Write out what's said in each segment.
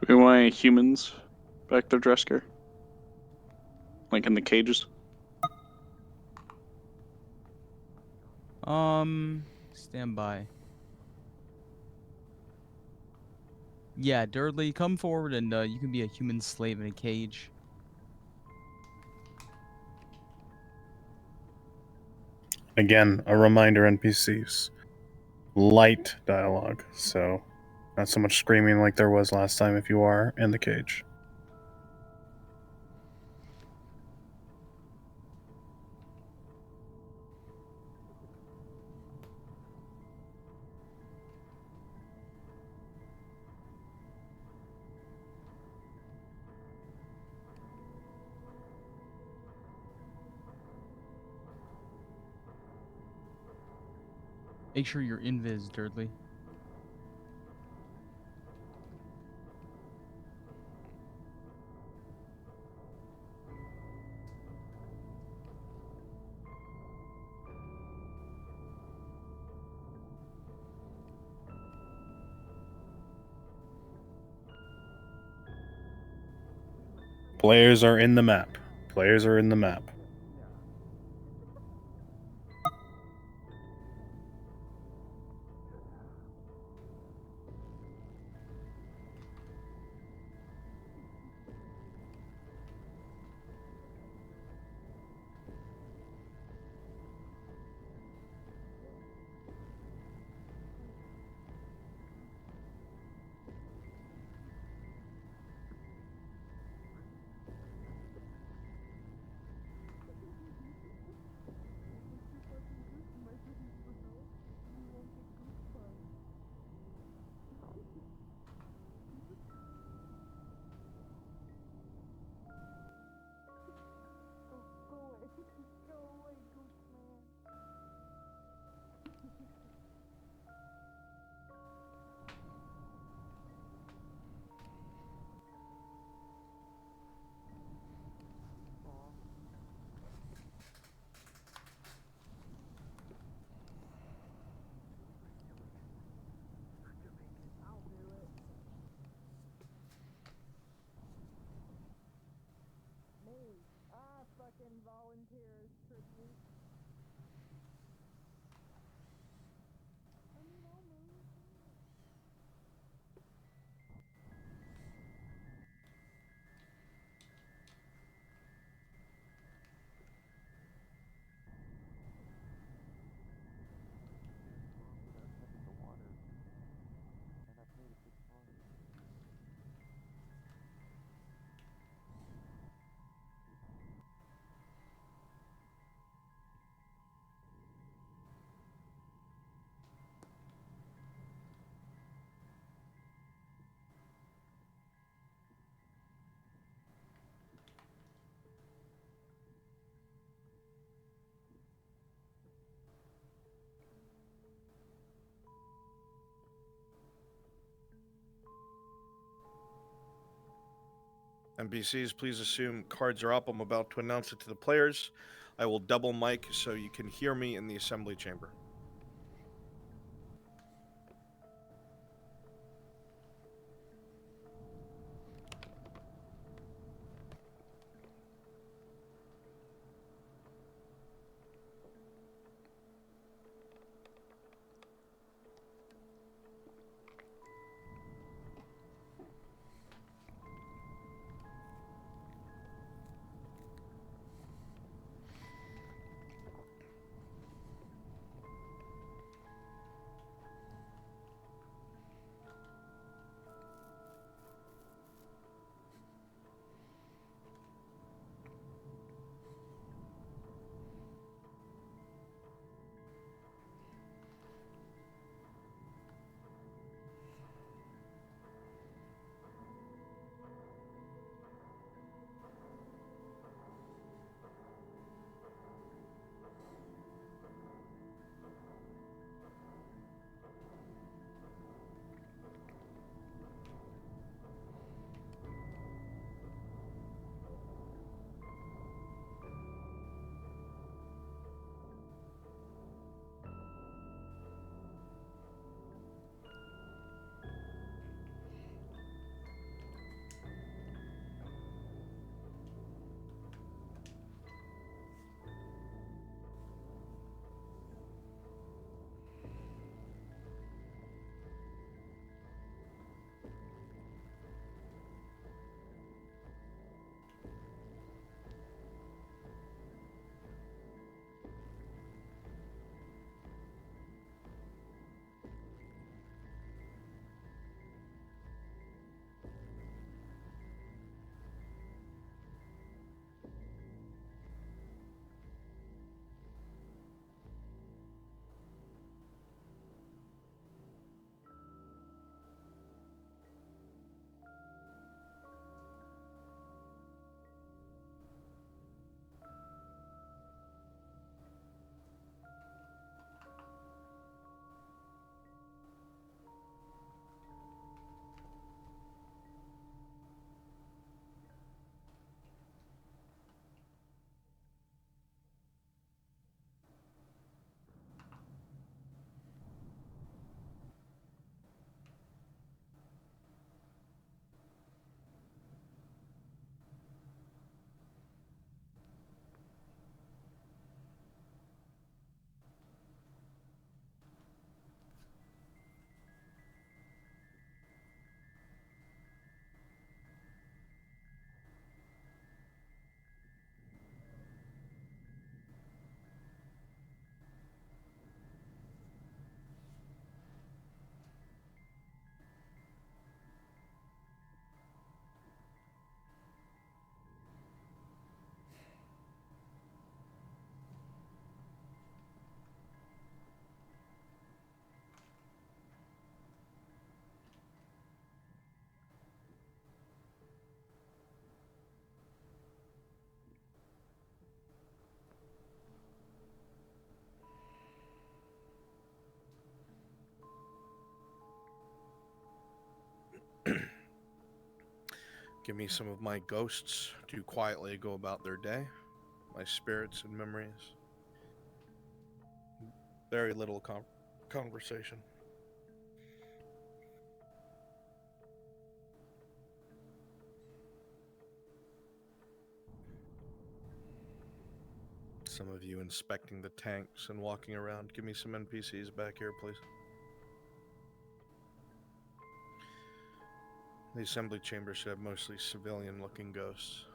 Do we want any humans back there, Dresker? Like in the cages? Stand by. Yeah, Dudley, come forward and you can be a human slave in a cage. Again, a reminder, NPCs. Light dialogue, so not so much screaming like there was last time if you are in the cage. Make sure you're invis, Dudley. Players are in the map. Players are in the map. NPCs, please assume cards are up. I'm about to announce it to the players. I will double mic so you can hear me in the assembly chamber. Give me some of my ghosts to quietly go about their day, my spirits and memories. Very little conversation. Some of you inspecting the tanks and walking around. Give me some NPCs back here, please. The assembly chamber should have mostly civilian-looking ghosts.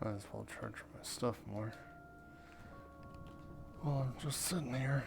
Might as well charge for my stuff more. Well, I'm just sitting here.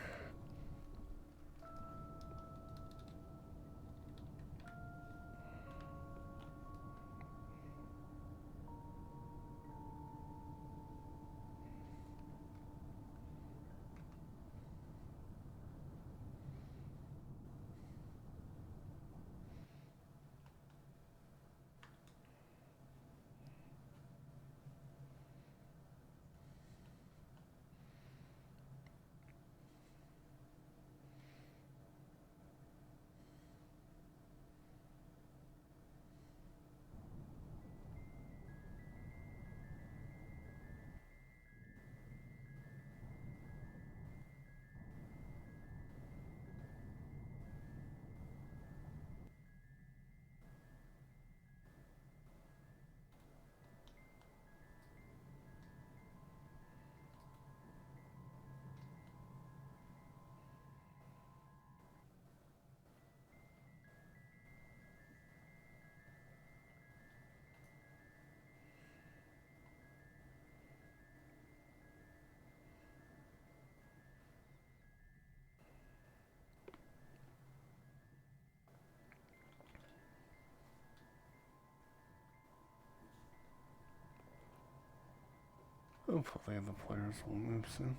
Hopefully the players will move soon.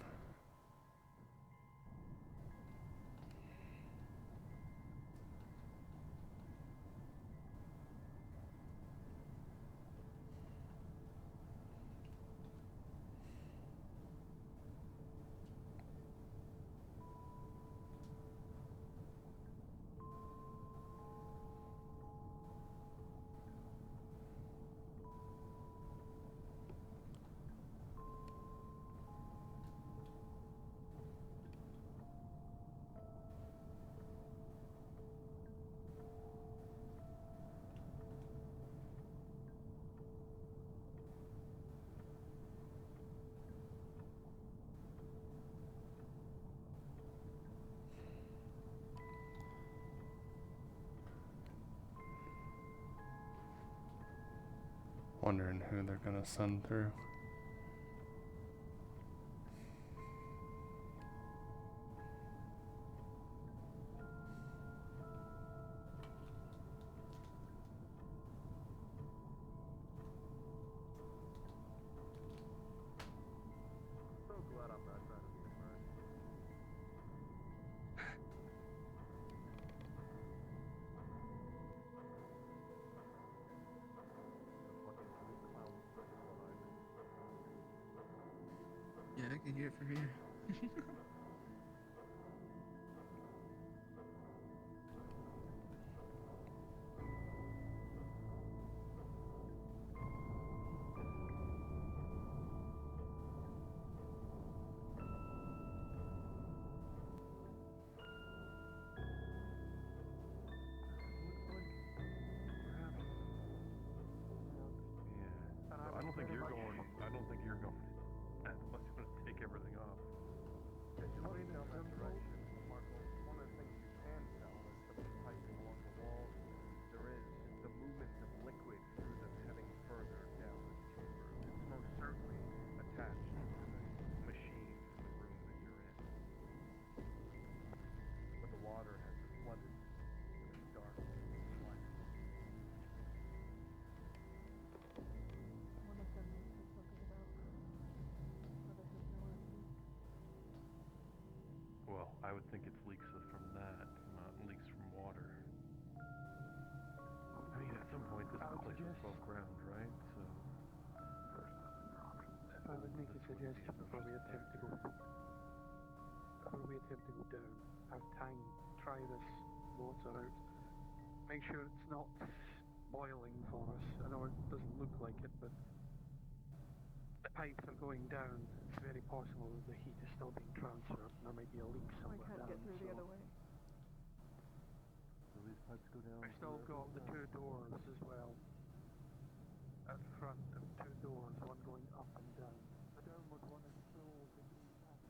Wondering who they're gonna send through. Yeah, I can hear it from here. I don't think you're going. I don't think you're going. Unless you want to take everything off. One of the things you can tell is from the piping along the wall, there is the movement of liquid through them heading further down the chamber. It's most certainly attached to the machine in the room that you're in. But the water has flooded and it's dark and black. One of them makes us look about whether his nose leak. Well, I would think it's leaks from that, not leaks from water. I mean, at some point, this place is above ground, right? So. I would make a suggestion before we attempt to go down. Have time, try this water out. Make sure it's not boiling for us. I know it doesn't look like it, but the pipes are going down. It's very possible that the heat is still being transferred. There might be a leak I somewhere can't down. get through the other way. So these pipes go down. We've still got the two doors as well. At the front, and two doors, one going up and down. The downward one is still being passed.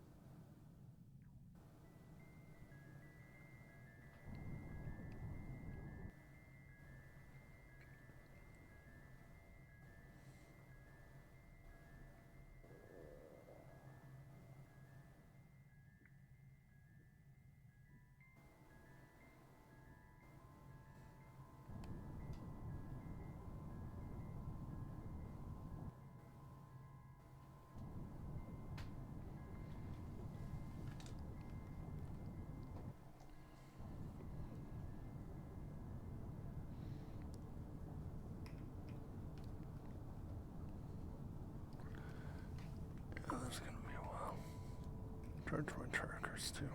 is gonna be a while. Charge my trackers too.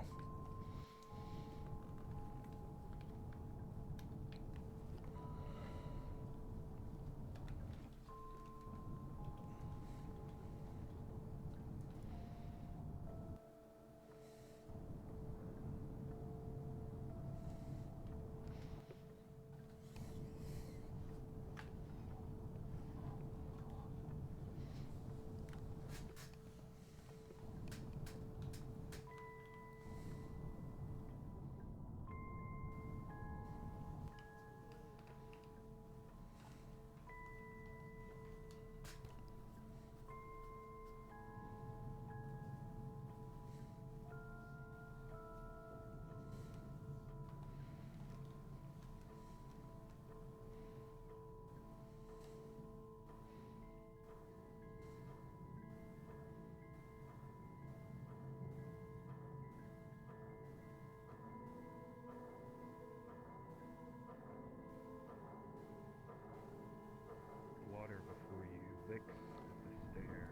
Water before you licks at the stair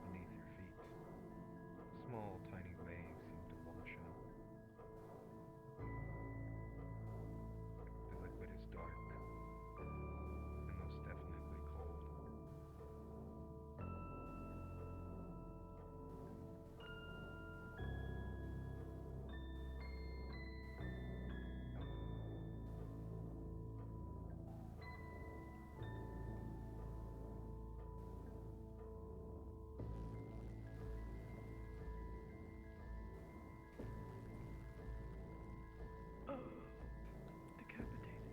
beneath your feet. Small, tiny waves seem to wash up. The liquid is dark and most definitely cold. Decapitated.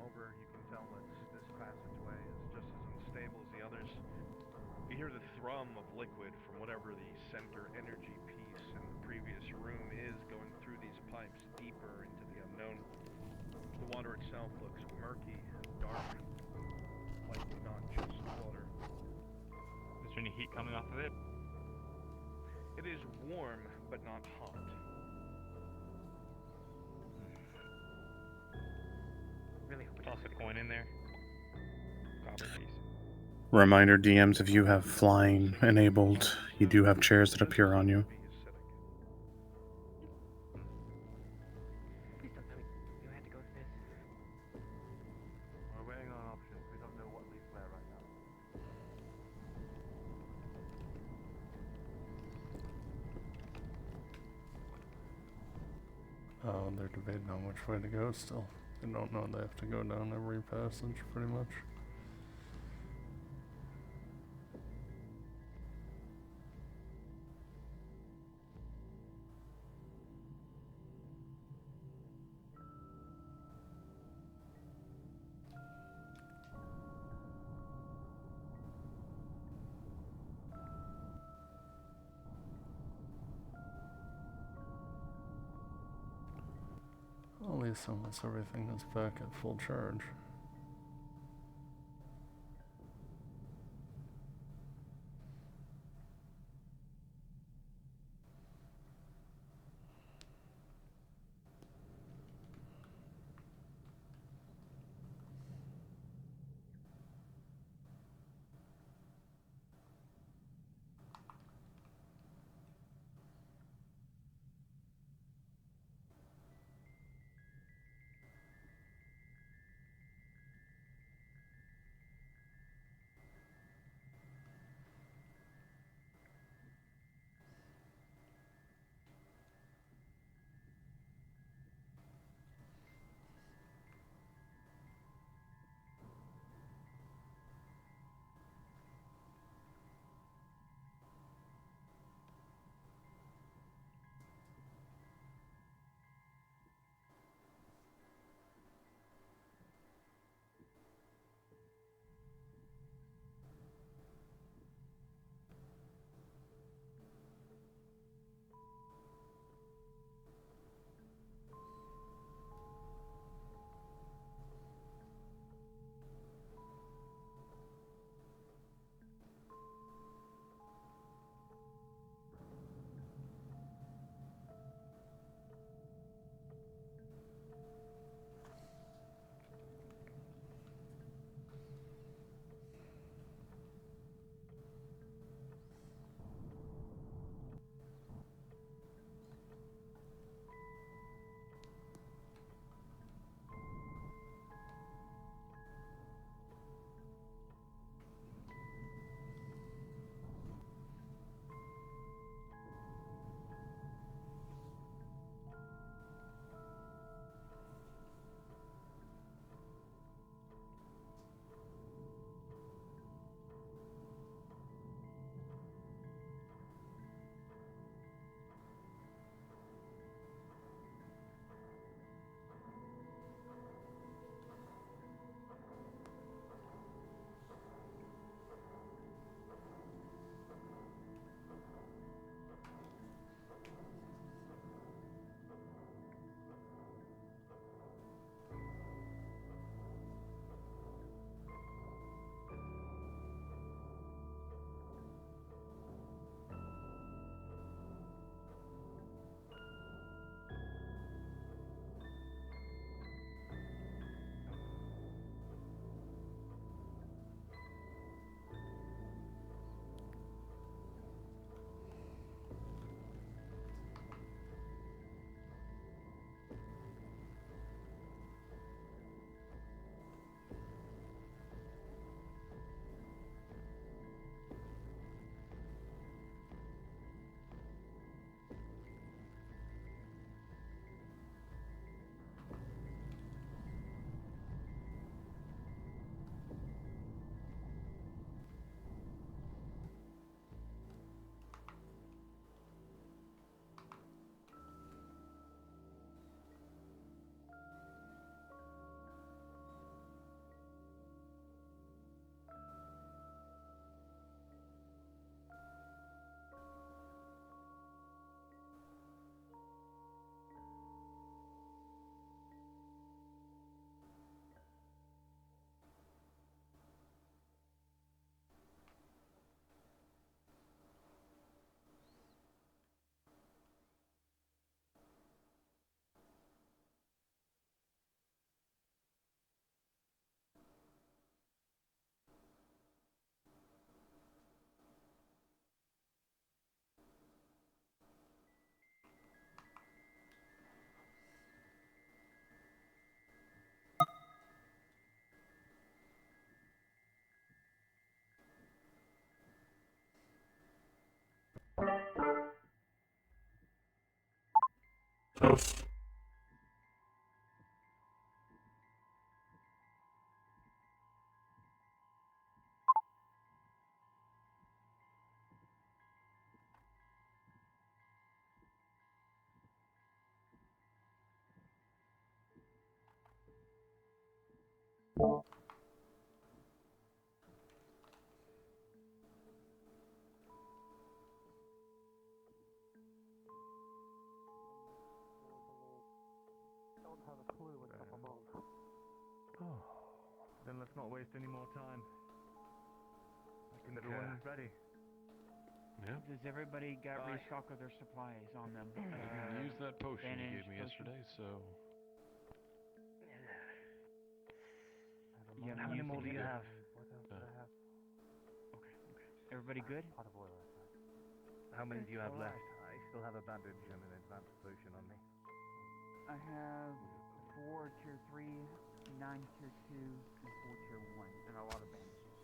Over, you can tell that this passageway is just as unstable as the others. You hear the thrum of liquid from whatever the center energy piece in the previous room is going through these pipes deeper into the unknown. The water itself looks murky, dark, likely not just water. Is there any heat coming off of it? It is warm, but not hot. Really hope it Toss a coin in there. Copper piece. Reminder DMs, if you have flying enabled, you do have chairs that appear on you. Please don't tell me you had to go to this. We're weighing on options. We don't know what leads where right now. They're debating on which way to go still. They don't know they have to go down every passage, pretty much. At least unless everything is back at full charge. Toast. Don't have a clue what's up above. Oh, then let's not waste any more time. Everyone is ready. Yeah. Does everybody got Bye. restock of their supplies on them? I didn't use that potion you bandage, gave me potion? yesterday, so You haven't How many used more it do you yet? have? What else did I have? Okay. Everybody good? Pot of oil outside. How many do you have Alright. left? I still have a bandage and an advanced potion on me. I have 4 tier 3, 9 tier 2, and 4 tier 1, and a lot of bandages.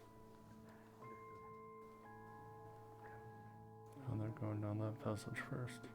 And they're going down that passage first.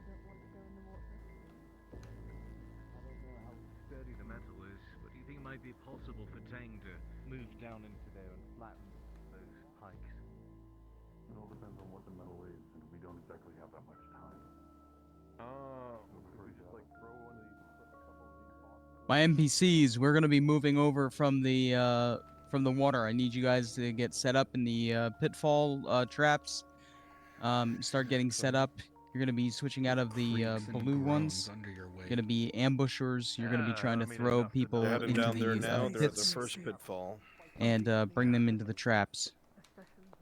I don't want to go in the water. I don't know how sturdy the metal is, but do you think it might be possible for Tang to move down into there and flatten those pikes? It all depends on what the metal is, and we don't exactly have that much time. Could we just like throw one of these, a couple of these boxes? My NPCs, we're gonna be moving over from the water. I need you guys to get set up in the pitfall traps. Start getting set up. You're gonna be switching out of the Creaks and blue groans ones. under your You're weight. gonna be ambushers. You're gonna be trying to throw people They're heading into down there the now. They're at the pits first pitfall. and bring them into the traps. Especially him.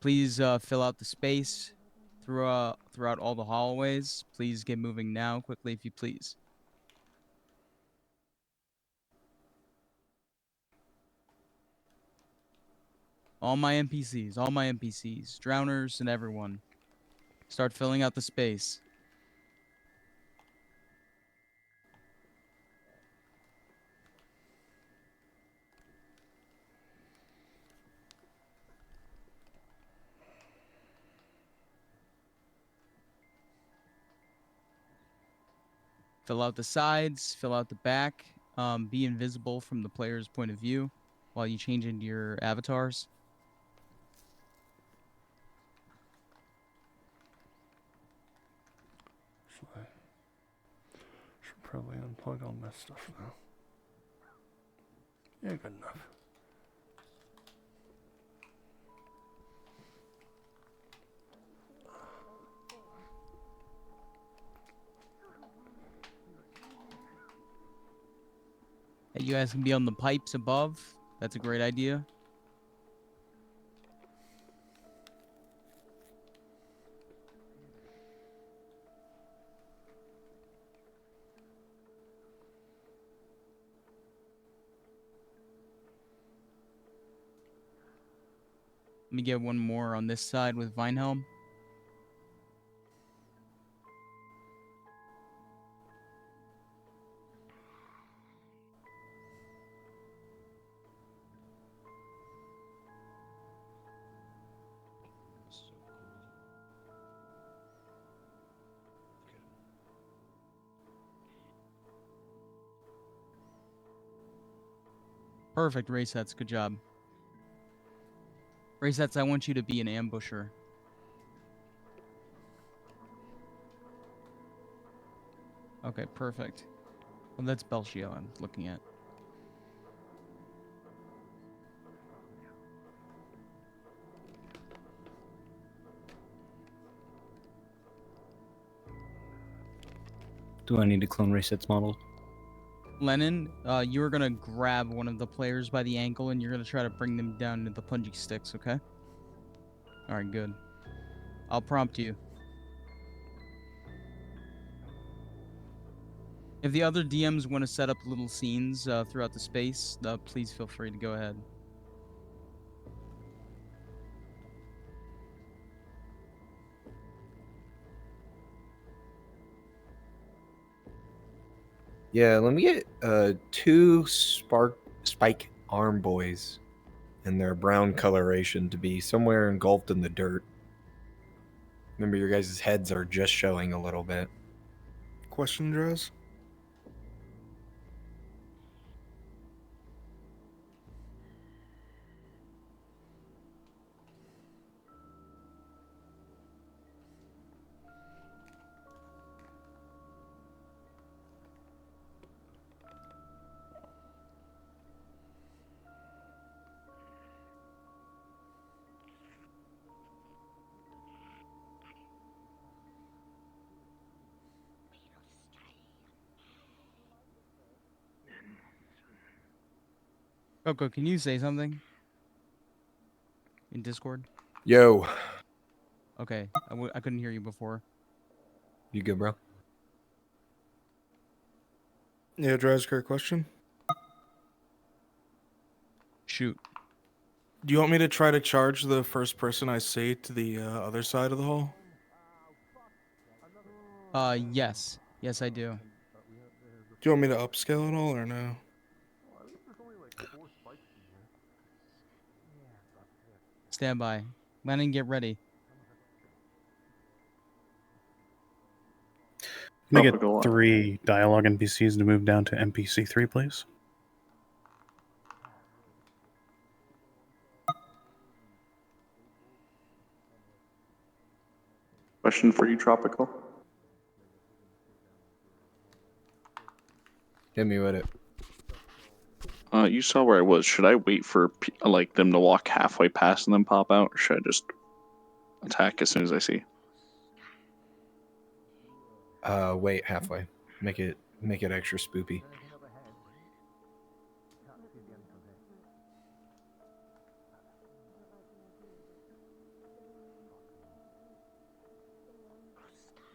Please fill out the space throughout all the hallways. Please get moving now, quickly, if you please. All my NPCs, drowners, and everyone. Start filling out the space. Fill out the sides, fill out the back. Be invisible from the player's point of view while you change into your avatars. So I should probably unplug all my stuff now. Yeah, good enough. Hey, you guys can be on the pipes above. That's a great idea. Let me get one more on this side with Vinehelm. Perfect, Raysets. Good job. Raysets, I want you to be an ambusher. Okay, perfect. Well, that's Belshio I'm looking at. Do I need to clone Reset's model? Lennon, you're gonna grab one of the players by the ankle and you're gonna try to bring them down to the punji sticks, okay? Alright, good. I'll prompt you. If the other DMs want to set up little scenes throughout the space, please feel free to go ahead. Yeah, let me get 2 spike arm boys and their brown coloration to be somewhere engulfed in the dirt. Remember, your guys' heads are just showing a little bit. Question, Draz? Coco, can you say something? In Discord? Yo. Okay, I couldn't hear you before. You good, bro? Yeah, Draz, great question. Shoot. Do you want me to try to charge the first person I see to the other side of the hall? Yes. Yes, I do. Do you want me to upscale at all or no? Stand by. Lennon, get ready. Can I get Tropical. 3 dialogue NPCs to move down to NPC 3, please? Question for you, Tropical. Hit me with it. You saw where I was. Should I wait for like them to walk halfway past and then pop out, or should I just attack as soon as I see? Wait halfway. Make it extra spoopy.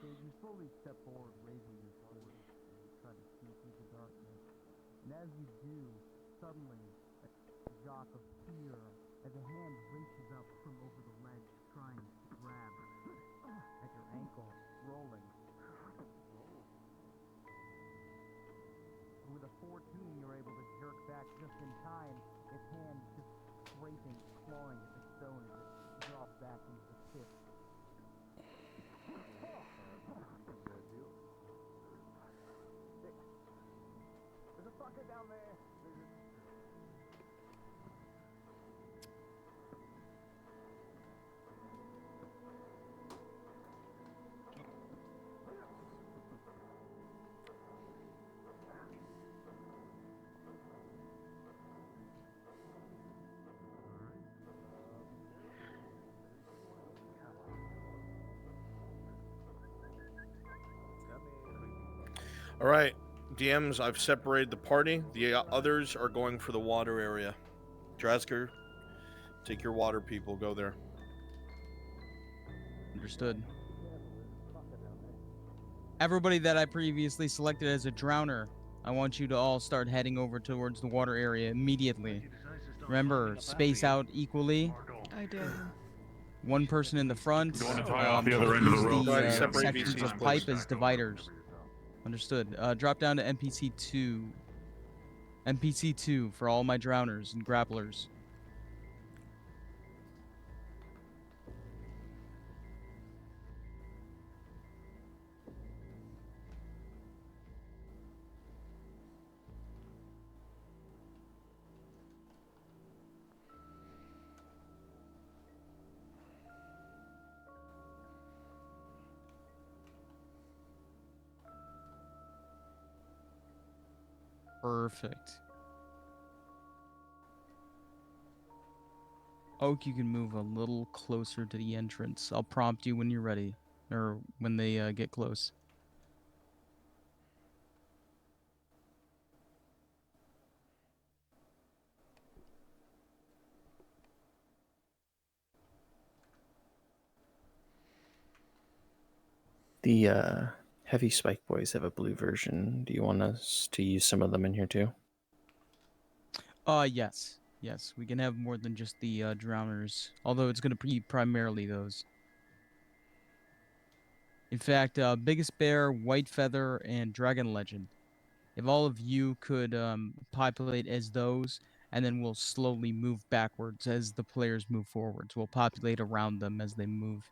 You slowly step forward, raising your sword, and you try to see through the darkness. And as you do, suddenly, a shock of fear as a hand reaches up from over the ledge, trying to grab at your ankle, rolling. And with a 14, you're able to jerk back just in time. Its hand just scraping, clawing at the stone as it drops back into the pit. There's a fucker down there. All right, DMs, I've separated the party. The others are going for the water area. Drazker, take your water people. Go there. Understood. Everybody that I previously selected as a drowner, I want you to all start heading over towards the water area immediately. Remember, space out equally. I did. One person in the front. Going to tie off the other end of the use rope. Go ahead and the separate sections VCs, of please. pipe as dividers. Understood. Drop down to NPC 2. NPC 2 for all my drowners and grapplers. Perfect. Oak, you can move a little closer to the entrance. I'll prompt you when you're ready, or when they get close. The heavy spike boys have a blue version. Do you want us to use some of them in here too? Yes. Yes, we can have more than just the drowners, although it's going to be primarily those. In fact, Biggest Bear, White Feather, and Dragon Legend. If all of you could populate as those, and then we'll slowly move backwards as the players move forwards. We'll populate around them as they move.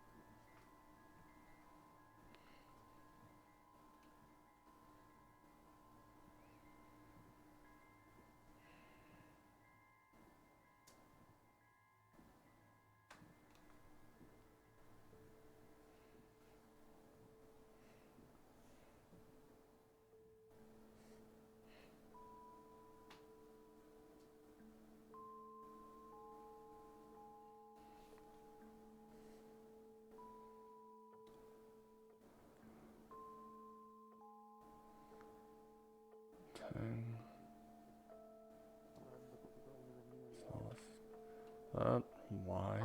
That, why?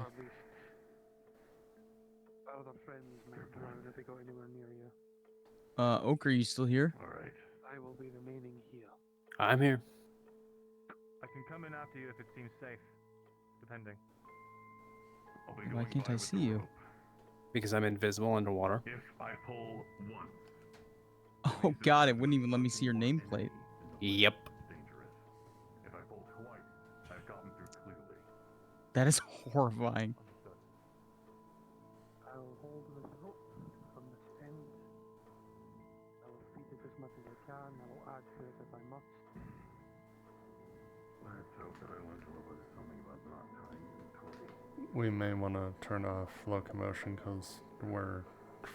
Other friends may drown if they go anywhere near you. Oak, are you still here? Alright. I will be remaining here. I'm here. I can come in after you if it seems safe, depending. I'll be Why going can't by I with see the you? rope. Because I'm invisible underwater. If I pull once, Oh god, it wouldn't even let me see your nameplate. Yep. it's dangerous. If I pull twice, I've gotten through clearly. That is horrifying. I will hold this rope from this end. I will feed it as much as I can. I will add to it if I must. Let's hope that I learned a little bit of something about not tying inventory. We may want to turn off locomotion because we're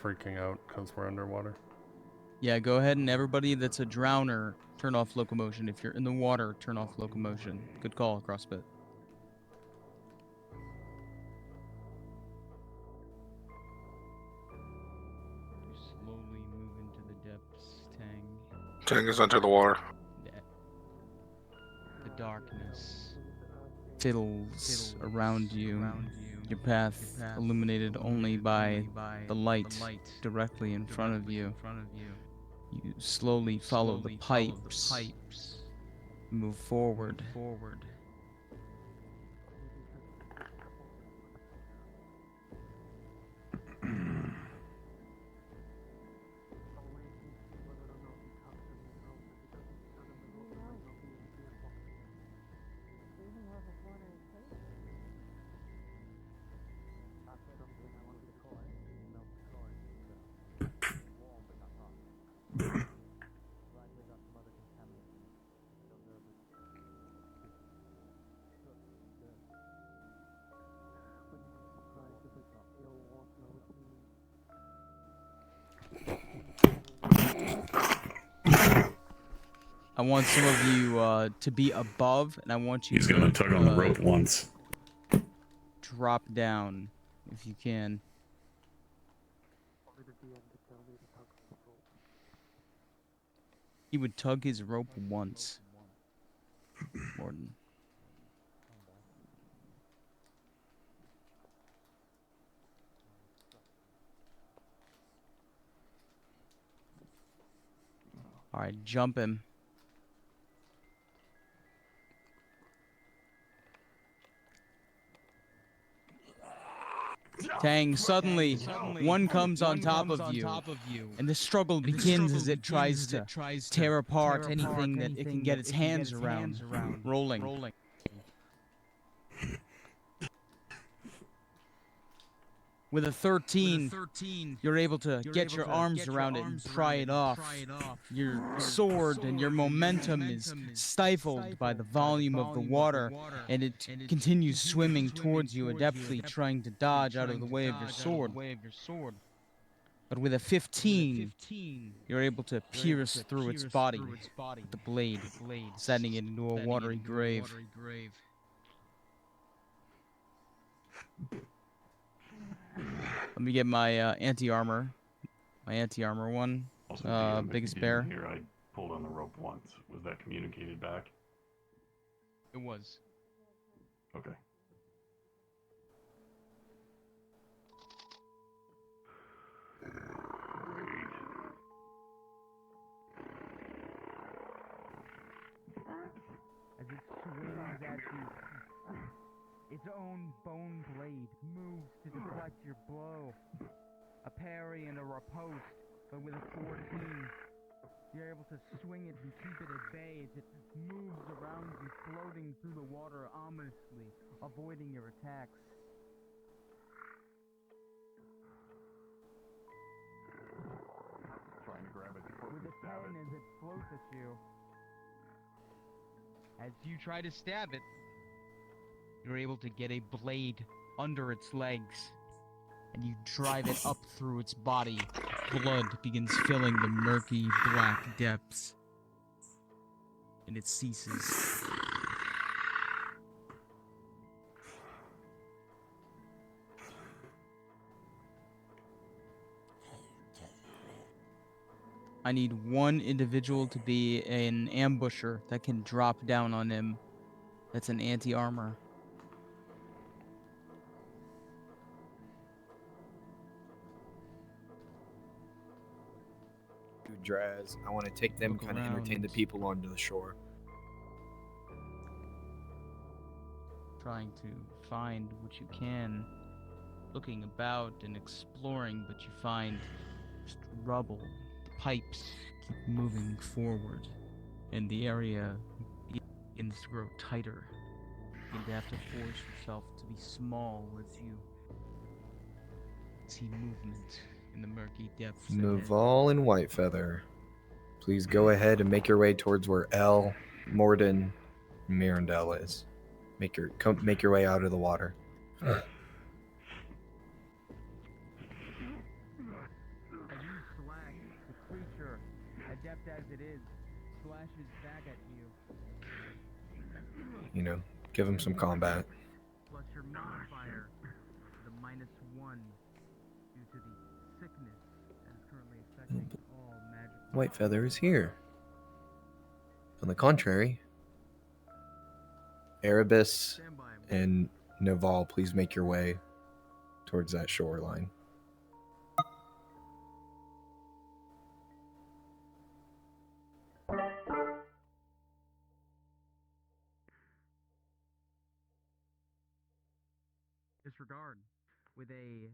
freaking out because we're underwater. Yeah, go ahead and everybody that's a drowner, turn off locomotion. If you're in the water, turn off locomotion. Good call, CrossFit. You slowly move into the depths, Tang. Tang is under the water. The darkness fiddles around you. Your path illuminated only by the light directly in front of you. You slowly follow the pipes. Move forward. I want some of you to be above, and I want you He's to gonna tug on the rope once. drop down if you can. He would tug his rope once. Morton. Alright, jump him. Tang, suddenly, one comes on top of you, and the struggle begins as it tries to tear apart anything that it can get its hands around, rolling. With a 13, you're able to get your arms around it and pry it off. Your sword and your momentum is stifled by the volume of the water, and it continues swimming towards you adeptly, trying to dodge out of the way of your sword. But with a 15, you're able to pierce through its body with the blade, sending it into a watery grave. Let me get my anti-armor. My anti-armor one. Also, DM, if biggest you bear. didn't hear, I pulled on the rope once. Was that communicated back? It was. Okay. As it swings at you, its own bone blade moves to deflect your blow. A parry and a riposte, but with a 14, you're able to swing it and keep it at bay as it moves around you, floating through the water ominously, avoiding your attacks. Trying to grab it. With a 10 as it floats at you. As you try to stab it, you're able to get a blade under its legs, and you drive it up through its body. Blood begins filling the murky black depths, and it ceases. I need one individual to be an ambusher that can drop down on him. That's an anti-armor. Draz, I want to take them, Look kind of entertain the around. people onto the shore. Trying to find what you can. Looking about and exploring, but you find just rubble. The pipes keep moving forward, and the area begins to grow tighter. You begin to have to force yourself to be small as you see movement in the murky depths ahead. Naval and Whitefeather, please go ahead and make your way towards where Elle, Morden, and Mirandel is. Make your way out of the water. As you slash, the creature, adept as it is, slashes back at you. You know, give him some combat. Plus your modifier, the -1, due to the sickness that is currently affecting all magical. Whitefeather is here. On the contrary, Erebus and Naval, please make your way towards that shoreline. Disregard with a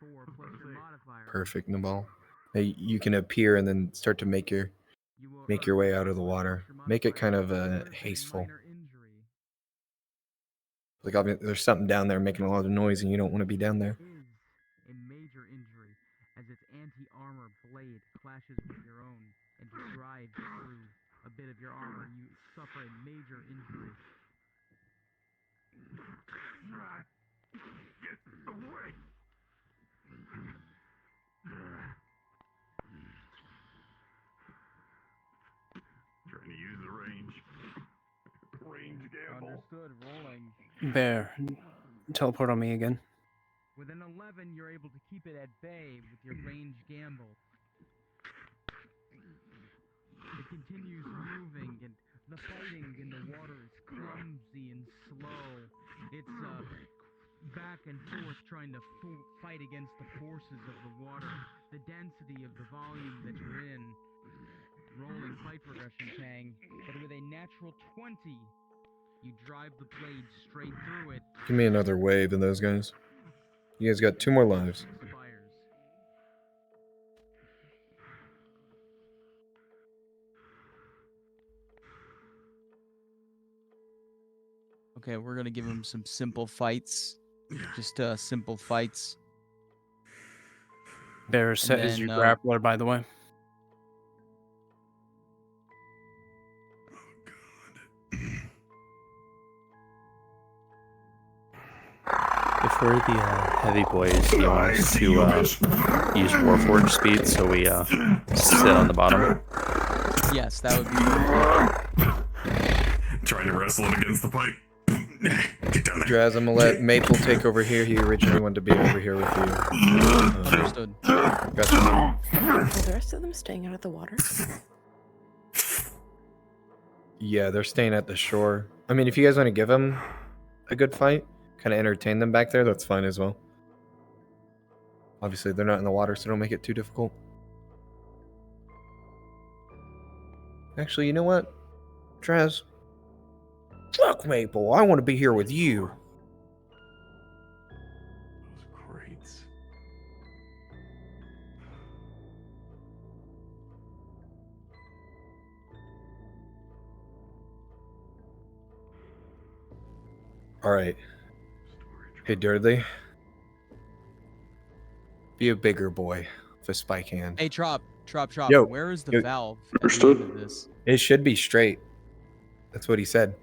4 plus your modifier. Perfect, Naval. Hey, you can appear and then start to make your way out of the water. Make it kind of hasteful. Like there's something down there making a lot of noise, and you don't want to be down there. Is a major injury as its anti-armor blade clashes with your own and drives through a bit of your armor, and you suffer a major injury. Get away! Trying to use the range gamble. Understood. Rolling. Bear, teleport on me again. With an 11, you're able to keep it at bay with your range gamble. It continues moving, and the fighting in the water is clumsy and slow. It's back and forth trying to fight against the forces of the water, the density of the volume that you're in. Rolling fight progression, Tang, but with a natural 20, you drive the blade straight through it. Give me another wave in those guys. You guys got 2 more lives. Expires. Okay, we're gonna give him some simple fights. Just simple fights. Bear is set as your grappler, by the way. If For the heavy boys, do you want us to use Warforged speed so we sit on the bottom? Yes, that would be. Trying to wrestle it against the pipe. Get down there. Draz, I'm gonna let Maple take over here. He originally wanted to be over here with you. Understood. Gotcha. Are the rest of them staying out of the water? Yeah, they're staying at the shore. I mean, if you guys want to give them a good fight, kind of entertain them back there, that's fine as well. Obviously, they're not in the water, so don't make it too difficult. Actually, you know what? Draz, fuck Maple. I want to be here with you. Those crates. All right. Hey, Dudley. Be a bigger boy with a spike hand. Hey, Trop. Yo, Where is the yo. valve? at the Understood. end of this? It should be straight. That's what he said.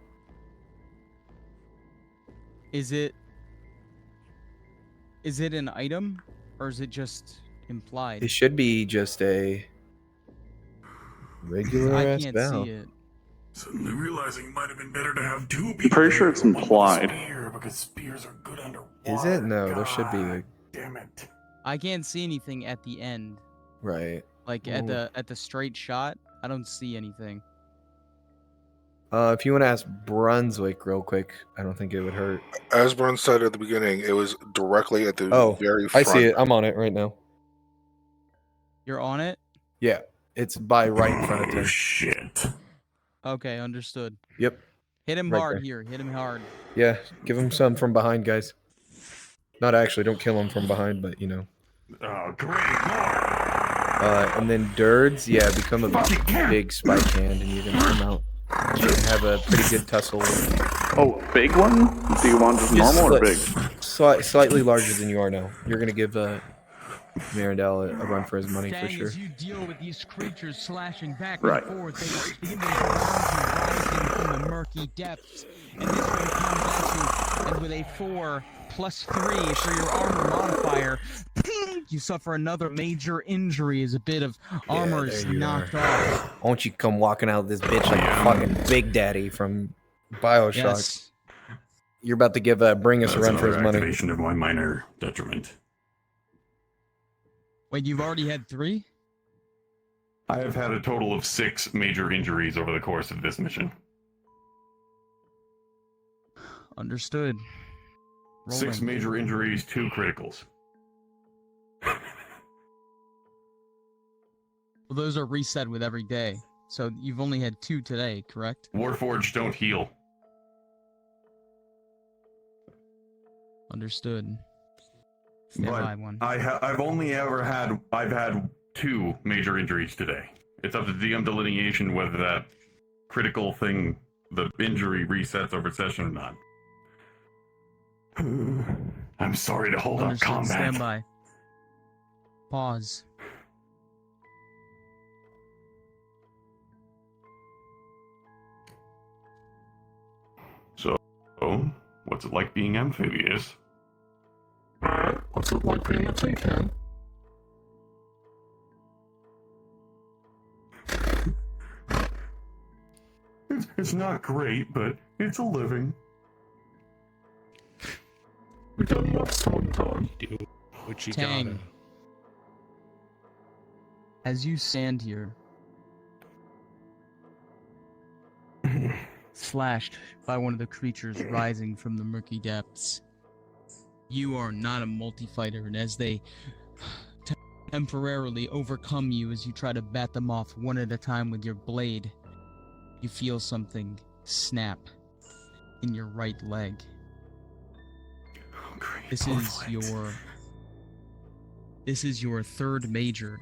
Is it an item, or is it just implied? It should be just a regular I ass can't valve. see it. Suddenly realizing it might have been better to have two I'm people. pretty sure it's than one with a implied. Spear, because spears are good underwater. Is it? No, there should be. God damn it. I can't see anything at the end. Right. Like at the straight shot, I don't see anything. If you want to ask Brunswick real quick, I don't think it would hurt. As Brun said at the beginning, it was directly at the very I front. see it. I'm on it right now. You're on it? Yeah, it's by right in front of him. Shit. Okay, understood. Yep. Hit him Right hard there. here. Hit him hard. Yeah, give him some from behind, guys. Not actually, don't kill him from behind, but you know. Oh, great. More. And then Durds, yeah, become a big spike hand, and you're gonna come out and have a pretty good tussle. Oh, big one? Do you want just normal or big? Slightly larger than you are now. You're gonna give Marindel a run for his money for sure. As you deal with these creatures slashing back Right. and forth, they begin to rising from the murky depths, and this one comes at you, and with a 4+3 for your armor modifier, you suffer another major injury as a bit of armor is there you knocked are. off. Why don't you come walking out of this bitch like a fucking Big Daddy from Bioshock? Yes. You're about to give Bring us a That's run for his another money. activation of my minor detriment. Wait, you've already had 3? I have had a total of 6 major injuries over the course of this mission. Understood. 6 Rolling. major injuries, 2 criticals. Well, those are reset with every day. So you've only had 2 today, correct? Warforged don't heal. Understood. Stand by But one. I've had 2 major injuries today. It's up to DM delineation whether that critical thing, the injury resets over session or not. I'm sorry to hold up Understood. combat. Stand by. Pause. So, what's it like being amphibious? What's it like being a tin can? It's not great, but it's a living. We got enough fun time. Do what you Tang. As you stand here, slashed by one of the creatures rising from the murky depths, you are not a multi-fighter, and as they temporarily overcome you as you try to bat them off one at a time with your blade, you feel something snap in your right leg. Oh, great. This is your third major,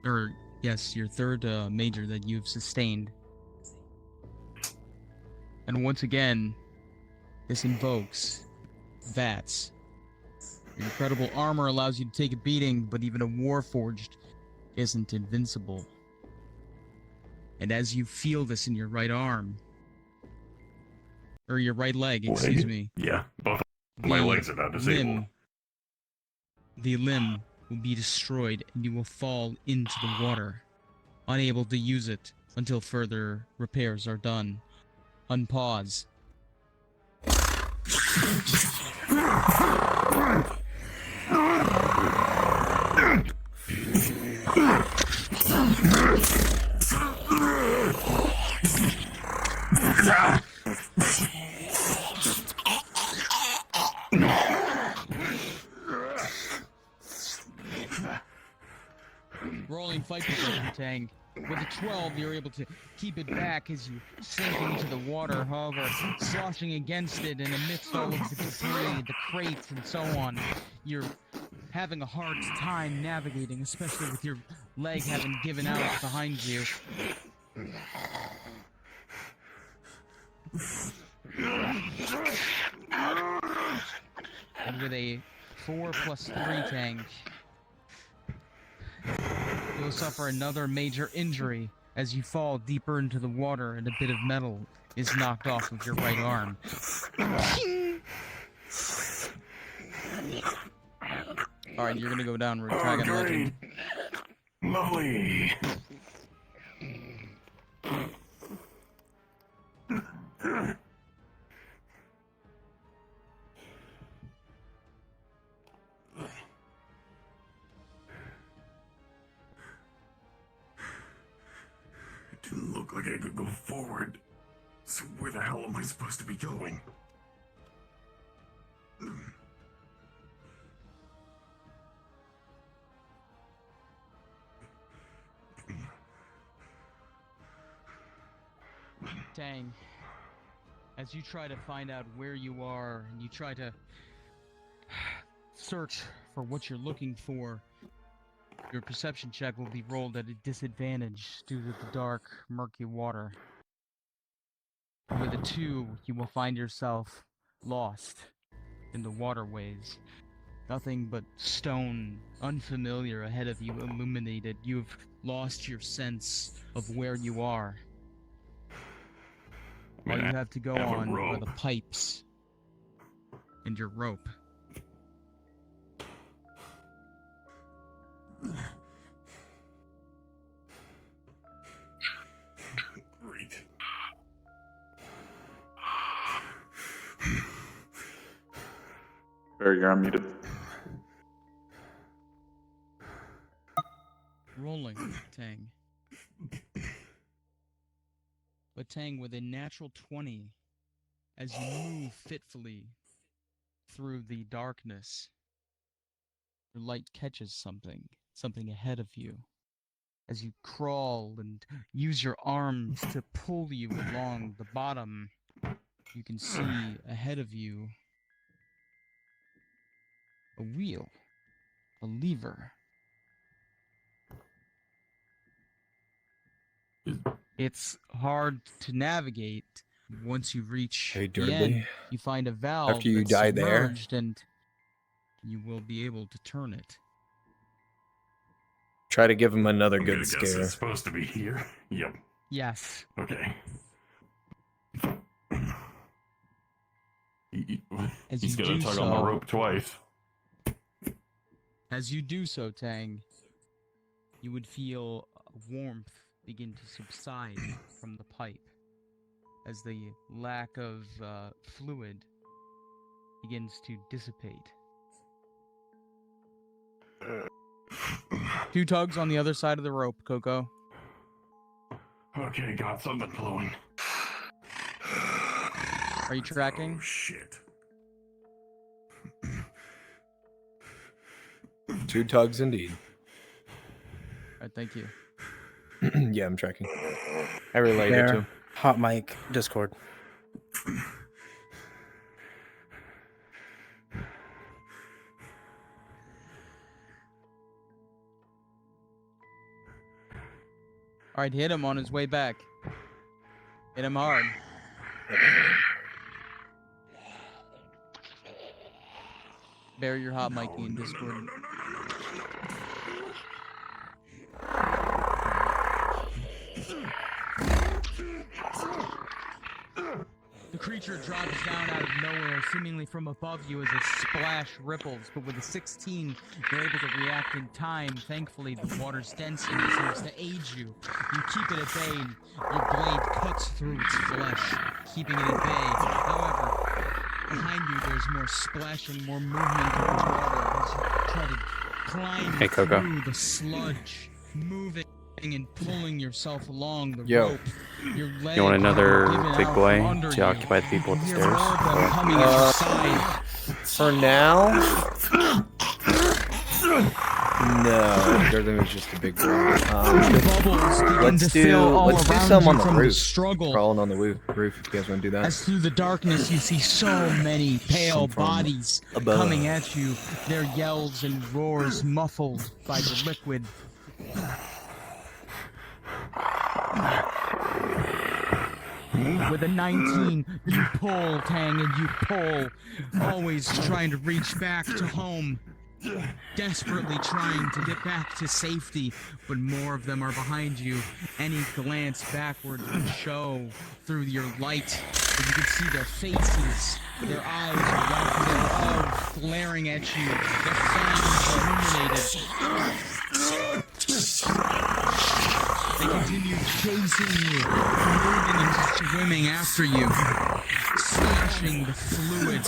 or yes, your third major that you've sustained. And once again, this invokes VATS. Your incredible armor allows you to take a beating, but even a Warforged isn't invincible. And as you feel this in your right arm, or your right leg, excuse me. Yeah, both My legs are not disabled. The limb will be destroyed and you will fall into the water, unable to use it until further repairs are done. Unpause. Rolling fight position, Tang. With a 12, you're able to keep it back as you sink into the water. However, sloshing against it and amidst all of the debris, the crates, and so on, you're having a hard time navigating, especially with your leg having given out behind you. And with a 4 plus 3 Tang, you'll suffer another major injury as you fall deeper into the water and a bit of metal is knocked off of your right arm. Alright, you're gonna go down Dragon Legend. Lovely. It didn't look like I could go forward. So where the hell am I supposed to be going? Tang, as you try to find out where you are and you try to search for what you're looking for, your perception check will be rolled at a disadvantage due to the dark, murky water. With a 2, you will find yourself lost in the waterways. Nothing but stone, unfamiliar ahead of you, illuminated. You've lost your sense of where you are. All you have to go on are the pipes and your rope. Great. Barry, you're unmuted. Rolling, Tang. But Tang, with a natural 20, as you move fitfully through the darkness, your light catches something ahead of you. As you crawl and use your arms to pull you along the bottom, you can see ahead of you a wheel, a lever. It's hard to navigate. Once you reach Hey, the end, Dudley. you find a valve After you that's die there- submerged and you will be able to turn it. Try to give him another I'm good gonna guess scare. it's supposed to be here. Yep. Yes. Okay. As He's you gonna do tug on the so- rope twice. As you do so, Tang, you would feel warmth begin to subside from the pipe as the lack of fluid begins to dissipate. 2 tugs on the other side of the rope, Coco. Okay, got something flowing. Are you tracking? Oh, shit. 2 tugs indeed. Alright, thank you. Yeah, I'm tracking. I relayed it There. to him. Hot mic, Discord. Alright, hit him on his way back. Hit him hard. Bury your hot mic in Discord. The creature drops down out of nowhere, seemingly from above you as a splash ripples, but with a 16, you're able to react in time. Thankfully, the water's density seems to aid you. You keep it at bay, and your blade cuts through its flesh, keeping it at bay. However, behind you, there's more splashing, more movement of the water as you try to climb Hey, Coco. through the sludge, moving and pulling yourself along the Yo. rope. Your leg You want another given big out boy from under to you. occupy the people You at the hear stairs? more of them Or- coming at your side. For now, no. Everything was just a big boy. Bubbles begin to fill all Let's do around some you on the from roof. struggle. Crawling on the roof if you guys want to do that. As through the darkness you see so many pale Come from bodies above. coming at you, their yells and roars muffled by the liquid. With a 19, you pull, Tang, and you pull, always trying to reach back to home, desperately trying to get back to safety, but more of them are behind you. Any glance backward would show through your light that you can see their faces, their eyes are wrapped in love, glaring at you, their fangs illuminated. They continue chasing you, moving and swimming after you, slashing the fluid.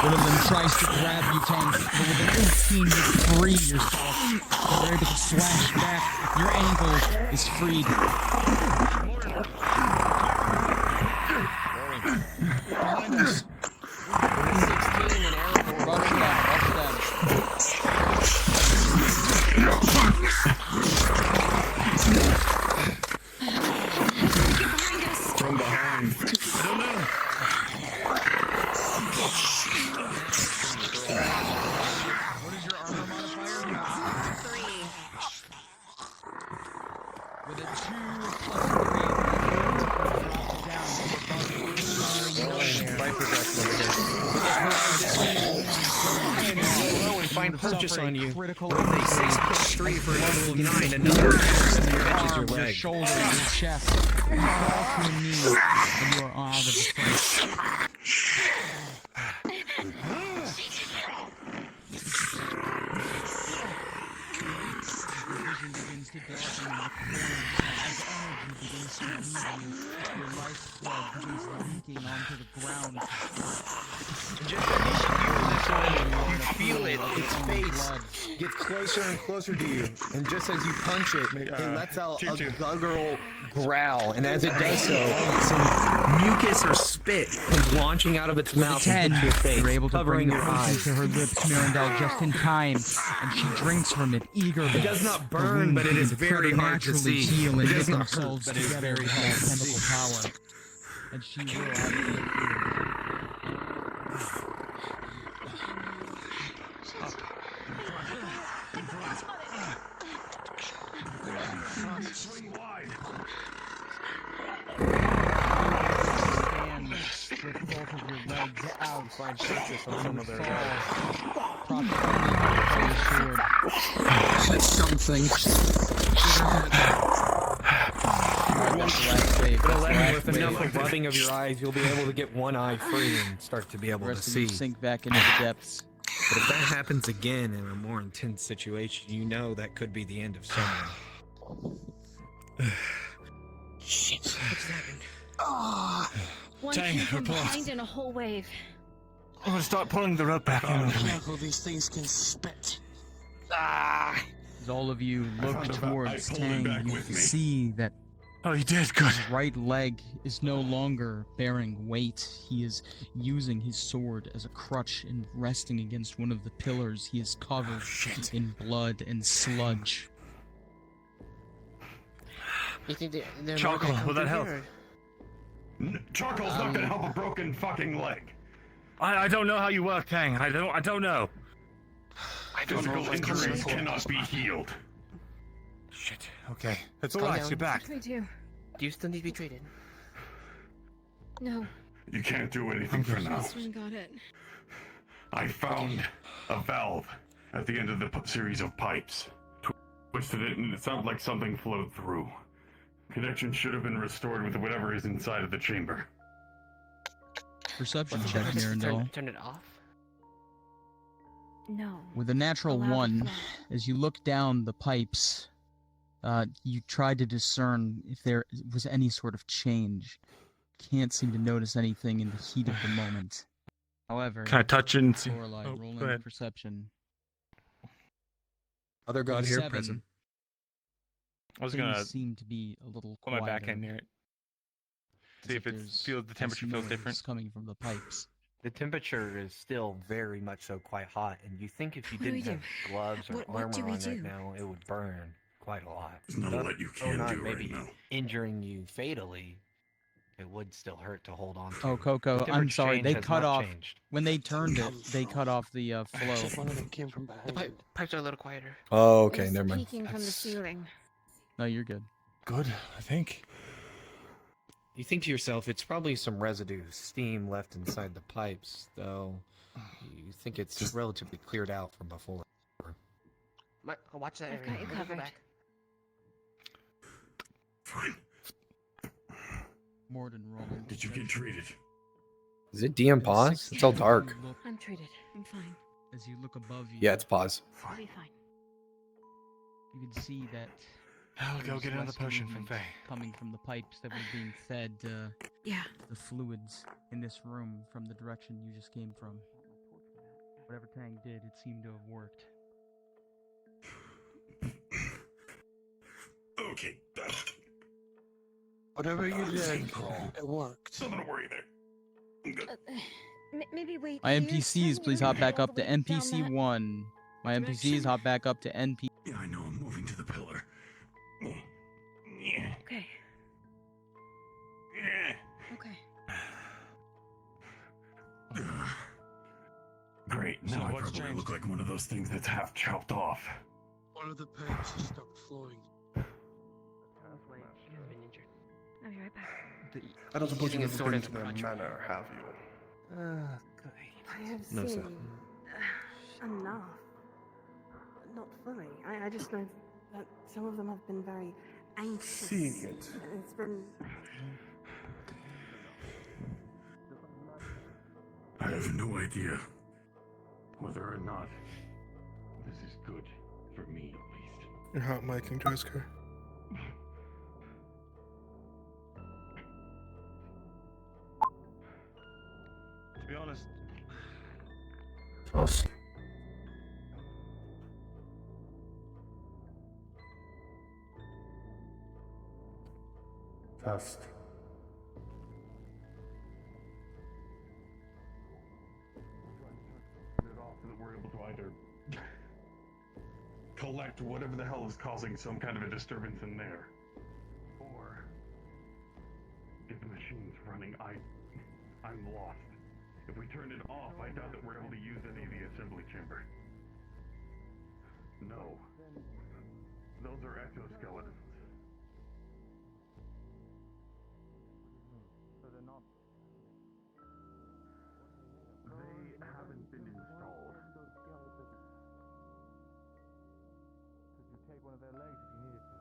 One of them tries to grab you, Tang, but with an 18 you free yourself. You're able to slash back. Your ankle is freed. Behind us. Rush down, From behind. I don't know. What is your armor modifier? 3. With a 2 plus 3, find purchase on you. Critical With a 6+3 for a total of 9, another person catches your your leg. shoulder, your chest, you fall to a knee, and you are out of the fight. Your vision begins to darken in the corners as energy begins to leave you. Your lifeblood begins leaking onto the ground. Just as you feel this one, you feel it. Its face gets closer and closer to you, and just as you punch it, it lets out a guttural growl, and as it does so, some mucus or spit comes launching out of its mouth and hits your face, You're able to covering bring your the potion eyes. to her lips, Mirandel, just in time, and she drinks from it eagerly. It does not The burn, wounds but it is begin very hard to preternaturally see. heal and It knit does not hurt, themselves but it is together very with hard to chemical see. power. And she will stand with both of your legs out. Find purchase on some of their That's something. But 11, with enough of rubbing of your eyes, you'll be able to get one eye free and start to be able to Rest of you see. sink back into the depths. But if that happens again in a more intense situation, you know that could be the end of someone. Shit. What's happened? One Dang, came from report. behind in a whole wave. I'm gonna start pulling the rope back in on me. All these things can spit. As all of you look towards Tang, you see that Oh, you did? Good. his right leg is no longer bearing weight. He is using his sword as a crutch and resting against one of the pillars. He is covered in blood and sludge. You think they're Charcoal, not gonna will that come help? through here? Charcoal's not gonna help a broken fucking leg. I don't know how you work, Tang. I don't know. Physical injuries cannot be healed. Shit. Okay. It's Calm alright. down. You're back. Me too. Do you still need to be treated? No, You can't do anything for now. this one got it. I found a valve at the end of the series of pipes. Twisted it, and it sounded like something flowed through. Connection should have been restored with whatever is inside of the chamber. Perception What's check, the purpose? Mirandel. Turn it off? No. With a natural Allow the 1, flow. as you look down the pipes, you try to discern if there was any sort of change. Can't seem to notice anything in the heat of the moment. However, Can I touch it and see? Lorelei, Oh, rolling go ahead. perception. Other god With a here 7, present. I was things gonna seem to be a little put my quieter. back end near it. as See if it there's feels the temperature feels noise different. coming from the pipes. The temperature is still very much so quite hot, and you think if you What do we didn't have do? gloves or What do armor we on right do? now, it would burn quite a lot. There's not a lot you Though can not do right maybe now. injuring you fatally, it would still hurt to hold on to. Oh, Coco, The I'm temperature sorry. change They has cut not off changed. when they turned it. They cut off the flow. One of them came from behind. Pipes are a little quieter. Oh, okay, It's never mind. peeking from the ceiling. No, you're good. Good, I think. You think to yourself, it's probably some residue of steam left inside the pipes, though. You think it's relatively cleared out from before. Watch that I've area. got you I'll go covered. back. Fine. Morden rolling. Did you get treated? Is it DM pause? It's all dark. I'm treated. I'm fine. As you look above you, Yeah, it's pause. I'll be fine. you can see that I'll go there's get another less potion from movement Faye. coming from the pipes that were being fed Yeah. the fluids in this room from the direction you just came from. Whatever Tang did, it seemed to have worked. Okay. Whatever you did, it worked. Nothing to worry there. Maybe wait. My here, NPCs, so please we hop don't back go up all to the way down NPC that 1. My NPCs, direction. hop back up to NPC. Yeah, I know. I'm moving to the pillar. Yeah. Okay. Yeah. Okay. Great. So Now I what's probably changed? look like one of those things that's half chopped off. One of the pipes has stopped flowing. I'll be right back. I don't suppose Using you've his never sword been as to a the crutch. manor, have you? I have No, sir. seen enough. Not fully. I just know that some of them have been very anxious. Seeing it. And it's been. I have no idea whether or not this is good for me, at least. You're hot micing, Dresker. To be honest, Us. Test. It off so that we're able to either collect whatever the hell is causing some kind of a disturbance in there, or if the machine's running, I'm lost. If we turn it off, I doubt that we're able to use any of the assembly chamber. No. Those are exoskeletons. They haven't been installed. Could you take one of their legs if you needed to?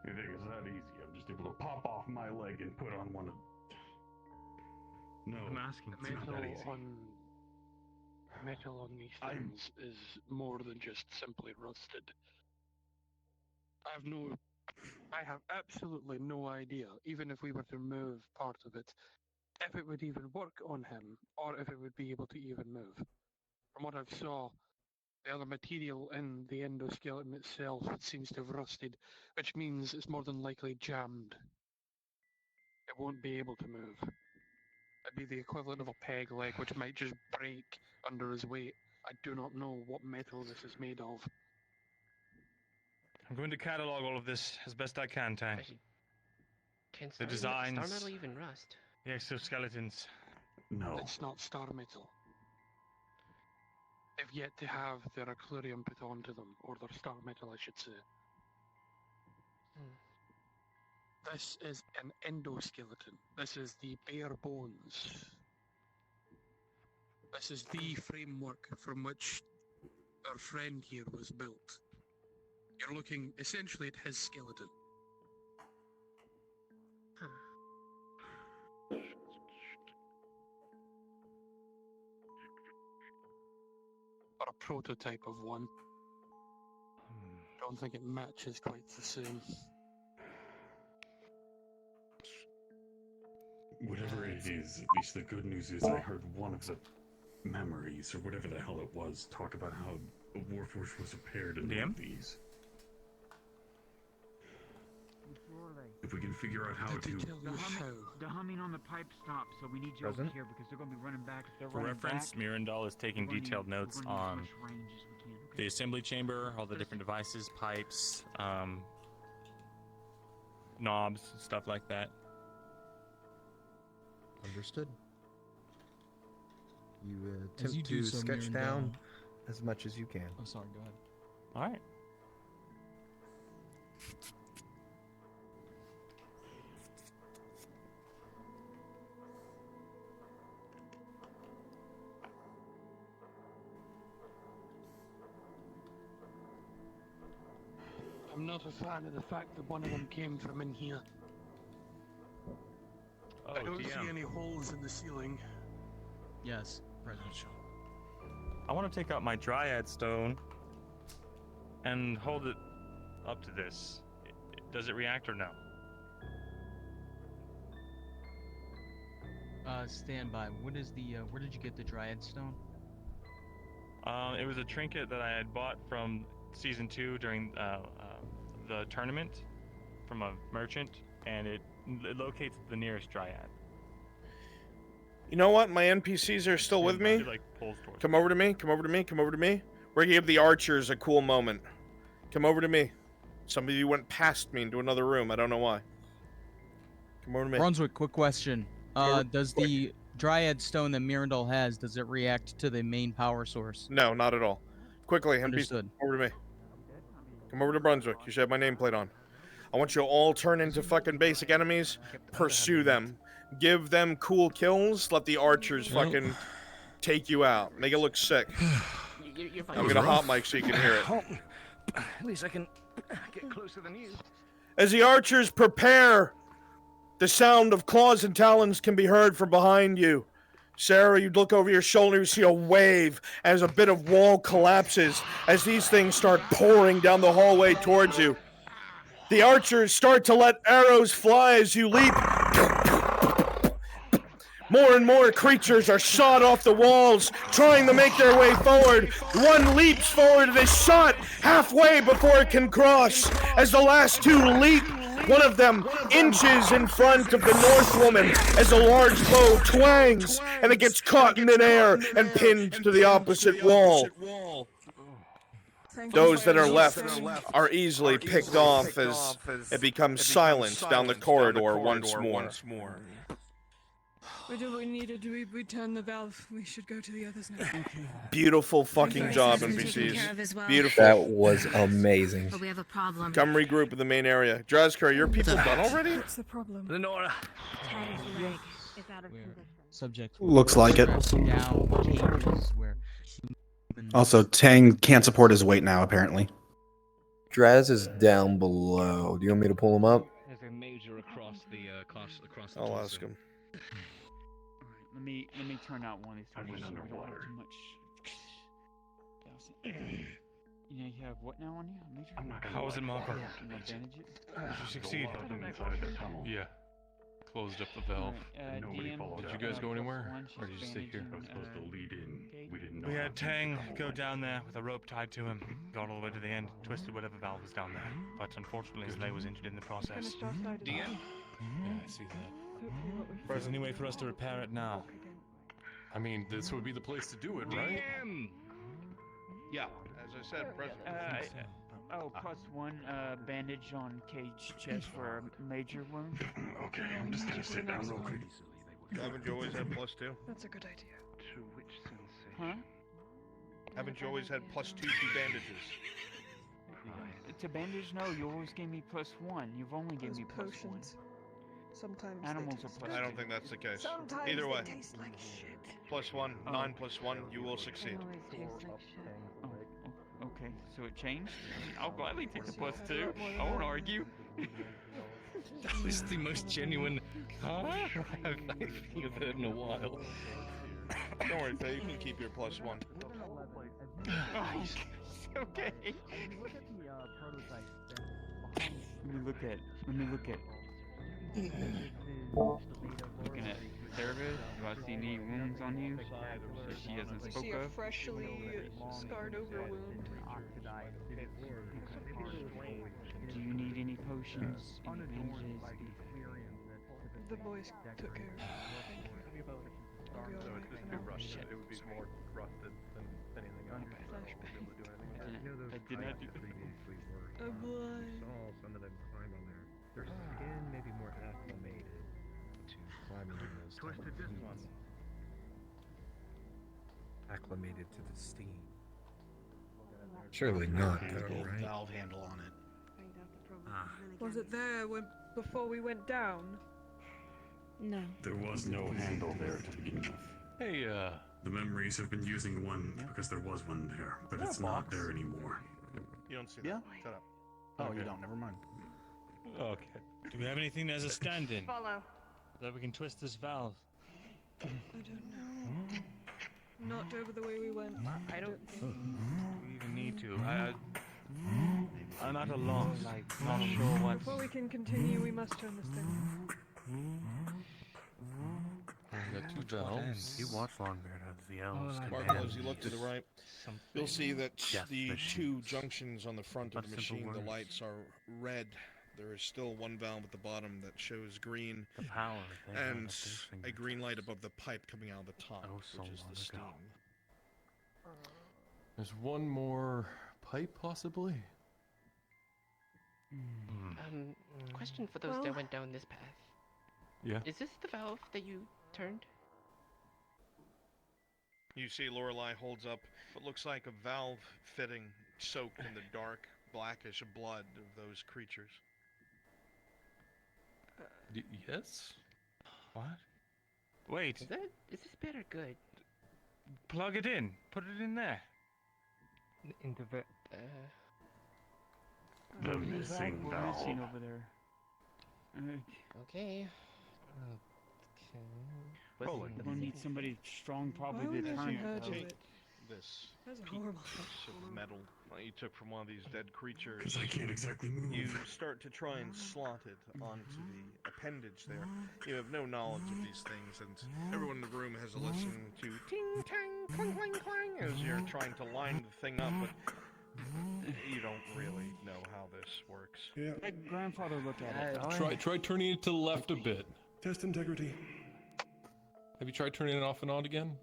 You think it's that easy? I'm just able to pop off my leg and put on one of. No, I'm asking. it's not that easy. Metal on these things is more than just simply rusted. I have absolutely no idea, even if we were to move part of it, if it would even work on him, or if it would be able to even move. From what I've saw, the other material in the endoskeleton itself seems to have rusted, which means it's more than likely jammed. It won't be able to move. It'd be the equivalent of a peg leg, which might just break under his weight. I do not know what metal this is made of. I'm going to catalog all of this as best I can, Tang. Can The star designs, metal even rust? the exoskeletons. No. It's not star metal. They've yet to have their aquarium put onto them, or their star metal, I should say. This is an endoskeleton. This is the bare bones. This is the framework from which our friend here was built. You're looking essentially at his skeleton. Or a prototype of one. Don't think it matches quite the same. Whatever it is, at least the good news is I heard one of the memories, or whatever the hell it was, talk about how a Warforged was repaired in one of these. If we can figure out how to... The humming on the pipe stopped, so we need you over Present? here because they're going to be running back. If they're For running reference, back, Mirandol is taking we're running- detailed notes we're running as on much range as we can, okay? the assembly chamber, all the different devices, pipes, knobs, stuff like that. Understood. You As attempt you do to so, sketch Mirandel. down as much as you can. Oh, sorry. Go ahead. All right. I'm not a fan of the fact that one of them came from in here. I don't see any holes in the ceiling. Yes, President. I want to take out my Dryad stone and hold it up to this. Does it react or no? Stand by. What is the? Where did you get the Dryad stone? It was a trinket that I had bought from season 2 during the tournament from a merchant, and it locates the nearest Dryad. You know what? My NPCs are still with me. It, like, pulls towards Come over to me. Come over to me. Come over to me. We're gonna give the archers a cool moment. Come over to me. Some of you went past me into another room. I don't know why. Come over to me. Brunswick, quick question. Does the Dryad stone that Mirandol has, does it react to the main power source? No, not at all. Quickly, NPC, Understood. come over to me. Come over to Brunswick. You should have my nameplate on. I want you to all turn into fucking basic enemies. Pursue them. Give them cool kills. Let the archers fucking take you out. Make it look sick. I'm gonna hot mic so you can hear it. At least I can get closer than you. As the archers prepare, the sound of claws and talons can be heard from behind you. Sarah, you look over your shoulder, you see a wave as a bit of wall collapses as these things start pouring down the hallway towards you. The archers start to let arrows fly as you leap. More and more creatures are shot off the walls, trying to make their way forward. One leaps forward and is shot halfway before it can cross. As the last two leap, one of them inches in front of the Northwoman as a large bow twangs, and it gets caught in midair and pinned to the opposite wall. Those that are left are easily picked off as it becomes silent down the corridor once more. We do what we need to do. We turn the valve. We should go to the others now. Beautiful fucking job, NPCs. Beautiful. That was amazing. But we have a problem. Come regroup in the main area. Drazkar, are your people done already? What's the problem? Lenora. Teddy's leg is out of condition. Subject. Looks like it. Down cages where Also, Tang can't support his weight now, apparently. Draz is down below. Do you want me to pull him up? There's a major across the the I'll torso. ask him. Let me turn out one of these. I went torches so we don't have underwater. too much. You know, you have what now on you? A major? I'm not gonna How was lie. it, Marco? Can I bandage it? Did you succeed? Inside the tunnel. Yeah. Closed up the valve. Alright, Nobody DM, followed Did you up. guys go anywhere? +1, Or did you she's stay here? I was supposed to lead in. We didn't know. We how had to Tang tunnel go was. down there with a rope tied to him, got all the way to the end, twisted whatever valve was down there. But unfortunately, his leg was injured in the process. DM. Yeah, I see that. Is there any way for us to repair it now? I mean, this would be the place to do it, right? DM. Yeah, as I said, President. +1 bandage on Cage chest for a major wound. Okay, I'm just gonna sit down real quick. Haven't you always had +2? That's a good idea. To which sensation? Huh? Haven't you always had +2 to bandages? To bandage? No, you always gave me +1. You've only given Those me +1. potions. Sometimes Animals they are taste plus I don't two. think that's the case. Sometimes Either way, they taste like shit. +1, Oh. 9 + 1, you will succeed. Oh, okay, so it changed? I'll gladly take the So you've had a +2. lot more than I won't that. argue. That was the most genuine, huh? I've heard in a while. Don't worry, Faye, you can keep your +1. Okay. Look at the prototype that's behind Let me look at. Looking at Cerberus, do I see any wounds on you that she hasn't You spoke see a of? freshly scarred over wound. Do you need any potions, any bandages? The boys took care of it. Thank you. I'll be So alright it's for just now. too rusted. It would be more rusted than anything else. I did not do I'm blind. saw some of them climb on there. Their skin may be more acclimated to climbing on those. Twisted this one. Acclimated to the steam. Surely not, though, right? Valve handle on it. Was it there when before we went down? No. There was no handle there to begin with. Hey, The memories have been using one because there was one there, but it's not there anymore. You don't see that. Yeah. Shut up. Oh, Okay. you don't. Never mind. Okay. Do we have anything as a stand-in Follow. that we can twist this valve? I don't know. Not over the way we went. I don't think. We even need to. I'm at a loss. Not sure what. Before we can continue, we must turn this thing. We got 2 valves. You watch Longbeard as the elves. Marco, as you look to the right, you'll see that Death the machine. 2 junctions on the front of the Not simple machine, the words. lights are red. There is still one valve at the bottom that shows green, The power they have and at their a fingertips. green light above the pipe coming out of the top, Oh, so which is long the steam. ago. There's one more pipe, possibly? Question for those Well- that went down this path. Yeah. Is this the valve that you turned? You see Lorelei holds up what looks like a valve fitting soaked in the dark, blackish blood of those creatures. Yes? What? Wait. Is this better good? Plug it in. Put it in there. Into the The missing We're valve. missing over there. Okay. We'll need somebody strong, probably Why to would turn you it. heard of Take it? this That's a piece horrible of metal that you took from one of these dead creatures. Because I can't exactly move. You start to try and slot it onto the appendage there. You have no knowledge of these things, and everyone in the room has to listen to ting tang clang clang clang as you're trying to line the thing up, but you don't really know how this works. Yeah. My grandfather looked at it. Try turning it to the left a bit. Test integrity. Have you tried turning it off and on again?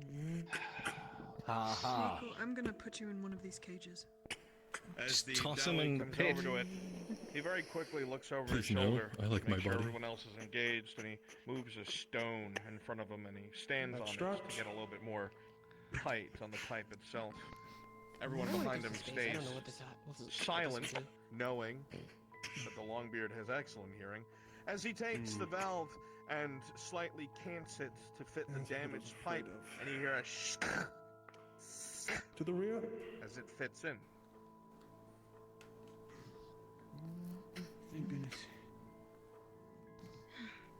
Michael, I'm gonna put you in one of these cages. As the toss him deli in the comes pit. over to it, he very quickly looks over his Please no. shoulder. I like to make my sure body. everyone else is engaged, and he moves a stone in front of him, and he stands on it to get a little bit more height on the pipe itself. Everyone I don't behind like him this space. I stays don't know what this is. silent, knowing that the Longbeard has excellent hearing, as he takes the valve and slightly cants it to fit the damaged pipe, and you hear a shh To the rear. as it fits in. Thank goodness.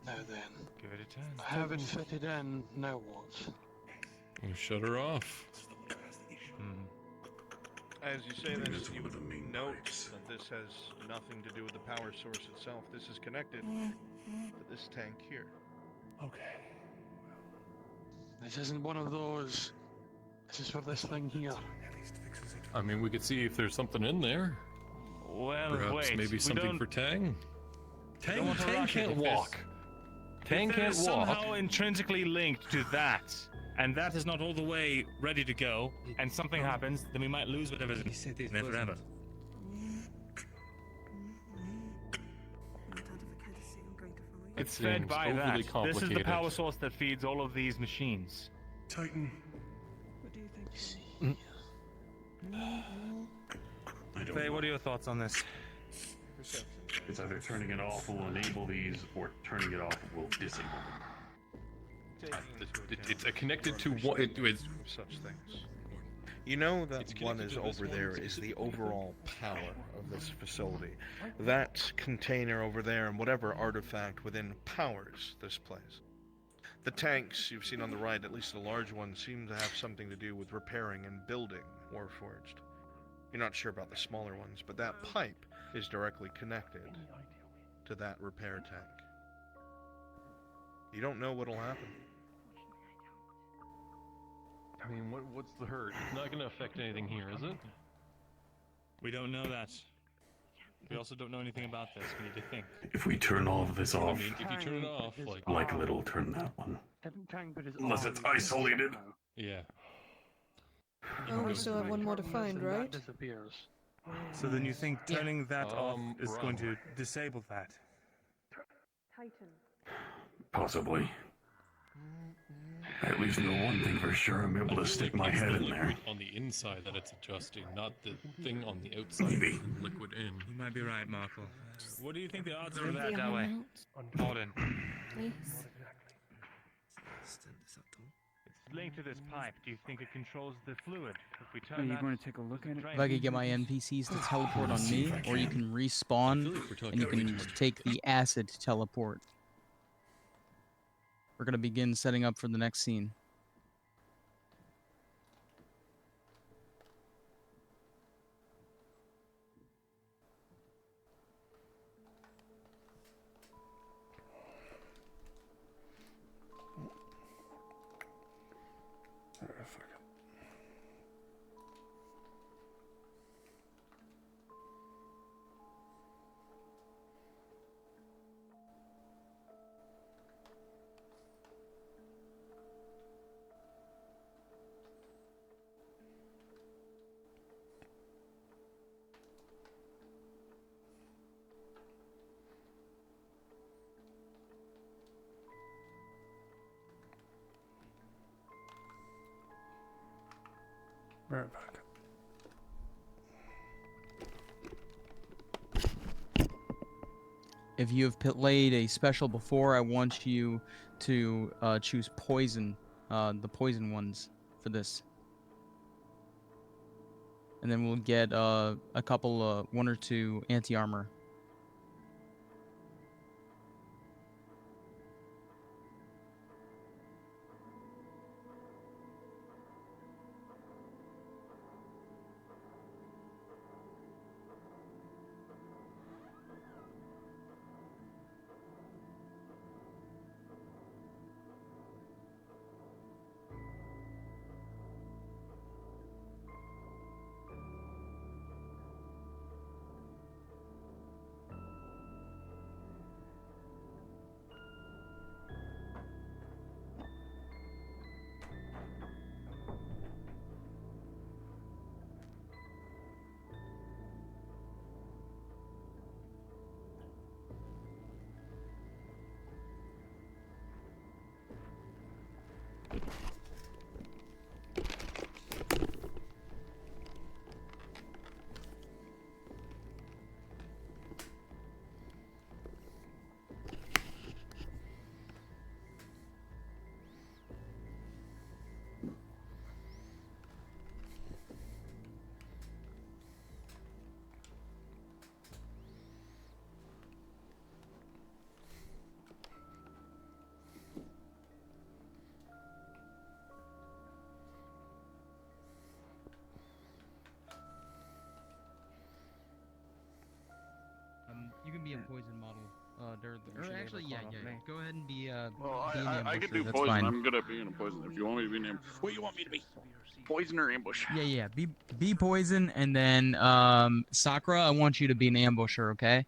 Now then, Give it a turn. I have it fitted in. Now what? You shut her off. As you say think this, that's you one of the main note pipes. that this has nothing to do with the power source itself. This is connected to this tank here. Okay. This isn't one of those. This is for this thing here. I mean, we could see if there's something in there. Well, Perhaps wait. maybe we something don't, for Tang. we don't Tang, want to Tang rush it. can't If there's- walk. Tang if there can't is walk. somehow intrinsically linked to that, and that is not all the way ready to go, and something happens, then we might lose whatever's in there forever. It's fed seems by that. overly This is the complicated. power source that feeds all of these machines. Titan. What do you think? I don't Faye, know. what are your thoughts on this? Perception. It's either turning it off will enable these, or turning it off will disable them. It's connected to what it is. Such things. You know that one is over there is the overall power of this facility. That container over there and whatever artifact within powers this place. The tanks you've seen on the right, at least the large ones, seem to have something to do with repairing and building Warforged. You're not sure about the smaller ones, but that pipe is directly connected to that repair tank. You don't know what'll happen. I mean, what's the hurt? It's not going to affect anything here, is it? We don't know that. We also don't know anything about this. We need to think. If we turn all of this I off, mean, if you turn it off, like... likely it'll turn that one. Unless it's isolated. Yeah. Oh, we still have one more to find, right? Disappears. So then you think turning that off is going to disable that? Titan. Possibly. I at least know one thing for sure. I'm able to stick my head in there. On the inside that it's adjusting, not the thing on the outside. Maybe. Liquid in. You might be right, Markle. What do you think the odds are of Maybe that I'm way? out. Hold in. Please. It's linked to this pipe. Do you think it controls the fluid? If we Are turn you that... going to take a look at it? If I could get my NPCs to teleport on me, or you can respawn, and you can take the acid teleport. We're gonna begin setting up for the next scene. Right back. If you have played a special before, I want you to choose poison, the poison ones for this. And then we'll get a couple, one or two anti-armor. You can be a poison model, Or actually, yeah. Go ahead and be, Well, be an I could ambusher, do that's poison. fine. I'm good at being a poison. If you want me to be an what do you want me to be? Poison or ambush? Yeah. Be poison, and then Sakura, I want you to be an ambusher, okay?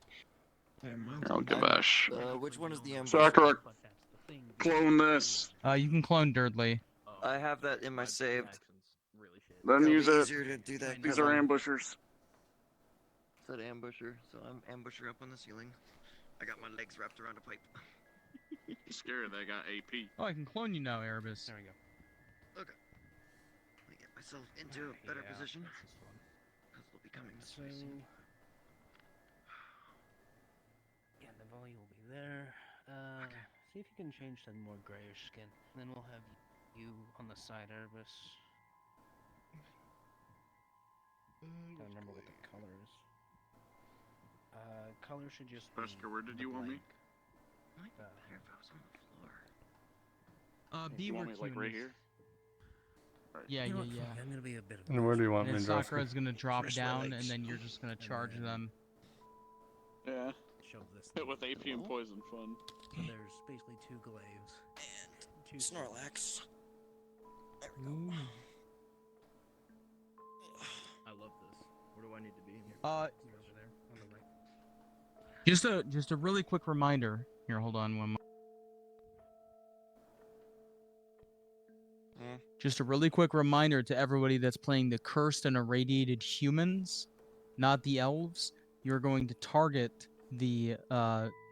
I'll give Ash. Which one is the ambush? Sakura, clone this. You can clone Durdley. I have that in my saved. Then It'll use be it. easier to do that These 'cause are I'm- ambushers. Said ambusher, so I'm ambusher up on the ceiling. I got my legs wrapped around a pipe. Scared they got AP. Oh, I can clone you now, Erebus. There we go. Okay. Let me get myself into a better position. Because they'll be coming this way soon. there. See if you can change to more grayish skin. Then we'll have you on the side, Erebus. Can't remember what the color is. Color should just be Oscar, where did the you want me? blank. Here, if I was on the floor. Do you want me like right humans. here? Right. Yeah, You know yeah, what, yeah. I'm gonna be a bit of And where do you want And me, then Jessica? Sakura's gonna drop Twist my down, legs. and then you're just gonna charge them. Yeah. shove this Hit thing with AP and below. poison fun. So there's basically 2 glaives and 2 Snorlax. There we go. I love this. Where do I need to be in here? Uh, Over there on the right. just a really quick reminder. Here, hold on one moment. Just a really quick reminder to everybody that's playing the cursed and irradiated humans, not the elves. You're going to target the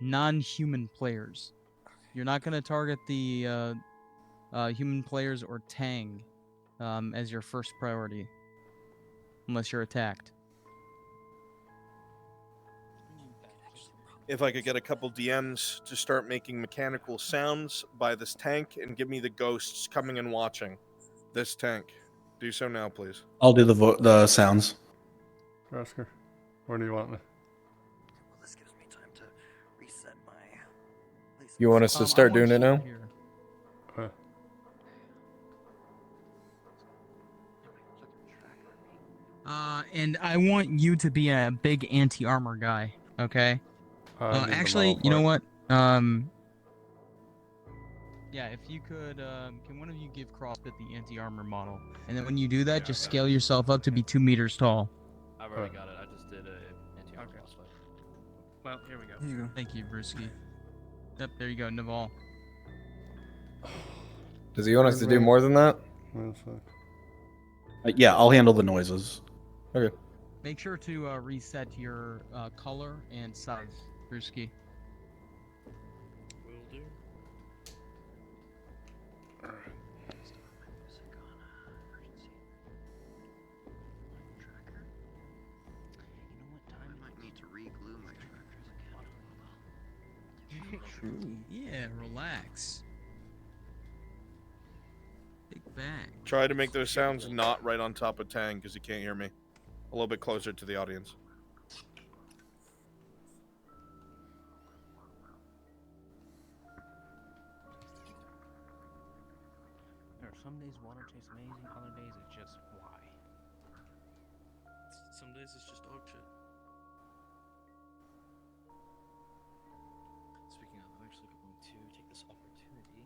non-human players. You're not going to target the human players or Tang as your first priority, unless you're attacked. If I could get a couple DMs to start making mechanical sounds by this tank and give me the ghosts coming and watching this tank. Do so now, please. I'll do the sounds. Oscar, where do you want me? Well, this gives me time to reset my place. You want us to start doing it now? And I want you to be a big anti-armor guy, okay? Actually, you know what? Yeah, if you could, can one of you give CrossFit the anti-armor model? And then when you do that, just scale yourself up to be 2 meters tall. I've already got it. I just did a anti-armor crossfire. Well, here we go. Here you go. Thank you, Brewski. Yep, there you go, Naval. Does he want us to do more than that? Yeah, I'll handle the noises. Okay. Make sure to reset your color and size, Brewski. Will do. I might need to re-glue my trackers again. Yeah, relax. Big bang. Try to make those sounds not right on top of Tang because he can't hear me. A little bit closer to the audience. There are some days water tastes amazing, other days it's just why. Some days it's just dog shit. Speaking of, I'm actually going to take this opportunity.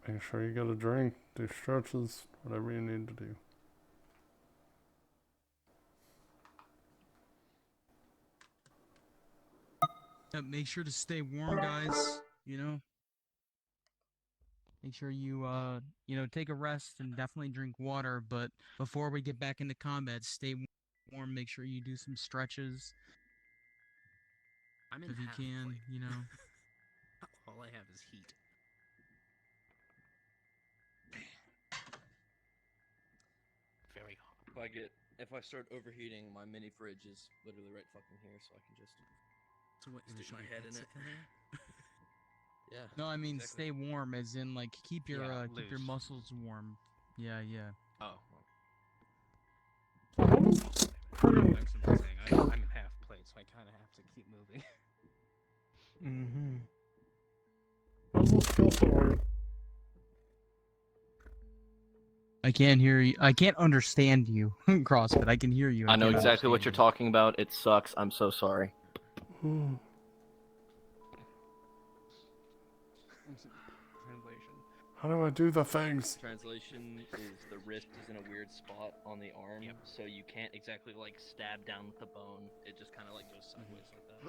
Make sure you get a drink, do stretches, whatever you need to do. Make sure to stay warm, guys. You know. Make sure you take a rest and definitely drink water. But before we get back into combat, stay warm. Make sure you do some stretches. I'm in if you half can, plate. you know. All I have is heat. Very hot. If I start overheating, my mini fridge is literally right fucking here, so I can just So what, stick my head in it. Yeah. No, I mean exactly. stay warm, as in like keep your keep your loose. muscles warm. Yeah, yeah. Oh. Well. I'm simply saying I'm half plate, so I kind of have to keep moving. I can't hear you. I can't understand you, CrossFit. I can hear you. I know can't exactly what you're understand talking about. It sucks. I'm so sorry. Translation. How do I do the things? Translation is the wrist is in a weird spot on the arm, so you can't exactly like stab down with the bone. It just kind of like goes sideways like that.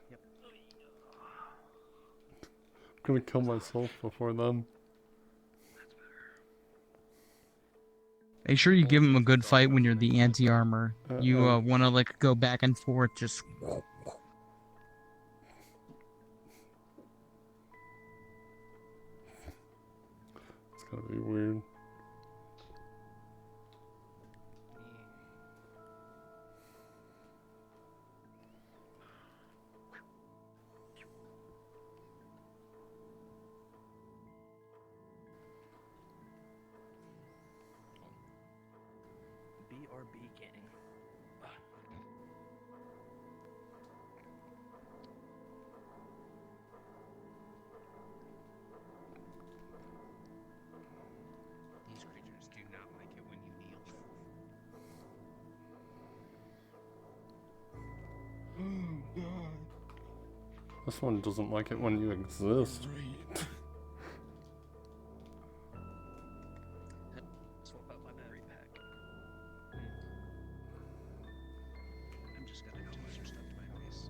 Yep. I'm gonna kill myself before then. Make sure you give him a good fight when you're the anti-armor. You want to like go back and forth, just. It's gonna be weird. war beginning. These creatures do not like it when you kneel. Oh god. This one doesn't like it when you exist. Swap out my battery pack. I'm just gonna toaster stuff to my face.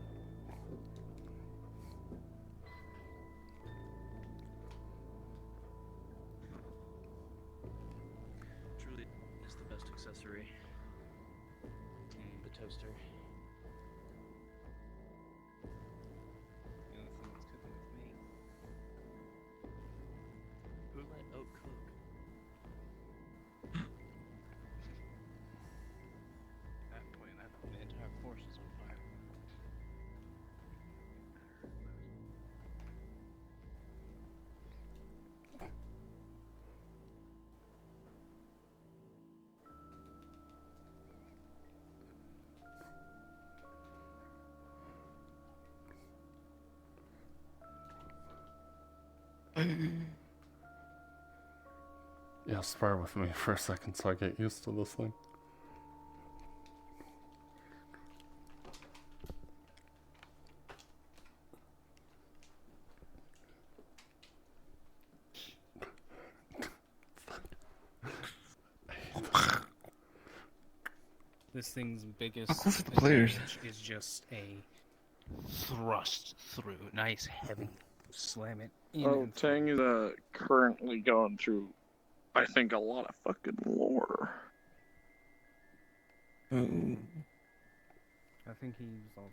Truly is the best accessory. The toaster. The only thing that's cooking with me. Who let oat cook? At that point, I thought the entire forest is on fire. Yeah, spar with me for a second so I get used to this thing. This thing's biggest close are the players? advantage is just a thrust through. Nice, heavy. Slam it in. Oh, and Tang is currently going through, I think, a lot of fucking lore. I think he's off.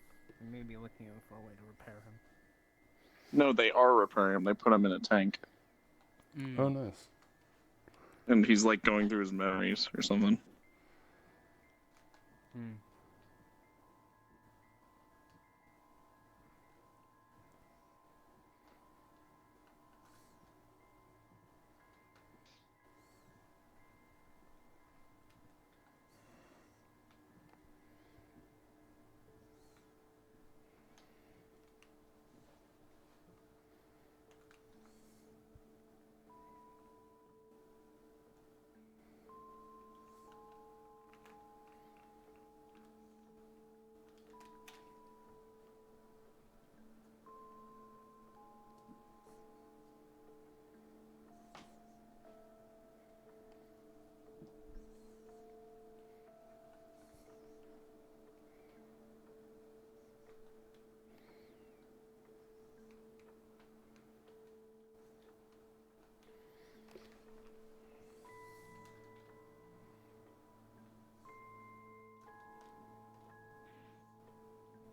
Maybe looking for a way to repair him. No, they are repairing him. They put him in a tank. Oh, nice. And he's like going through his memories or something.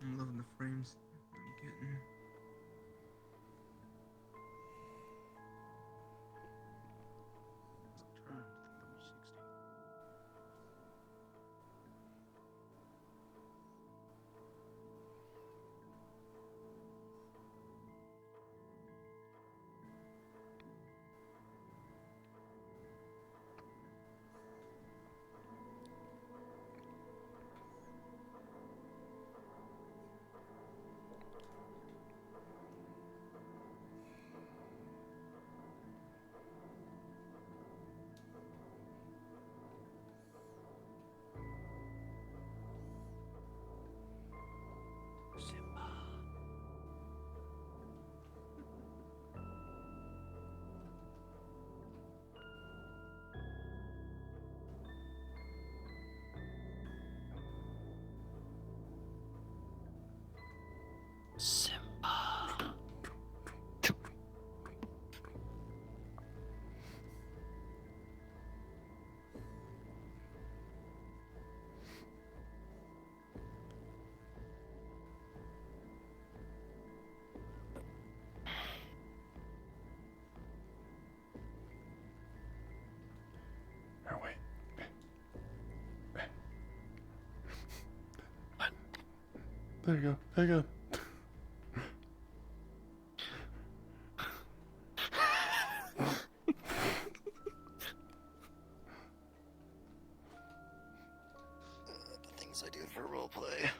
I'm loving the frames I'm getting. Turn 360. Here, wait. There you go. There you go. for roleplay.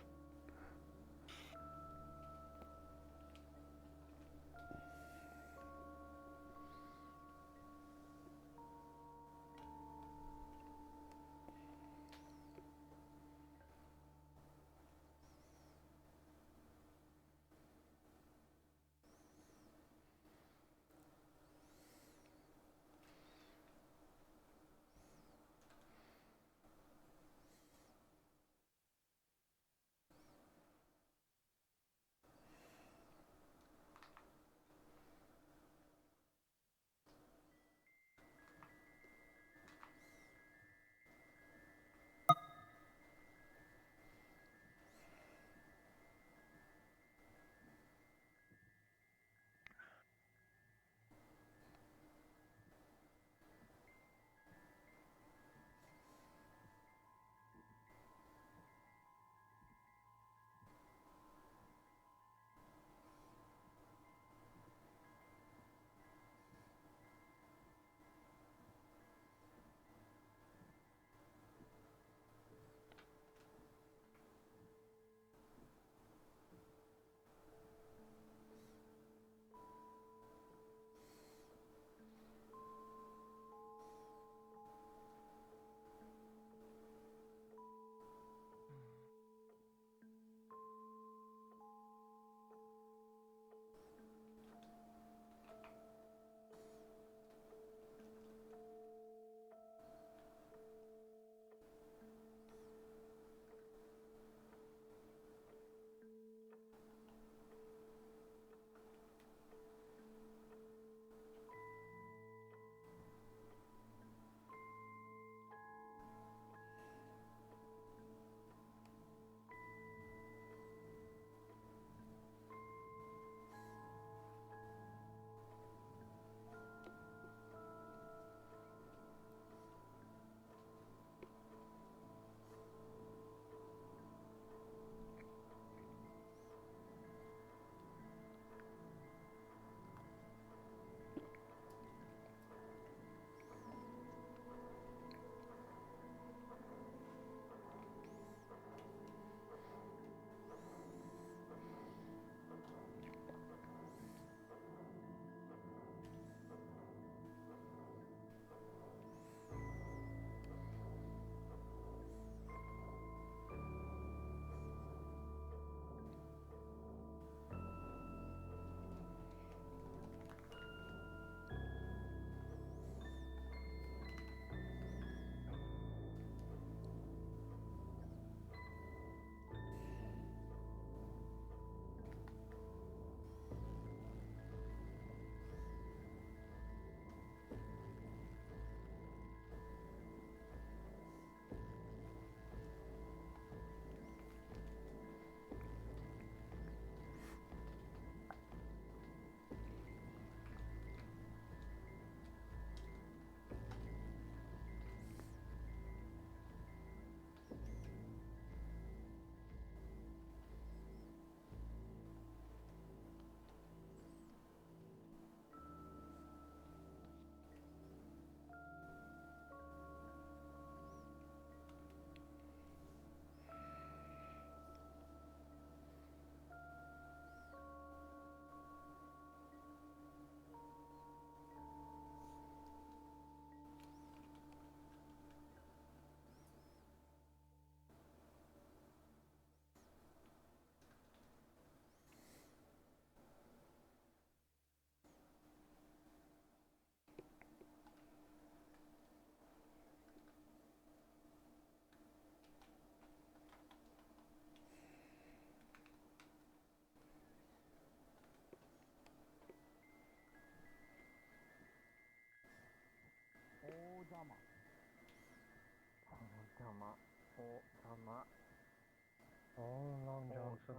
Long Johnson.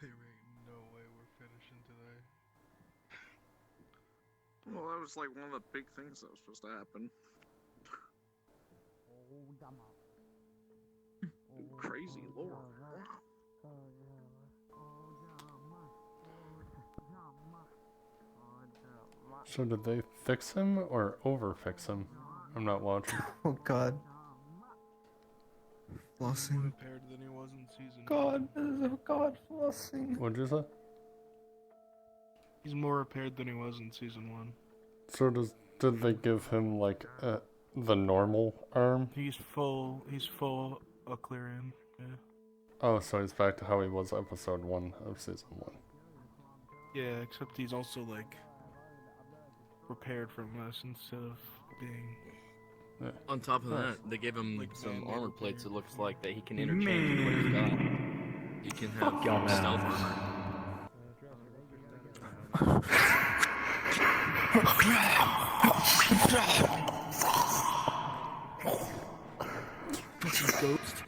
There ain't no way we're finishing today. Well, that was like one of the big things that was supposed to happen. Crazy lord. So did they fix him or overfix him? I'm not watching. Oh god. Flossing. Repaired than he was in season God, oh god, flossing. What'd you say? He's more repaired than he was in season 1. So did they give him like the normal arm? He's full Aquarian, yeah. Oh, so he's back to how he was episode 1 of season 1. Yeah, except he's also like repaired from this instead of being. Yeah. On top of Nice. that, they gave him Like some man-made armor plates. It repaired. looks like that he can interchange with what he's got. He can have y'all, man. stealth armor. Ghost.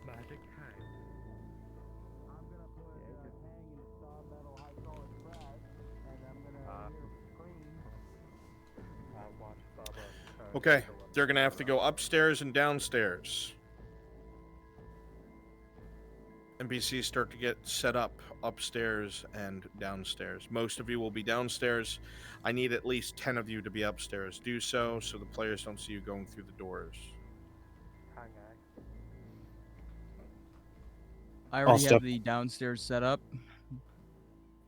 Magic hand. Okay, they're gonna have to go upstairs and downstairs. NPCs start to get set up upstairs and downstairs. Most of you will be downstairs. I need at least 10 of you to be upstairs. Do so the players don't see you going through the doors. I already step- have the downstairs set up.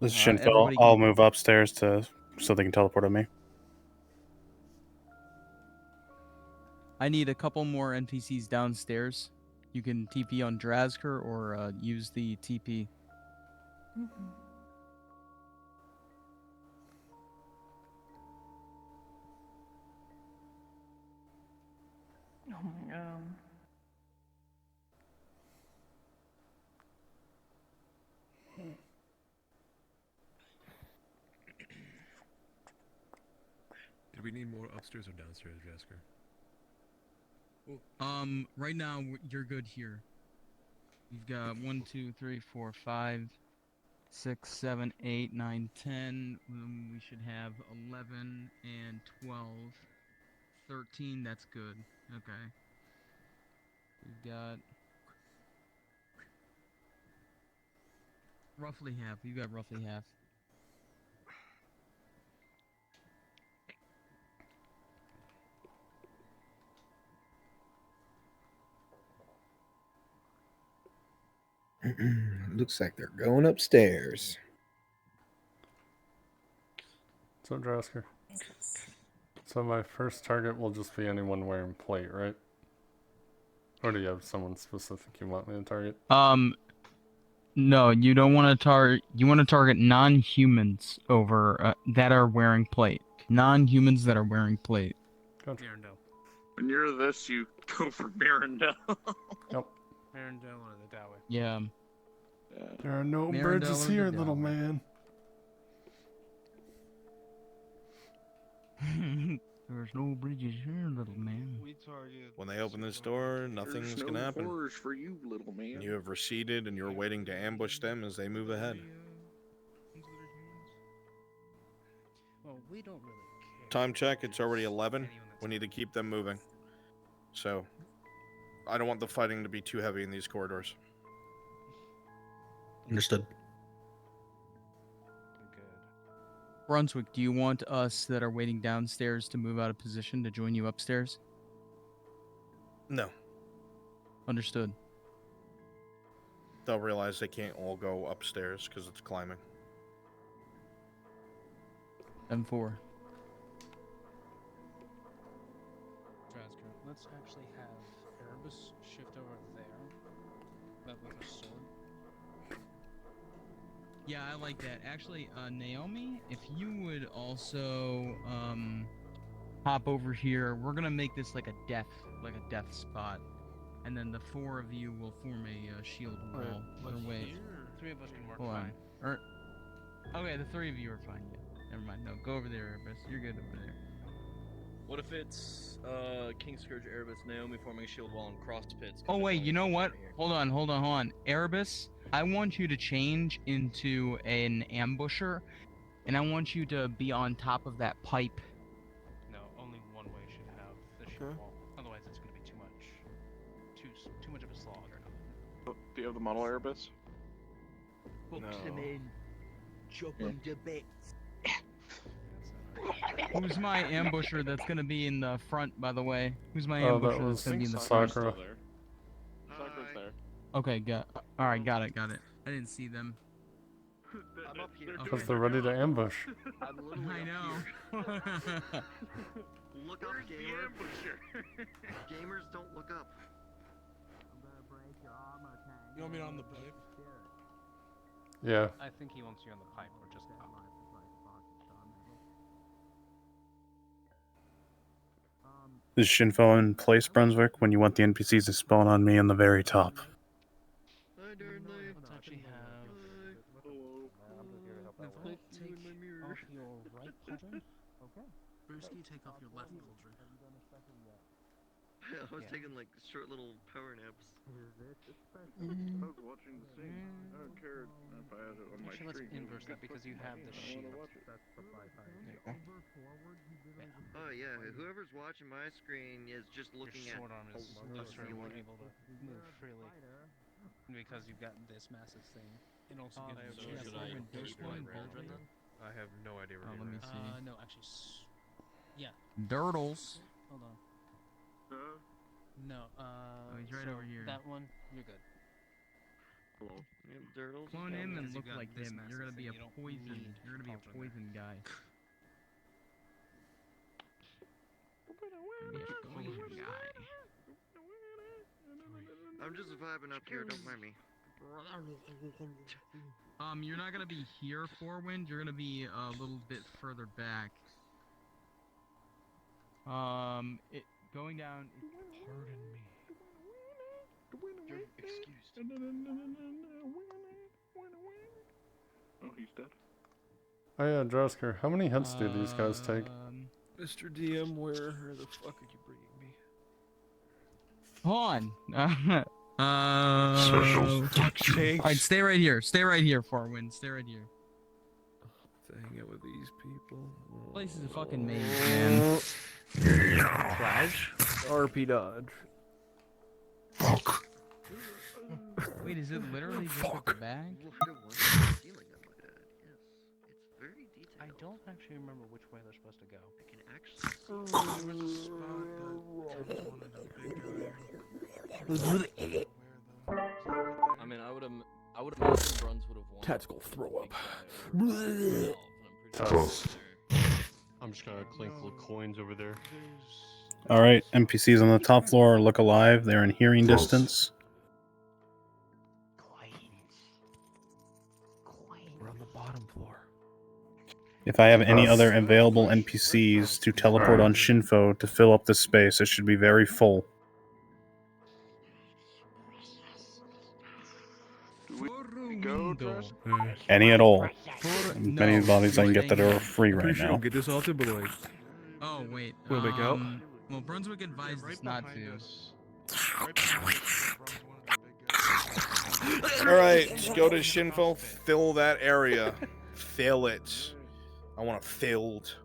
This is Shinfel. everybody I'll can- move upstairs so they can teleport at me. I need a couple more NPCs downstairs. You can TP on Drazker or use the TP. Oh my god. Did we need more upstairs or downstairs, Jasker? Right now you're good here. You've got 1, 2, 3, 4, 5, 6, 7, 8, 9, 10. We should have 11 and 12. 13, that's good. Okay. We've got roughly half. You got roughly half. Looks like they're going upstairs. So Drasker. So my first target will just be anyone wearing plate, right? Or do you have someone specific you want me to target? No, you don't want to target. You want to target non-humans over that are wearing plate. Non-humans that are wearing plate. Gotcha. Arendelle. When you're this, you go for Arendelle. Yep. Arendelle or the Dowey. Yeah. There are no Arendelle bridges or the here, little Dowey. man. There's no bridges here, little man. When they open this door, nothing's There's gonna no happen. horrors for you, little man. You have receded and you're waiting to ambush them as they move ahead. Well, we don't really care. Time check, it's already 11. We need to keep them moving. So, I don't want the fighting to be too heavy in these corridors. Understood. Brunswick, do you want us that are waiting downstairs to move out of position to join you upstairs? No. Understood. They'll realize they can't all go upstairs because it's climbing. M4. Drasker, let's actually have Erebus shift over there, but with a sword. Yeah, I like that. Actually, Naomi, if you would also hop over here, we're gonna make this like a death spot, and then the 4 of you will form a shield wall. Or wait, 3 of us can work hold on. fine. Okay, the 3 of you are fine. Yeah, never mind. No, go over there, Erebus. You're good over there. What if it's King Scourge, Erebus, Naomi forming a shield wall and cross pits? Oh wait, you know what? Hold on. Erebus, I want you to change into an ambusher, and I want you to be on top of that pipe. No, only one way should have the shield wall. Otherwise, it's going to be too much of a slog or nothing. Do you have the model Erebus? Books No. him in, chop him to bits. Who's my ambusher that's gonna be in the front, by the way? Who's my Oh, that ambusher was that's gonna be in the Sakura. front? Sakura's there. Okay, alright, got it. I didn't see them. I'm up here. Because they're ready to ambush. I'm literally I up know. here. Look up, gamer. Gamers don't look up. You want me on the pipe? Yeah. I think he wants you on the pipe or just up. Is Shinfo in place, Brunswick, when you want the NPCs to spawn on me on the very top? Let's actually have... Take off your right pauldron. Okay. Brewski, take off your left pauldron. I was taking like short little power naps. I was watching the scene. I don't care if I had it on my Actually, let's screen. inverse that because you have the shield. Oh yeah, whoever's watching my screen is just looking Your at short arm is closer and more able to move freely. Because you've got this massive thing. It also gives you a chance to win burst one pauldron then? I have no idea where Oh, let me see. No, actually, yeah. Dirtles. Hold on. No, Oh, he's right over here. That one, you're good. Hello. Dirtles. Come on in and Because look you've got like this him. You're gonna massive be a thing, you don't poison. need You're gonna be a pauldron poison guy. Be a poison guy. I'm just vibing up here. Don't mind me. You're not gonna be here, Forewind. You're gonna be a little bit further back. Going down. Pardon me. You're excused. Oh, he's dead. Oh yeah, Drosker, how many hits do these guys take? Mr. DM, where the fuck are you bringing me? Hold on. Alright, stay right here. Stay right here, Forewind. Stay right here. To hang out with these people. This place is a fucking maze, man. Flash. RP dodge. Fuck. Wait, is it literally just at the back? I don't actually remember which way they're supposed to go. I can actually. There was a spot that Ted wanted a big guy. I mean, I would imagine Bruns would have won. Tactical throw up. I'm just gonna clink little coins over there. Alright, NPCs on the top floor look alive. They're in hearing distance. We're on the bottom floor. If I have any other available NPCs to teleport on Shinfo to fill up this space, it should be very full. Go, Dress? Any at all. Many bodies I can get that are free right Appreciate now. Get this salted, but like. Oh wait. Wanna make out? Well, Brunswick advised us not to. Alright, go to Shinfo, fill that area. Fill it. I want it filled.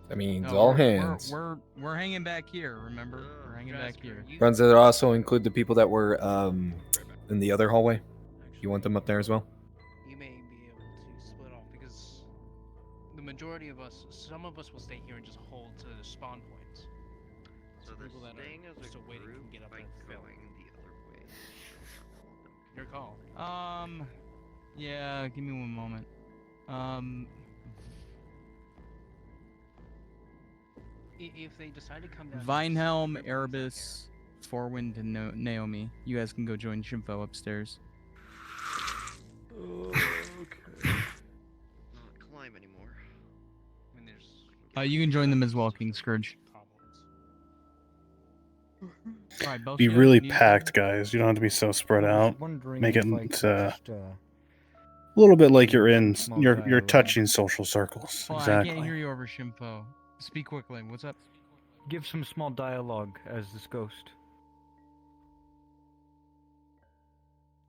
That means No, all we're- hands. We're hanging back here. Remember, we're hanging back here. Runs that also include the people that were in the other hallway. You want them up there as well? You may be able to split off because the majority of us, some of us will stay here and just hold to the spawn points. So they're people that staying are as a still waiting group can get up by and fill. going the other way. Your call. Yeah. Give me one moment. If they decide to come down, Vinehelm, Erebus, Forewind, and Naomi. You guys can go join Shinfo upstairs. Not climb anymore. I mean, there's. You can join them as well, King Scourge. Alright, Be Belshio, really you- packed, guys. You don't have to be so spread out. Wondering Make it if I could just, a little bit like you're in small you're dialogue. touching social circles. Hold on, I Exactly. can't hear you over Shimpo. Speak quickly. What's up? Give some small dialogue as this ghost.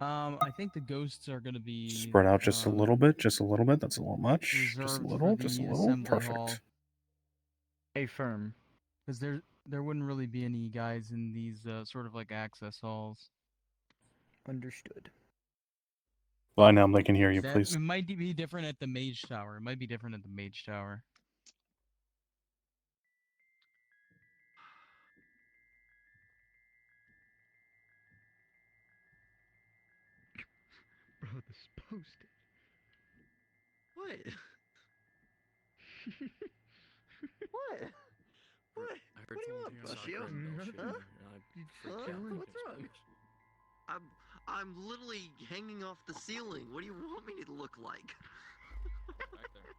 I think the ghosts are gonna be Spread out just a little bit, just a little bit. That's a little much. Just a reserved little, for just a the little. assembly Perfect. hall. Affirm. Because there wouldn't really be any guys in these sort of like access halls. Understood. Well, now they can hear you, That, please. it might be different at the Mage Tower. It might be different at the Mage Tower. Bro, this posted. What? What? What? I heard What do you want, someone Bushio? Huh? Huh? What's wrong? I'm literally hanging off the ceiling. What do you want me to look like? Back there.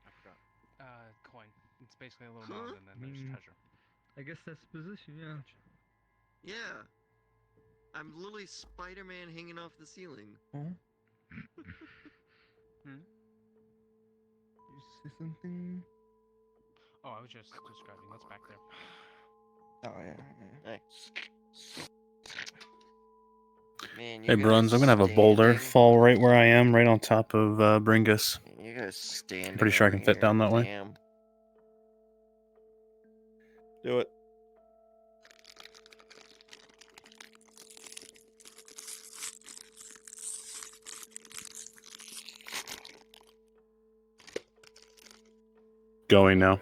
I forgot. Coin. It's basically a little mound, and then there's treasure. I guess that's the position, yeah. Yeah. I'm literally Spider-Man hanging off the ceiling. Oh? You say something? Oh, I was just describing what's back there. Oh, yeah. Hey. Man, you Hey, guys Bruns, I'm gonna have a boulder standing- fall right where I am, right on top of Bringus. You guys standing. I'm pretty sure I can over fit here, down that way. damn. Do it. Going now.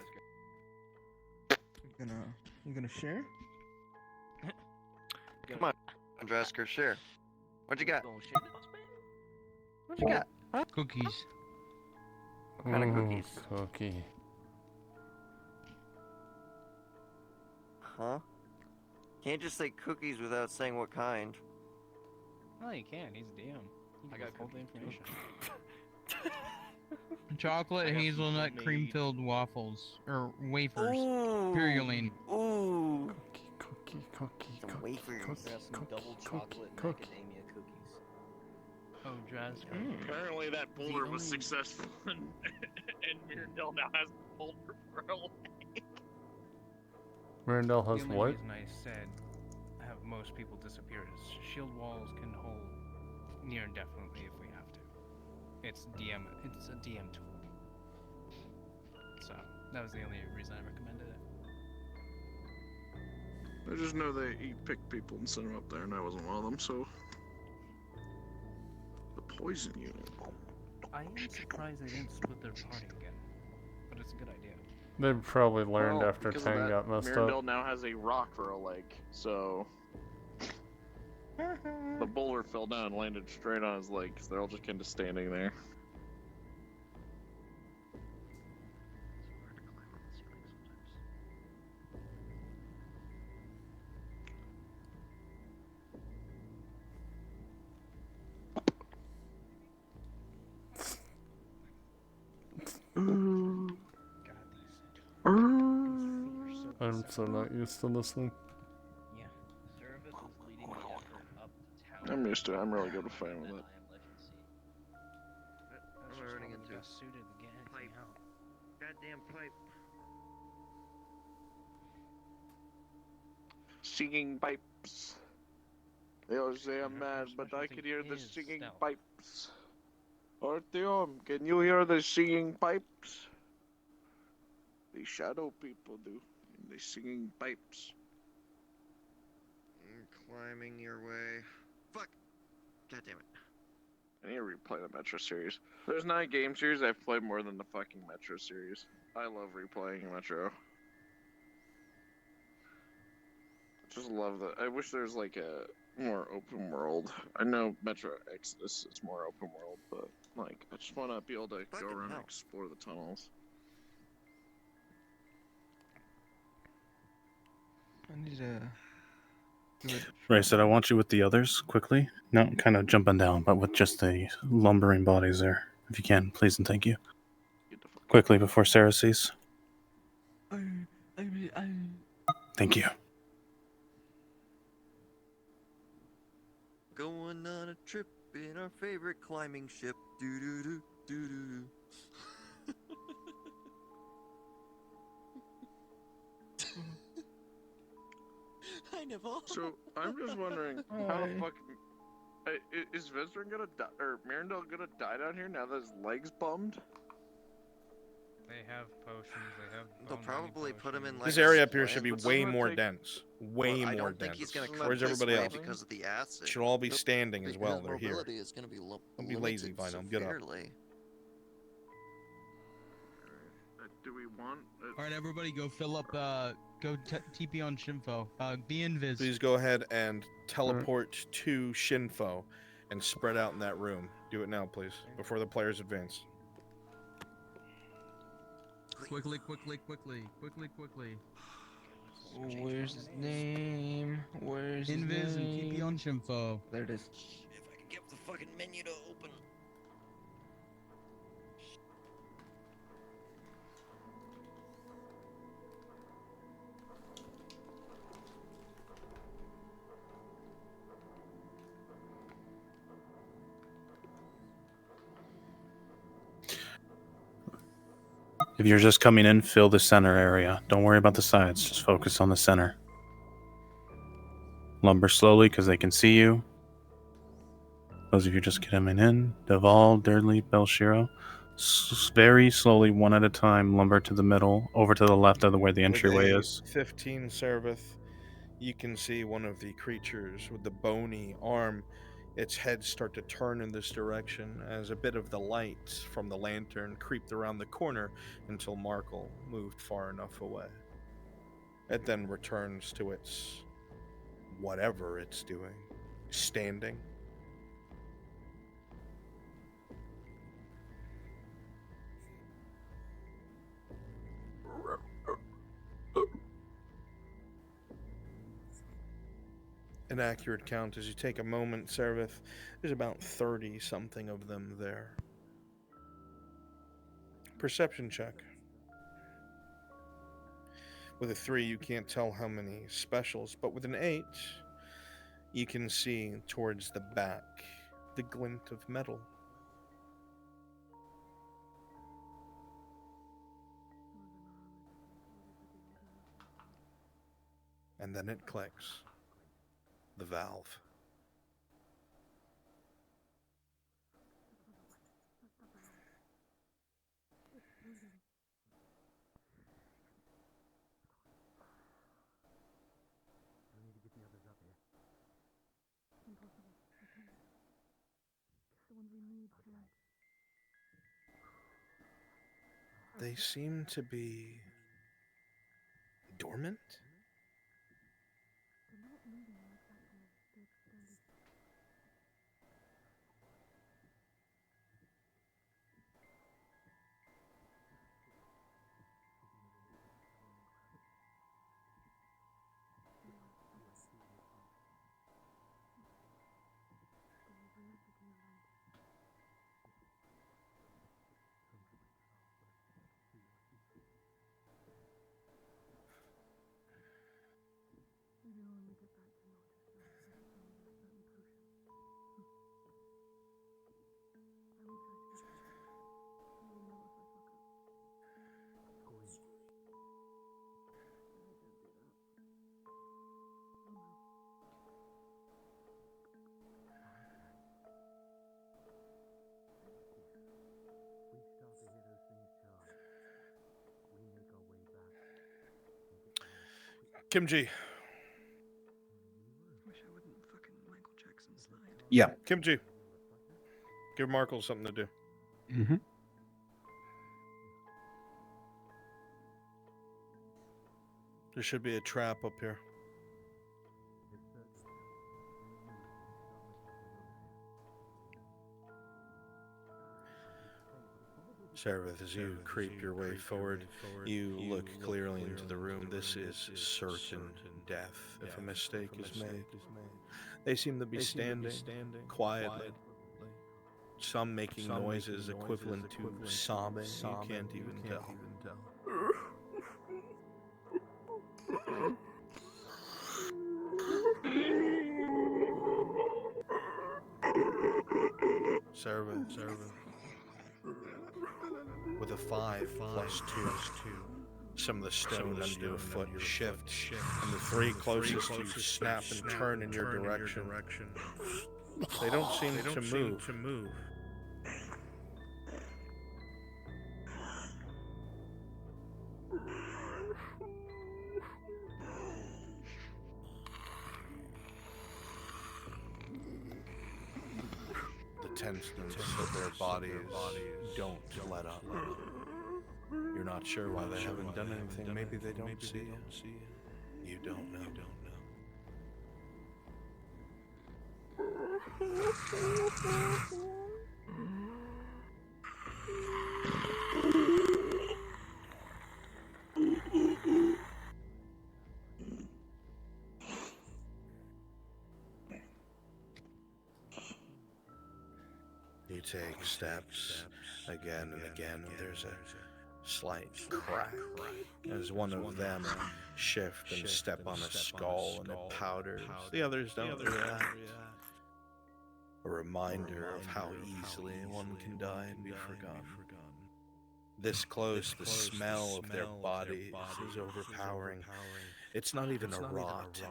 You gonna share? Come on, Andresker, share. What you got? What you got? Huh? Cookies. What kind of cookies? Cookie. Huh? Can't just say cookies without saying what kind. Oh, you can. He's a DM. I got all the information. Chocolate hazelnut cream-filled waffles or wafers. Ooh. Purulane. Ooh. Cookie. Some wafers. Some double chocolate macadamia cookies. Oh, Jazz. Apparently that boulder was successful, and Mirandel now has a boulder for a leg. Mirandel has The only what? reason I said have most people disappear is shield walls can hold near indefinitely if we have to. It's a DM tool. So that was the only reason I recommended it. I just know that he picked people and sent them up there, and I wasn't one of them, so... The poison unit. I am surprised they didn't split their party again, but it's a good idea. They probably learned Well, after because of Tang that, got messed Mirandel up. now has a rock for a leg, so... The boulder fell down and landed straight on his leg, because they're all just kind of standing there. I'm so not used to this thing. Yeah. Service is leading the effort up town. I'm used to it. I'm really good at fighting with it. What am I running into? Suited to get anything out. Goddamn pipe. Singing pipes. They all say I'm mad, but I can hear the singing pipes. Artyom, can you hear the singing pipes? The shadow people do. And the singing pipes. Climbing your way. Fuck! God damn it. I need to replay the Metro series. There's 9 game series I've played more than the fucking Metro series. I love replaying Metro. Just love that. I wish there's like a more open world. I know Metro Exodus is more open world, but like I just want to be able to go around and explore the tunnels. I need to Ray said, I want you with the others, quickly. No, kind of jumping down, but with just the lumbering bodies there. If you can, please and thank you. Quickly, before Sarah sees. Thank you. Going on a trip in our favorite climbing ship. Doo doo doo doo doo. I never. So I'm just wondering how the fuck is Vizrin gonna die, or Mirandel gonna die down here now that his leg's bummed? They have potions. They have. They'll probably put him in like This a area up here should splint. be way more dense. Way Well, I more don't think dense. he's gonna cut Where's this everybody way else? because of the acid. Should all be standing as well. His They're here. mobility is gonna be Don't be lazy, limited Vino. Get up. severely. Do we want? All right, everybody, go fill up. Go TP on Shinfo. Be invis. Please go ahead and teleport to Shinfo and spread out in that room. Do it now, please, before the players advance. Quickly. Where's his name? Where's his Invis and name? TP on Shinfo. There it is. If I can get the fucking menu to open. If you're just coming in, fill the center area. Don't worry about the sides. Just focus on the center. Lumber slowly because they can see you. Those of you just coming in, Deval, Durdley, Belshiro. Very slowly, one at a time, lumber to the middle, over to the left of where the entryway is. 15 Serveth, you can see one of the creatures with the bony arm, its head start to turn in this direction as a bit of the light from the lantern creeped around the corner until Markle moved far enough away. It then returns to its whatever it's doing, standing. An accurate count as you take a moment, Serveth. There's about 30-something of them there. Perception check. With a 3, you can't tell how many specials, but with an 8, you can see towards the back the glint of metal. And then it clicks. The valve. They seem to be dormant? Kimji. Yeah. Kimji. Give Markle something to do. Mm-hmm. There should be a trap up here. Seraph, as you creep your way forward, you look clearly into the room. This is certain death if a mistake is made. They seem to be standing quietly, some making noises equivalent to sobbing. You can't even tell. Servant, with a 5 plus 2. Some of the stone under your foot shift, and the 3 closest to you snap and turn in your direction. They don't seem to move. The tenseness of their bodies don't let up. You're not sure why they haven't done anything. Maybe they don't see it. You don't know. You take steps again and again, and there's a slight crack as one of them shift and step on a skull and it powders. The others don't react. A reminder of how easily one can die and be forgotten. This close, the smell of their bodies is overpowering. It's not even a rot.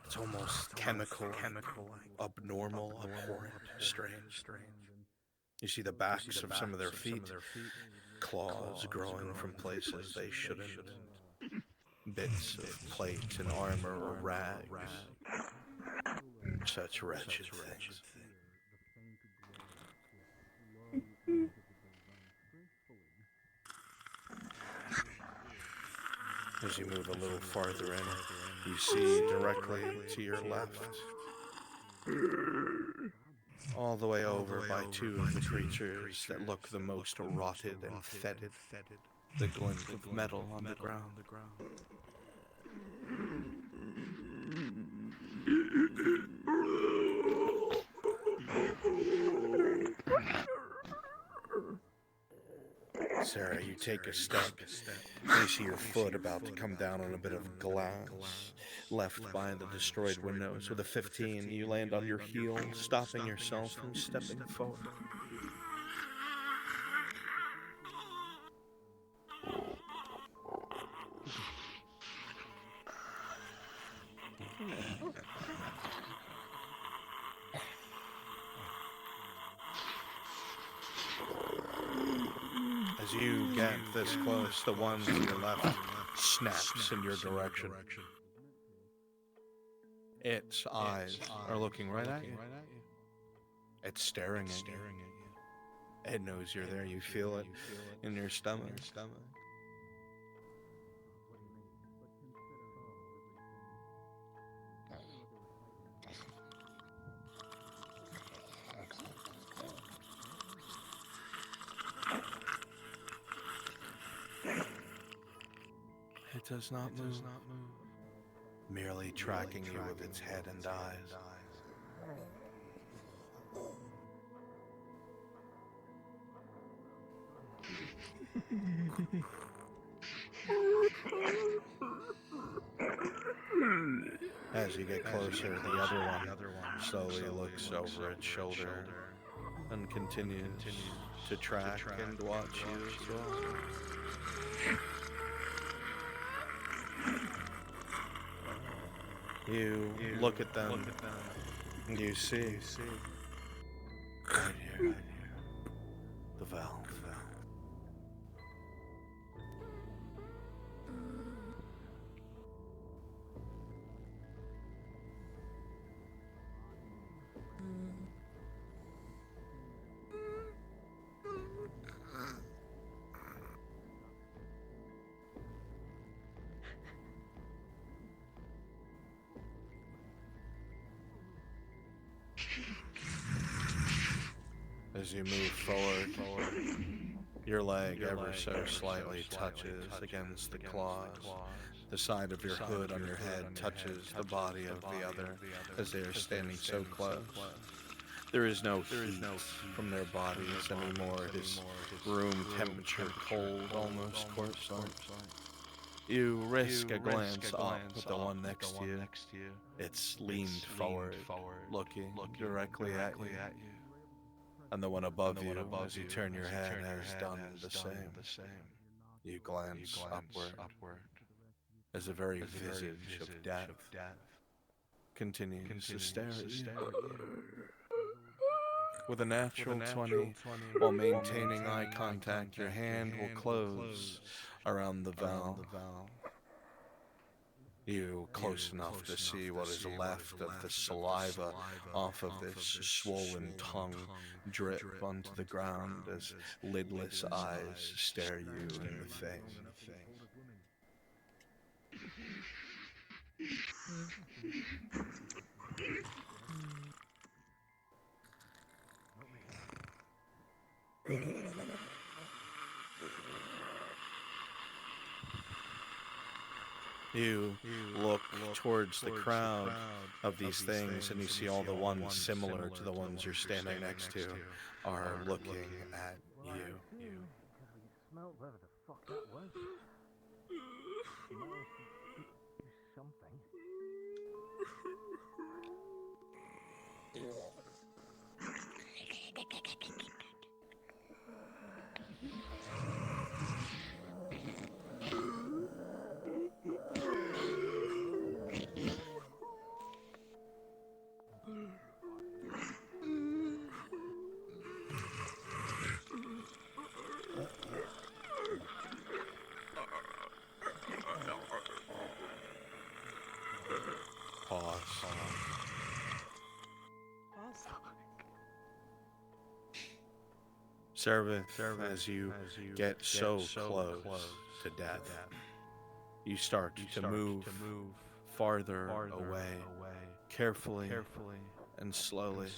It's almost chemical, abnormal, abhorrent, strange. You see the backs of some of their feet, claws growing from places they shouldn't, bits of plate and armor or rags. Such wretched things. As you move a little farther in, you see directly to your left, all the way over by 2 of the creatures that look the most rotted and fetid, the glint of metal on the ground. Sarah, you take a step. You see your foot about to come down on a bit of glass left by the destroyed windows. With a 15, you land on your heel, stopping yourself from stepping forward. As you get this close, the one to your left snaps in your direction. Its eyes are looking right at you. It's staring at you. It knows you're there. You feel it in your stomach. It does not move, merely tracking you with its head and eyes. As you get closer, the other one slowly looks over its shoulder and continues to track and watch you as well. You look at them, and you see right here, the valve. As you move forward, Your leg ever so slightly touches against the claws. The side of your hood on your head touches the body of the other as they are standing so close. There is no heat from their bodies anymore. It is room temperature cold, almost corpse-like. You risk a glance up at the one next to you. It's leaned forward, looking directly at you. And the one above you, as you turn your head, has done the same. You glance upward, as the very visage of death continues to stare at you. With a natural 20, while maintaining eye contact, your hand will close around the valve. You close enough to see what is left of the saliva off of this swollen tongue drip onto the ground as lidless eyes stare you in the face. You look towards the crowd of these things and you see all the ones similar to the ones you're standing next to are looking at you. Smell whatever the fuck that was. Something. Pause. Service, as you get so close to death, you start to move farther away, carefully and slowly.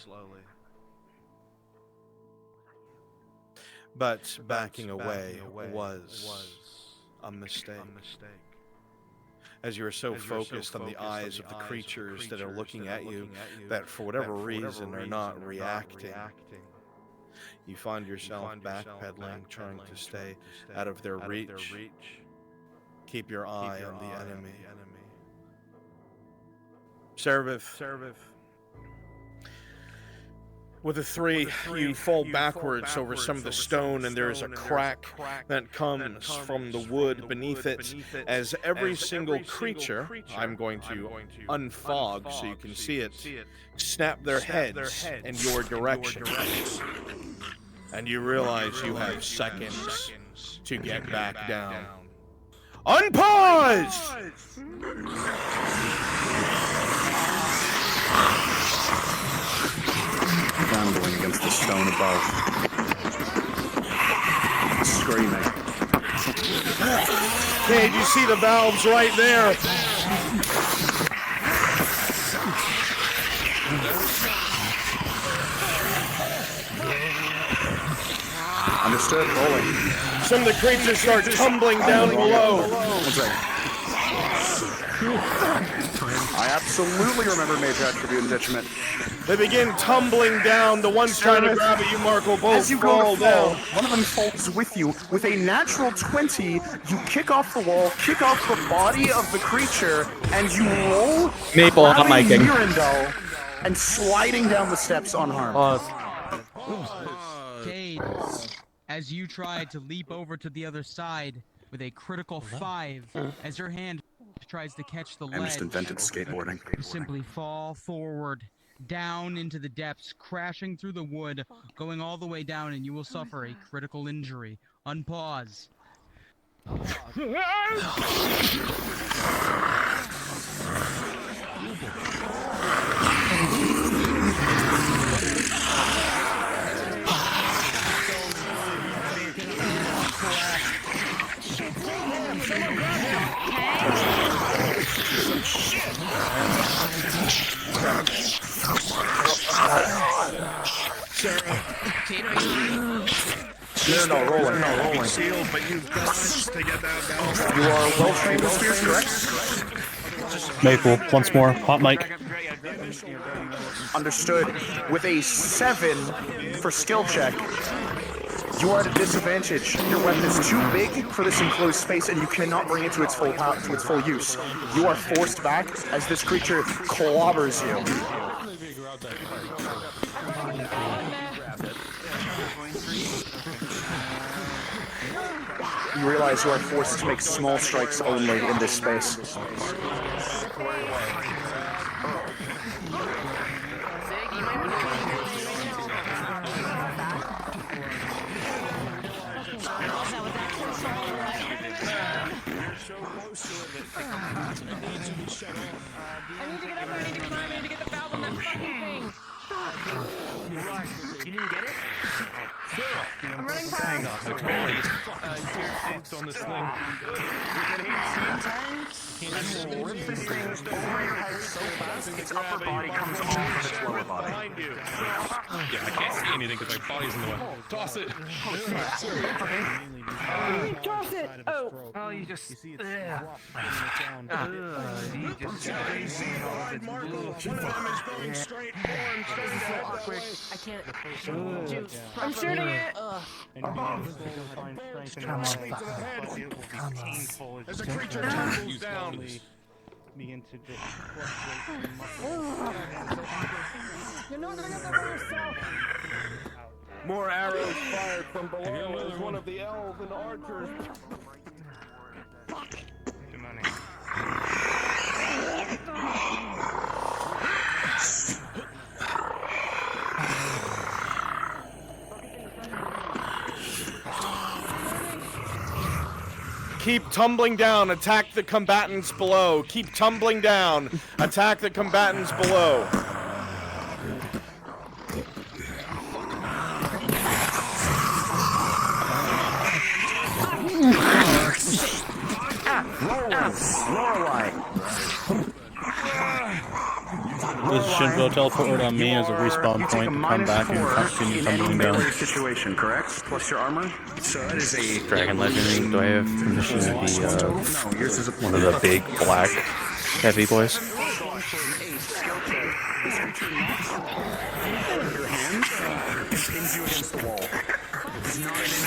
But backing away was a mistake. As you are so focused on the eyes of the creatures that are looking at you that for whatever reason are not reacting, you find yourself backpedaling, trying to stay out of their reach. Keep your eye on the enemy. Servith. With a 3, you fall backwards over some of the stone, and there is a crack that comes from the wood beneath it, as every single creature, I'm going to unfog so you can see it, snap their heads in your direction. And you realize you have seconds to get back down. Unpause! Gambling against the stone above. Screaming. Hey, you see the valves right there? Understood, rolling. Some of the creatures start tumbling down below. One second. I absolutely remember Major Attribute and Detriment. They begin tumbling down. The ones trying to grab at you, Mark, will both fall down. One of them falls with you. With a natural 20, you kick off the wall, kick off the body of the creature, and you roll, Maple, not grabbing miking. Mirandel and sliding down the steps unharmed. Cade, as you try to leap over to the other side with a critical 5, as your hand tries to catch the ledge, I just invented skateboarding. you simply fall forward, down into the depths, crashing through the wood, going all the way down, and you will suffer a critical injury. Unpause. No, rolling. Sealed, but you've got to get that down. You are well trained with spears, correct? Maple, once more. Hot mic. Understood. With a 7 for skill check, you are at a disadvantage. Your weapon is too big for this enclosed space, and you cannot bring it to its full power, to its full use. You are forced back as this creature clobbers you. You realize you are forced to make small strikes only in this space. You didn't get it? I'm running Hang fast. on, it's on the sling. Rip this thing over your head so fast, its upper body comes off of its lower body. Yeah, I can't see anything because my body's in the way. Toss it. Toss it! Oh! Oh, you just. You just. One of them is going straight for him, so he's awkward. I can't do I'm shooting it! As the creature tumbles down, begin to just You're not gonna get the yourself! More arrows fired from below as one of the elven archers. Keep tumbling down, attack the combatants below. Keep tumbling down, attack the combatants below. This Shinzo teleported on me as a respawn point to come back and continue tumbling down. Situation, correct? Plus your armor. So that is a Dragon Legend, do I have permission to be one of the big black heavy boys?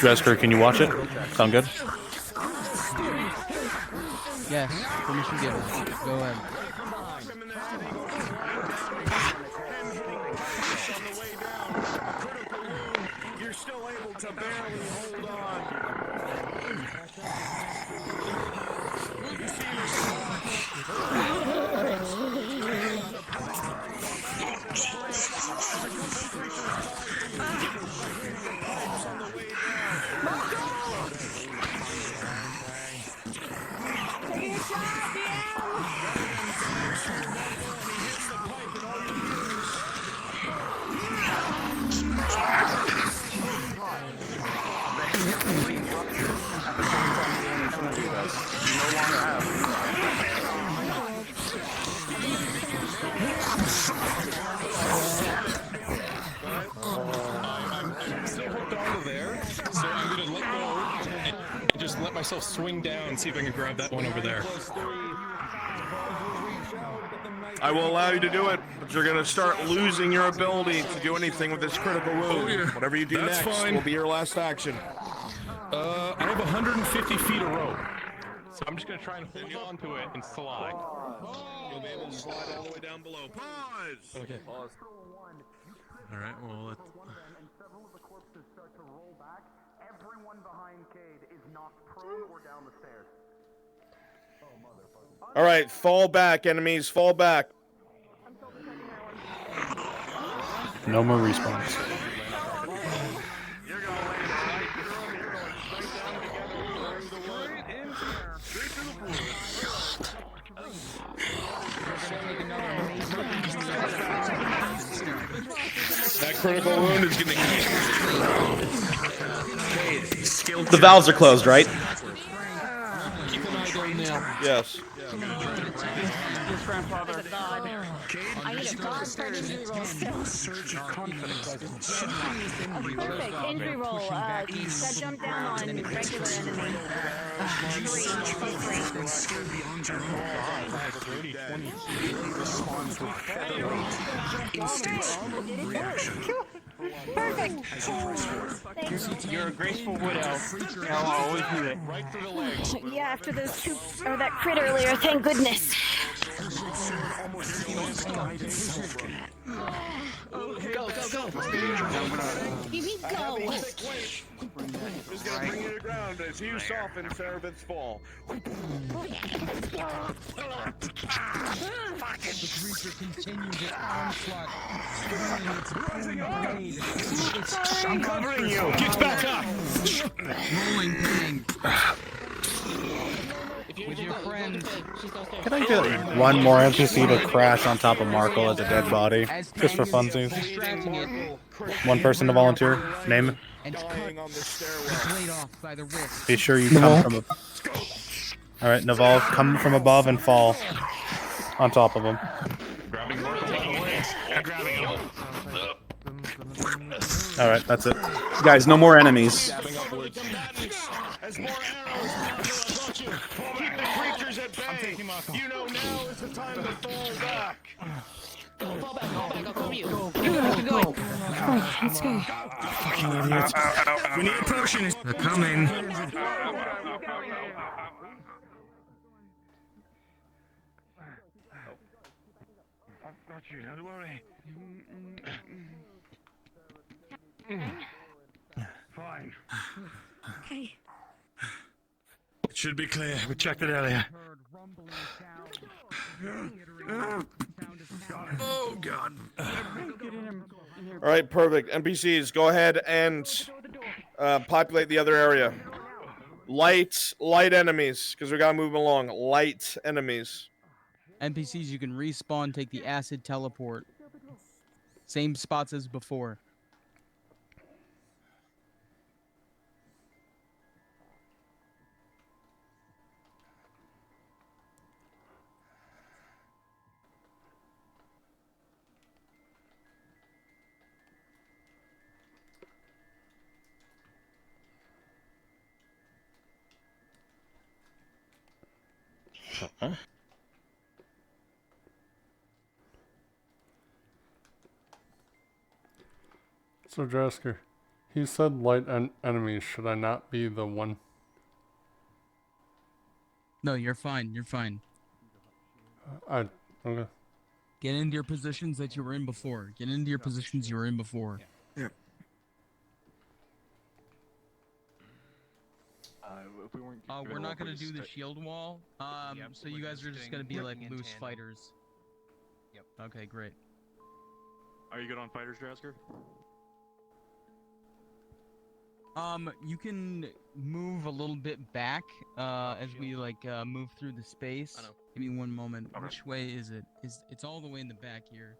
Dresker, can you watch it? Sound good? Yes, permission given. Go ahead. you're still able to barely hold on. You see Just let myself swing down and see if I can grab that one over there. I will allow you to do it, but you're going to start losing your ability to do anything with this critical wound. Whatever you do That's next fine. will be your last action. I have 150 feet of rope. So I'm just going to try and hold on to it and slide. You'll be able to slide all the way down below. Pause! Okay. Pause. Alright, well, let's... And several of the corpses start to roll back. Everyone behind Cade is knocked prone or down the stairs. All right, fall back, enemies, fall back. No more respawns. That critical wound is going to... The valves are closed, right? Yes. grandfather. God. I need a god for an injury roll still. Surge of confidence. Oh, perfect. Injury roll. Jump down on regular enemy. When scared beyond your own responds with featherweight, instant reaction. Perfect. Thanks. You're a graceful wood elf. I'll always do it. Right through the legs. Yeah, after those two, or that crit earlier, thank goodness. Go, go, go! You mean go? Just gonna bring you to the ground as you soften Cerebith's fall. The creature continues its onslaught, swinging its blade. I'm covering you! Get back up! Rolling bang. With your friend. Can I get one more NPC to crash on top of Marco as a dead body? Just for funsies. One person to volunteer. Name it. And cut the blade off by the wrist. Be sure you come from above. Alright, Naval, come from above and fall on top of him. Grabbing more, taking away, and grabbing him. Alright, that's it. Guys, no more enemies. As more arrows approach you, keep the creatures at bay. You know now is the time to fall back. Fall back, I'll cover you. Go. Let's go. Fucking idiots. We need a potion. They're coming. Got you, don't worry. Fine. Okay. It should be clear. We checked it earlier. Oh, God. All right, perfect. NPCs, go ahead and populate the other area. Light enemies, because we gotta move them along. Light enemies. NPCs, you can respawn, take the acid teleport. Same spots as before. Huh? So Drasker, he said light enemies. Should I not be the one? No, you're fine. You're fine. Okay. Get into your positions that you were in before. Get into your positions you were in before. Yeah. If we weren't We're not gonna do the shield wall. So you guys are just gonna be like loose fighters. Yep. Okay, great. Are you good on fighters, Drasker? You can move a little bit back as we like move through the space. Give me one moment. Okay. Which way is it? It's all the way in the back here.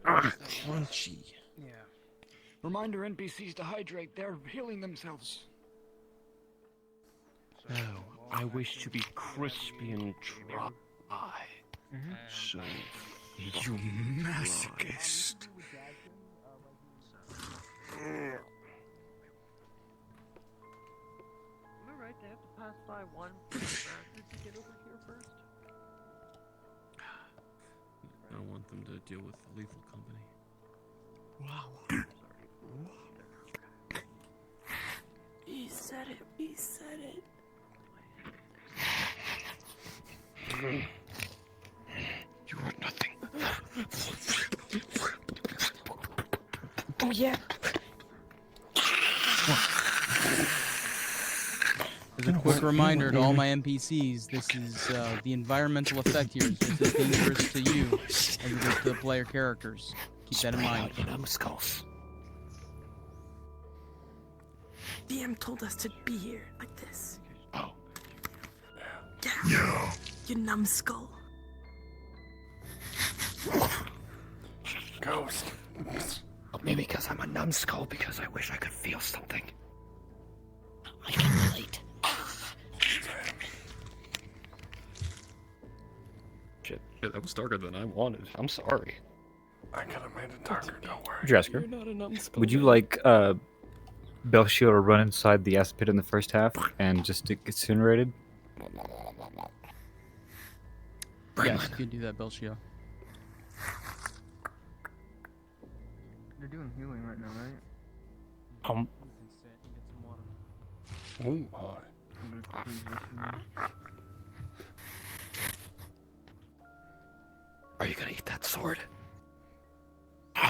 Crunchy. Yeah. Reminder NPCs to hydrate. They're healing themselves. Oh, I wish to be crispy and dry. So, You masochist. Am I right? They have to pass by one bastard to get over here first? I don't want them to deal with lethal company. Wow. He said it. He said it. You are nothing. Oh yeah. As a quick reminder to all my NPCs, this is the environmental effect here is just as dangerous to you as it is to the player characters. Keep that in mind. Numbskulls. DM told us to be here like this. Oh. Yeah. You numbskull. Ghost. Maybe because I'm a numbskull, because I wish I could feel something. I can relate. Shit, that was darker than I wanted. I'm sorry. I could have made it darker, don't worry. Dresker, You're not a numbskull, would you man. like Belshio to run inside the acid pit in the first half and just to get incinerated? Yes, you can do that, Belshio. They're doing healing right now, right? Oh my. Are you gonna eat that sword? No,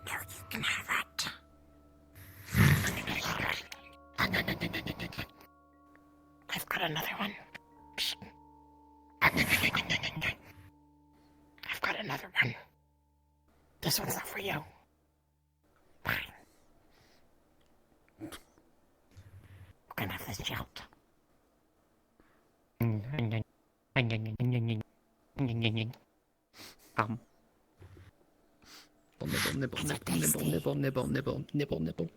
you can have it. I've got another one. I've got another one. This one's not for you. Fine. You can have this jolt. Nibble, nibble, nibble, nibble, nibble, nibble.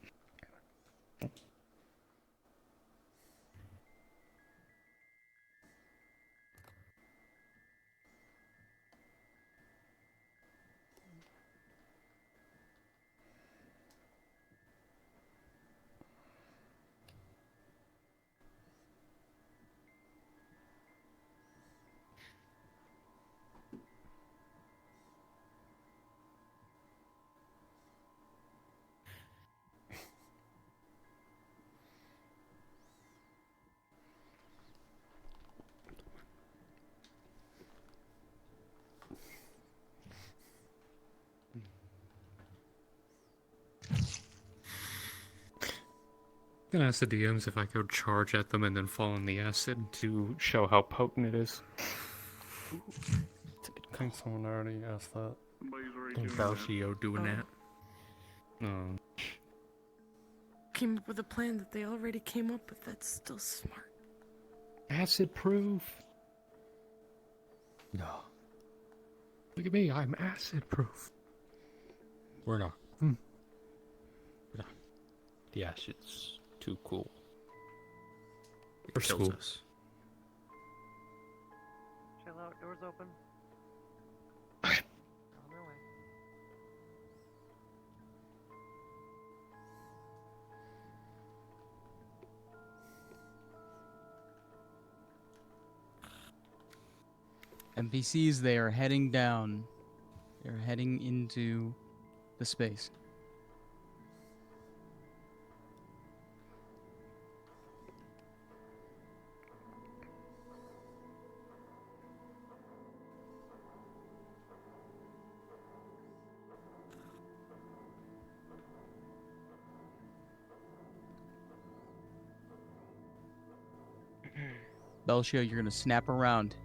I'm gonna ask the DMs if I could charge at them and then fall in the acid to show how potent it is. I think someone already asked that. Think Balshio doing that? Came up with a plan that they already came up with. That's still smart. Acid proof. No. Look at me, I'm acid proof. We're not. We're not. The acid's too cool. It We're kills cool. us. Chill out, doors open. Okay. On their way. NPCs, they are heading down. They're heading into the space. Belshio, you're gonna snap around.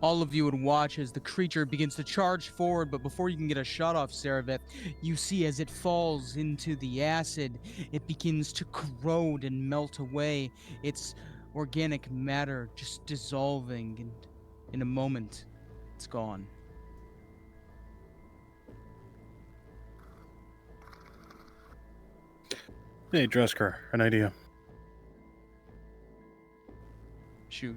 All of you would watch as the creature begins to charge forward, but before you can get a shot off Sereveth, you see as it falls into the acid, it begins to corrode and melt away. Its organic matter just dissolving, and in a moment, it's gone. Hey, Dresker, an idea. Shoot.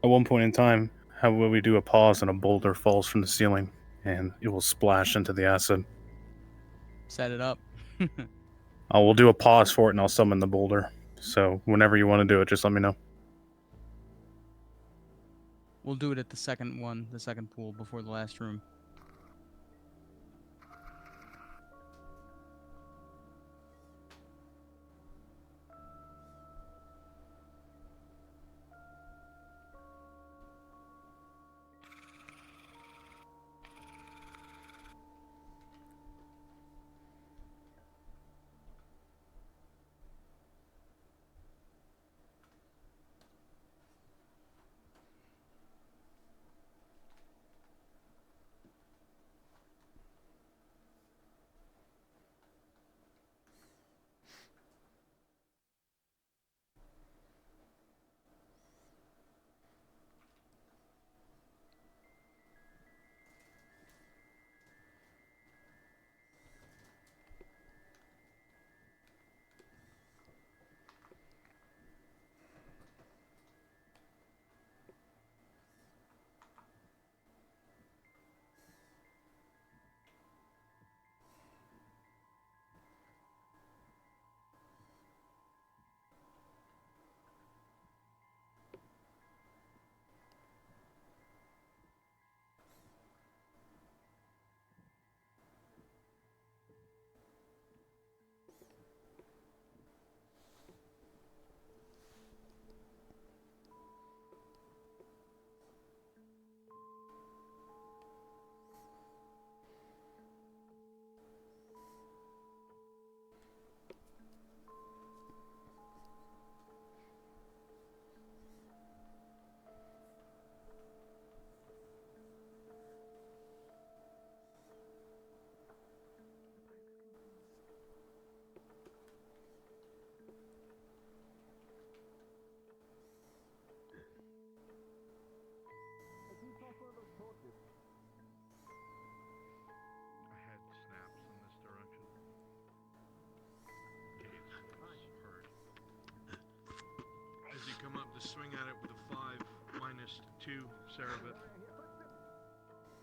At one point in time, how will we do a pause and a boulder falls from the ceiling, and it will splash into the acid? Set it up. We'll do a pause for it, and I'll summon the boulder. So whenever you want to do it, just let me know. We'll do it at the second one, the second pool, before the last room. last two, Cerebit.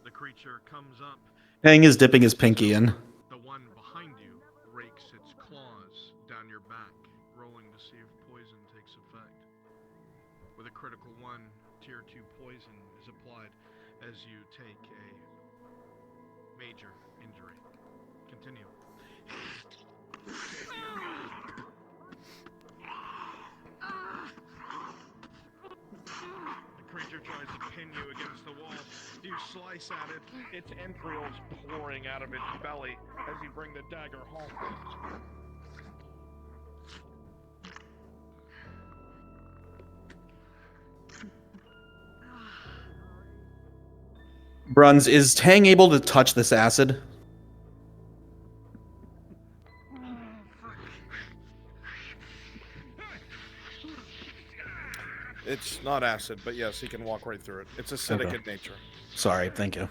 The creature comes up. Tang is dipping his pinky in. The one behind you rakes its claws down your back, rolling to see if poison takes effect. With a critical 1, tier 2 poison is applied as you take a major injury. Continue. The creature tries to pin you against the wall. You slice at it, its entrails pouring out of its belly as you bring the dagger home. Bruns, is Tang able to touch this acid? It's not acid, but yes, he can walk right through it. It's acidic Okay. in nature. Sorry, thank you.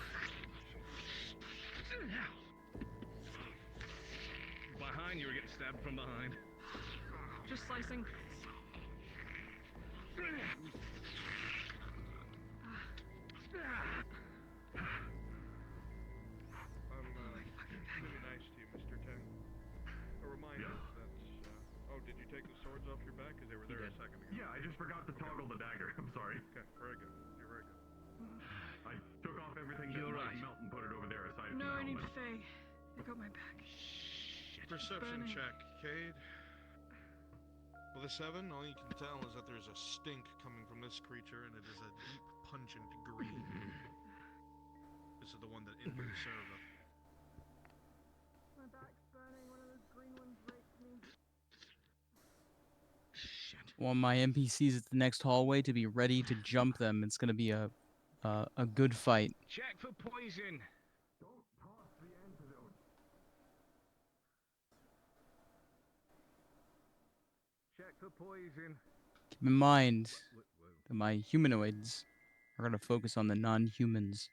Behind you, were getting stabbed from behind. Just slicing. Really nice to you, Mr. Tang. A reminder that, oh, did you take the swords off your back? Because they were there a second ago. Yeah, I just forgot to toggle the dagger. I'm sorry. Okay, very good. You're very good. I took off everything that might melt and put it over there aside from No, the I need helmet. Faye. I got my back. Perception burning. check, Cade. With a 7, all you can tell is that there's a stink coming from this creature, and it is a deep, pungent green. This is the one that injured Serva. My back's burning. One of those green ones raked me. Want my NPCs at the next hallway to be ready to jump them. It's gonna be a good fight. Check for poison. Check for poison. Keep in mind that my humanoids are gonna focus on the non-humans.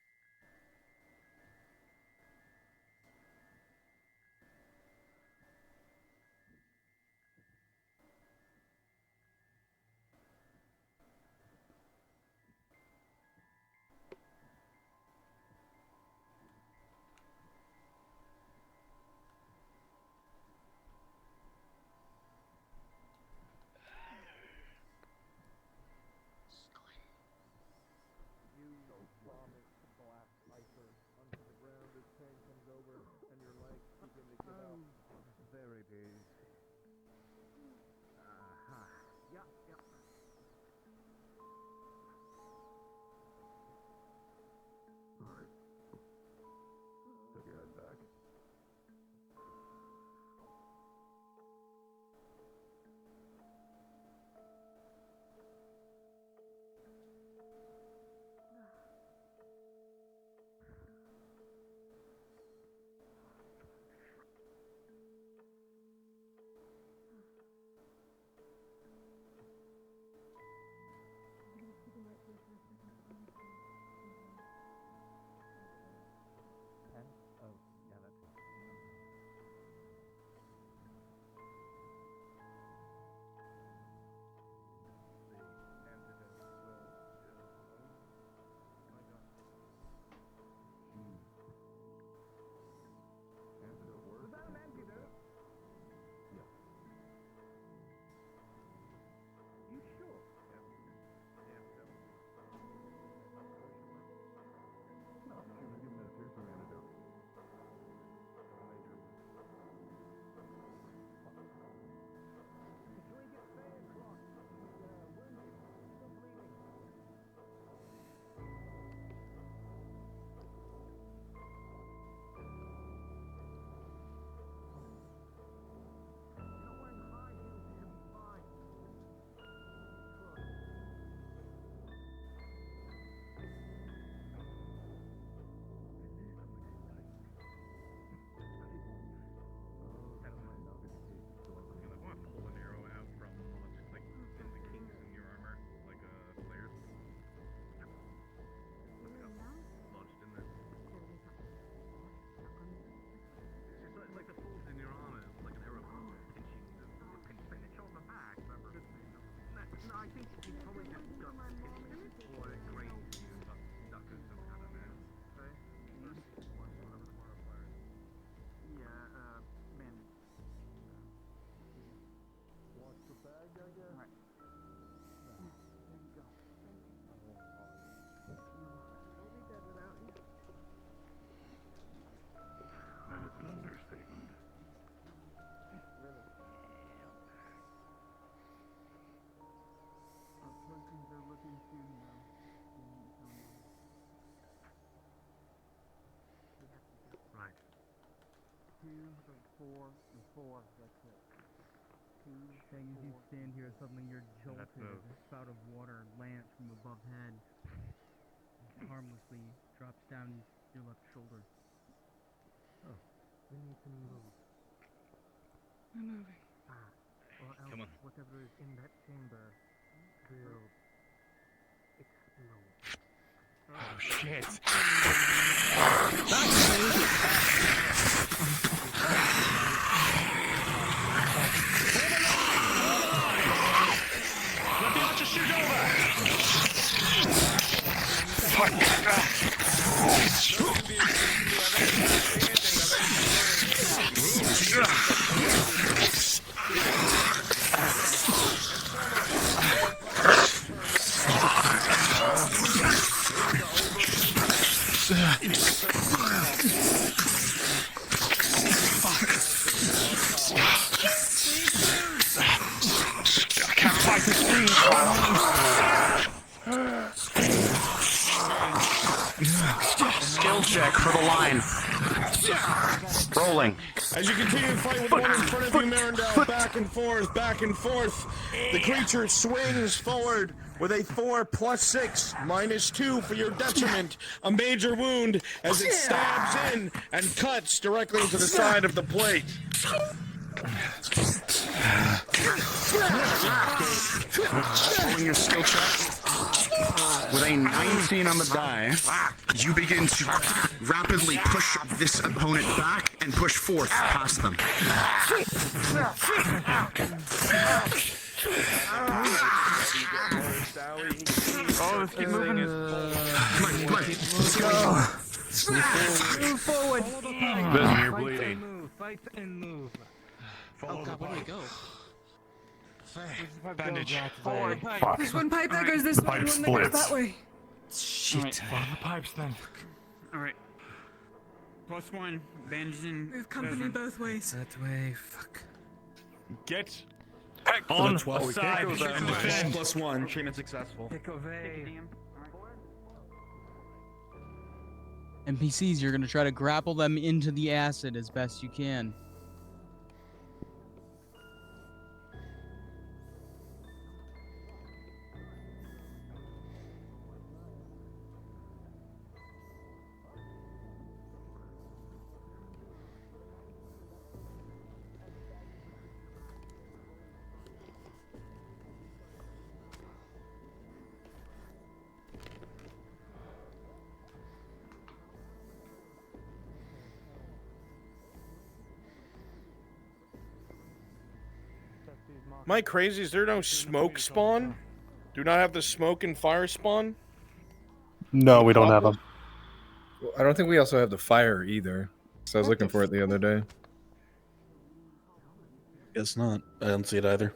like 4 and 4. That's it. 2, saying as you stand here, suddenly you're jolted as a spout of water lands from above head, harmlessly drops down your left shoulder. Oh, we need to move. I'm moving. Or else Come on. whatever is in that chamber will explode. Oh shit. Let me let you shoot over. I can't fight this thing. Skill check for the line. Rolling. As you continue to fight with one in front of you, Marindel, back and forth, the creature swings forward with a 4 + 6 -2 for your detriment. A major wound as it stabs in and cuts directly into the side of the plate. Rolling your skill check. With a 19 on the die, you begin to rapidly push this opponent back and push forth past them. Oh, let's keep moving. Come on, let's go. Move forward. Listen, you're bleeding. Fight and move. Follow the Where do we pipe. go? Bandage. Forward. Fuck. There's one pipe that goes this way, Pipe and one that goes splits. that way. Shit. Follow the pipes then. Alright. +1. Bandaging. We have company both ways. That way, fuck. Get on Oh, we side can't go that and way. defend. +1. Treatment successful. Pick away. NPCs, you're gonna try to grapple them into the acid as best you can. Am I crazy? Is there no smoke spawn? Do not have the smoke and fire spawn? No, we don't have them. Well, I don't think we also have the fire either. So I was looking for it the other day. Guess not. I don't see it either.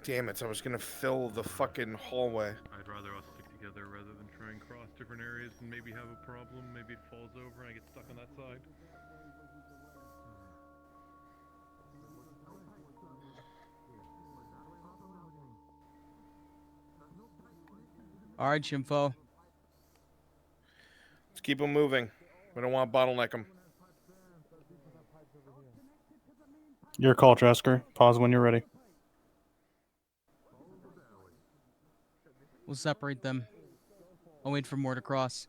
Damn it, I was gonna fill the fucking hallway. I'd rather us stick together rather than try and cross different areas and maybe have a problem. Maybe it falls over and I get stuck on that side. All right, Shimfo. Let's keep them moving. We don't want to bottleneck them. Your call, Dresker. Pause when you're ready. We'll separate them. I'll wait for more to cross.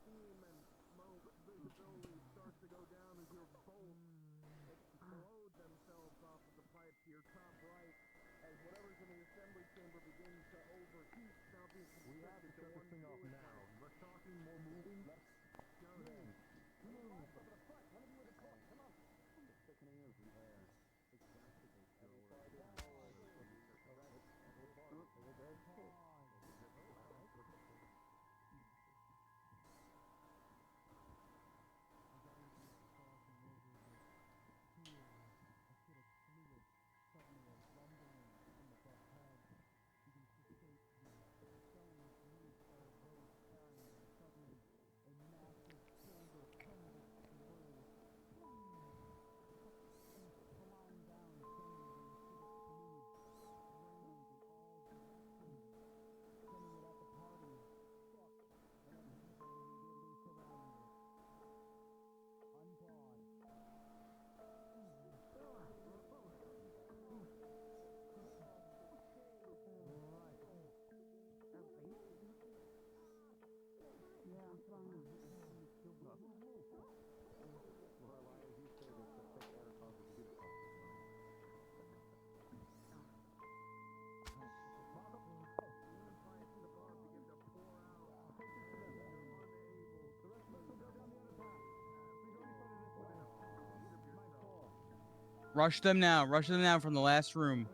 Rush them now. Rush them now from the last room.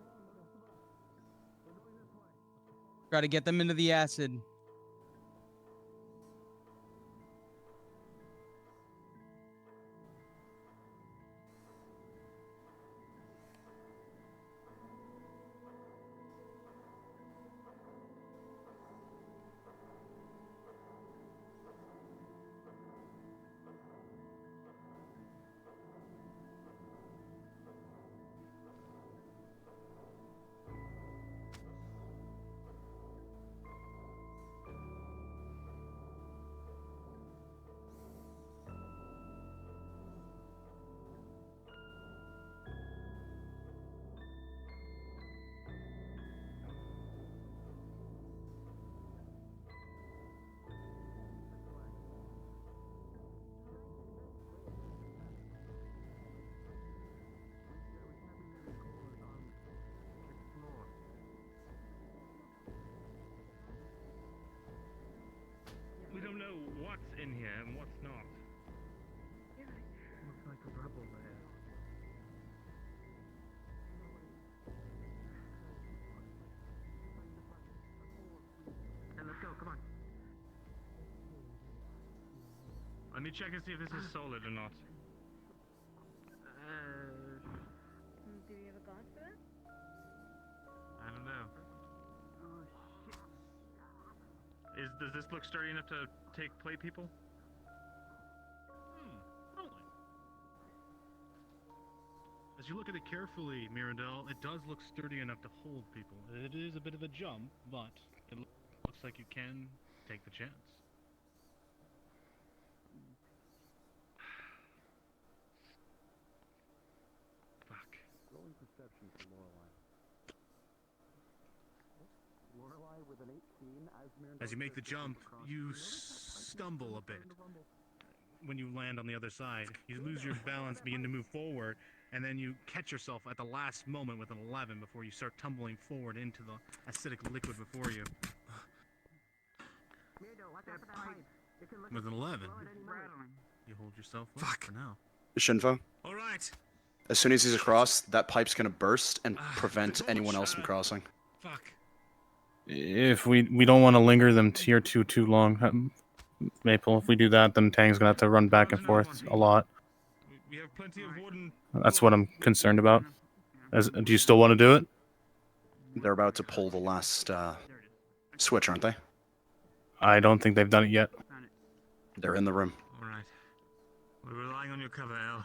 Try to get them into the acid. We don't know what's in here and what's not. Looks like a rebel there. And let's go, come on. Let me check and see if this is solid or not. Do you have a god for that? I don't know. Oh shit. Does this look sturdy enough to take plate people? As you look at it carefully, Mirandel, it does look sturdy enough to hold people. It is a bit of a jump, but it looks like you can take the chance. Fuck. Rolling perception for Lorelei. Lorelei with an 18 As you make the jump, you stumble a bit. When you land on the other side, you lose your balance, begin to move forward, and then you catch yourself at the last moment with an 11 before you start tumbling forward into the acidic liquid before you. With an 11, you hold yourself up for now. Shinfo. All right. As soon as he's across, that pipe's gonna burst and prevent anyone else from crossing. Fuck. If we don't want to linger them tier 2 too long, Maple, if we do that, then Tang's gonna have to run back and forth a lot. We have plenty of wooden. That's what I'm concerned about. Do you still want to do it? They're about to pull the last switch, aren't they? I don't think they've done it yet. They're in the room. All right. We're relying on your cover, El.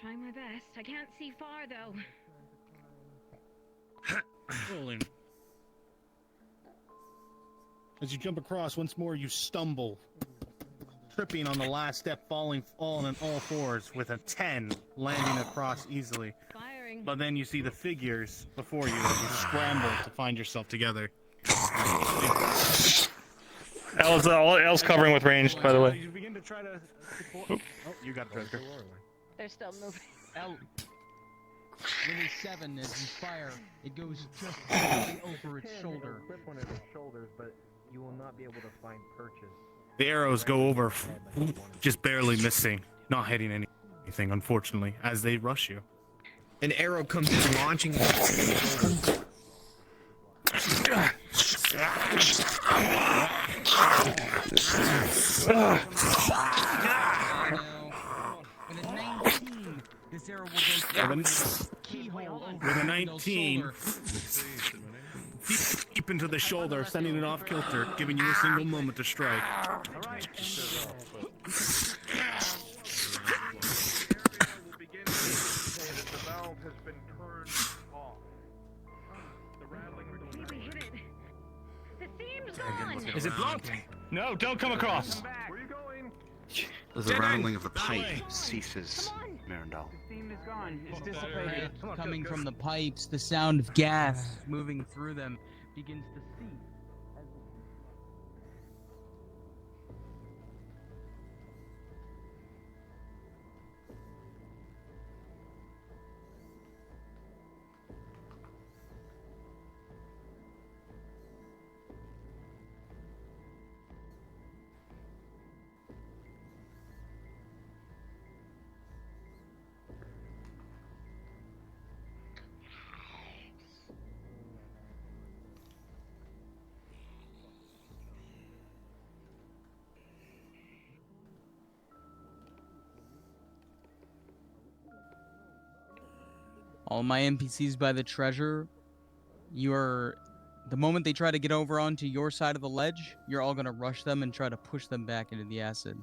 Trying my best. I can't see far though. Rolling. As you jump across, once more you stumble, tripping on the last step, falling on all fours with a 10, landing across easily. Firing. But then you see the figures before you as you scramble to find yourself together. El's covering with ranged, by the way. You begin to try to support... Oh, you got it, Dresger. They're still moving. L. When it's 7, as you fire, it goes just barely over its shoulder. Clip one of his shoulders, but you will not be able to find perches. The arrows go over, just barely missing, not hitting anything, unfortunately, as they rush you. An arrow comes in launching. With a 19, this arrow will go through keyhole over With a Randall's 19, shoulder. deep into the shoulder, sending it off kilter, giving you a single moment to strike. Is it blocked? No, don't come across. The rattling of the pipe ceases, Mirandel. Theme is gone. It's Red dissipated. coming from the pipes, the sound of gas moving through them begins to cease. All my NPCs by the treasure, the moment they try to get over onto your side of the ledge, you're all gonna rush them and try to push them back into the acid.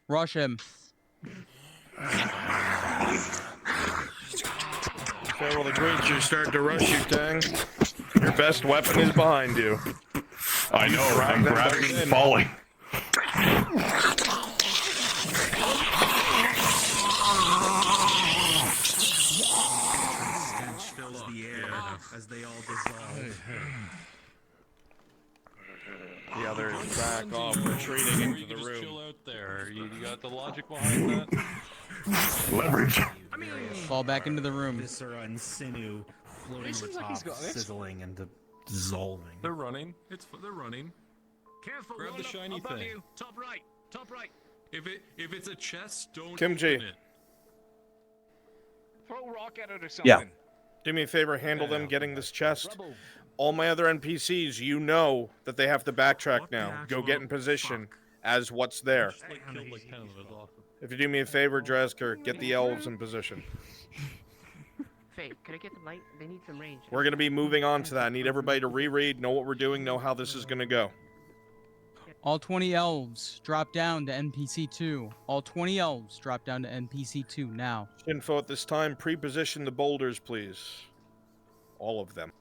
Rush him. Several of the creatures start to rush you, Tang. Your best weapon is behind you. I know, I'm grabbing it and falling. Stench fills the air as they all dissolve. The others back off, retreating into the room. Chill out there. You got the logic behind that? Leverage. Fall back into the room. Viscera and sinew floating Seems on like he's top, got it. sizzling and dissolving. They're running. They're running. Careful, Grab the shiny above thing. you. Top right, top right. If it's a chest, don't Kimchi. open it. Throw a rock at it or something. Yeah. Do me a favor, handle them getting this chest. All my other NPCs, you know that they have to backtrack now. Go get in position as what's there. Killed like 10 of it. Awesome. If you do me a favor, Dresker, get the elves in position. Faye, could I get the light? They need some range. We're going to be moving on to that. I need everybody to reread, know what we're doing, know how this is going to go. All 20 elves drop down to NPC 2. All 20 elves drop down to NPC 2 now. Info at this time, pre-position the boulders, please. All of them.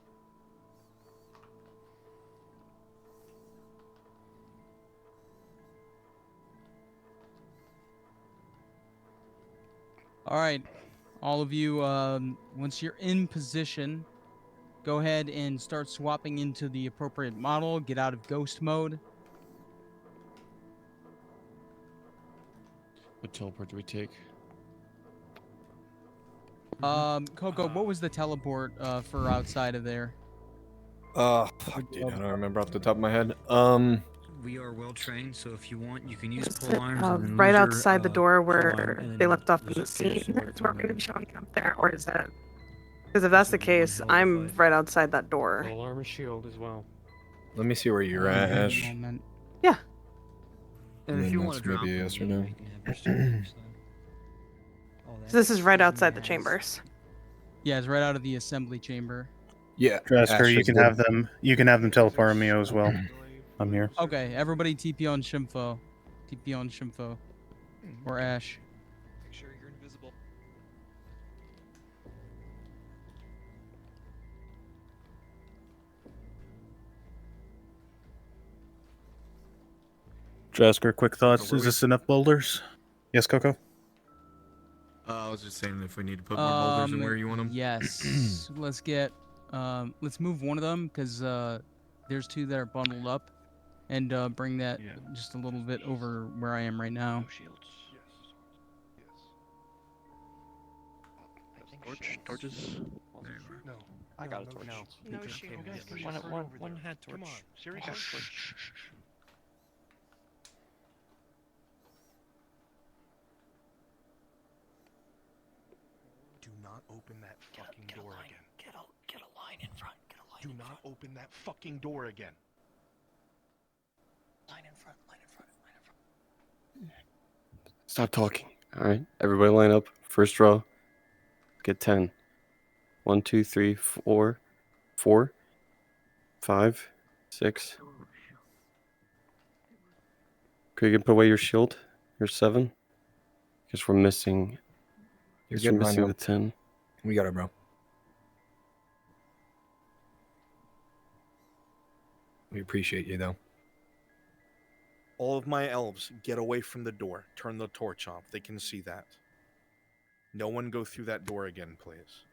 All right, all of you, once you're in position, go ahead and start swapping into the appropriate model. Get out of ghost mode. What teleport do we take? Coco, what was the teleport for outside of there? Fuck, dude, I don't remember off the top of my head. We are well trained, so if you want, you can use pole arms. And then Right lose your, outside the door pole arm, where and they then left off in lose the your spear scene. sword That's where to we're gonna one. be showing up there, or is that? Because if that's the case, I'm right outside that door. Full armor shield as well. Let me see where you're at, Ash. Yeah. And if you want That's to drop maybe a them, yes or you no. can have your spears then. So this is right outside the chambers. Yeah, it's right out of the assembly chamber. Yeah. Dresker, you Ash can is have them. You can have them teleport me as well. I'm here. Okay, everybody TP on Shimfo. TP on Shimfo. Or Ash. Make sure you're invisible. Dresker, quick thoughts. Is this enough boulders? Yes, Coco? I was just saying if we need to put more boulders in where you want them. Yes. Let's move one of them because there's two that are bundled up, and bring that just a little bit over where I am right now. Torches? No. I got a torch. No shield. One had torch. Come on. Siri got torch. Do not open that fucking door again. Get a line in front. Get a line. Do not open that fucking door again. Line in front. Line in front. Line in front. Stop talking. All right, everybody line up. First row. Get 10. 1, 2, 3, 4, 4, 5, 6. Could you put away your shield? Your 7. Because we're missing. You're Guess we're good, missing Rhino. the 10. We got it, bro. We appreciate you, though. All of my elves, get away from the door. Turn the torch off. They can see that. No one go through that door again, please.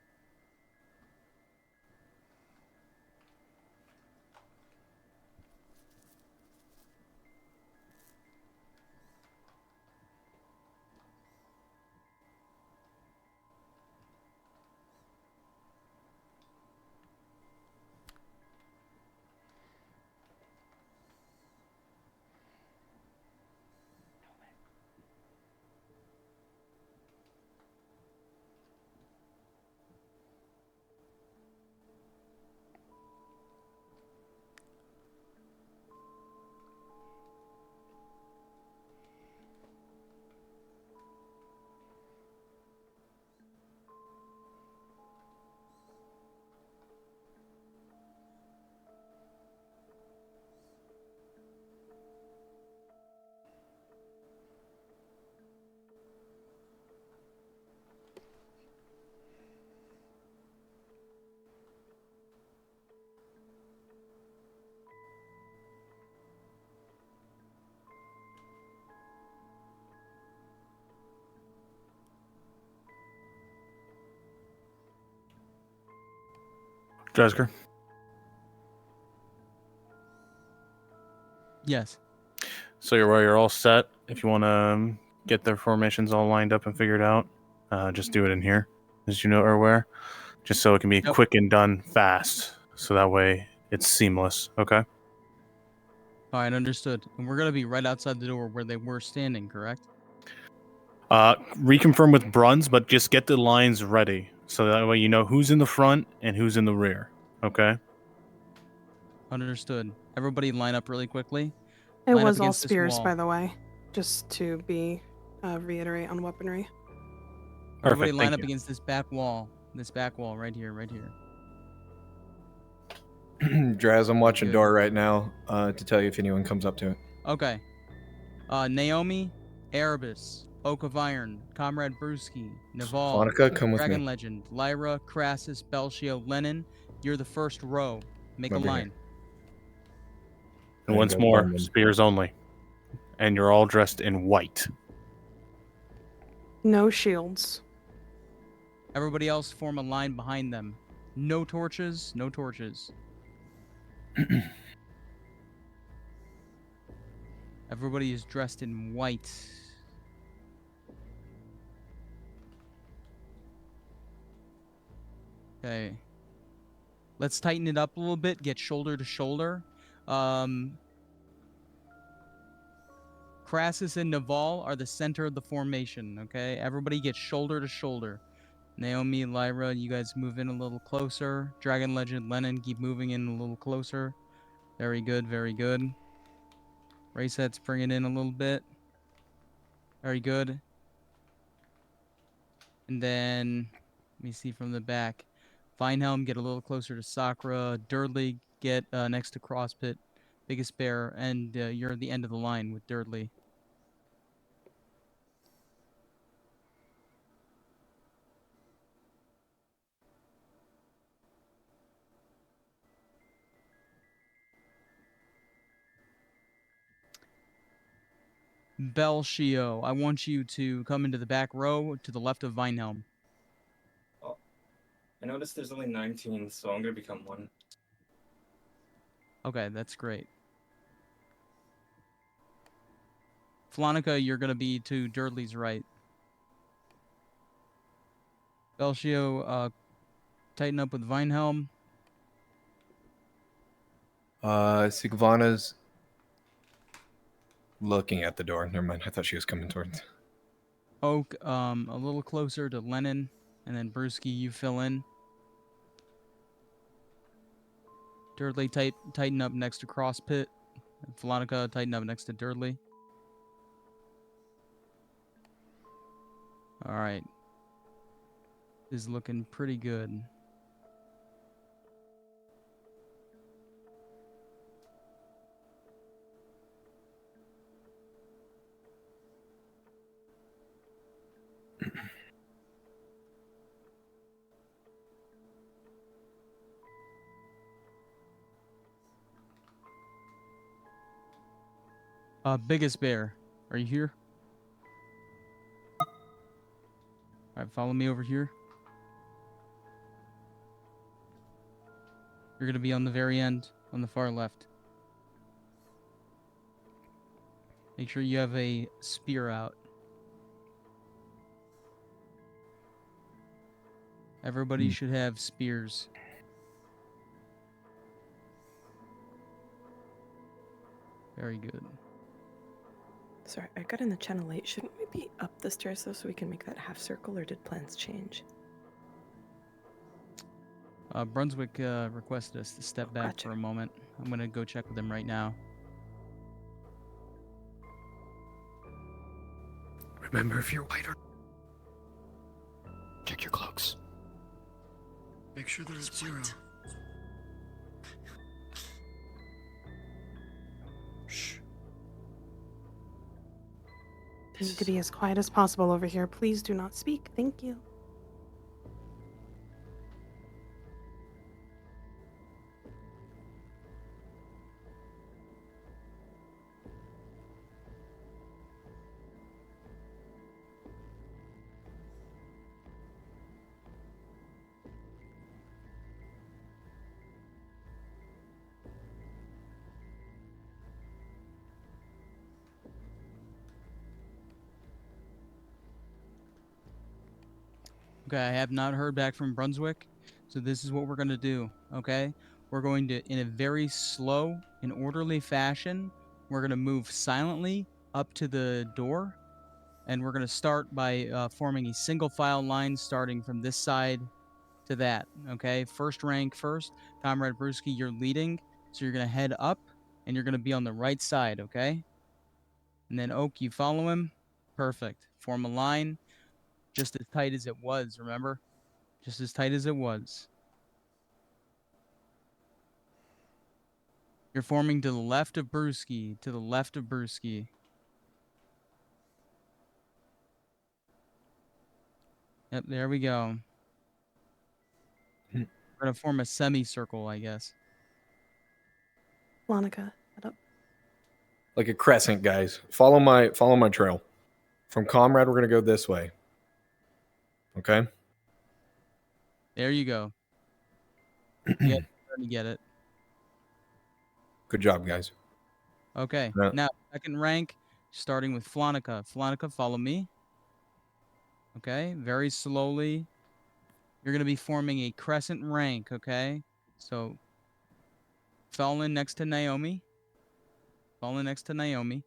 Jasker. Yes. So you're all set. If you want to get their formations all lined up and figured out, just do it in here, as you know or where, just so it can be quick and done fast. So that way it's seamless. Okay. All right, understood. And we're gonna be right outside the door where they were standing, correct? Reconfirm with Bruns, but just get the lines ready so that way you know who's in the front and who's in the rear. Okay. Understood. Everybody line up really quickly. It Line up was all against this spears, wall. by the way. Just to be reiterate on weaponry. Everybody Perfect, line thank up you. against this back wall. This back wall right here, right here. Draz, I'm watching Good. door right now to tell you if anyone comes up to it. Okay. Naomi, Erebus, Oak of Iron, Comrade Brewski, Naval, Monica, come with Dragon me. Legend, Lyra, Crassus, Belchio, Lennon. You're the first row. Make Over a here. line. And once more, spears only. And you're all dressed in white. No shields. Everybody else form a line behind them. No torches, no torches. Everybody is dressed in white. Okay. Let's tighten it up a little bit. Get shoulder to shoulder. Crassus and Naval are the center of the formation, okay? Everybody gets shoulder to shoulder. Naomi, Lyra, you guys move in a little closer. Dragon Legend, Lennon, keep moving in a little closer. Very good, very good. Raceheads, bring it in a little bit. Very good. And then, let me see from the back. Vinehelm, get a little closer to Sakura. Durdley, get next to Crosspit. Biggest Bear, and you're at the end of the line with Durdley. Belchio, I want you to come into the back row to the left of Vinehelm. Oh, I noticed there's only 19, so I'm gonna become one. Okay, that's great. Flonica, you're going to be to Durdley's right. Belchio, tighten up with Vinehelm. Sigvana's looking at the door. Never mind. I thought she was coming towards. Oak, a little closer to Lennon. And then Brewski, you fill in. Durdley, tighten up next to Crosspit. And Flonica, tighten up next to Durdley. All right. This is looking pretty good. Biggest Bear, are you here? All right, follow me over here. You're going to be on the very end, on the far left. Make sure you have a spear out. Everybody should have spears. Very good. Sorry, I got in the channel late. Shouldn't we be up the stairs though so we can make that half circle, or did plans change? Brunswick requested us to step back for a moment. I'm going to go check with him right now. Remember, if you're white or... Check your cloaks. Make sure they're at 0. I need to be as quiet as possible over here. Please do not speak. Thank you. Okay, I have not heard back from Brunswick, so this is what we're going to do, okay? We're going to, in a very slow and orderly fashion, we're going to move silently up to the door, and we're going to start by forming a single file line starting from this side to that, okay? First rank first. Comrade Brewski, you're leading, so you're going to head up, and you're going to be on the right side, okay? And then Oak, you follow him. Perfect. Form a line just as tight as it was, remember? Just as tight as it was. You're forming to the left of Brewski. To the left of Brewski. Yep, there we go. We're going to form a semicircle, I guess. Monica, head up. Like a crescent, guys. Follow my trail. From Comrade, we're gonna go this way. Okay. There you go. Yeah, you get it. Good job, guys. Okay. Yeah. Now, second rank, starting with Flonica. Flonica, follow me. Okay. Very slowly. You're going to be forming a crescent rank, okay? So, fall in next to Naomi. Fall in next to Naomi.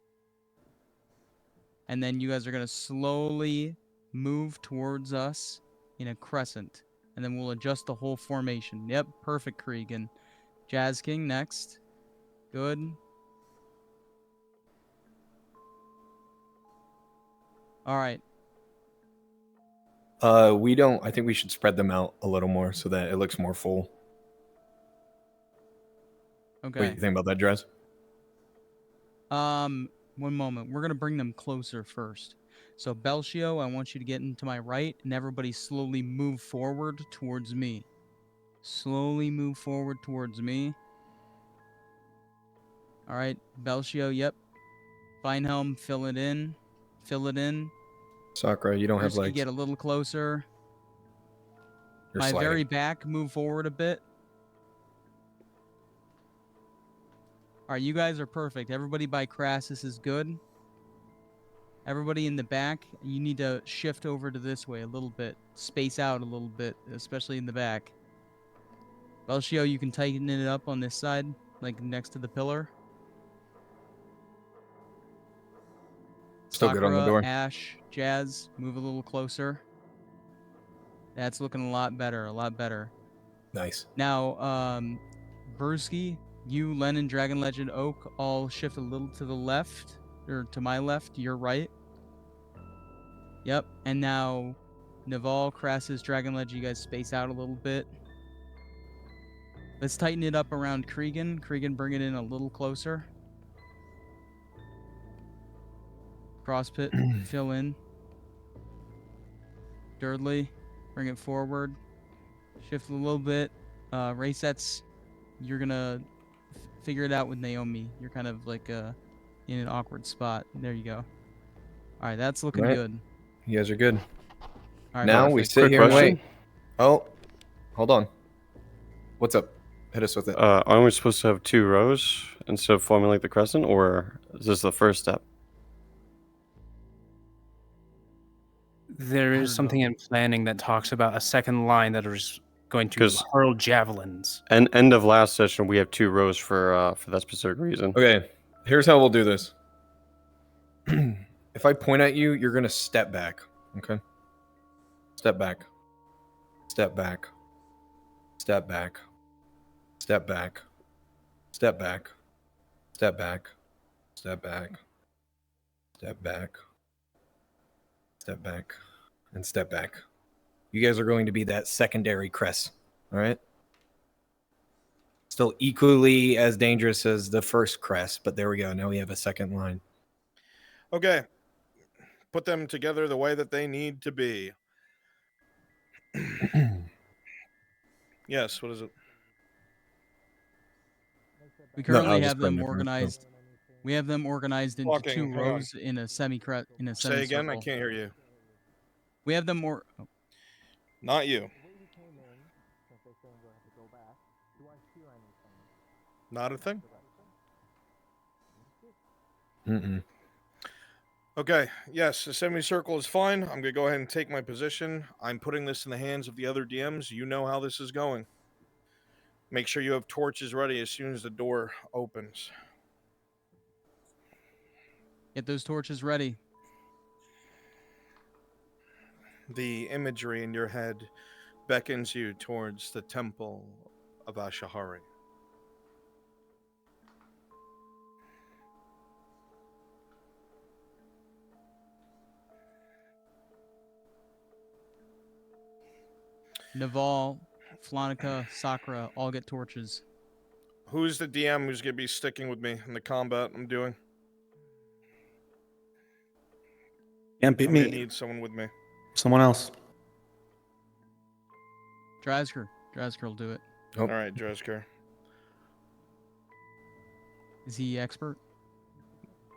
And then you guys are going to slowly move towards us in a crescent. And then we'll adjust the whole formation. Yep, perfect, Cregan. Jazz King next. Good. All right. We don't. I think we should spread them out a little more so that it looks more full. Okay. What do you think about that, Dress? One moment. We're gonna bring them closer first. So Belchio, I want you to get into my right, and everybody slowly move forward towards me. Slowly move forward towards me. All right, Belchio. Yep. Feinhelm, fill it in. Fill it in. Sakura, you don't have Brewski, legs. get a little closer. You're My very sliding. back, move forward a bit. All right, you guys are perfect. Everybody by Crassus is good. Everybody in the back, you need to shift over to this way a little bit. Space out a little bit, especially in the back. Belchio, you can tighten it up on this side, like next to the pillar. Still good on the Sakura, door. Ash, Jazz, move a little closer. That's looking a lot better, a lot better. Nice. Now, Brewski, you, Lennon, Dragon Legend, Oak, all shift a little to the left, or to my left, your right. Yep, and now Naval, Crassus, Dragon Legend, you guys space out a little bit. Let's tighten it up around Cregan. Cregan, bring it in a little closer. Crosspit, fill in. Durdley, bring it forward. Shift a little bit. Resets, you're gonna figure it out with Naomi. You're kind of like in an awkward spot. There you go. All right, that's looking Right. good. You guys are good. All right, Now perfect. we sit Quick here and question. wait. Oh, hold on. What's up? Hit us with it. Aren't we supposed to have 2 rows instead of forming like the crescent, or is this the first step? There is something in planning that talks about a second line that is going to 'Cause- hurl javelins. And end of last session, we have 2 rows for that specific reason. Okay, here's how we'll do this. If I point at you, you're gonna step back. Okay. Step back. Step back. Step back. Step back. Step back. Step back. Step back. Step back. Step back. And step back. You guys are going to be that secondary crest. All right. Still equally as dangerous as the first crest, but there we go. Now we have a second line. Okay. Put them together the way that they need to be. Yes, what is it? We No, currently I'll just have put 'em them in front, so. organized. We have them organized into Walking, 2 hang on. rows in a semicircle. Say again, I can't hear you. We have them more. Not you. Not a thing? Mm-mm. Okay, yes, the semicircle is fine. I'm gonna go ahead and take my position. I'm putting this in the hands of the other DMs. You know how this is going. Make sure you have torches ready as soon as the door opens. Get those torches ready. The imagery in your head beckons you towards the temple of Ashahari. Naval, Flonica, Sakura all get torches. Who's the DM who's gonna be sticking with me in the combat I'm doing? Can't beat I'm gonna me. need someone with me. Someone else. Drazker will do it. All right, Drazker. Is he expert?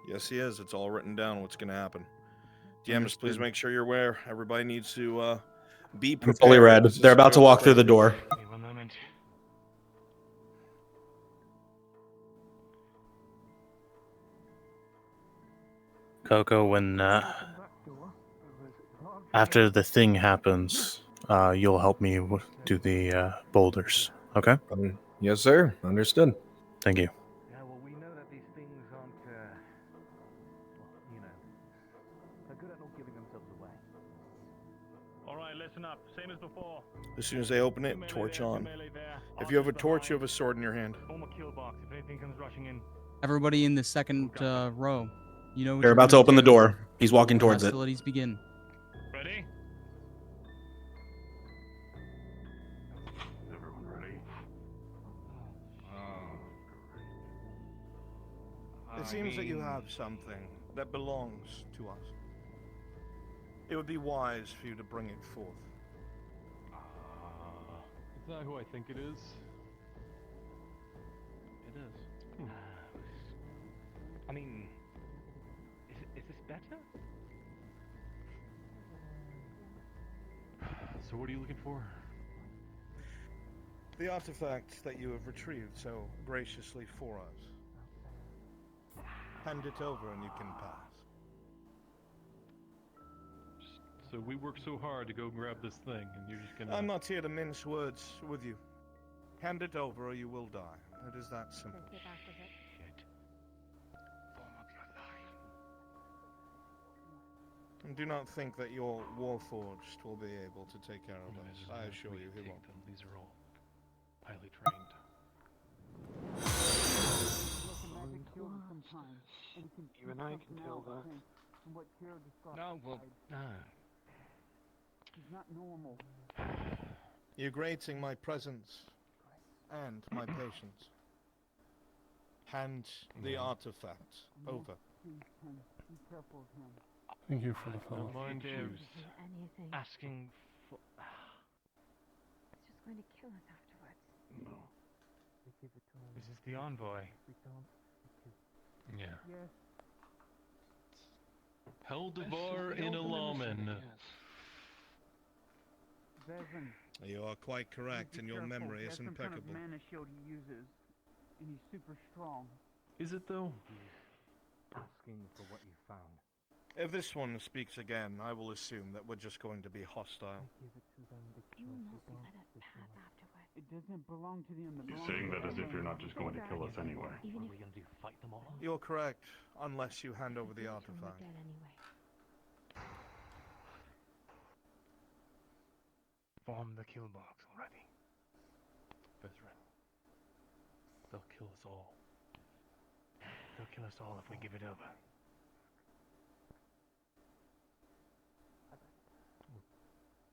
Yes, he is. It's all written down what's gonna happen. DMs, Understood. please make sure you're aware. Everybody needs to be I'm prepared. fully red. This is They're about to real walk through quick. the door. Wait 1 moment. Coco, when after the thing happens, you'll help me do the boulders. Okay? Yes, sir. Understood. Thank you. Yeah, well, we know that these things aren't, well, you know, they're good at not giving themselves away. Alright, listen up. Same as before. As soon as they open it, torch on. If you have a torch, you have a sword in your hand. Form a kill box if anything comes rushing in. Everybody in the second row. You know what They're you're about to gonna open the do. door. He's walking towards it. Hostilities begin. Ready? Is everyone ready? It seems that you have something that belongs to us. It would be wise for you to bring it forth. Is that who I think it is? It is. I mean, is this better? So what are you looking for? The artifact that you have retrieved so graciously for us. Hand it over and you can pass. So we worked so hard to go grab this thing, and you're just gonna... I'm not here to mince words with you. Hand it over or you will die. It is that simple. And do not think that your Warforged will be able to take care of us. I assure you he won't. These are all highly trained. Even I can tell that. No, well, no. He's not normal. You're grating my presence and my patience. Hand the artifact over. Be careful of him. Thank you for the Don't follow. mind shoes. Anything. Asking for... It's just going to kill us afterwards. No. This is the envoy. Yeah. Yes. Heldevar in Alaman. Bevan. You are quite correct, and your Careful. memory That's is some kind of impeccable. mana shield he uses, and he's super strong. Is it though? Asking for what you found. If this one speaks again, I will assume that we're just going to be hostile. You will not be let us pass afterwards. It doesn't belong to the You're saying that as if you're not just going to kill us anyway. Even What are we gonna do? Fight them all? You're correct, unless you hand over the We're artifact. dead anyway. Form the kill box already. Bezran. They'll kill us all. They'll kill us all if we give it over.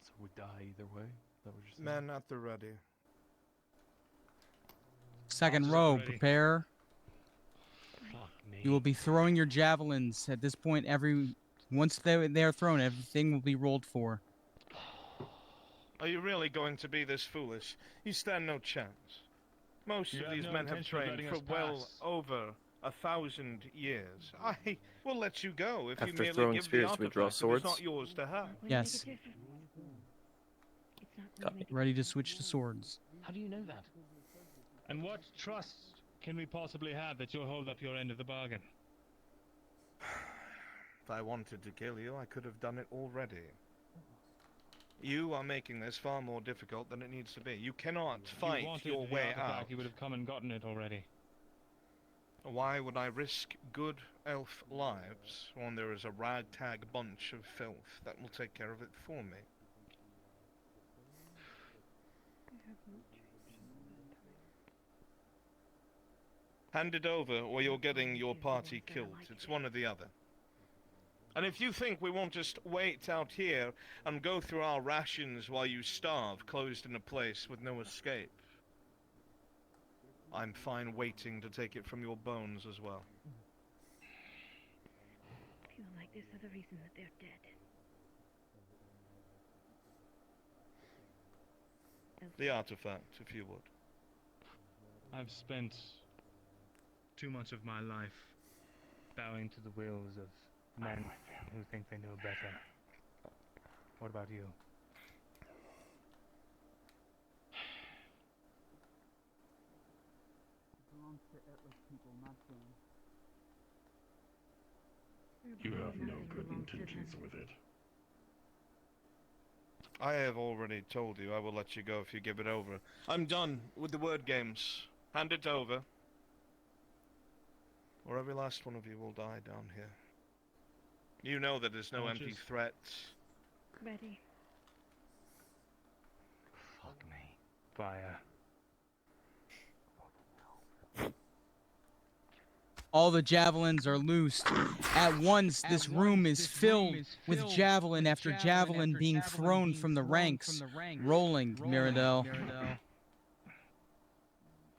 So we die either way? Is that what you're saying? Men at the ready. Second Officers row, ready. prepare. Fuck me. You will be throwing your javelins. At this point, once they are thrown, everything will be rolled for. Are you really going to be this foolish? You stand no chance. Most You of have these no men have intention of trained letting for us well pass. over 1,000 years. I will let you go if you After merely throwing give spears, the we draw artifact if it's swords? not yours to have. Yes. It's not Ready to switch to swords. How do you know that? And what trust can we possibly have that you'll hold up your end of the bargain? If I wanted to kill you, I could have done it already. You are making this far more difficult than it needs to be. You cannot fight your way out. You would have come and gotten it already. Why would I risk good elf lives when there is a ragtag bunch of filth that will take care of it for me? Hand it over, or you're getting your party killed. It's one or the other. And if you think we won't just wait out here and go through our rations while you starve, closed in a place with no escape, I'm fine waiting to take it from your bones as well. Feel like this is the reason that they're dead. The artifact, if you would. I've spent too much of my life bowing to the wills of men who think they know better. What about you? Belongs to Atlas people, not them. You have no good intentions with it. I have already told you I will let you go if you give it over. I'm done with the word games. Hand it over, or every last one of you will die down here. You know that there's no empty threats. Ready. Fuck me. Fire. All the javelins are loosed. At once, this room is filled with javelin after javelin being thrown from the ranks. Rolling, Mirandel.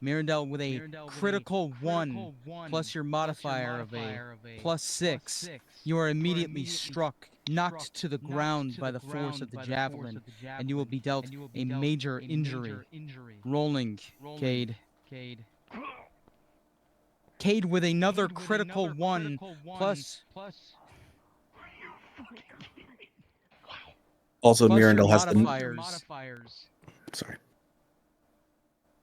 Mirandel with a critical 1 plus your modifier of a +6. You are immediately struck, knocked to the ground by the force of the javelin, and you will be dealt a major injury. Rolling, Cade. Cade with another critical 1 plus. Also, plus Mirandel your has modifiers. Sorry.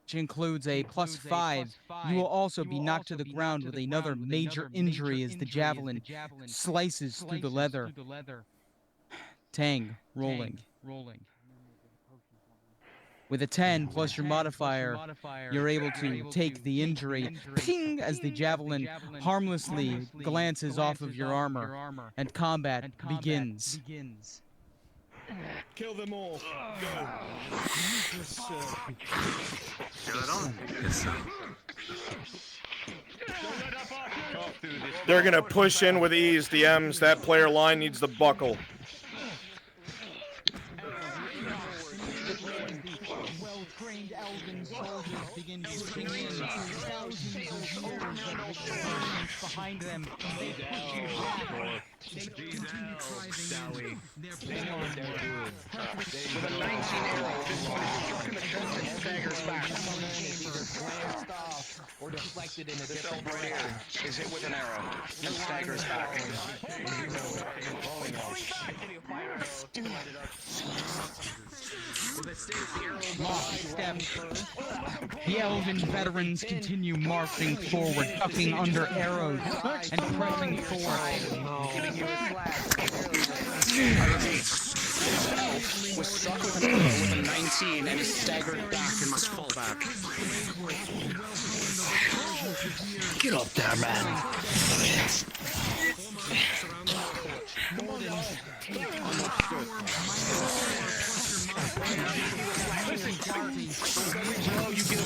Which includes a +5. You will also be knocked to the ground with another major injury as the javelin slices through the leather. Tang, rolling. With a 10 plus your modifier, you're able to take the injury, ping, as the javelin harmlessly glances off of your armor, and combat begins. Kill them all. Go. They're gonna push in with ease, DMs. That player line needs the buckle. Well-trained elven soldiers begin to swing in. Thousands of years of behind them. They push you back. They continue driving in. They're pulling on you. With a 19 arrow, this one is struck in the chest and staggers back. Is either glanced off or deflected in a different right here is hit with an arrow and staggers back. Lockstep. The elven veterans continue marching forward, ducking under arrows and pressing forward. Was struck with an arrow with a 19 and is staggered back and must fall back. Get up there, man. You get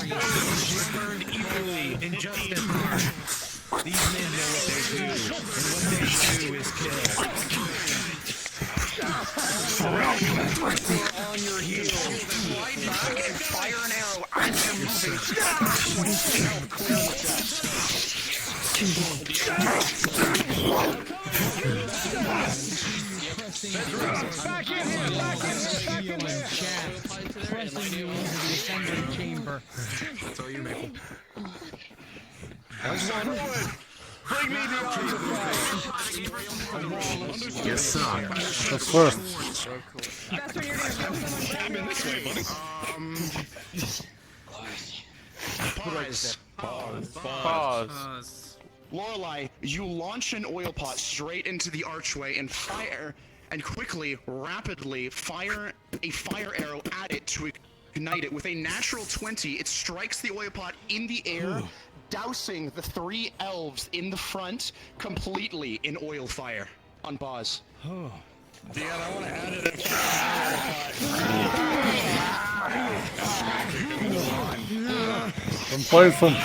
burned equally in just as hard. These men know what they do, and what they do is kill. On your heels, slide back and fire an arrow as you're moving. Help clear the Back in here! Back in here! Pressing you into the assembly chamber. That's all you, Maple. That's one. Bring me the artifact. Yes, sir. Of course. That's where you're gonna I'm in this way, buddy. Pause. Pause. Lorelei, you launch an oil pot straight into the archway and fire, and quickly, rapidly fire a fire arrow at it to ignite it. With a natural 20, it strikes the oil pot in the air, dousing the 3 elves in the front completely in oil fire. On pause. Oh. Dan, I want to add it. Play some.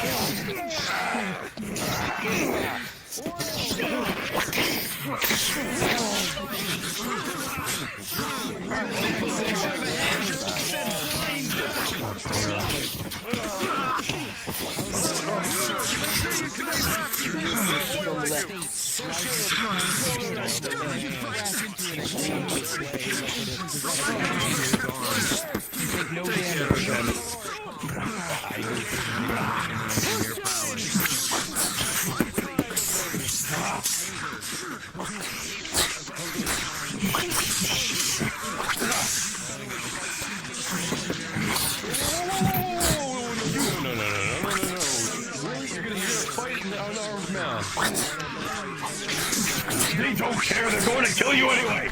They don't care, they're going to kill you anyway!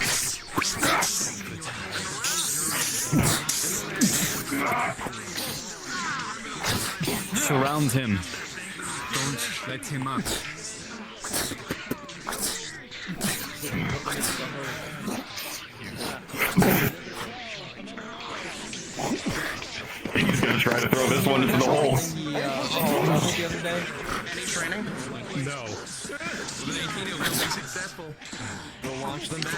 Surround him. Don't let him up. He's gonna try to throw this one into the hole. Any training? No. Successful. We'll launch them back.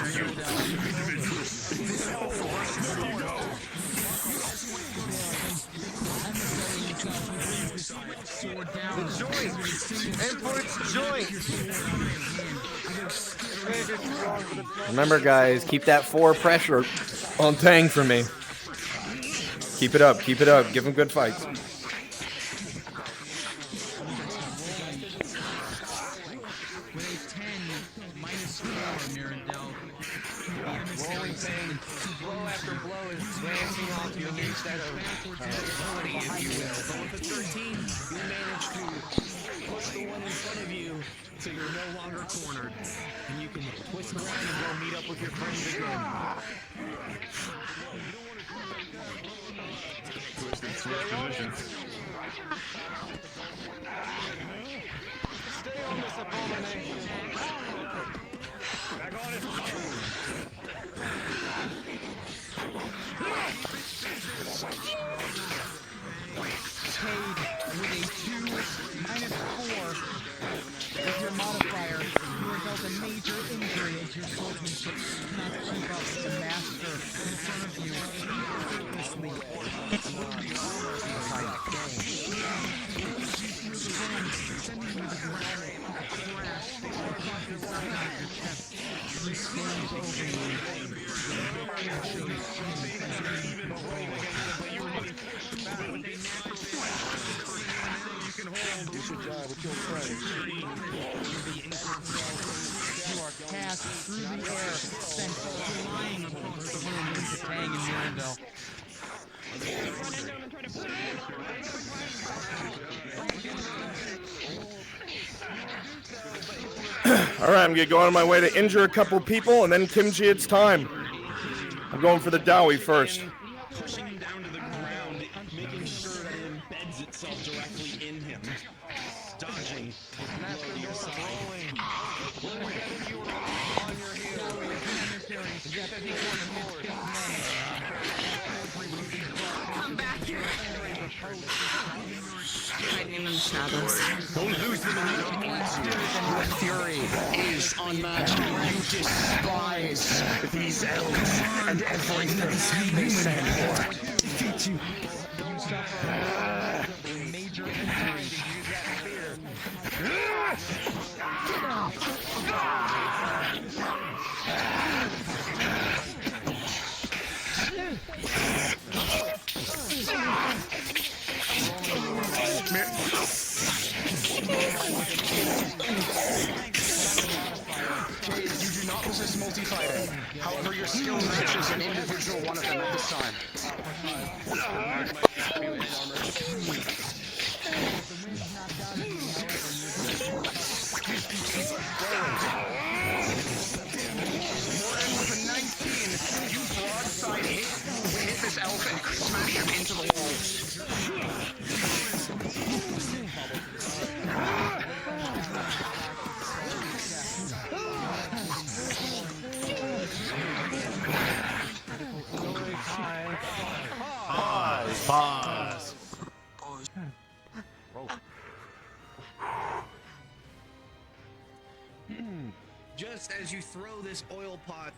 The joint! Input joint! Remember, guys, keep that 4 pressure on Tang for me. Keep it up, keep it up. Give him good fights. Rolling pain, blow after blow is glancing off you instead of ability, if you will. But with the 13, you manage to push the one in front of you so you're no longer cornered. And you can twist around and go meet up with your friends again. Switch position. Stay on this abomination. Back on it. Cade with a 2 minus 4 with your modifier. You are dealt a major injury as your swordsmanship cannot keep up with the master in front of you. Effortlessly. Sending you to the ground, crash across the side of your chest. He stands over you. Good job with your friends. You are cast through the air, sent flying across the room into Tang and Mirandel. Alright, I'm gonna go on my way to injure a couple people, and then Kimchi, it's time. I'm going for the Dowie first. Pushing him down to the ground, making sure that it embeds itself directly in him. Dodging. Master, you're rolling. You were on your Come back here. Hiding in the shadows. Don't lose them in your fury is unmatched. You despise these elves and everything they stand for. Defeat you. You suffer a major injury. You do not possess multi-fighting. However, your skill matches an individual one of them at this time. just as you throw this oil pot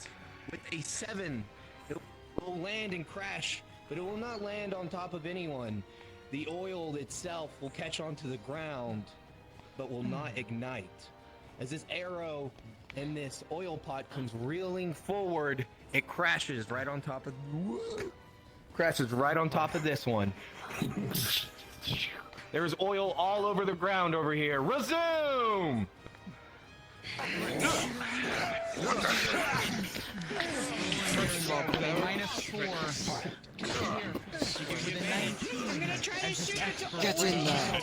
with a 7, it will land and crash, but it will not land on top of anyone. The oil itself will catch onto the ground, but will not ignite. As this arrow and this oil pot comes reeling forward, it crashes right on top of this one. There is oil all over the ground over here. Resume! -4. Get in there.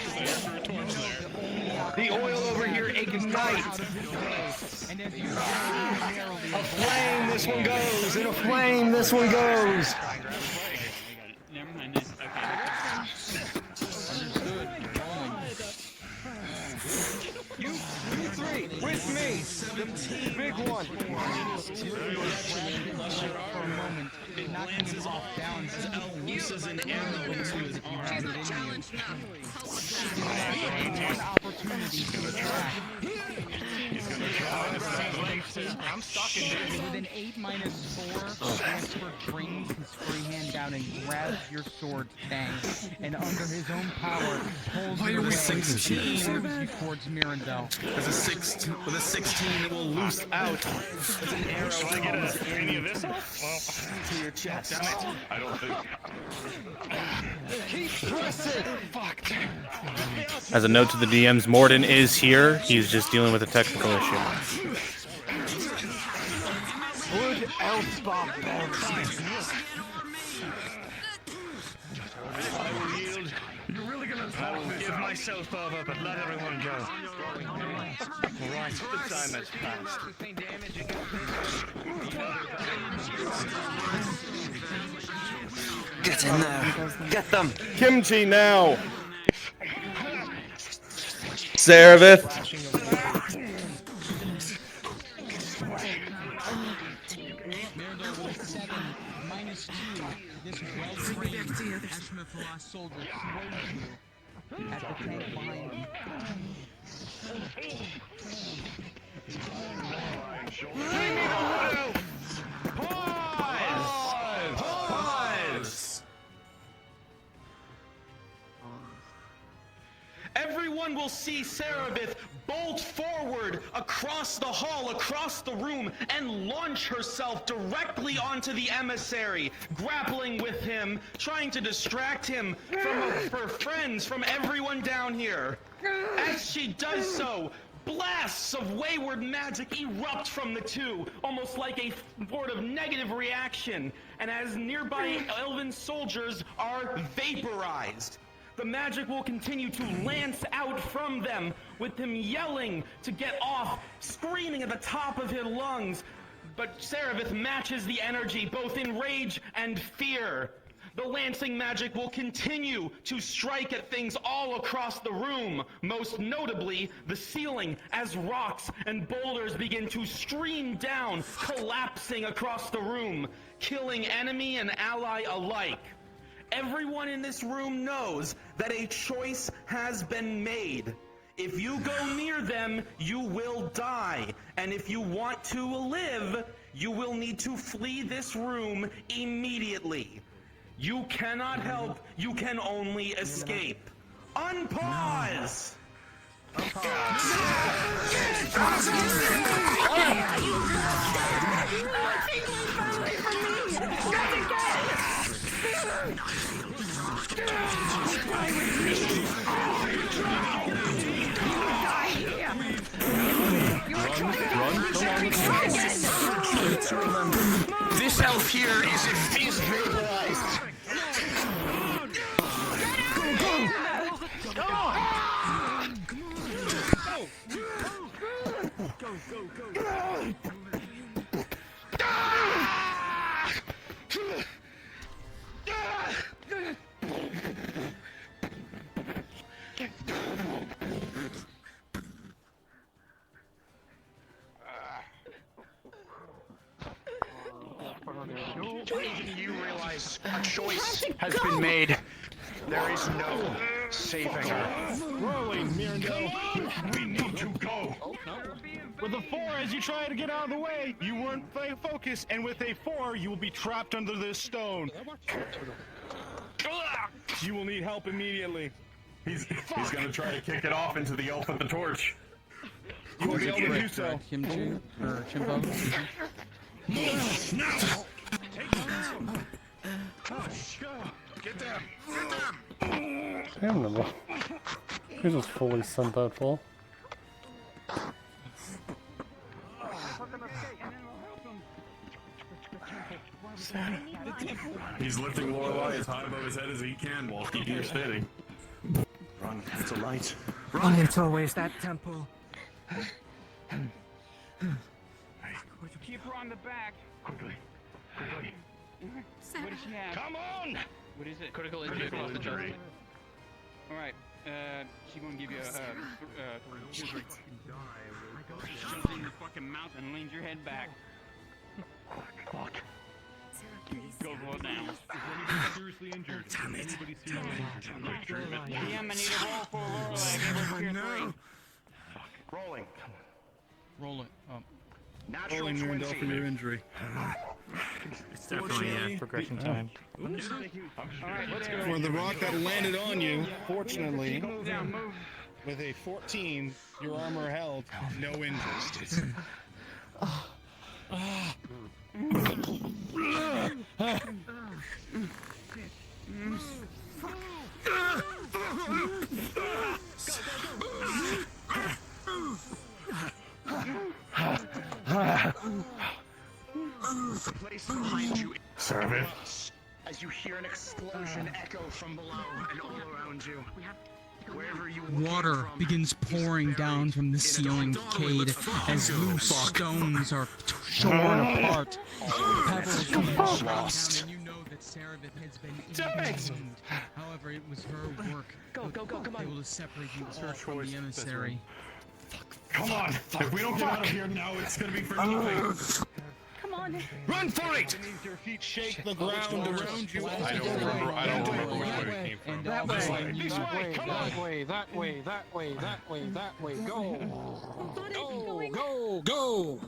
The oil over here ignites. A flame, this one goes. In a flame, this one goes. Never mind. Understood. You three, with me. The big one. For a moment, knocking him off down. Uses an arrow into his arm. One opportunity to attack. I'm stuck in there. With an 8 -4, Transfer brings his free hand down and grabs your sword fang, and under his own power pulls you away, moves you towards Mirandel. With a 16, it will loose out. It's an arrow. Should I get any of this off? Well, to your chest. Damn it. I don't think. Keep pressing. Fuck. As a note to the DMs, Morden is here. He's just dealing with a technical issue. Wood elf barbarian. I will yield. You're really gonna I will give myself over, but let everyone go. Right, the time has passed. Get in there. Get them. Kimchi now. Servith. Mirandel with a 7, -2. This well-trained Ashmethloss soldier throws you at the tank behind him. Pause! Everyone will see Serabith bolt forward across the hall, across the room, and launch herself directly onto the emissary, grappling with him, trying to distract him from her friends, from everyone down here. As she does so, blasts of wayward magic erupt from the two, almost like a sort of negative reaction, and as nearby elven soldiers are vaporized, the magic will continue to lance out from them, with him yelling to get off, screaming at the top of his lungs. But Serabith matches the energy both in rage and fear. The lancing magic will continue to strike at things all across the room, most notably the ceiling, as rocks and boulders begin to stream down, collapsing across the room, killing enemy and ally alike. Everyone in this room knows that a choice has been made. If you go near them, you will die. And if you want to live, you will need to flee this room immediately. You cannot help, you can only escape. Unpause! This elf here is vaporized. Even you realize a choice has been made. There is no saving her. Rolling, Mirandel. We need to go. With a 4, as you try to get out of the way, you weren't focused, and with a 4, you will be trapped under this stone. You will need help immediately. He's gonna try to kick it off into the elf with the torch. You will be able to do so. Kimchi or Chimbo. Now! Get down! Damn them. He's just fully sent that full. He's lifting Lorelei as high above his head as he can while keeping her steady. Run, it's a light. Oh, it's always that temple. Keep her on the back. Quickly. What does she have? Come on! What is it? Critical injury. Alright, she's gonna give you a jump in your fucking mouth and leans your head back. Fuck. Go roll down. Is anybody seriously injured? Damn it. Anybody seriously injured? DM, I need a roll for Lorelei. I gave her tier 3. Rolling. Roll it. Rolling Mirandel for your injury. It's definitely progression time. Alright, let's go. For the rock that landed on you, fortunately, with a 14, your armor held, no injuries. The place behind you. Servant. As you hear an explosion echo from below and all around you. Wherever you Water begins pouring down from the ceiling, Cade, as loose stones are shorn apart. Pebbles begin lost. And you know that Serevith has been intervened. However, it was her work able to separate you all from the emissary. Come on! If we don't get out of here now, it's gonna be for nothing. Come on. Run for it! Your feet shake the ground around you. I don't remember which way we came from. That way. This way, come on! That way, that way, that way, that way, that way. Go! Go!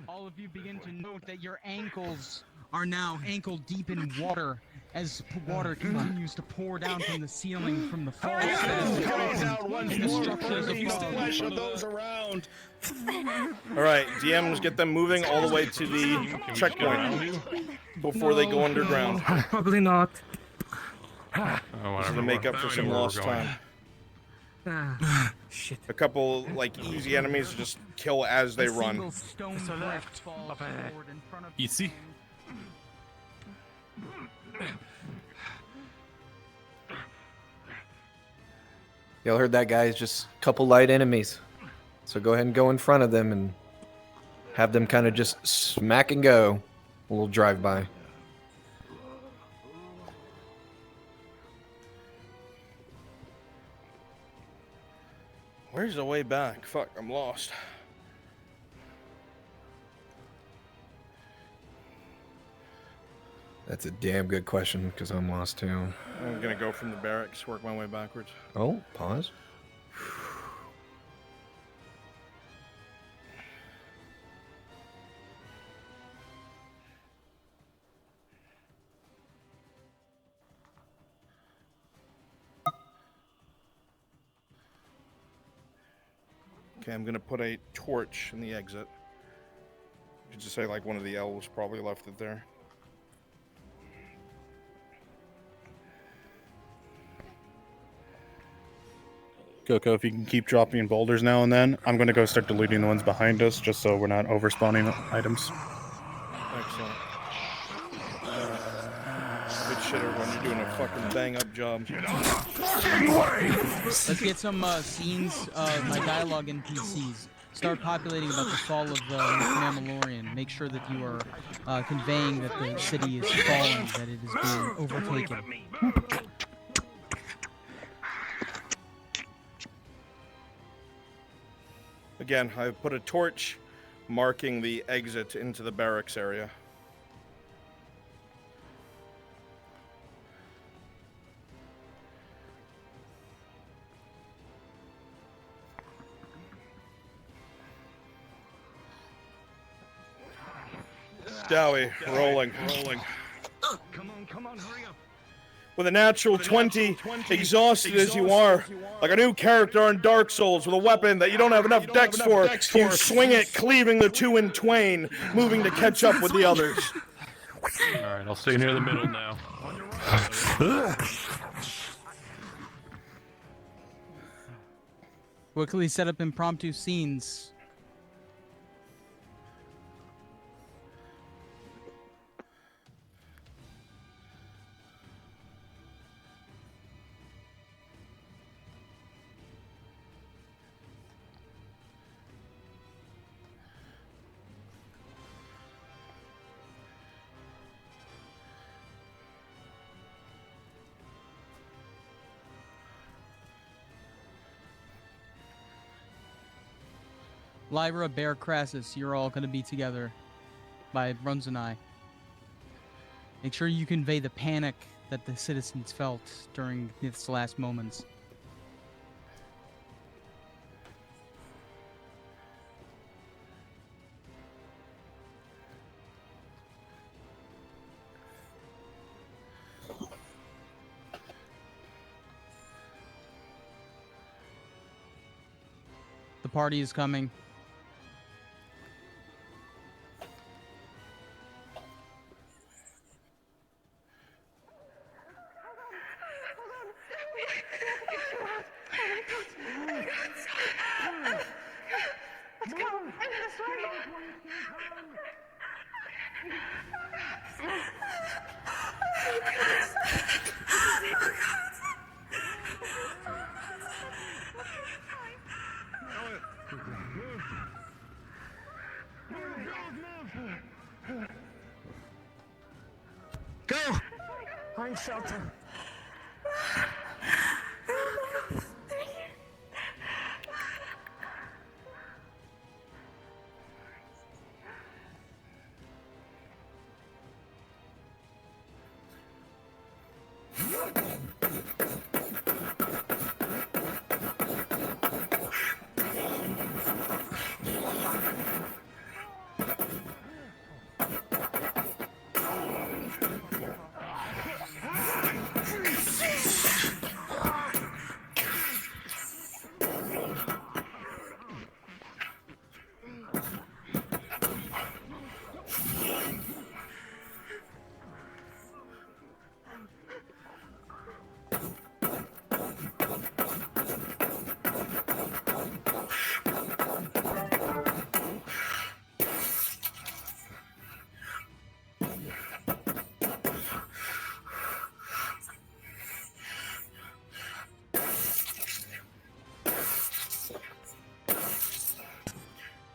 All of you begin to note that your ankles are now ankle deep in water as water continues to pour down from the ceiling from the fall. Out once more, flesh of those around. Alright, DMs, get them moving all the way to the checkpoint before they go underground. Probably not. To make up for some lost time. Shit. A couple, like, easy enemies to just kill as they run. Easy. Y'all heard that, guys? Just a couple light enemies. So go ahead and go in front of them and have them kind of just smack and go. A little drive-by. Where's the way back? Fuck, I'm lost. That's a damn good question, because I'm lost too. I'm gonna go from the barracks, work my way backwards. Oh, pause. Okay, I'm gonna put a torch in the exit. You could just say like one of the elves probably left it there. Coco, if you can keep dropping boulders now and then, I'm going to go start deleting the ones behind us just so we're not overspawning items. Excellent. Good shit, everyone. You're doing a fucking bang-up job. Let's get some scenes, my dialogue NPCs. Start populating about the fall of Nythmamalorien. Make sure that you are conveying that the city is falling, that it is being overtaken. Again, I put a torch marking the exit into the barracks area. Dowie, rolling. Come on, hurry up. With a natural 20, exhausted as you are, like a new character on Dark Souls with a weapon that you don't have enough dex for, you swing it, cleaving the two in twain, moving to catch up with the others. Alright, I'll stay near the middle now. Quickly set up impromptu scenes. Lyra, Bear, Crassus, you're all going to be together by Bruns and I. Make sure you convey the panic that the citizens felt during its last moments. The party is coming. Go! Find shelter.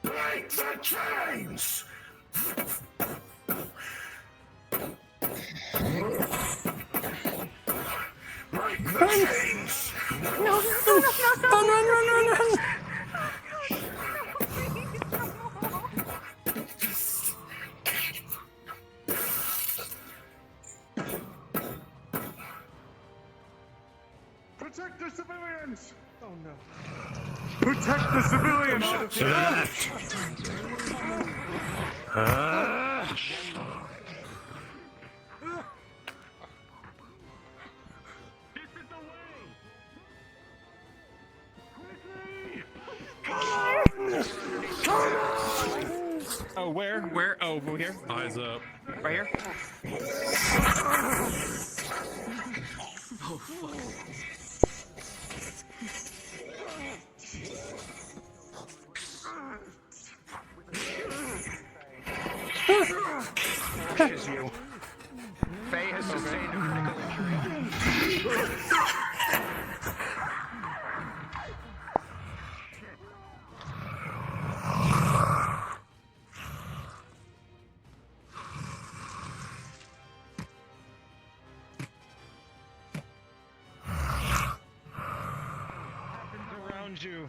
Break the chains! Break the chains! No, no. Protect the civilians! Oh no. Protect the civilians! To the left. Oh, where? Where? Oh, over here? Eyes up. Right here? Oh, fuck. Is you. Faye has sustained a critical injury. Around you.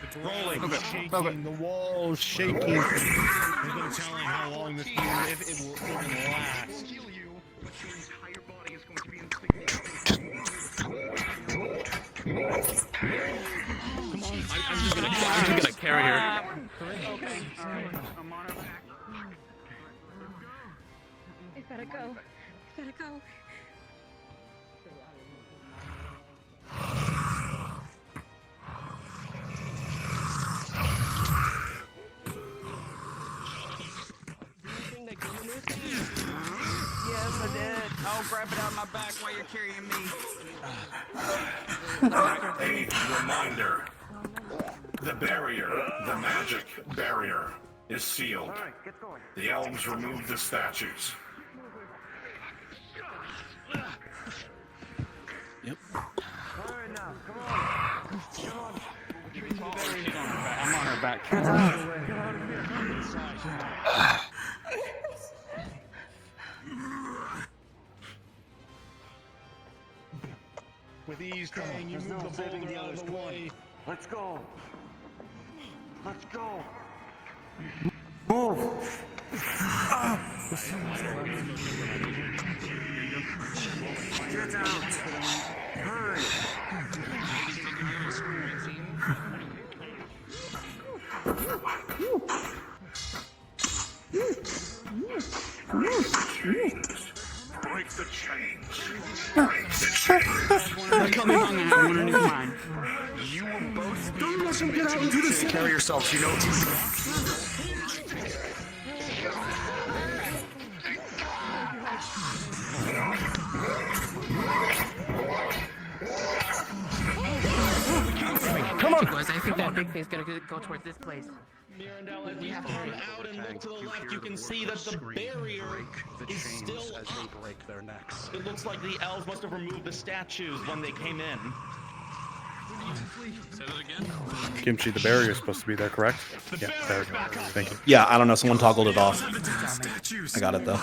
It's rolling, shaking, the walls shaking. There's no telling how long this if it will even last. Kill you, but your entire body is going to be Come on, I'm just gonna Like, carry her. Okay, alright. I'm on her back. We've gotta go. We've gotta go. Yes, I did. I'll grab it out of my back while you're carrying me. A reminder. The barrier, the magic barrier, is sealed. The elves removed the statues. Yep. I'm on her back. With ease, Kang, you move the boulder out of the way. Let's go. Let's go. Move. Get out. Hurry. Break the chains. Break the chains. They're coming on and I want a new mine. You will both don't let them get out into the city. Carry yourselves, you know. Come on. I think that big thing's gonna go towards this place. Mirandel, as you turn out and look to the left, you can see that the barrier is still as they break their necks. It looks like the elves must have removed the statues when they came in. Say that again? Kimchi, the barrier is supposed to be there, correct? Yeah, there we go. Thank you. Yeah, I don't know. Someone toggled it off. I got it though.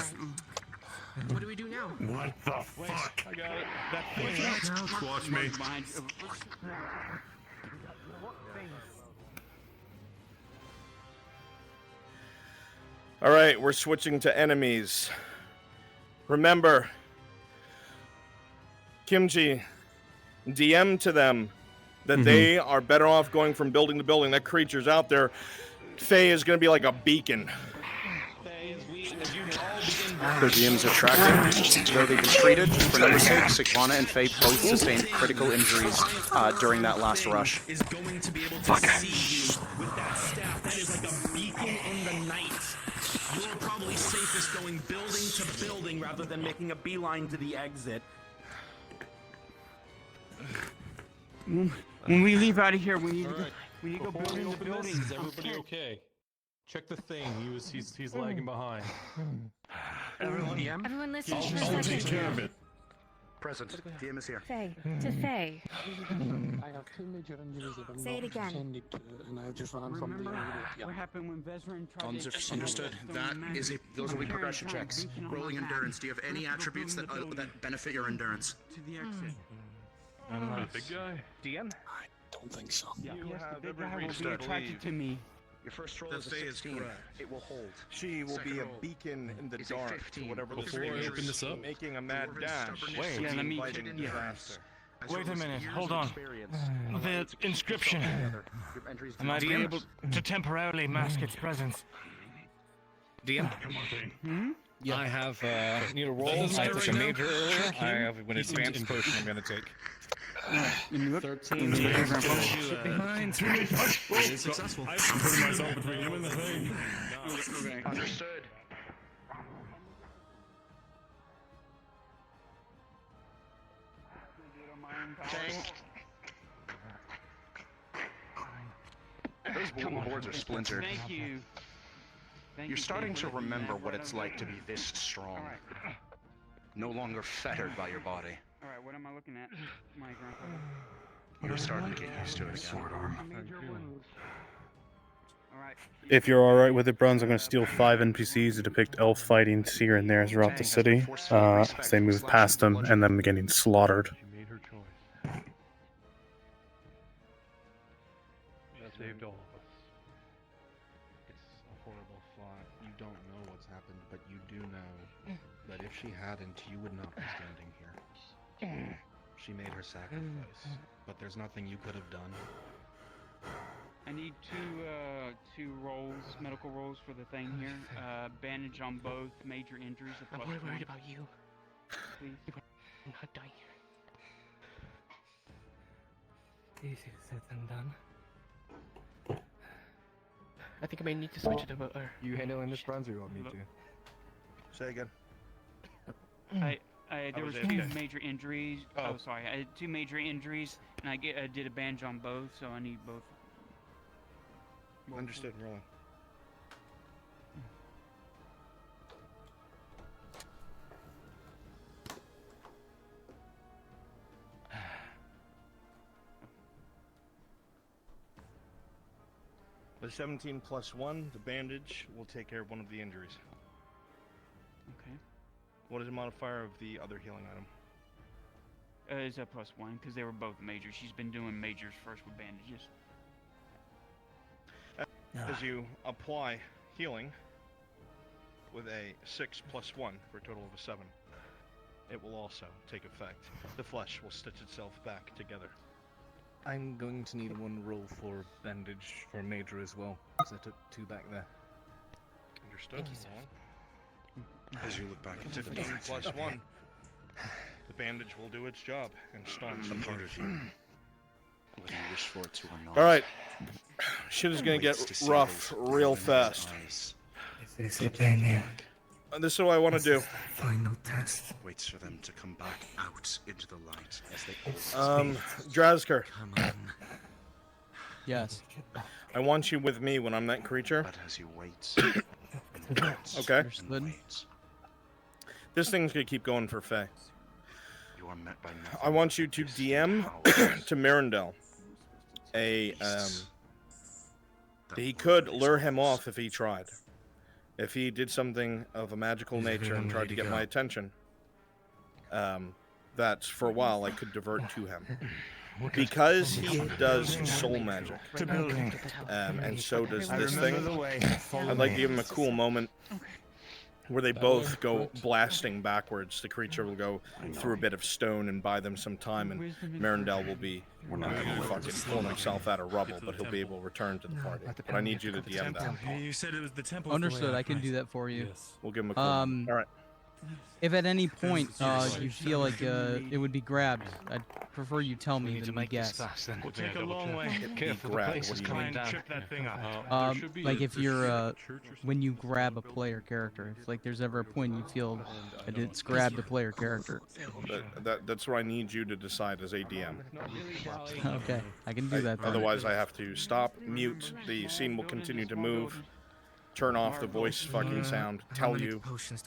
What do we do now? What the fuck? I got it. That thing. Watch me. All right, we're switching to enemies. Remember, Kimchi, DM to them that they are better off going from building to building. That creature's out there. Faye is going to be like a beacon. Their DMs are tracking. Though they've been treated, for number 6, Iguana and Faye both sustained critical injuries during that last rush. Is going to be able to see you with that staff. That is like a beacon in the night. You're probably safest going building to building rather than making a beeline to the exit. When we leave out of here, we need to go building to building. Is everybody okay? Check the thing. He's lagging behind. Everyone listen I'll for a take second. care of it. Present. DM is here. Faye. To Faye. I have 2 major injuries that I'm Say it not again. intended to, and I just ran from the Remember area. what happened when Vezran tried to... Understood. Those will be progression checks. Rolling endurance. Do you have any attributes that benefit your endurance? To the exit. The big guy? DM? I don't think so. Yes, the big guy will be attracted to me. Your first roll is a 16. It will hold. She will Second be a roll beacon in the is a dark 15. to whatever Before this I is, open this up? making a mad dash. Wait, yeah, let me... Inviting Yeah. disaster. Wait a minute, hold on. The inscription. I might be able to temporarily mask its presence. DM? Yeah. I have need a roll. I took a major earlier. I have an advanced potion I'm gonna take. 13. Behind. Successful. I'm putting myself between him and the thing. Okay. Understood. Those boards are splintered. Thank you. You're starting to remember what it's like to be this strong. No longer fettered by your body. Alright, what am I looking at? My grandfather. You're starting to get used to it again. Alright. If you're alright with it, Bruns, I'm going to steal 5 NPCs to depict elf fighting here and there throughout the city as they move past them and them getting slaughtered. She made her choice. She saved all of us. It's a horrible thought. You don't know what's happened, but you do know that if she hadn't, you would not be standing here. She made her sacrifice, but there's nothing you could have done. I need two rolls, medical rolls for the thing here. Bandage on both major injuries. I'm more worried about you. Please. I'm not dying. Easier said than done. I think I may need to switch it about. You handling this, Bronze, or you want me to? Say again. There was two major injuries. Oh, sorry. I had two major injuries, and I did a bandage on both, so I need both. Understood. Rolling. The 17 plus 1, the bandage, will take care of one of the injuries. Okay. What is the modifier of the other healing item? It's a +1 because they were both majors. She's been doing majors first with bandages. As you apply healing with a 6 plus 1 for a total of a 7, it will also take effect. The flesh will stitch itself back together. I'm going to need one roll for bandage for major as well, because I took 2 back there. Understood. Thank you, sir. As you look back into the 15 dark, plus 1. The bandage will do its job and staunch the the part wound. of you, whether you wish for it to or not. All right, shit is gonna waits get to see rough those real glowing fast. eyes. This is it, Daniel. This is what I want to do. Final test. Waits for them to come back out into the light as they Drazker, come on. Yes. I want you with me when I'm that creature. But as you wait, and wait, Okay. and wait, This thing's gonna keep going for Faye. you are met by nothing I want you to but DM powers. to Mirandel. He could lure him off if he tried. If he did something of a magical nature and tried to get my attention, that's for a while I could divert to him. Because he does soul magic, and so does this thing, I'd like to give him a cool moment where they both go blasting backwards. The creature will go through a bit of stone and buy them some time, and Mirandel will be fucking pulling himself out of rubble, but he'll be able to return to the party. But I need you to DM that. You said it was the temple. Understood. I can do that for you. We'll give him a cool moment. All right. If at any point you feel like it would be grabbed, I'd prefer you tell me than me guess. We'll take a long way. Careful, the Grab, place what is do you coming mean? down. Trip that thing up. Like if you're when you grab a player character, if like there's ever a point you feel that it's grabbed a player character. That's where I need you to decide as a DM. Okay, I can do that. Then. Otherwise, I have to stop, mute. The scene will continue to move. Turn off the voice fucking sound. Tell you,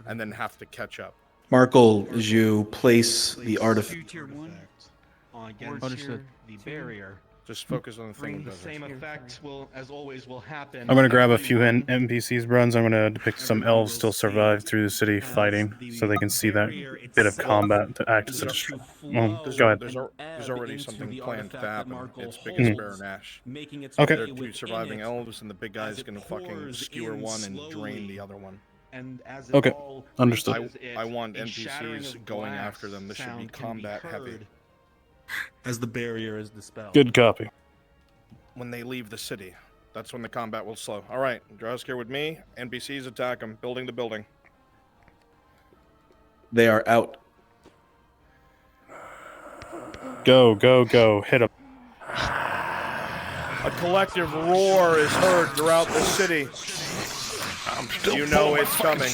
and then have to catch up. Markle, as you place the artifact. Tier 1. Against Understood. the barrier. Just focus on the thing. The same effect will, as always, will happen. I'm gonna grab a few NPCs, Bruns. I'm gonna depict some elves still survive through the city fighting, so they can see that bit of combat to act as a distraction. Go ahead. There's already something planned to happen. It's Biggest Bear and Ash. Okay. There are 2 surviving elves, and the big guy's gonna fucking skewer one and drain the other one. And as Okay, all understood. I want a shattering NPCs of going glass after them. This should be sound can be combat heavy. heard as the barrier is dispelled. Good copy. When they leave the city, that's when the combat will slow. All right, Drowsker with me. NPCs attack them. Building to building. They are out. Go, go, go. Hit him. A collective roar is heard throughout the city. You know it's coming.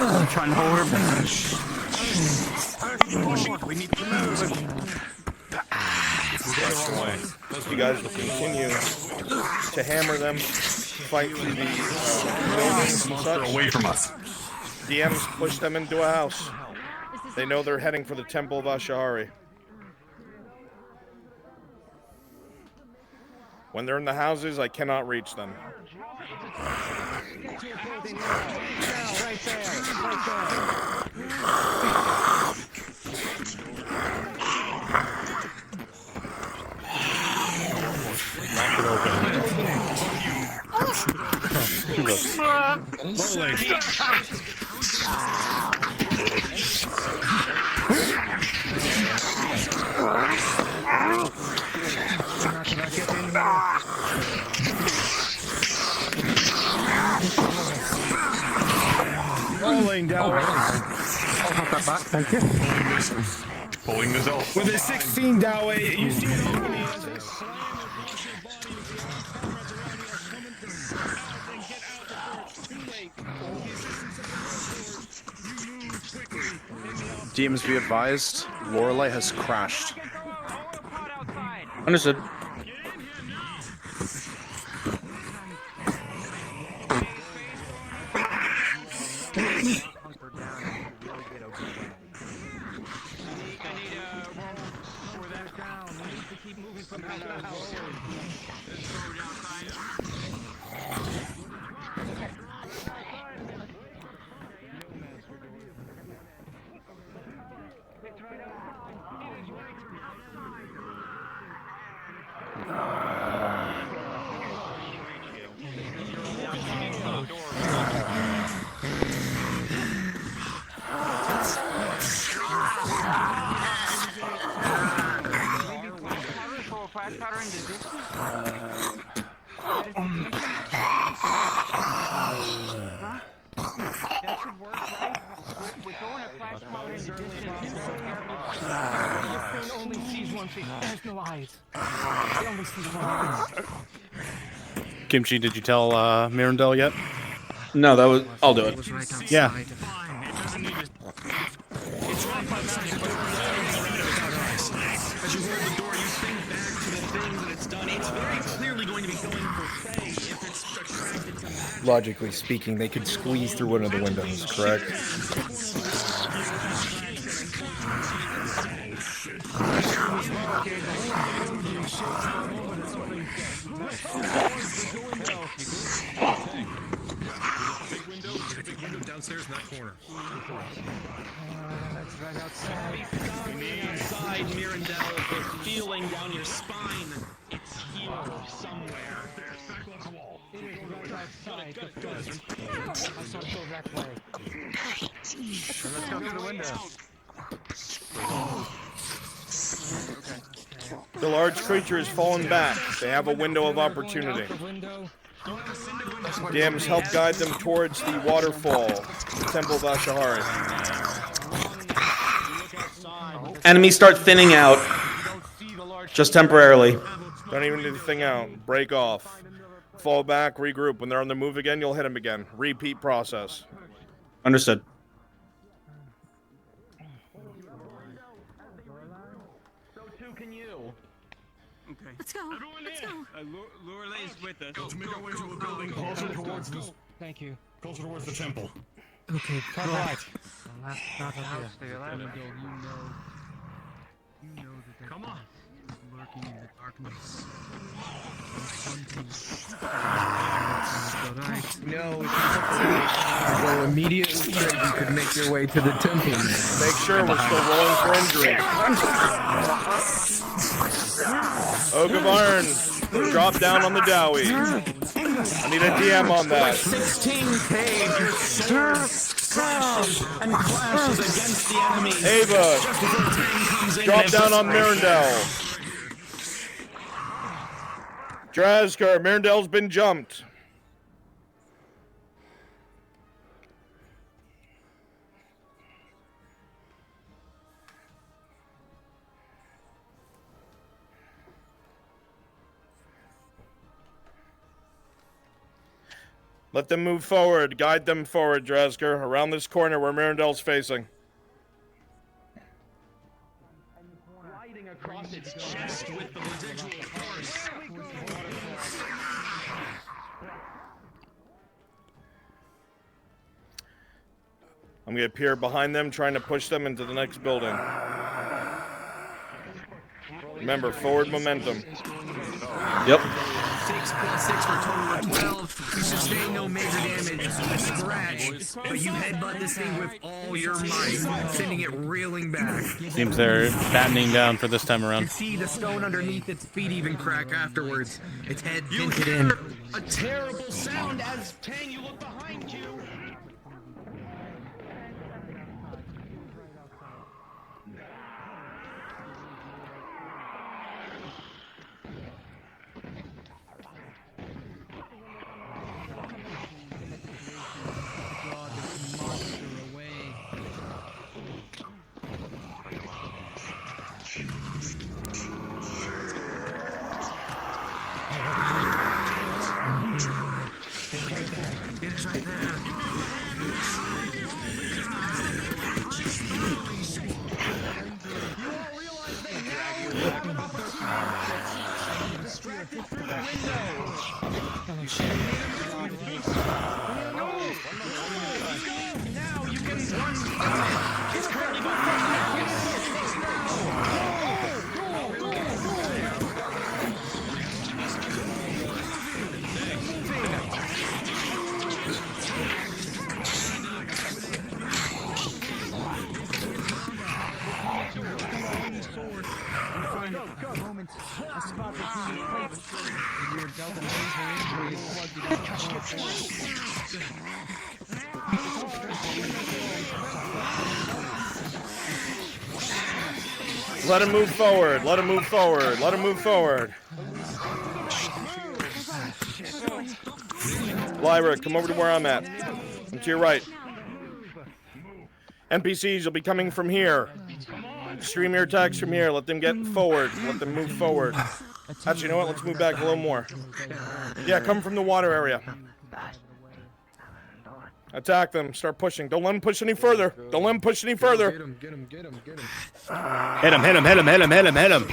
I'm trying to hold her back. We need to move. You guys will continue to hammer them. fight through the buildings and such. Away from us. DMs push them into a house. They know they're heading for the Temple of Ashihari. When they're in the houses, I cannot reach them. Rolling down. I'll have that back, thank you. Pulling this off. With a 16 Dawei, you see it opening as they slam across your body with your comrades around you are coming to out and get out before it's too late. With the assistance of the warlord, you move quickly in the DMs be advised, Lorelei has crashed. Understood. Kimchi, did you tell Mirandel yet? No, that was. I'll do it. Yeah. As you hold the door, you think back to the things that it's done. It's very clearly going to be going for Faye if it's attracted to magic. Logically speaking, they could squeeze through one of the windows, correct? Big window downstairs in that corner. That's right outside. Inside Mirandel, the feeling down your spine. It's here somewhere. It is right outside. Good. I saw it go that way. Let's go through the window. The large creature has fallen back. They have a window of opportunity. DMs help guide them towards the waterfall, the Temple of Ashihari. Enemies start thinning out. Just temporarily. Don't even do the thing out. Break off. Fall back, regroup. When they're on the move again, you'll hit them again. Repeat process. Understood. So too can you. Okay. Let's go. Let's go. Lorelei's with us. Let's make our way to a building closer towards the... Thank you. Closer towards the temple. Okay, All right. Not the house to your left. You know that Come on. lurking in the darkness. No, go immediately straight. You could make your way to the temple. Make sure we're still rolling for injury. Oak of Iron, drop down on the Dowie. I need a DM on that. 16K and clashes against the enemy. Ava, drop down on Mirandel. Drazgar, Mirandel's been jumped. Let them move forward. Guide them forward, Drazgar, around this corner where Mirandel's facing. Riding across its chest with the residual force. I'm gonna appear behind them, trying to push them into the next building. Remember, forward momentum. Yep. 6 plus 6 for a total of 12. You sustain no major damage, a scratch, but you headbutt this thing with all your might, sending it reeling back. Seems they're battening down for this time You around. see the stone underneath its feet even crack afterwards. Its head You dented hear in. a terrible sound as Tang, you look behind you. It's right there. Distracted through the window. Now you can run. It's currently going Moments, a spot between your plates, and your belt and major injury is plugged Let him move forward. Let him move forward. Let him move forward. Lyra, come over to where I'm at. And to your right. NPCs will be coming from here. Stream your attacks from here. Let them get forward. Let them move forward. Actually, you know what? Let's move back a little more. Yeah, come from the water area. Attack them. Start pushing. Don't let them push any further. Don't let them push any further. Get him, get him, get him, get him. Hit him, hit him, hit him, hit him, hit him, hit him.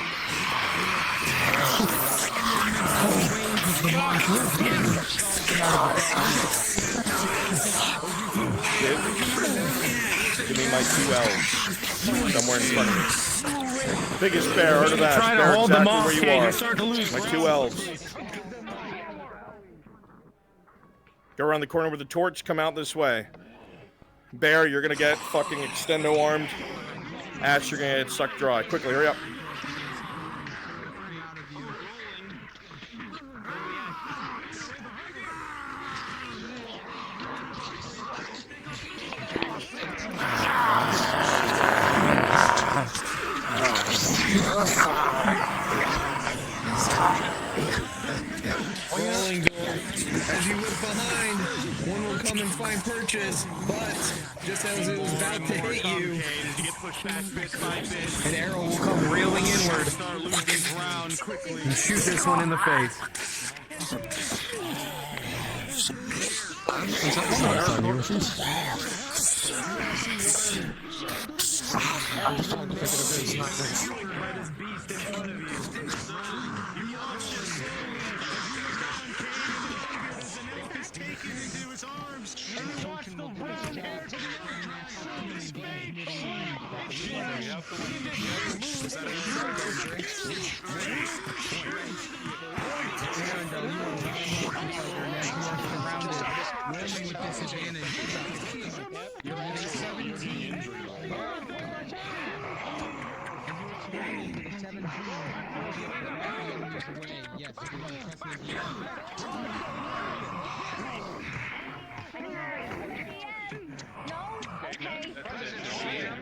Give me my 2 elves. Somewhere in front of me. Biggest bear, heard of that. Trying to Bear, hold them exactly off, where you Kate. are. You're starting to lose My ground. 2 elves. Go around the corner with the torch, come out this way. Bear, you're gonna get fucking extendo armed. Ash, you're gonna get sucked dry. Quickly, hurry up. Rolling door. As you look behind, one will come and find purchase, but just as it was about to hit you, an arrow will come reeling inward and shoot this one in the face.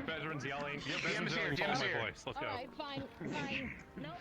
Veterans yelling. Yep, veterans yelling. Follow my voice. Let's go. Alright, fine, fine. Nope.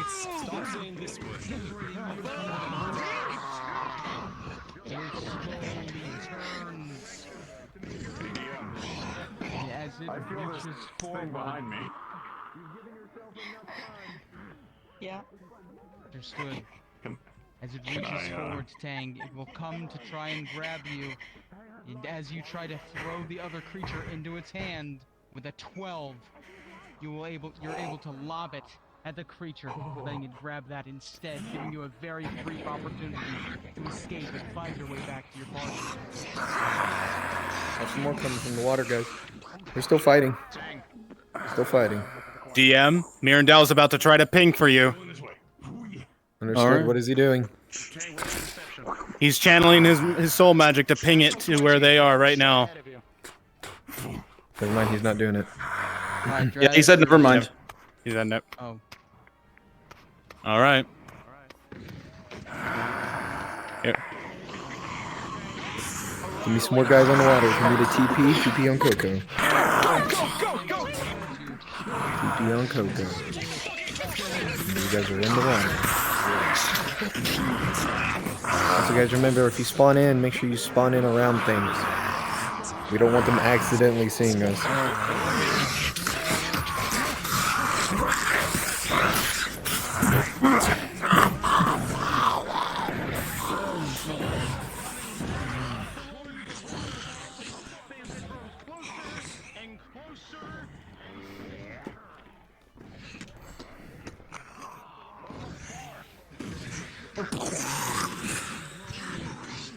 Stop saying this word. As it I feel this reaches thing forward. behind me. Yeah. Understood. As it Can reaches I, forward, Tang, it will come to try and grab you. And as you try to throw the other creature into its hand with a 12, you're able to lob it at the creature, letting it grab that instead, giving you a very brief opportunity to escape and find your way back to your party. Have some more coming from the water, guys. We're still fighting. Still fighting. DM, Mirandel's about to try to ping for you. Understood. Alright. What is he doing? He's channeling his soul magic to ping it to where they are right now. Never mind, he's not doing it. Yeah, he said never mind. He said no. Oh. All right. Here. Give me some more guys on the water. If you need a TP, TP on Coco. TP on Coco. You guys are in the water. Also, guys, remember, if you spawn in, make sure you spawn in around things. We don't want them accidentally seeing us.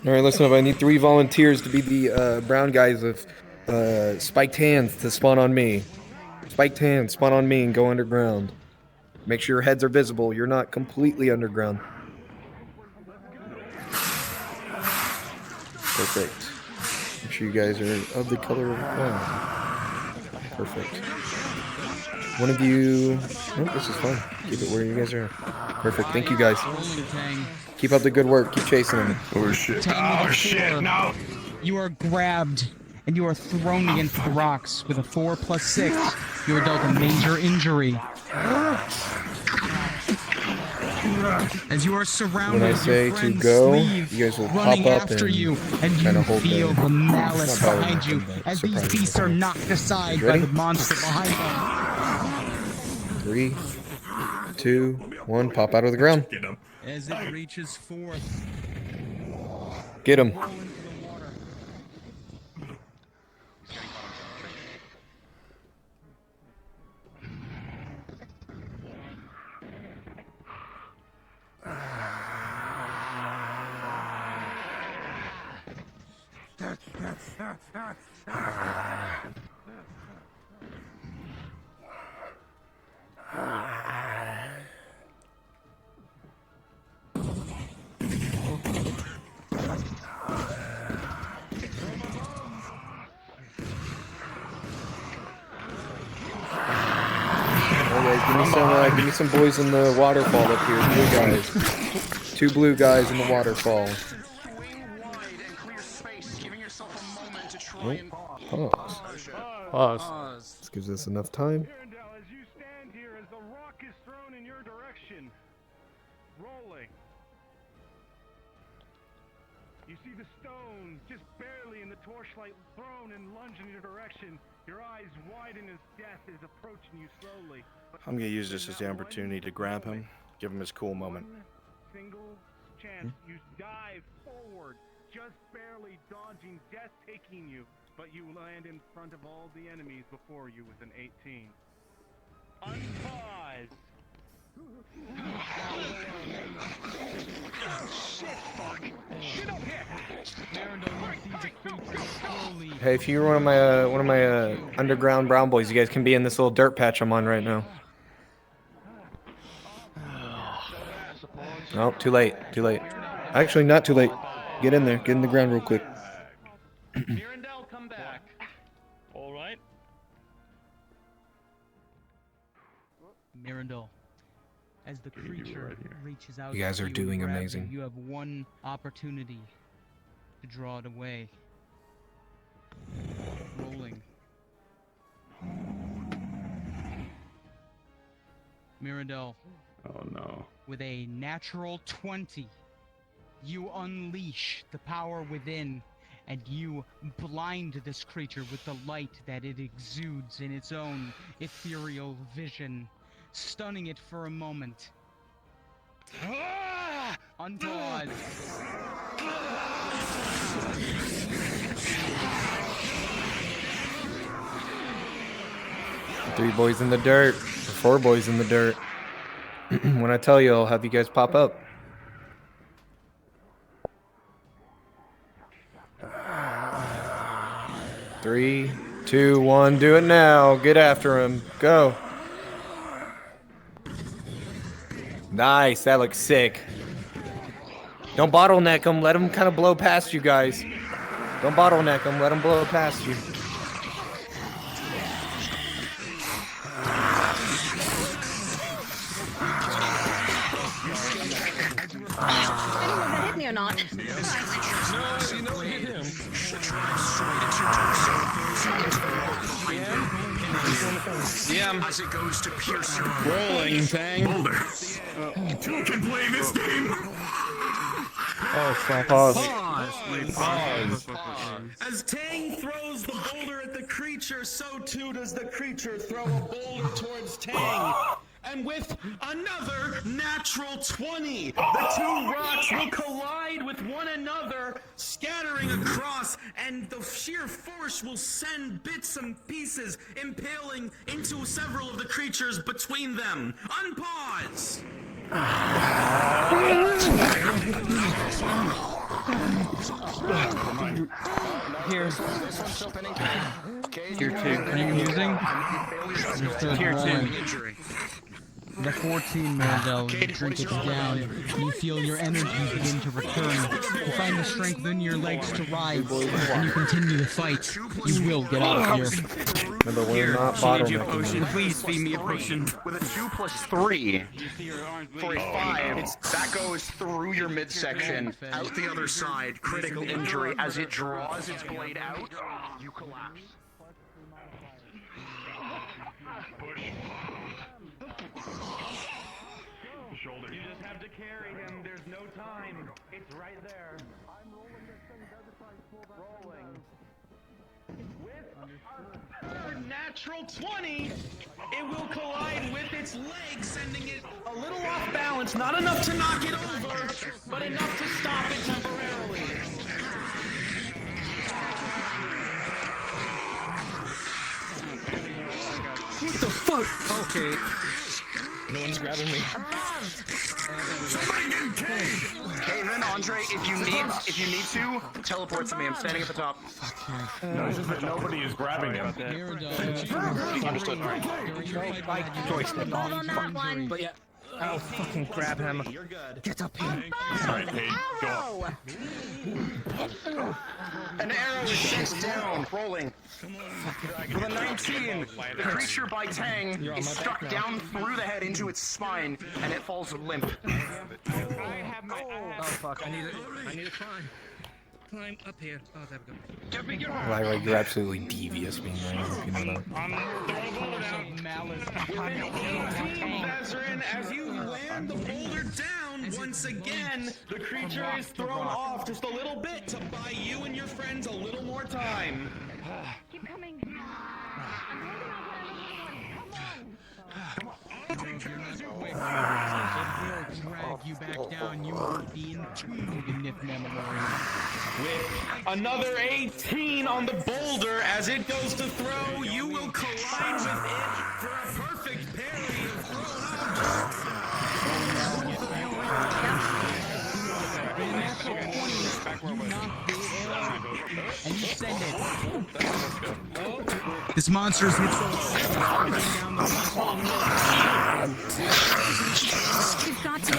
Alright, listen up. I need 3 volunteers to be the brown guys with spiked hands to spawn on me. Spiked hands, spawn on me and go underground. Make sure your heads are visible. You're not completely underground. Perfect. Make sure you guys are of the color of the cloud. Perfect. One of you... Oh, this is fun. Keep it where you guys are. Perfect. Thank you, guys. Keep up the good work. Keep chasing them. Oh, shit. Oh, shit, no! You are grabbed, and you are thrown against the rocks. With a 4 + 6, you are dealt a major injury. As you are surrounded When I with your say to friends go, leave, you guys will running pop up after and you, and kinda you hold feel the malice not power behind you weapon, but as these surprise beasts are weapon. knocked aside by Ready? the monster behind them. 3, 2, 1. Pop out of the ground. As it reaches forth, Get him. Give me some boys in the waterfall up here. Blue guys. 2 blue guys in the waterfall. Oh, pause. Pause. This gives us enough time. As you stand here, as the rock is thrown in your direction, rolling. You see the stone just barely in the torchlight thrown and lunged in your direction. Your eyes widen as death is approaching you slowly. I'm gonna use this as the opportunity to grab him, give him his cool moment. Single chance, you dive forward, just barely dodging death taking you, but you land in front of all the enemies before you with an 18. Unpause. Shit, fuck. Get up here. Hey, if you're one of my underground brown boys, you guys can be in this little dirt patch I'm on right now. Oh, too late. Too late. Actually, not too late. Get in there. Get in the ground real quick. Mirandel, come back. All right. Mirandel, as the creature reaches out, You guys to are and doing grabs amazing. You have one opportunity to draw it away. Rolling. Mirandel, Oh no. with a natural 20, you unleash the power within, and you blind this creature with the light that it exudes in its own ethereal vision, stunning it for a moment. Unpause. 3 boys in the dirt. Or 4 boys in the dirt. When I tell you, I'll have you guys pop up. Three, 2, 1. Do it now. Get after him. Go. Nice. That looks sick. Don't bottleneck him. Let him kind of blow past you guys. Don't bottleneck him. Let him blow past you. I don't know if that hit me or not. No, you know it hit him. Yeah. As it goes to pierce your Rolling, Tang. Boulder. Two can play this game. Oh, fuck. Pause. Pause. As Tang throws the boulder at the creature, so too does the creature throw a boulder towards Tang. And with another natural 20, the 2 rocks will collide with one another, scattering across, and the sheer force will send bits and pieces impaling into several of the creatures between them. Unpause! Here. Tier 2. Are you using? Tier 2 injury. The 14, Mirandel, you drink it down. You feel your energy begin to return. You find the strength within your legs to rise, and you continue the fight. You will get out of here. Remember, we're not bottlenecking. Please feed me a potion. With a 2 plus 3 for a 5, that goes through your midsection, out the other side, critical injury. As it draws its blade out, you collapse. Shoulders. You just have to carry him. There's no time. It's right there. I'm rolling this thing. Rolling. With a natural 20, it will collide with its leg, sending it a little off balance. Not enough to knock it over, but enough to stop it temporarily. What the fuck? Okay. No one's grabbing me. Hey, then Andre, if you need to, teleport to me. I'm standing at the top. No, it's just that nobody is grabbing him. Understood. Hold on that one. But yeah, I'll fucking grab him. You're good. Get up here. Alright, hey, go. An arrow is sent down, rolling. With a 19, the creature by Tang is struck down through the head into its spine, and it falls limp. Oh fuck! I need to climb up here. Oh, there we go. Lyra, you're absolutely devious being there. You know Vezerin, as you land the boulder down, once again, the creature is thrown off just a little bit to buy you and your friends a little more time. Keep coming. Drag you back down. You will be entombed in Nythmamalorien. With another 18 on the boulder, as it goes to throw, you will collide with it for a perfect parry of And you send it. This monster's hit so hard. You've got to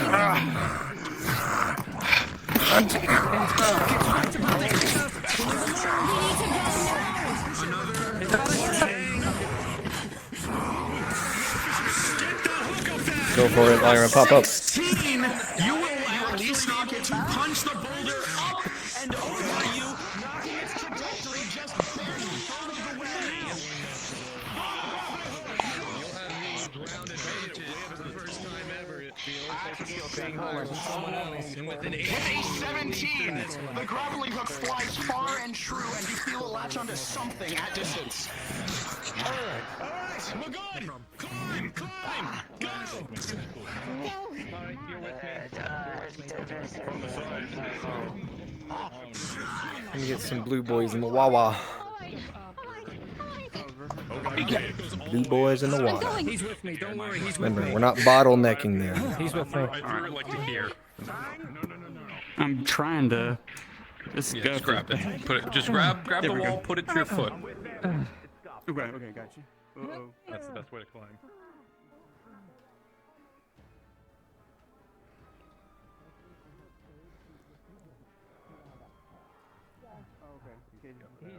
Go for it, Lyra. Pop up. 16, you will at least not get to punch the boulder up and over you, knocking its trajectory just barely out of the way. With a 17, the grappling hook flies far and true, and you feel it latch onto something at distance. Alright, we're good! Climb! Go! Alright, you're with me. From the side. Let me get some blue boys in the Wawa. Blue boys in the water. He's with me. Don't worry. He's with Remember, me. we're not bottlenecking there. He's with me. I threw it like to here. I'm trying to. Just Yeah, go just grab it. Put it. Just grab There the we wall. go. Put it to your foot. Okay, got you. Uh-oh. That's the best way to climb.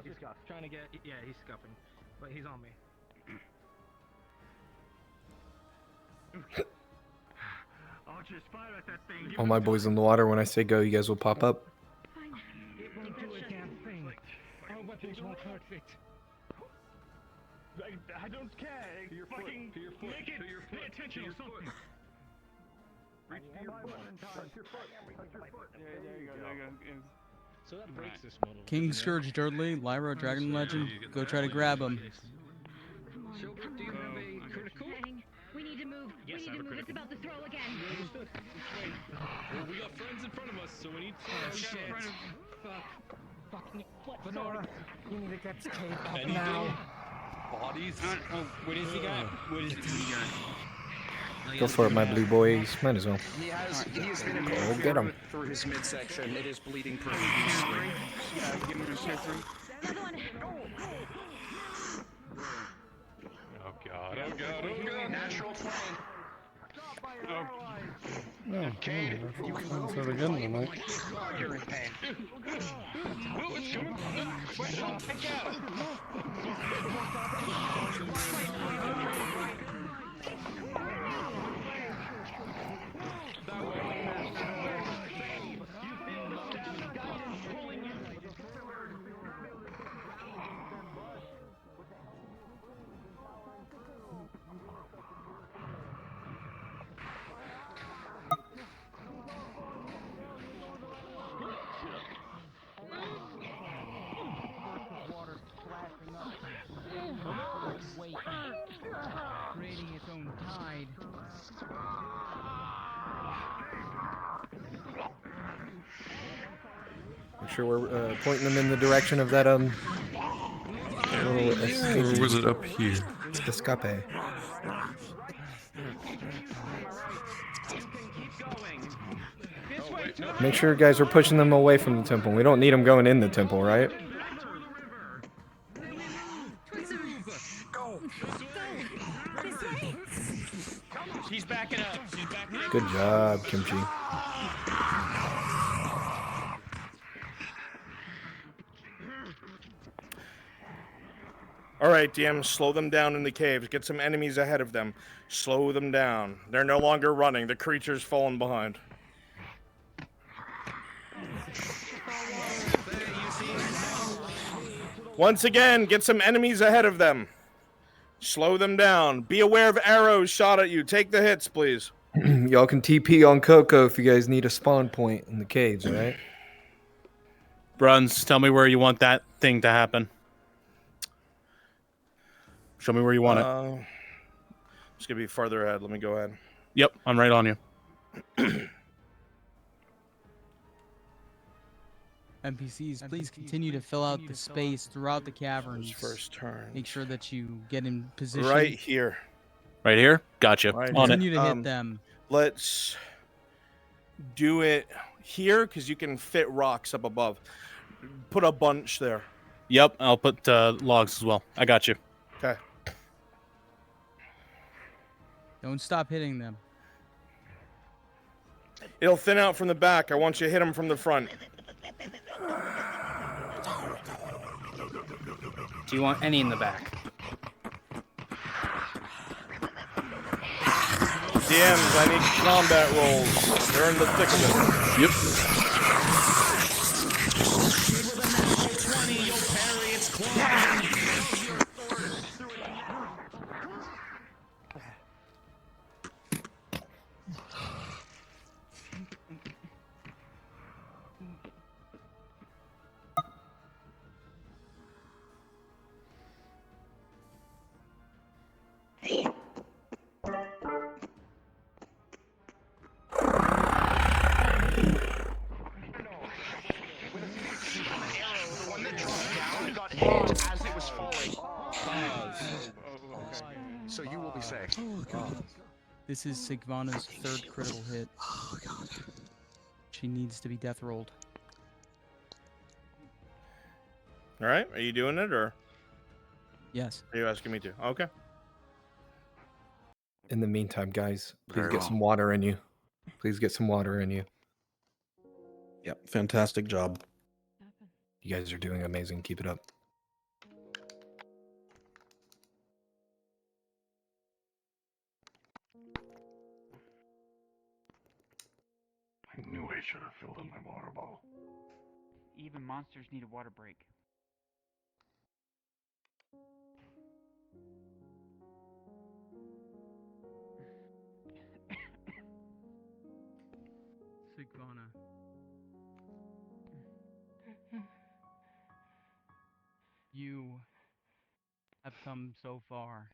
He's just trying to get. Yeah, he's scuffing, but he's on me. Archers, fire at that thing. All my boys in the water. When I say go, you guys will pop up. It won't do a damn thing. Our weapons won't hurt it. I don't care. Fucking make it. Pay attention or something. Reach to your foot. Touch your foot. There you go. So that breaks this model. King Scourge Dudley, Lyra, Dragon Legend. Go try to grab him. Do you have a critical? We need to move. Yes, I have a critical. It's about to throw again. Understood. Well, we got friends in front of us, so we need to Shit. Venora, you need to get this cave up Anything? now. Bodies. What is he got? What is he got? Go for it, my blue boys. Might as well. He has been Go impaled get him. through his midsection. It is bleeding profusely. Give me a shift. Oh god. Oh god. Oh god. Natural 20. Oh, Cade, you can move. so again tonight. You're in pain. Move it, shoot him. Take out. Creating its own tide. Make sure we're pointing them in the direction of that little escape. Or was it up here? Escape. Make sure you guys are pushing them away from the temple. We don't need them going in the temple, right? She's backing up. She's backing up. Good job, Kimchi. All right, DM, slow them down in the caves. Get some enemies ahead of them. Slow them down. They're no longer running. The creature's fallen behind. Once again, get some enemies ahead of them. Slow them down. Be aware of arrows shot at you. Take the hits, please. Y'all can TP on Coco if you guys need a spawn point in the caves, alright? Bruns, tell me where you want that thing to happen. Show me where you want it. It's gonna be farther ahead. Let me go ahead. Yep, I'm right on you. NPCs, please continue to fill out the space throughout the caverns. First turn. Make sure that you get in position. Right here. Right here? Gotcha. Right On Continue it. to hit them. Let's do it here because you can fit rocks up above. Put a bunch there. Yep, I'll put logs as well. I got you. Okay. Don't stop hitting them. It'll thin out from the back. I want you to hit them from the front. Do you want any in the back? DMs, I need combat rolls. They're in the thick of it. Yep. This is Sigvana's third critical hit. Oh god. She needs to be death rolled. All right, are you doing it, or Yes. are you asking me to? Okay. In the meantime, guys, please Very get well. some water in you. Please get some water in you. Yep, fantastic job. You guys are doing amazing. Keep it up. I knew I should have filled in my water bottle. Even monsters need a water break. Sigvana. You have come so far.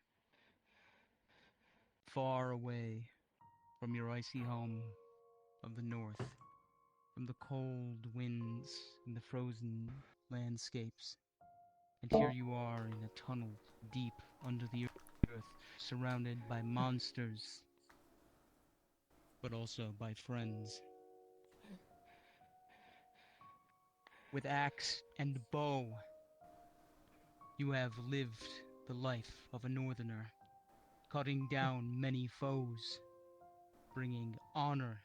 Far away from your icy home of the north. From the cold winds and the frozen landscapes. And here you are in a tunnel deep under the earth, surrounded by monsters, but also by friends. With axe and bow, you have lived the life of a northerner, cutting down many foes, bringing honor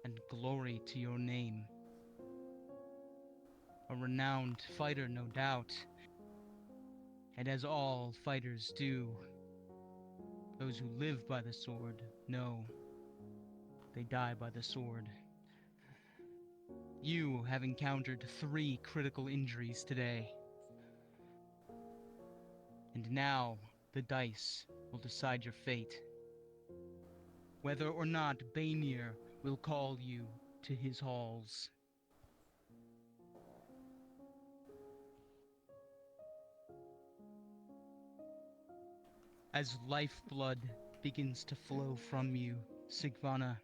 and glory to your name. A renowned fighter, no doubt, and as all fighters do, those who live by the sword know they die by the sword. You have encountered 3 critical injuries today. And now the dice will decide your fate. Whether or not Baymir will call you to his halls. As lifeblood begins to flow from you, Sigvana,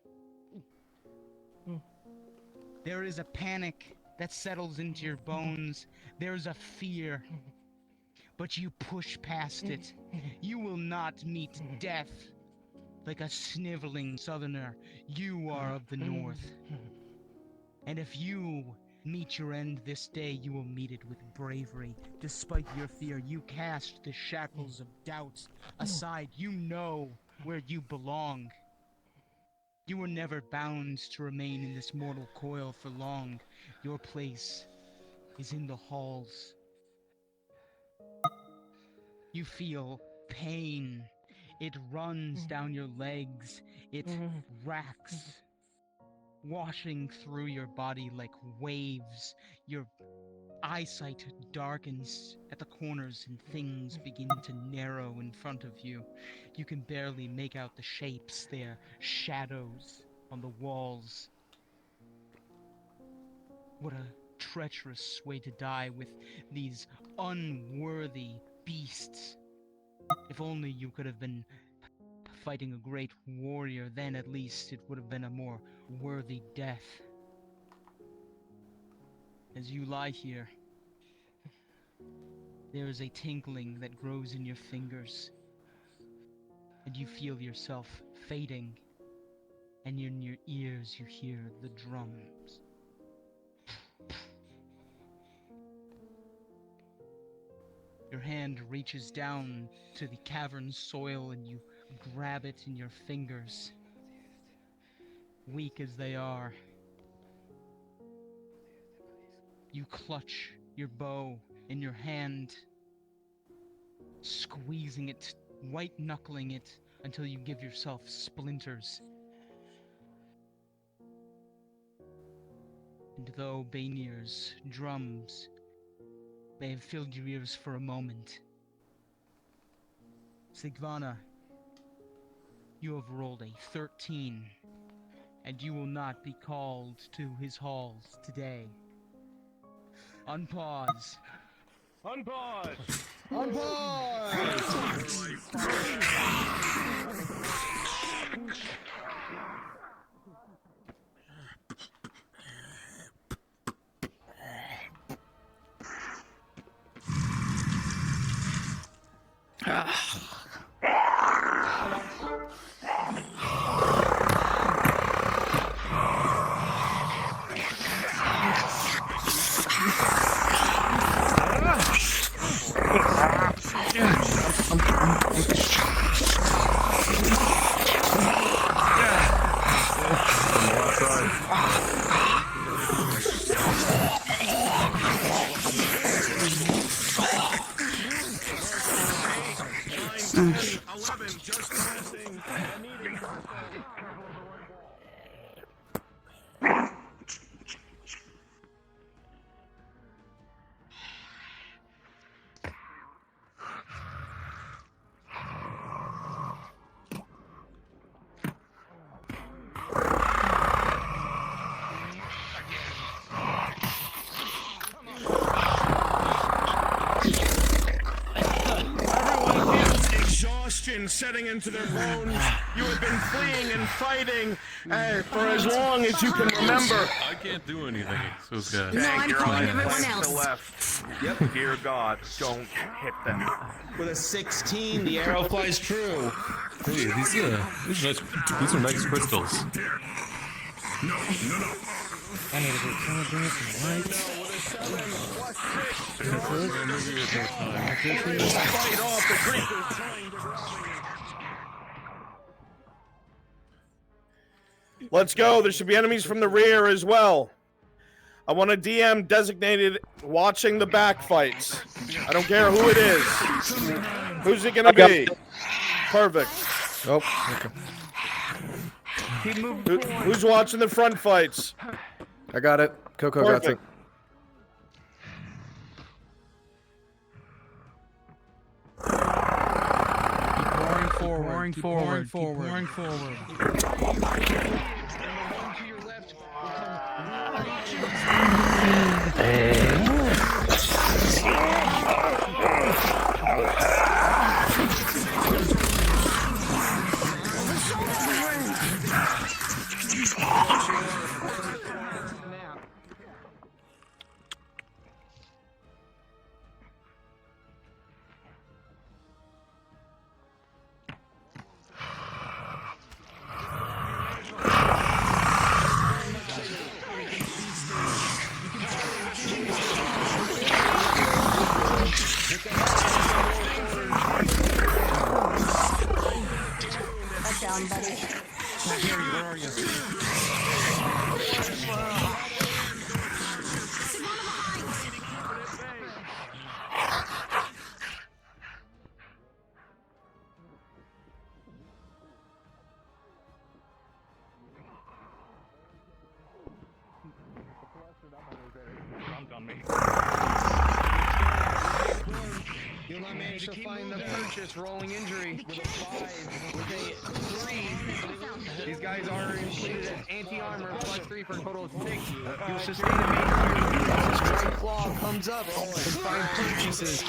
there is a panic that settles into your bones. There's a fear. But you push past it. You will not meet death like a sniveling southerner. You are of the north. And if you meet your end this day, you will meet it with bravery. Despite your fear, you cast the shackles of doubt aside. You know where you belong. You were never bound to remain in this mortal coil for long. Your place is in the halls. You feel pain. It runs down your legs. It racks, washing through your body like waves. Your eyesight darkens at the corners and things begin to narrow in front of you. You can barely make out the shapes. They're shadows on the walls. What a treacherous way to die with these unworthy beasts. If only you could have been fighting a great warrior, then at least it would have been a more worthy death. As you lie here, there is a tinkling that grows in your fingers, and you feel yourself fading, and in your ears you hear the drums. Your hand reaches down to the cavern soil and you grab it in your fingers. Weak as they are, you clutch your bow in your hand, squeezing it, white-knuckling it until you give yourself splinters. And though Baynir's drums may have filled your ears for a moment, Sigvana, you have rolled a 13, and you will not be called to his halls today. Unpause. Unpause! Exhaustion setting into their bones. You have been fleeing and fighting for as long as you can remember. I can't do anything. So good. No, I'm calling everyone To else. left. Yep. Dear God, don't hit them. With a 16, the arrow flies true. Hey, these are nice crystals. I need to do celebrate some lights. Fight off the creatures trying to grab you. Let's go. There should be enemies from the rear as well. I want a DM designated watching the back fights. I don't care who it is. Who's it gonna be? Perfect. Oh, okay. Who's watching the front fights? I got it. Coco got it. Pouring forward. Down, buddy. Where are you? You'll not manage to find the purchase. Rolling injury with a 5, with a 3. These guys are included as anti-armor +3 for a total of 6. You'll sustain a major injury as this right claw comes up and find purchases.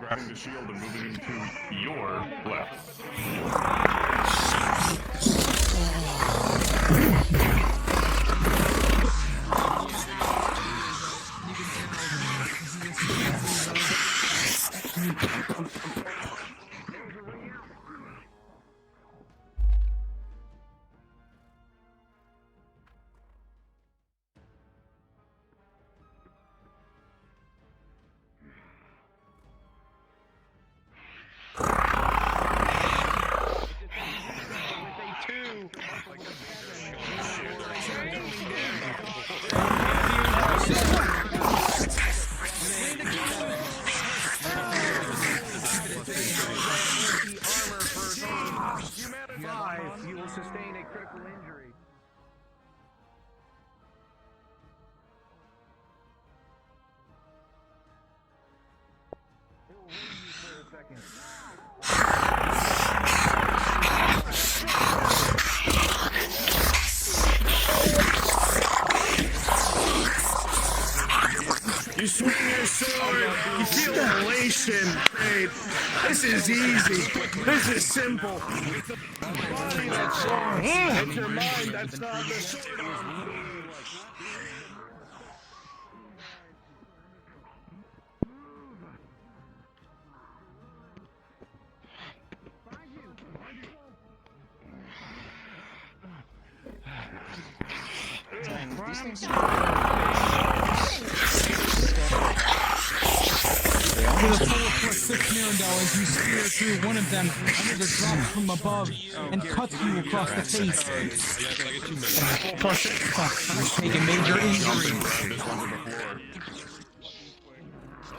Grabbing the shield and moving him to your left. You will sustain a critical injury. It will ring you for a second. You swing your sword, you feel elation. This This is easy. This is simple. It's the body that soars. It's your mind that's not the sword. These things With a 4+6 Mirandel as you spear through one of them, another drops from above and cuts you across the face. You take a major injury.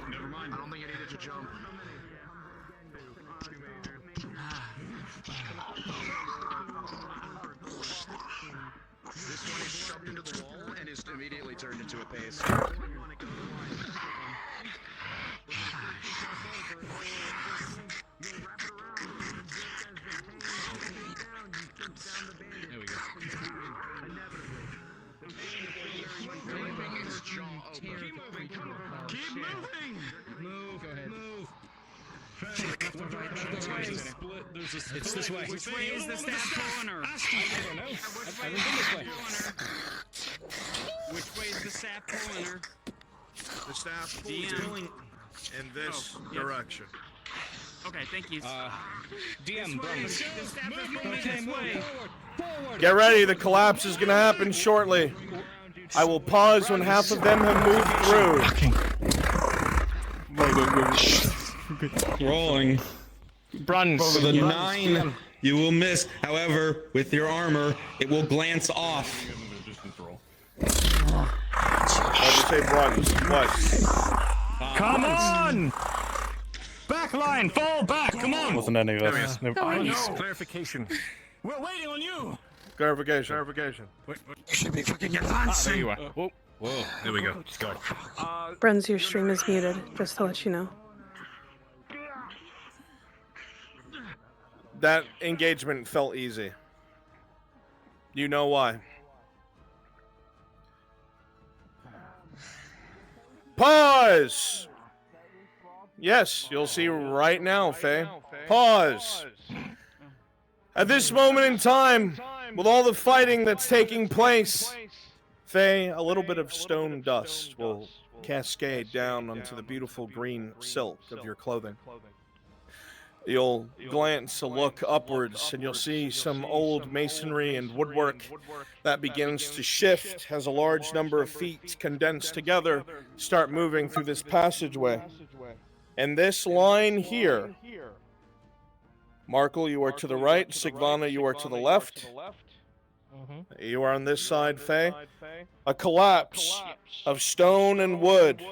Never mind. I don't think I needed to jump. This one is shoved into the wall and is immediately turned into a paste. There we go. Keep moving! Move. Go ahead. Move! It's this way. Which way is the staff pulling her? I don't know. I've been this way. Which way is the staff pulling her? The staff pull is DM. going in this Yep. direction. Okay, thank you. DM, The staff is moving this way. Get ready, the collapse is gonna happen shortly. I will pause when half of them have moved through. Rolling. Run. For the 9, you will miss. However, with your armor, it will glance off. Why'd you say runs? What? Come on! Back line, fall back, come on! Wasn't any of us. Clarification. We're waiting on you! Clarification. Wait. You should be fucking There you are. Whoa. There we go. Let's go. Brenz, your stream is muted, just to let you know. That engagement felt easy. You know why. Pause! Yes, you'll see right now, Faye. Pause. At this moment in time, with all the fighting that's taking place, Faye, a little bit of stone dust will cascade down onto the beautiful green silk of your clothing. You'll glance a look upwards and you'll see some old masonry and woodwork that begins to shift as a large number of feet condensed together start moving through this passageway. And this line here, Markle, you are to the right, Sigvana, you are to the left. You are on this side, Faye. A collapse of stone and wood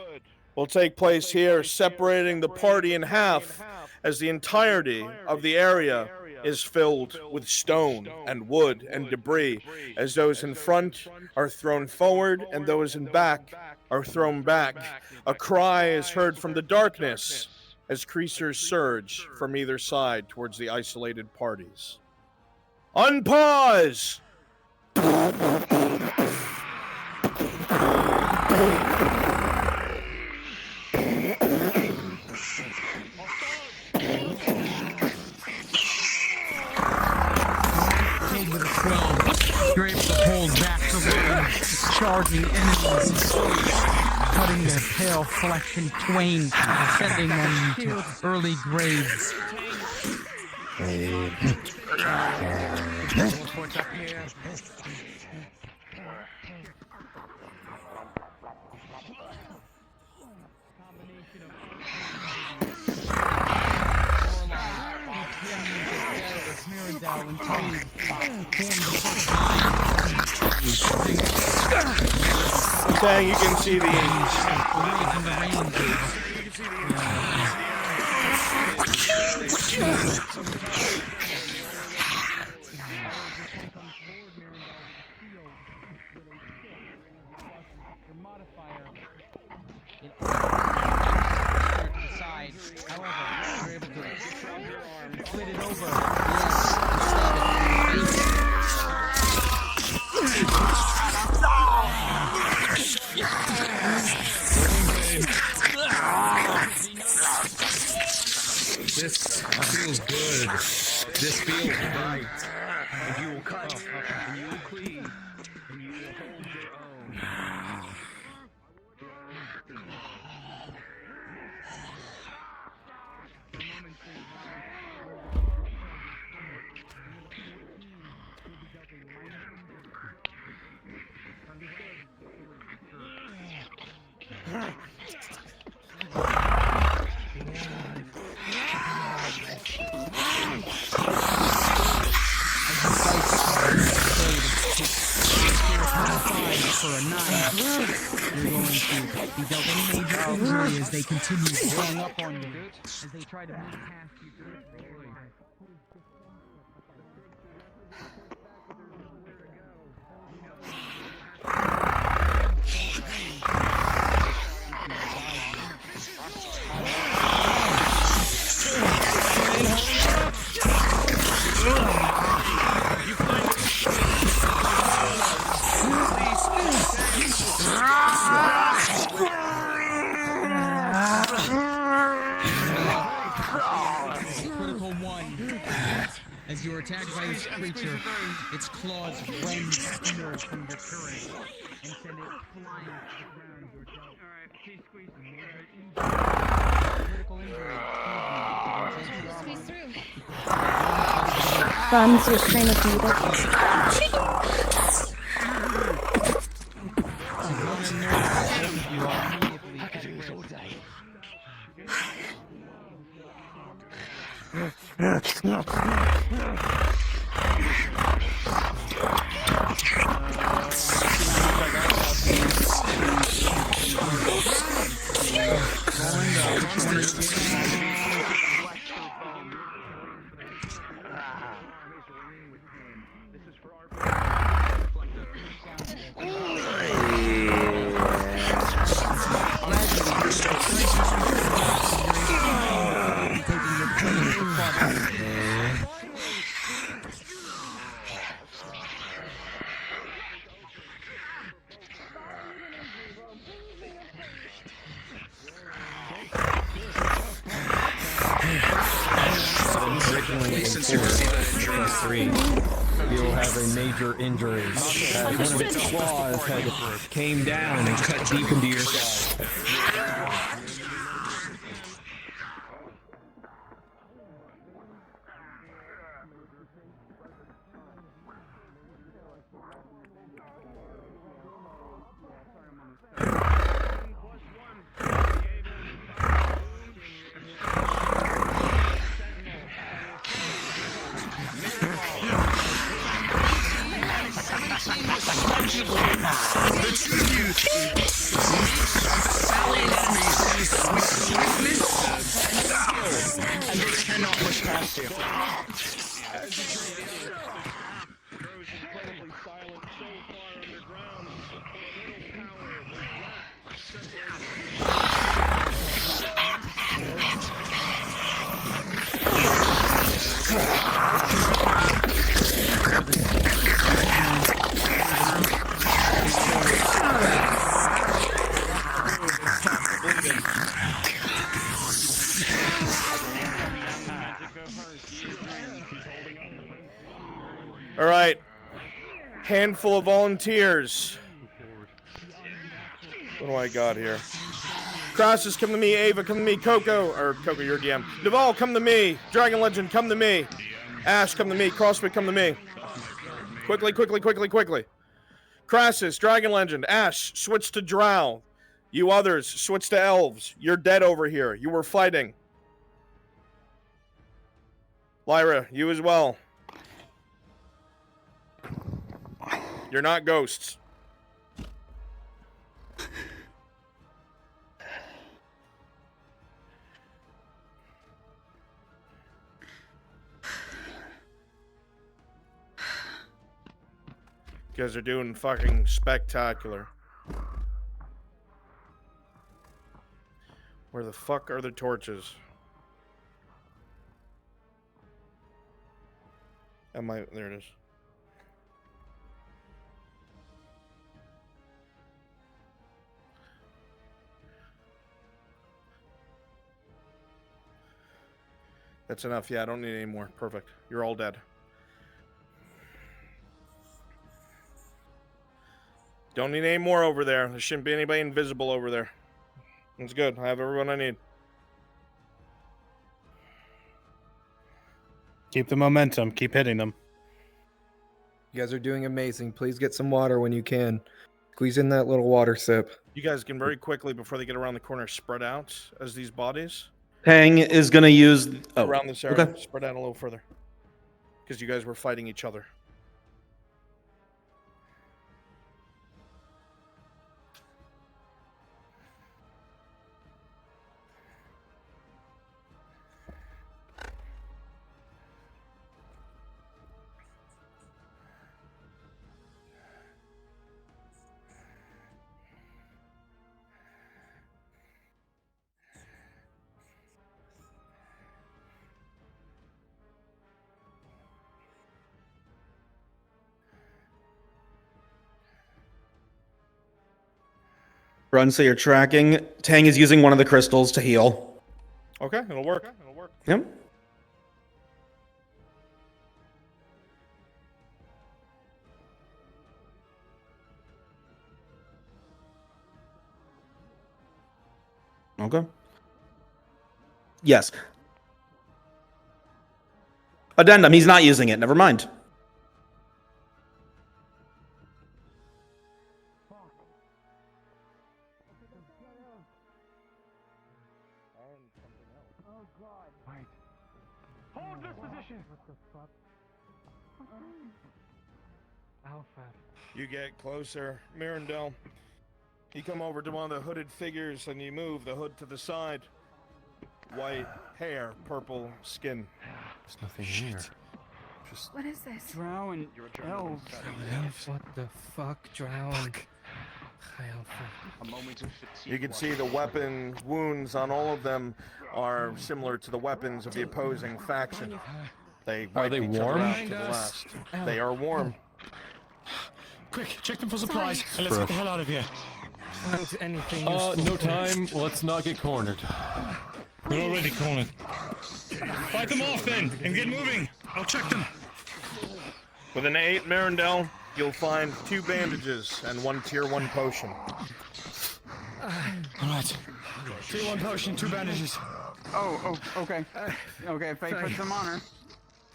will take place here, separating the party in half as the entirety of the area is filled with stone and wood and debris, as those in front are thrown forward and those in back are thrown back. A cry is heard from the darkness as creatures surge from either side towards the isolated parties. Unpause! You're able to hold back the road, charging enemies, cutting their pale flesh in twain, sending them to early graves. Dang, you can see the This Feels good. This feels right. And you will cut. And you will cleave. And you will hold your own. For a 9, you're going to be dealt any major injury as they continue to gang up on you, as they try to move past you. Critical 1. As you are attacked by this creature, its claws rend steel from the current and send it flying to the ground. Alright, she's squeezed. Critical injury. Squeeze through. Buns, your stream is muted. I could do this all day. Originally in 4+3, you will have a major injury. One of its claws had came down and cut deep into your side. The two of you sallied enemies with swiftness and skill, and they cannot push past you. All right. Handful of volunteers. What do I got here? Crosses, come to me. Ava, come to me. Coco, you're DM. Duval, come to me. Dragon Legend, come to me. Ash, come to me. Crossfit, come to me. Quickly. Crassus, Dragon Legend. Ash, switch to Drow. You others, switch to elves. You're dead over here. You were fighting. Lyra, you as well. You're not ghosts. You guys are doing fucking spectacular. Where the fuck are the torches? There it is. That's enough. Yeah, I don't need any more. Perfect. You're all dead. Don't need any more over there. There shouldn't be anybody invisible over there. That's good. I have everyone I need. Keep the momentum. Keep hitting them. You guys are doing amazing. Please get some water when you can. Squeeze in that little water sip. You guys can very quickly, before they get around the corner, spread out as these bodies. Tang is gonna use Around this area. Okay. Spread out a little further. Because you guys were fighting each other. Run, so you're tracking. Tang is using one of the crystals to heal. Okay, it'll work. Yep. Okay. Yes. Addendum, he's not using it. Never mind. Hold this position. What the fuck? Alpha. You get closer. Mirandel, you come over to one of the hooded figures and you move the hood to the side. White hair, purple skin. There's nothing here. What is this? Drow and elves. What the fuck, Drow? A moment of fatigue. You can see the weapon wounds on all of them are similar to the weapons of the opposing faction. They Are wipe they each other warm? out to the last. They are warm. Quick, check them for supplies, and let's get the hell out of here. Find anything No time. Let's not get cornered. We're already cornered. Fight them off then, and get moving. I'll check them. With an 8, Mirandel, you'll find 2 bandages and 1 tier 1 potion. Alright. Tier 1 potion, 2 bandages. Oh, okay. Okay, Faye puts them on her.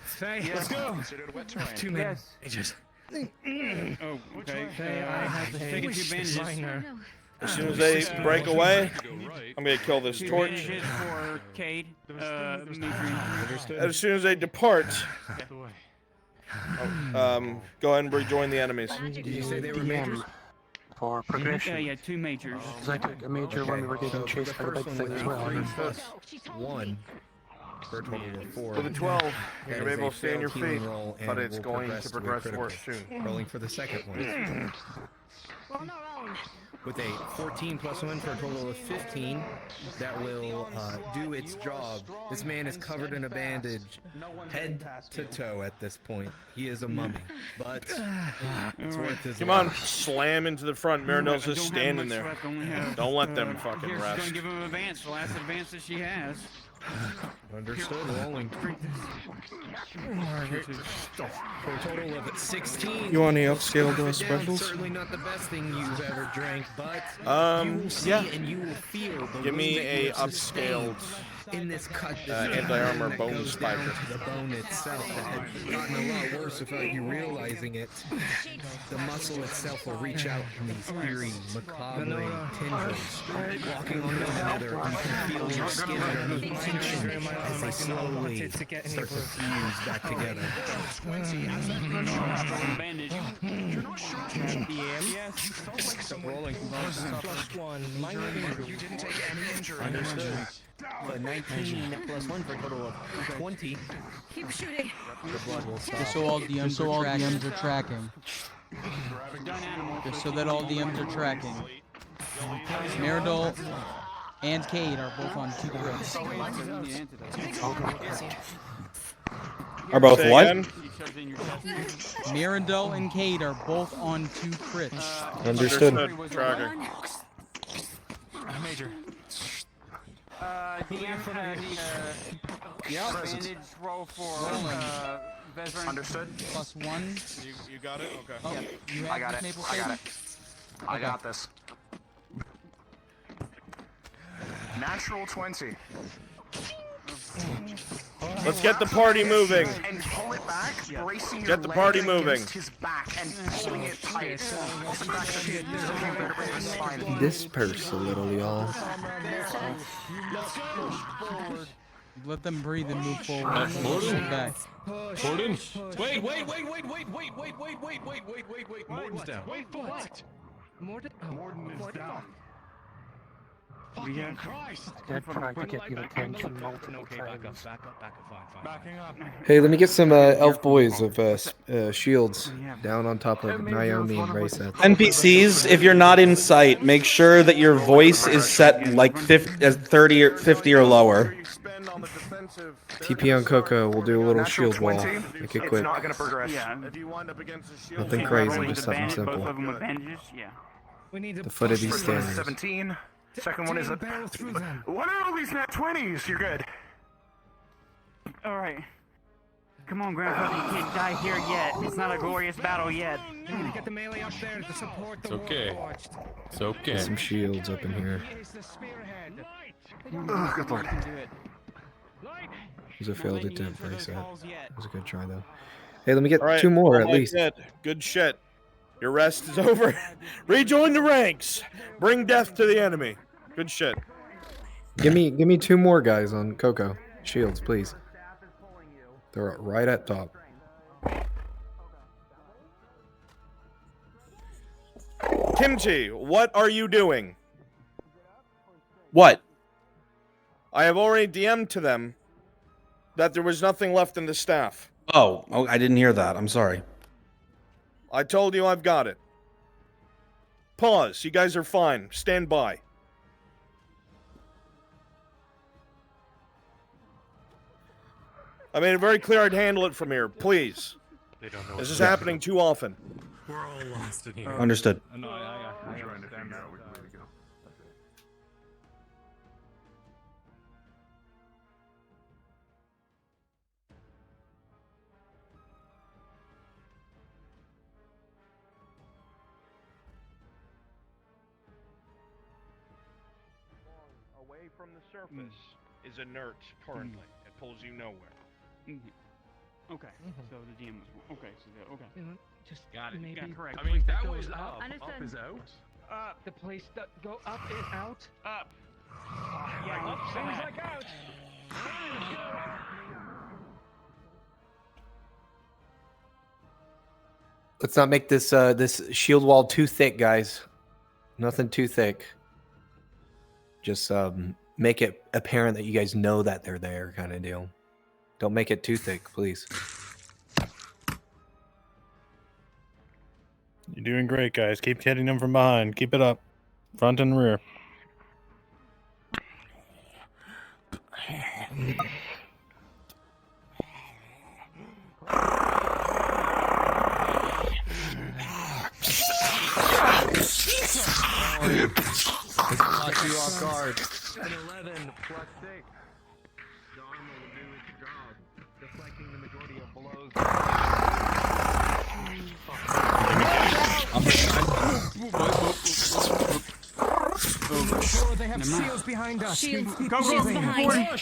Faye, Yes. Let's go. Considered wet terrain. 2 minutes. Yes. Oh, okay. Faye, I have the Take 2 bandages. minor. As soon as they break away, I'm going to kill this 2 torch. bandages for Cade. Matron. As soon as they depart, go ahead and rejoin the enemies. Did you say they were majors? For progression. Yeah, 2 majors. Because I took a major when we were getting chased by the big thing as well. 1 for a total of 4. With a 12, That you're is able a to stay on your failed healing feet, roll, and but it's will going to to a progress critical. worse soon. Rolling for the second one. We're on our own. With a 14 plus 1 for a total of 15, that will do its job. This man is covered in a bandage, head to toe at this point. He is a mummy, but it's worth his Come life. on, slam into the front. Mirandel's just standing there. Don't let them fucking Here's rest. gonna give him advance, the last advance that she has. Understood. Rolling. For a total of 16. You want any upscaled specials? Certainly not the best thing you've ever drank, but you will see yeah. and you will feel the Give me wound that a you have sustained upscaled in this cut. anti-armor that bone goes down spiker. to the bone itself that had gotten a lot worse without you realizing it. The muscle itself will reach out in these eerie, macabre tendrils, walking on one another. You can feel your skin underneath tension as they slowly start to fuse back together. Bandage. Yes. Rolling. Plus 1. You didn't take any injury. Understood. 19 plus 1 for a total of 20. Keep shooting. The blood will stop. Just so all DMs are tracking. Just so that all DMs are tracking. Meridol and Cade are both on 2 crits. Are both Say what? again? Mirandel and Cade are both on 2 crits. Understood. Tracker. Major. DM, bandage roll for veteran. Understood. +1. You got it? Okay. Oh, you have I got this it. maple I got syrup? it. I Okay. got this. Natural 20. Let's get the party moving. And pull it back, bracing your Get the party leg moving. against his back and pulling it tight. Pulling back the vertebrae of his spine. Disperse a little, y'all. Let them breathe and move forward. Morden? Sit back. Morden? Wait. Morden's down. Wait for what? Morden? Morden is down. Fucking Christ! They're trying to get your attention multiple times. Backing up. Hey, let me get some elf boys of shields down on top of Naomi and Rayset. NPCs, if you're not in sight, make sure that your voice is set like 30 or 50 or lower. TP on Coco, we'll do a little Natural shield wall. 20. Make it It's quick. not going to progress. If you wind up against a shield, Nothing crazy, just something Both simple. of them with bandages. Yeah. We need The foot of these First one is stairs. 17. Second one is a... barrel through them. What are all these nat 20s? You're good. All right. Come on, Grandpa. You can't die here yet. It's not a glorious battle yet. We need to get the melee up there to support the It's okay. warforged. It's okay. Get some shields up in here. Is the spearhead. Oh, good lord. You can do it. It was a failed letting you attempt, answer those Rayset. calls yet. It was a good try, though. Hey, let me get All right, 2 more all at I least. said, good shit. Your rest is over. Rejoin the ranks. Bring death to the enemy. Good shit. Give me 2 more guys on Coco. Shields, please. They're right at top. Kimchi, what are you doing? What? I have already DM'd to them that there was nothing left in the staff. Oh, I didn't hear that. I'm sorry. I told you I've got it. Pause. You guys are fine. Stand by. I made it very clear I'd handle it from here. Please. They don't know This what is to do. happening too often. We're all lost in here. Understood. No, I We're trying to figure out which way to go. That's it. away from the surface is inert currently. It pulls you nowhere. Okay. So the DM was okay. So okay. Just Got it. maybe Got it correct. the I mean, place that goes was up. up. Up Understood. is out. Up. The place that go up and out. Up. Yeah. Up. Seems like out. Let's not make this this shield wall too thick, guys. Nothing too thick. Just make it apparent that you guys know that they're there, kind of deal. Don't make it too thick, please. You're doing great, guys. Keep hitting them from behind. Keep it up. Front and rear. Caught you off guard. An 11 plus 6. The armor will do its job, deflecting the majority of blows. Sure, they have shields behind us. Shields, Keep shields moving. behind.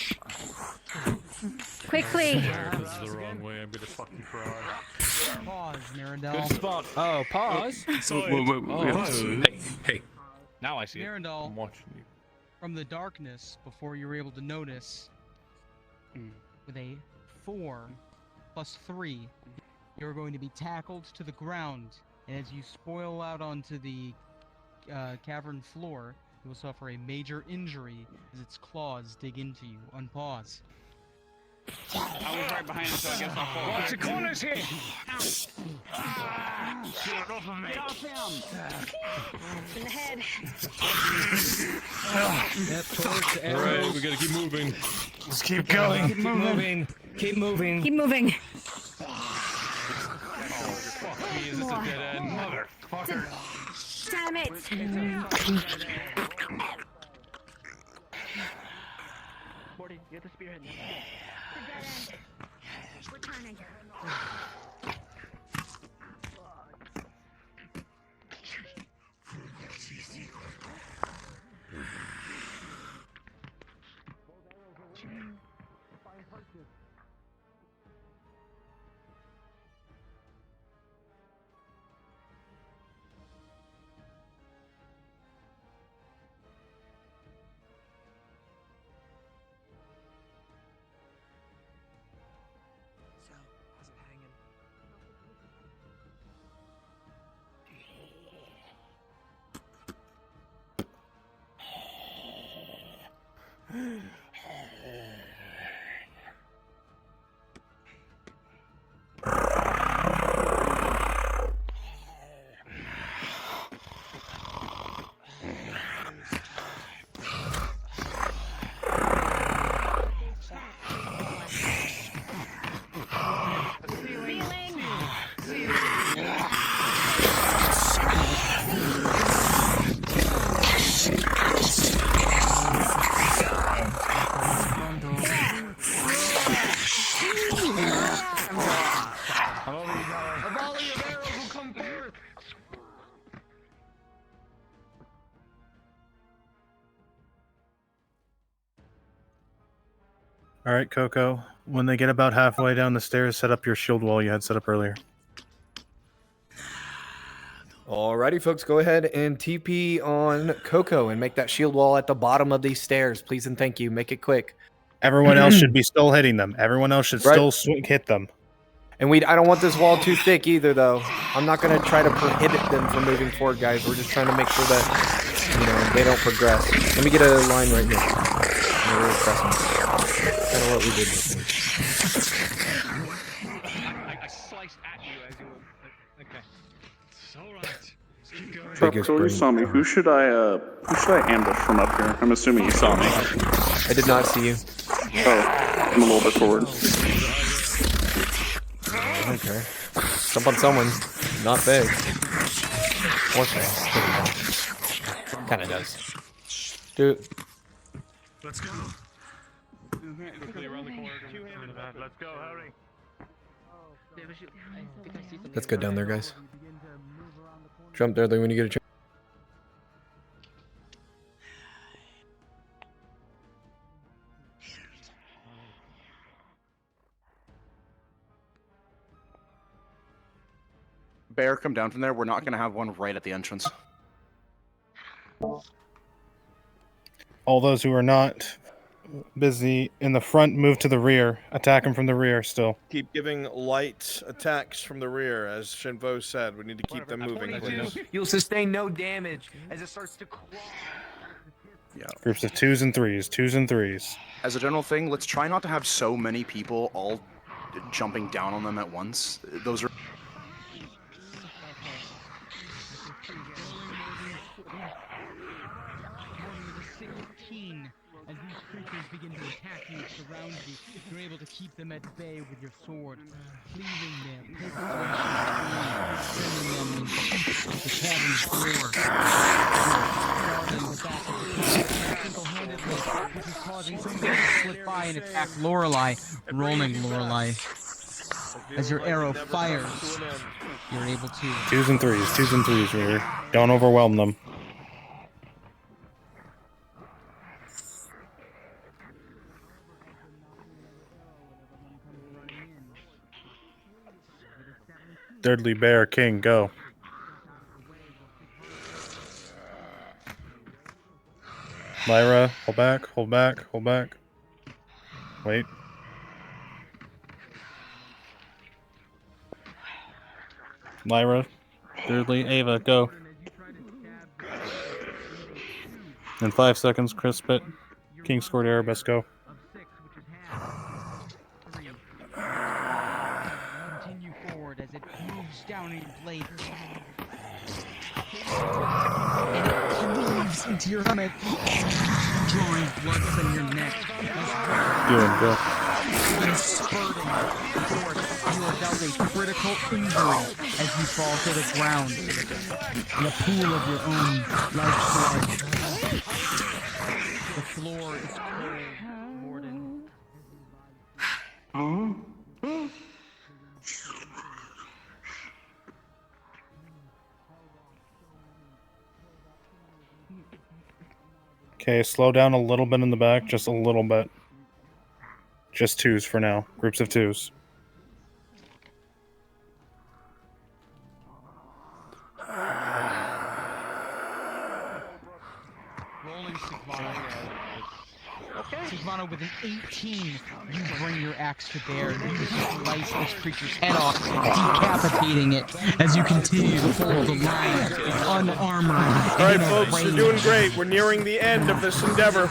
Quickly. This is the wrong way. I'm gonna fuck you for Pause, Mirandel. Good spot. Oh, pause. Hey. Now I see it. Mirandel, I'm watching you. from the darkness, before you were able to notice, with a 4 plus 3, you're going to be tackled to the ground, and as you spoil out onto the cavern floor, you will suffer a major injury as its claws dig into you. Unpause. I was right behind him, so I guess I'll fall. Watch the corners here! Get off of me! Get off him! In the head. All right, we gotta keep moving. Let's keep going. Keep moving. Keep moving. Keep moving. Fuck me, is this a dead end? Motherfucker. Damn it. Morty, you're the spearhead now. The dead end. Returning. All right, Coco. When they get about halfway down the stairs, set up your shield wall you had set up earlier. Alrighty, folks, go ahead and TP on Coco and make that shield wall at the bottom of these stairs, please and thank you. Make it quick. Everyone else should be still hitting them. Everyone else should still hit them. And I don't want this wall too thick either, though. I'm not going to try to prohibit them from moving forward, guys. We're just trying to make sure that, they don't progress. Let me get a line right here. Kind of what we did before. I sliced at you as you were... Okay. It's alright. Tropical, you saw me. Who should I ambush from up here? I'm assuming you saw me. I did not see you. Oh, I'm a little bit forward. Okay. Jump on someone. Not big. Or fast. Kind of does. Do it. Let's go. Quickly around the corner. Let's go, hurry. Let's go down there, guys. Jump there when you get a chance. Bear, come down from there. We're not going to have one right at the entrance. All those who are not busy in the front, move to the rear. Attack them from the rear still. Keep giving light attacks from the rear, as Shinvo said. We need to keep them moving, please. You'll sustain no damage as it starts to crawl. Yeah. Groups of 2s and 3s. 2s and 3s. As a general thing, let's try not to have so many people all jumping down on them at once. Those are... As these creatures begin to attack you, surround you, you're able to keep them at bay with your sword, cleaving them, sending them into the cavern's floor. Guarding the back of the cave single-handedly, which is causing somebody to slip by and attack Lorelei, rolling Lorelei. As your arrow fires, you're able to... 2s and 3s. 2s and 3s rear. Don't overwhelm them. Thirdly, Bear, King, go. Lyra, hold back, hold back, hold back. Wait. Lyra, thirdly, Ava, go. In 5 seconds, Chris Spit. King scored Erebus, go. Continue forward as it moves down in your blade. And it cleaves into your helmet, drawing blood from your neck. Go. And spurting force, you are dealt a critical injury as you fall to the ground in a pool of your own lifeblood. The floor is cold, Morden. Okay, slow down a little bit in the back, just a little bit. Just twos for now. Groups of twos. Rolling Sigvana. Sigvana with an 18, you bring your axe to bear and you slice this creature's head off, decapitating it as you continue to hold the line, unarmored. Alright, folks, you're doing great. We're nearing the end of this endeavor.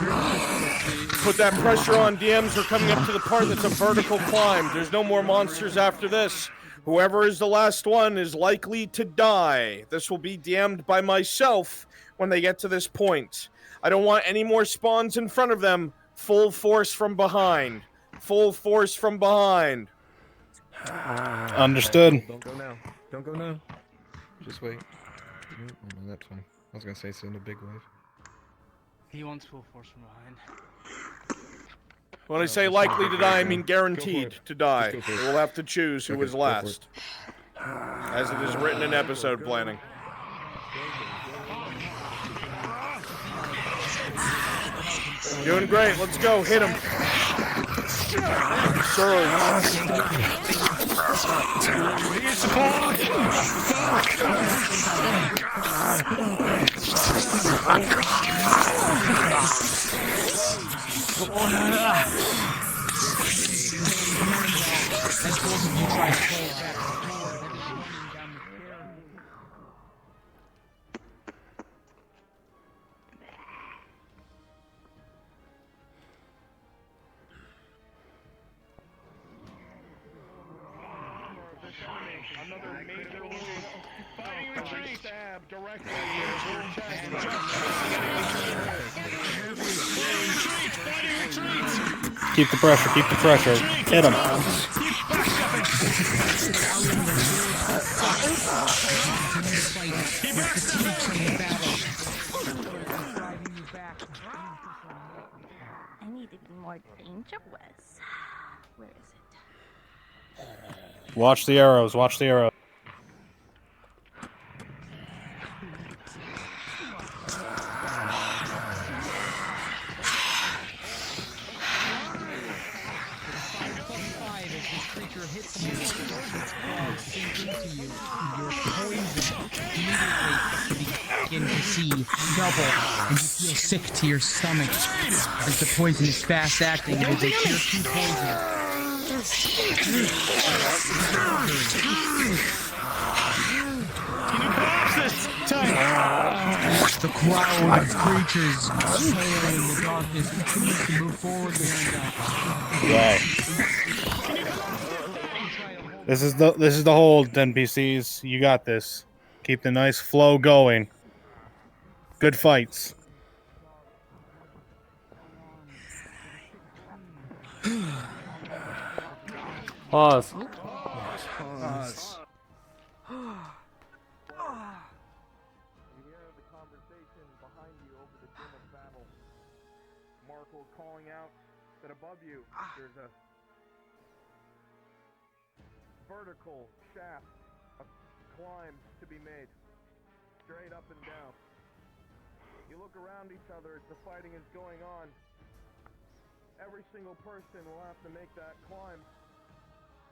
Put that pressure on, DMs. We're coming up to the part that's a vertical climb. There's no more monsters after this. Whoever is the last one is likely to die. This will be DM'd by myself when they get to this point. I don't want any more spawns in front of them. Full force from behind. Full force from behind. Understood. Don't go now. Don't go now. Just wait. Oh, no, that's fine. I was gonna say send a big wave. He wants full force from behind. When I say likely to die, I mean guaranteed to die. They will have to choose who was last. As it is written in episode planning. Doing great. Let's go. Hit him. Keep the pressure, keep the pressure. Hit him. I need to be more dangerous. Where is it? Watch the arrows, watch the arrows. Begin to see double, and you feel sick to your stomach as the poison is fast acting. It is a tier 2 poison. The crowd of creatures pale in the darkness continues to move forward behind Wow. This is the hold, NPCs. You got this. Keep the nice flow going. Good fights. Pause. Pause. Markle calling out that above you there's a vertical shaft of climb to be made, straight up and down. You look around each other as the fighting is going on. Every single person will have to make that climb.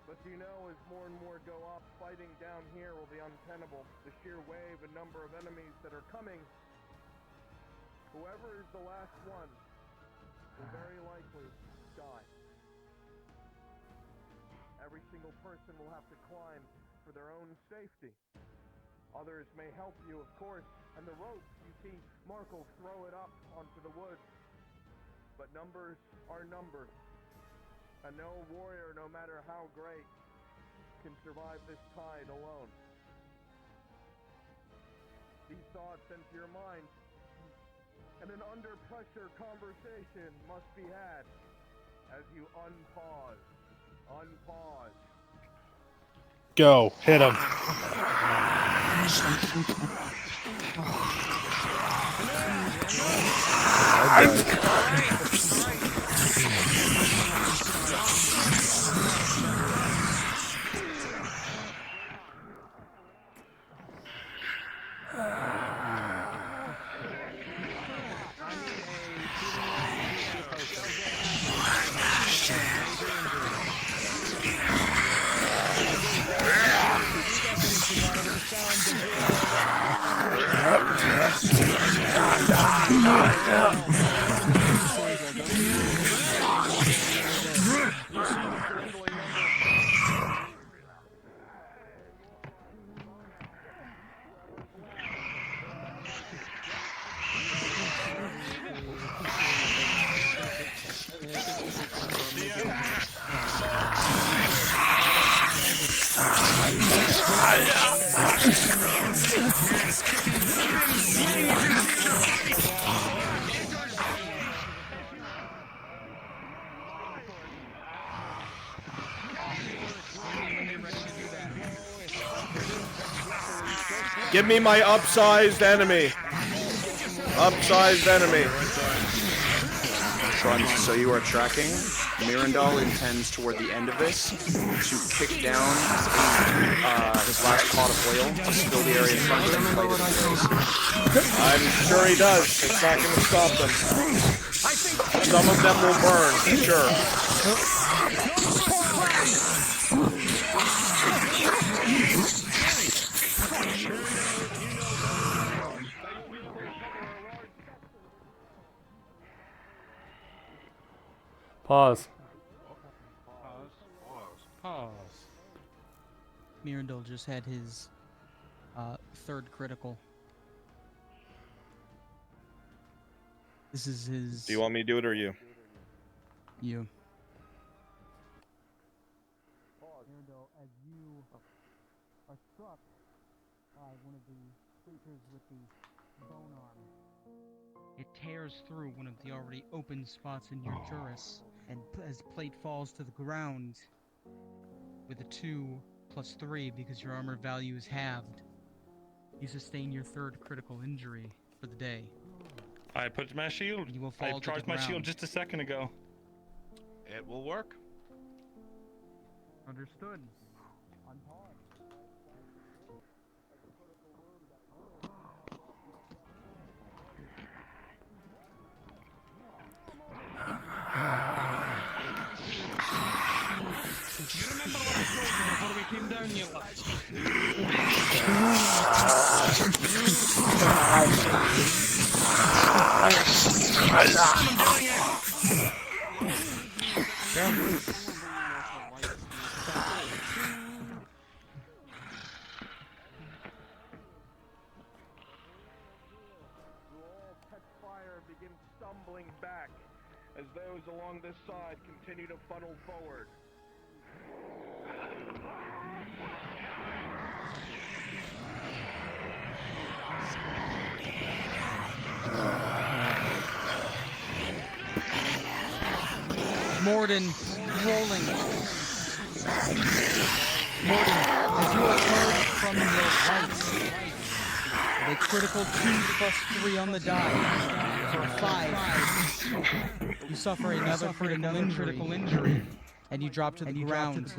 But you know, as more and more go up, fighting down here will be untenable. The sheer wave and number of enemies that are coming. Whoever is the last one will very likely die. Every single person will have to climb for their own safety. Others may help you, of course, and the rope, you see Markle throw it up onto the woods. But numbers are numbers, and no warrior, no matter how great, can survive this tide alone. These thoughts enter your mind, and an under-pressure conversation must be had as you unpause. Go. Hit him. Give me my upsized enemy. Upsized enemy. So you are tracking. Mirandal intends toward the end of this to kick down his last pot of oil to spill the area in front of him and light his blaze. I'm sure he does. It's not going to stop them. Some of them will burn, for sure. Pause. Pause. Mirandol just had his third critical. This is his. Do you want me to do it or you? You. Mirandol, as you are struck by one of the creatures with the bone arm, it tears through one of the already open spots in your Juris, and as plate falls to the ground, with a 2+3 because your armor value is halved, you sustain your third critical injury for the day. I put my shield. You will fall I to charged the my shield ground. just a second ago. It will work. Understood. On pause. Do you remember what I told you before we came down here last? Begin stumbling back as those along this side continue to funnel forward. Morden rolling. Morden, as you are hurled from your right, a critical 2+3 on the die. For 5, you suffer another critical injury, and you drop to the ground.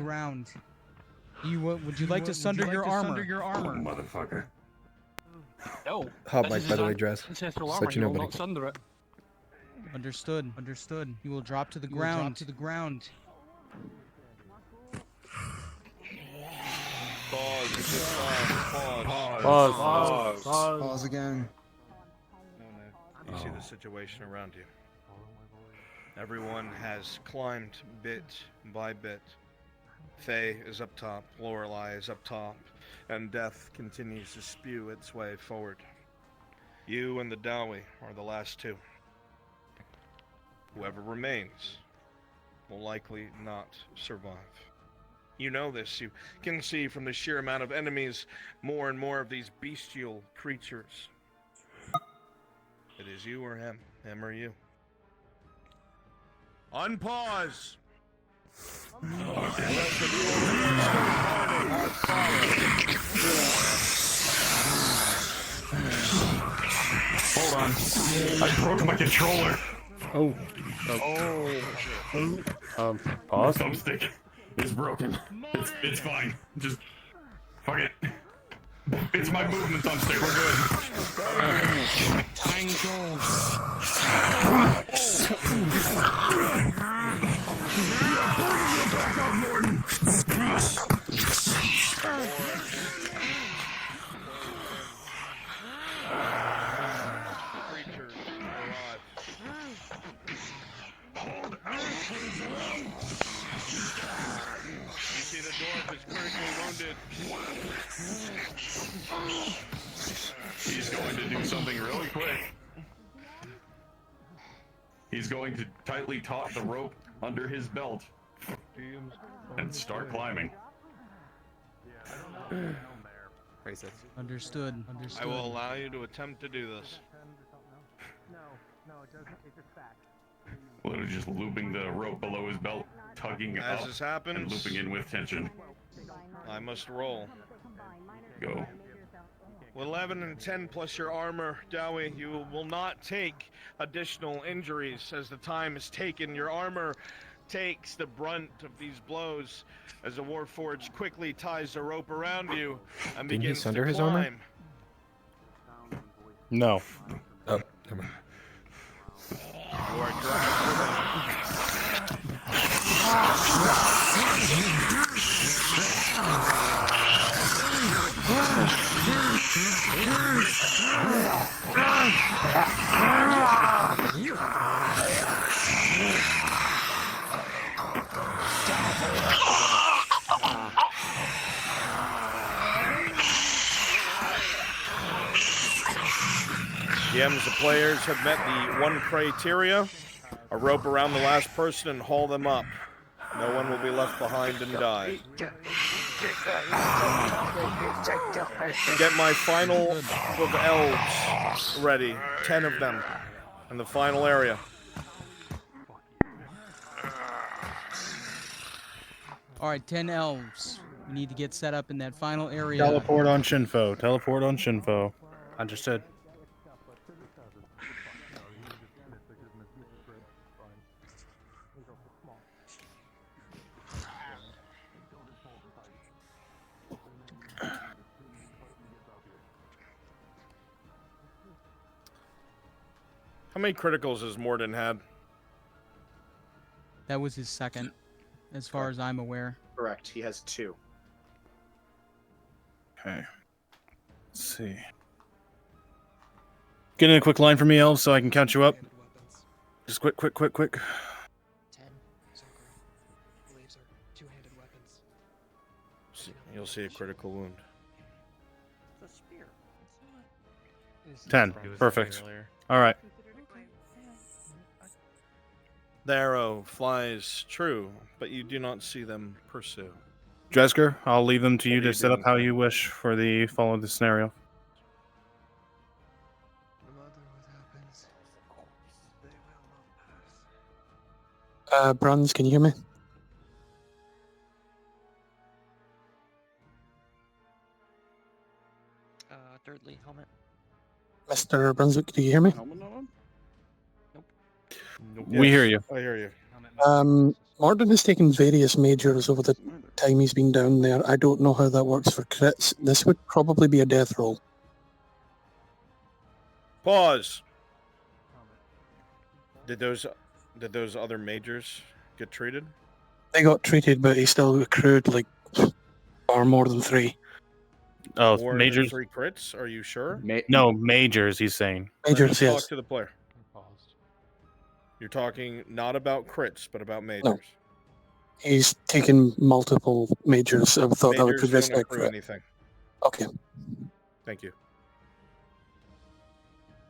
You would you like to sunder your armor? Motherfucker. No. Hot mic, by the way, Dress. Ancestral Just armor, let you know, will buddy. not sunder it. Understood. Understood. You will drop to the ground. Pause. Pause. Pause. Pause again. You see the situation around you. Everyone has climbed bit by bit. Faye is up top, Lorelei is up top, and death continues to spew its way forward. You and the Dowie are the last two. Whoever remains will likely not survive. You know this. You can see from the sheer amount of enemies, more and more of these bestial creatures. It is you or him or you. Unpause! Hold on. I broke my controller. Pause. My thumbstick is broken. It's fine. Just fuck it. It's my movement thumbstick. We're Creatures arrive. You see the dwarf is critically wounded. He's going to do something really quick. He's going to tightly taut the rope under his belt and start climbing. Racist. Understood. Understood. I will allow you to attempt to do this. No, it doesn't. It's just fact. Literally just looping the rope below his belt, tugging As up, this happens, and looping in with tension. I must roll. Go. With 11 and 10 plus your armor, Dowie, you will not take additional injuries as the time is taken. Your armor takes the brunt of these blows as the Warforged quickly ties the rope around you and Didn't he begins sunder to his armor? climb. No. Oh, never mind. You are directed DMs, the players have met the one criteria: a rope around the last person and haul them up. No one will be left behind and die. Get my final of elves ready. 10 of them in the final area. All right, 10 elves. We need to get set up in that final area. Teleport on Shinfo. Teleport on Shinfo. Understood. How many criticals has Morden had? That was his second, as far as I'm aware. Correct. He has 2. Okay. Let's see. Get in a quick line for me, elves, so I can count you up. Just quick. 10 Zokra. Blades are two-handed weapons. You'll see a critical wound. It's a spear. It's 10. Perfect. All right. The arrow flies true, but you do not see them pursue. Dresker, I'll leave them to you What are to you set up doing, how Ken? you wish for the follow the scenario. No matter what happens, they will not pass. Bruns, can you hear me? Thirdly, helmet. Mr. Brunswick, do you hear me? We hear you. I hear you. Morden has taken various majors over the time he's been down there. I don't know how that works for crits. This would probably be a death roll. Pause. Did those other majors get treated? They got treated, but he still accrued like far more than 3. Oh, More than majors? 3 crits? Are you sure? No, majors, he's saying. Majors, Let me yes. Talk to the player. You're talking not about crits, but about majors. No. He's taken multiple majors. I thought that would Majors progress don't by accrue crit. anything. Okay. Thank you.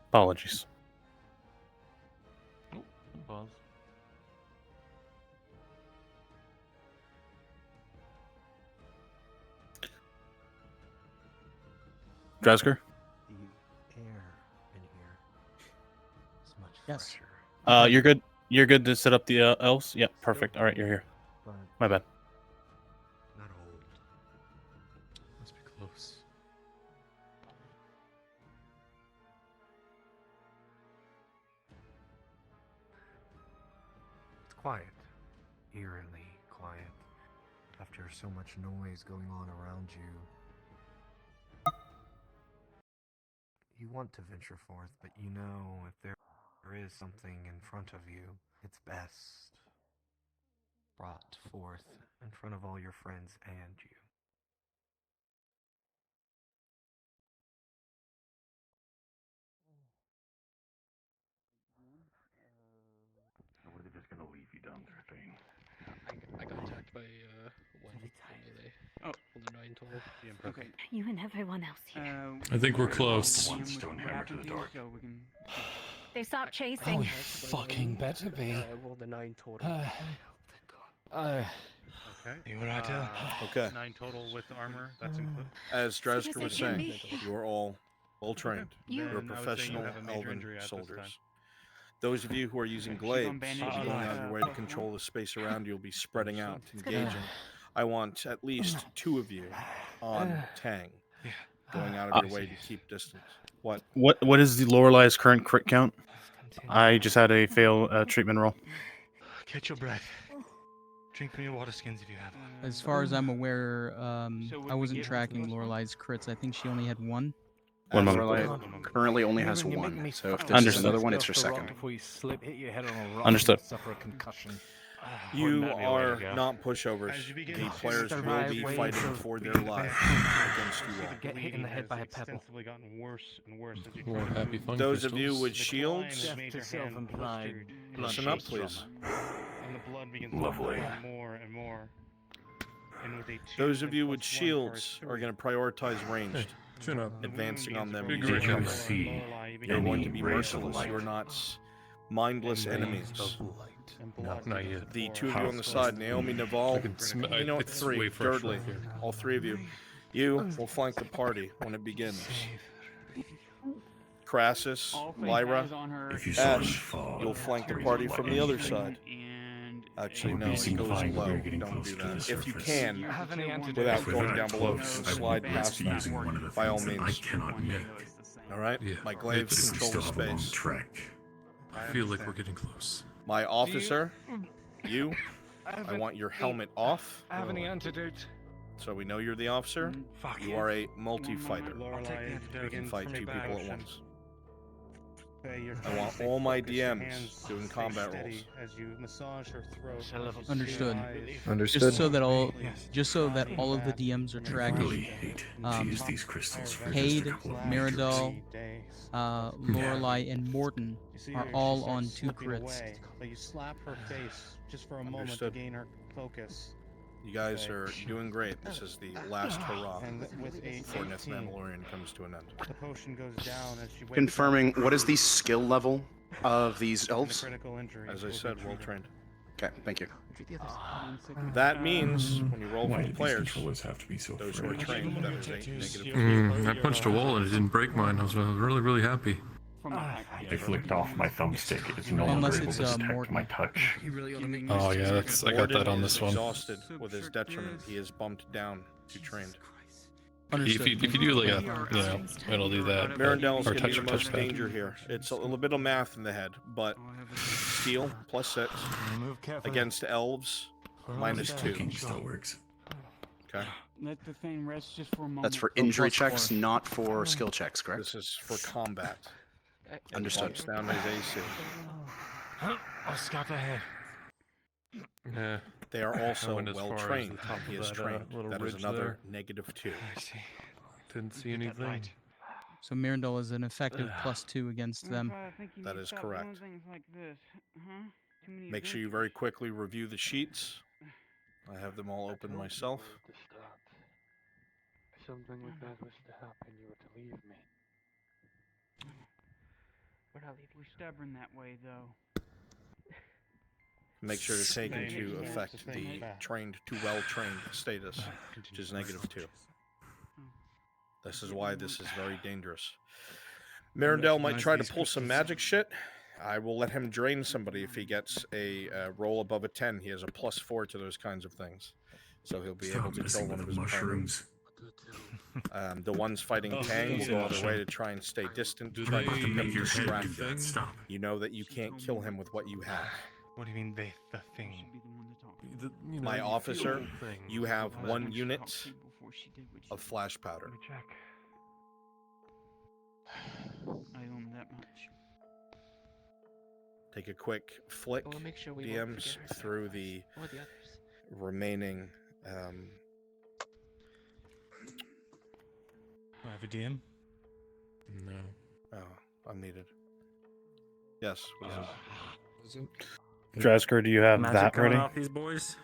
Apologies. Pause. Dresker? Yes. You're good. You're good to set up the elves? Yep, perfect. All right, you're here. My bad. Not old. Must be close. It's quiet. Eerily quiet. After so much noise going on around you. You want to venture forth, but you know if there is something in front of you, it's best brought forth in front of all your friends and you. Or are they just gonna leave you down there, Thane? I got attacked by one today. Oh, well, they're 9 total. Okay. You and everyone else here. I think we're close. One stone hammer to the dark. They stopped chasing. Fucking better be. I rolled a 9 total. Okay. You were right, Okay. 9 total with armor. That's included. As So I guess Drasker I was can't saying, be. you are all well trained. You- You're Then I would say you professional have a major elven injury at this time. soldiers. Those of you who are using She's glaives, on bandage, will be going out of your way to +1. control the space around you. You'll be spreading out, good to engaging. I want at least 2 of you on Tang, going out of your way to keep distance. What? What is the Lorelei's current crit count? I just had a fail treatment roll. Catch your breath. Drink from your water skins if you have. As far as I'm aware, So would I we wasn't give tracking this one? Lorelei's crits. I think she only had 1. One moment. Lorelei currently only has one, so if there's Understood. another one, it's her second. Before you slip, hit your head on a rock Understood. and suffer a concussion. You Wouldn't that be a way to are go? not pushovers. As you begin The to players the will right be way fighting to for their be lives bad. against you all. Get hit in the head by a pebble. Extensively gotten worse and worse as you More try to happy move. fun Those of you crystals. with The climb shields, has made your Death to hand self-implied blistered, listen up, please. and the blood begins Lovely. to flow more and more. And with a 2 Those of and you with +1 for a shields are 3, going to prioritize ranged, Chin up. the wound advancing on begins them. to using grow Can cover. you see Lorelei, you You're begin going any to be rays of merciless. light? You're not mindless enemies. and blood not begins yet. to The pour 2 of out you on the of side, Naomi, Naval, you know what, it's 3, way fresher Durdley, up here. all 3 of you. You will flank the party when it begins. Crassus, All Faith Lyra, has on her If you saw Ash, it fall, you'll flank the rays party of from light the other anything. side. and Actually, Would no, be it goes signifying that low. we're getting Don't close do to the that. If you surface. can, Have any antidote? without If we're going very down below, close, you I can will slide risk past that. using one of the By all things that I means. cannot mimic. All right? Yeah. My glaives But if we control still the have a long space. trek, I feel like we're getting close. My officer, you, I want your helmet off, Have any antidote? so we know you're the officer. Fuck You are a multi-fighter. Lorelei You can begins fight to 2 make people at motion. once. Okay, you're I trying to want stay all my focused, your DMs hands doing stay combat steady rolls. As you massage her throat. Understood. Understood. Just so that all of the DMs are I tracking. really hate to use these crystals for just a Cade, couple of majors. Mirandol, Lorelei, and Morton are all on 2 crits. But you slap her face just for a moment Understood. to gain her focus. You guys are doing great. This is the last hurrah And with a before 18, Nythmamalorien comes to an end. the potion goes down as she wakes Confirming, up. what is the skill level of these And the elves? critical injury As I will be said, well treated. trained. Okay, thank you. That means when you roll Why for the do these players, controllers have to be so those who are fragile? trained, that is a negative. I punched a wall and it didn't break mine. I was really, really happy. I flicked off my thumbstick. It is no Unless longer able it's, to detect Morton. my touch. Oh yeah, that's I got that on this one. Exhausted with his detriment, he is bumped down to trained. If you do like a, it'll do that. but- Mirandel's or gonna be the most touchpad. danger here. It's a little bit of math in the head, but steel +6 against elves -2. King still works. Okay. Let the thing rest just for a moment. That's for injury checks, not for skill checks, correct? This is for combat. Understood. Bumps down his AC. I'll scout ahead. Yeah. They are I also went as well far as trained. the He is top of trained. little That is ridge another there. -2. I see. Didn't see anything. So Mirandol is an effective +2 against them. That is correct. Things like this. Too many Make sure you very quickly review the sheets. I have them all open myself. If something like that was to happen, you were to leave me. But I'll leave. We're stubborn that way, though. Make sure to take Stay into next effect to the stay trained to well-trained status, which is -2. This is why this is very dangerous. Mirandel might try to pull some magic shit. I will let him drain somebody if he gets a roll above a 10. He has a +4 to those kinds of things. So he'll be able Stop to kill messing one with of the his opponents. mushrooms. The ones fighting Tang will go out of their way to try and stay distant, to try to they keep him make your head do distracted. that? Stop. You know that you can't kill him with what you have. What do you mean the thing? My officer, you have 1 unit of flash powder. I own that much. Take a quick flick, We'll make sure we won't DMs, forget her. through the Or the others. remaining. I have a DM? No. Oh, I'm needed. Yes. Drasker, do you have that ready? these boys?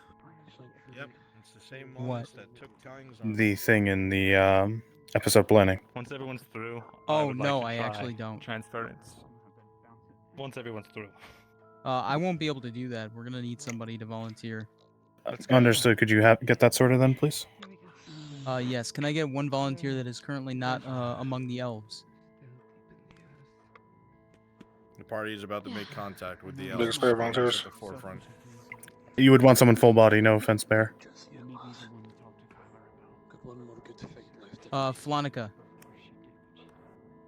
Yep. It's the same What? ones that took Tang's on. The thing in the episode planning. Once everyone's through. Oh no, I actually don't. Transference. Once everyone's through. I won't be able to do that. We're gonna need somebody to volunteer. Understood. Could you get that sorted then, please? Yes. Can I get one volunteer that is currently not among the elves? The party is about to make contact with the Big elves. spare Bear's volunteers. at the forefront. You would want someone full body, no offense, Bear. Flonica.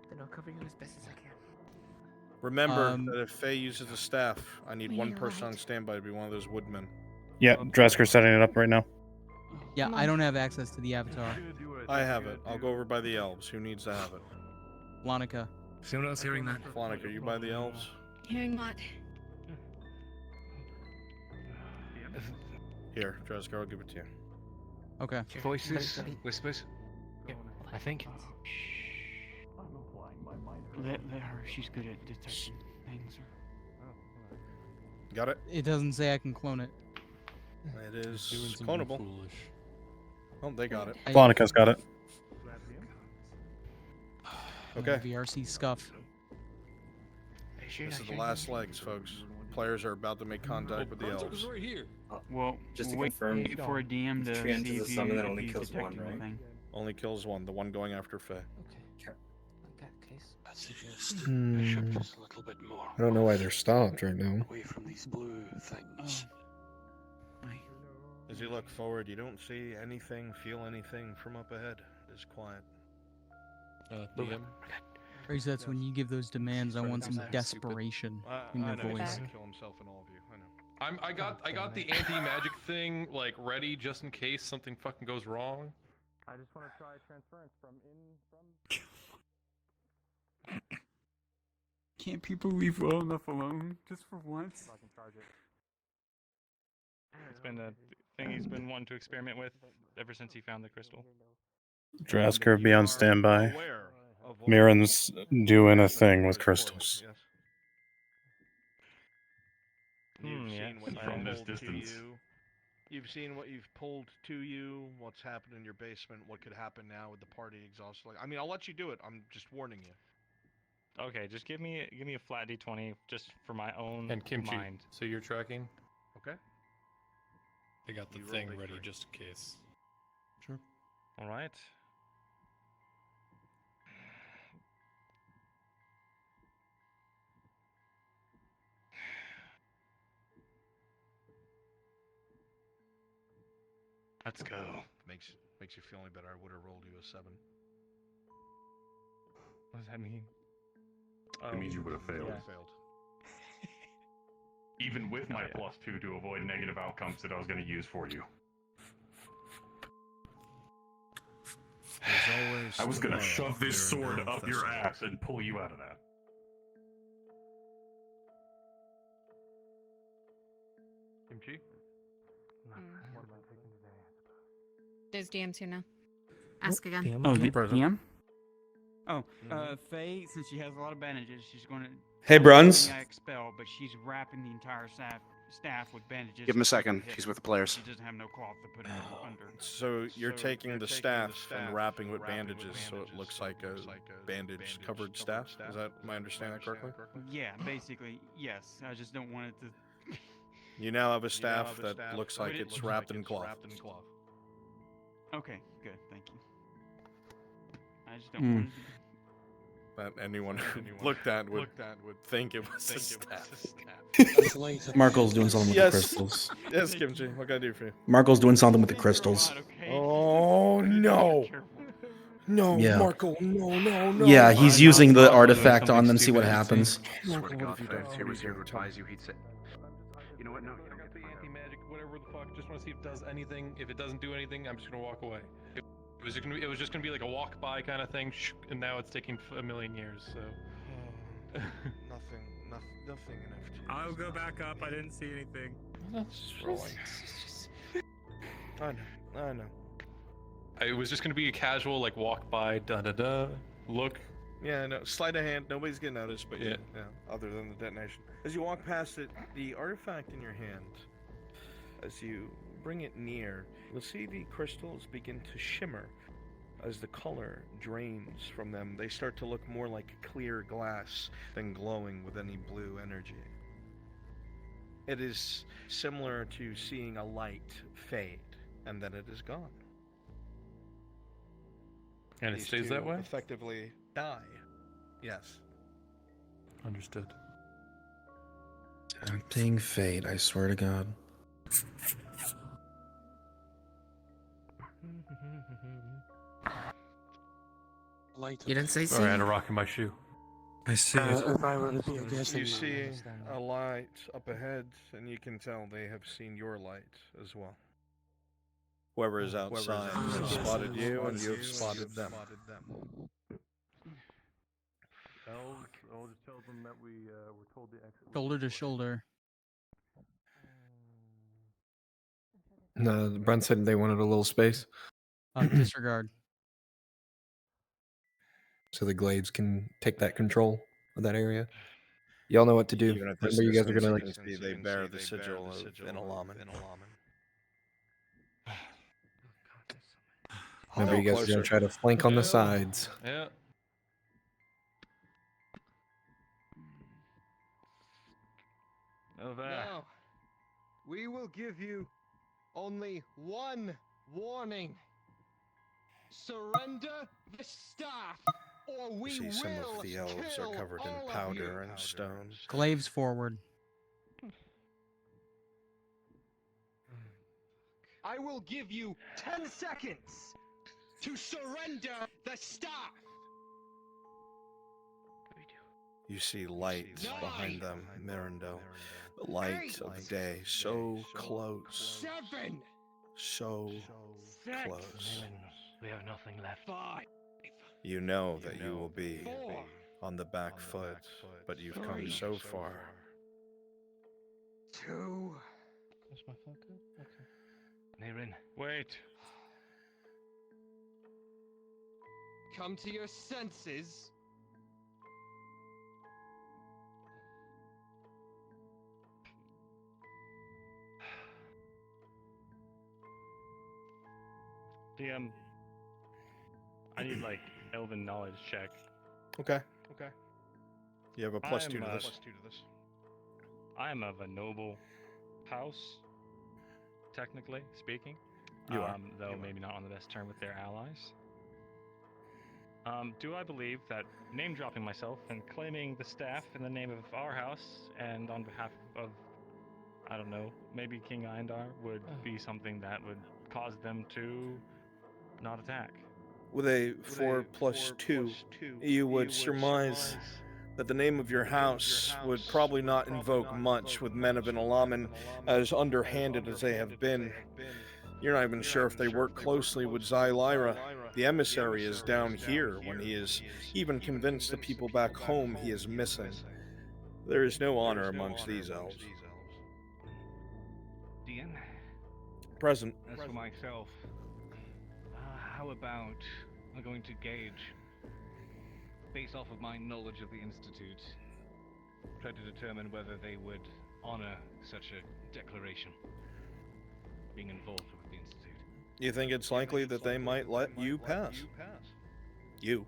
Then I'll cover you as best as I can. Remember that if Faye uses a staff, I need one person on standby to be one of those woodmen. Yeah, Dresker's setting it up right now. Yeah, I don't have access to the avatar. I have it. I'll go over by the elves. Who needs to have it? Flonica. Someone else hearing that? Flonica, are you by the elves? Hearing what? Here, Dresker, I'll give it to you. Okay. Voices, whispers. I think. Let her. She's good at detecting things. Got it? It doesn't say I can clone it. It is clonable. Oh, they got it. Flonica's got it. Okay. VRC scuff. This is the last legs, folks. Players are about to make contact with the elves. Right here. Well, Just to wait confirm, for a DM to the tree enters see the if he, summon that if only he's kills one, detecting right? anything. Only kills one, the one going after Faye. I suggest Hmm. Bishop just a little bit more. I don't know why they're stopped right now. Away from these blue things. As you look forward, you don't see anything, feel anything from up ahead. It's quiet. DM. Grace, that's when you give those demands. I want some desperation in your I know he's voice. trying to kill himself and all of you. I know. I got the anti-magic thing like ready just in case something fucking goes wrong. I just want to try transference from. Can't people leave well enough alone just for once? It's been a thing he's been wanting to experiment with ever since he found the crystal. Drasker, be on standby. Mirren's doing a thing with crystals. You've yeah, seen what you've from this pulled to distance. you. You've seen what you've pulled to you, what's happened in your basement, what could happen now with the party exhausted. I mean, I'll let you do it. I'm just warning you. Okay, just give me a flat d20 just for my own And Kimchi, mind. so you're tracking? Okay. I got the You thing rolled a ready three. just in case. Sure. All right. Let's go. Makes you feel any better. I would have rolled you a 7. What does that mean? It means you would have failed. Failed. Even with my +2 to avoid negative outcomes that I was going to use for you. There's always I was going to tomorrow. shove this There are sword no up your festivals. ass and pull you out of that. Kimchi? There's DMs here now. Ask again. Oh, the Present. DM? Oh, Faye, since she has a lot of bandages, she's going to. Hey, Bruns. I expel, but she's wrapping the entire staff with bandages. Give him a to keep second. her hip. He's with the players. She doesn't have no cloth to put it under. So you're taking the staff and wrapping with bandages, so it looks like a bandage-covered staff? Is that, am I understanding that correctly? Yeah, basically, yes. I just don't want it to. You now have a staff that looks like it's wrapped in cloth. Okay, good, thank you. I just don't want it to. That anyone who looked at would think it was a staff. Marco's doing something with Yes. the crystals. Yes, Kimchi, what can I do for you? Marco's doing something with the crystals. Oh no! No, Yeah. Marco, no. Yeah, he's using the artifact on them, see what happens. Marco, what have you done? Here was here to advise you, he'd say. You know what? No, you don't get The anti-magic, whatever the fuck. Just want to see if it does anything. If it doesn't do anything, I'm just gonna walk away. It was just gonna be like a walk by kind of thing, and now it's taking a million years. So. Nothing enough. I'll go back up. I didn't see anything. I know. It was just gonna be a casual like walk by, look. Yeah, no, sleight of hand. Nobody's gonna notice, but Yeah. other than the detonation. As you walk past it, the artifact in your hand, as you bring it near, you'll see the crystals begin to shimmer. As the color drains from them, they start to look more like clear glass than glowing with any blue energy. It is similar to seeing a light fade, and then it is gone. And it These stays two that way? effectively die. Yes. Understood. Tempting fate, I swear to God. You didn't say Sorry, I had a rock in my shoe. I see it. If I were to be guessing, You see a light up ahead, and you can tell they have seen your light as well. Whoever is outside has spotted you, and you have spotted them. Elves, I'll just tell them that we were told the exit. Shoulder to shoulder. No, Brent said they wanted a little space. Disregard. So the glades can take that control of that area. Y'all know what to do. Even at this Remember, you guys are distance, gonna you like. can see they bear the sigil of Inalaman. Remember, you guys are gonna try to flank on the sides. Yeah. Over. Now, we will give you only one warning. Surrender the staff, or You we see some will of the elves kill are covered in all of powder you. and stone. Glaives forward. I will give you 10 seconds to surrender the staff. You see light behind them, Mirando. The light of day, so close. 7, So 6, close. We have nothing left. 5, You know that you will be 4, on the back foot, but you've come so far. 2. That's my fucker? Okay. Nyrin. Wait. Come to your senses. DM. I need like elven knowledge check. Okay. You have a +2 to I'm, this. I am of a noble house, technically speaking. You are. Though maybe not on the best term with their allies. Do I believe that name dropping myself and claiming the staff in the name of our house and on behalf of, I don't know, maybe King Eindar would be something that would cause them to not attack? With a 4+2, you would surmise that the name of your house would probably not invoke much with men of Inalaman, as underhanded as they have been. You're not even sure if they work closely with Xylyra. The emissary is down here when he is even convinced the people back home he is missing. There is no honor amongst these elves. DM? Present. As for myself, how about I'm going to gauge, based off of my knowledge of the Institute, try to determine whether they would honor such a declaration, being involved with the Institute. You think it's likely that they might let you pass? You.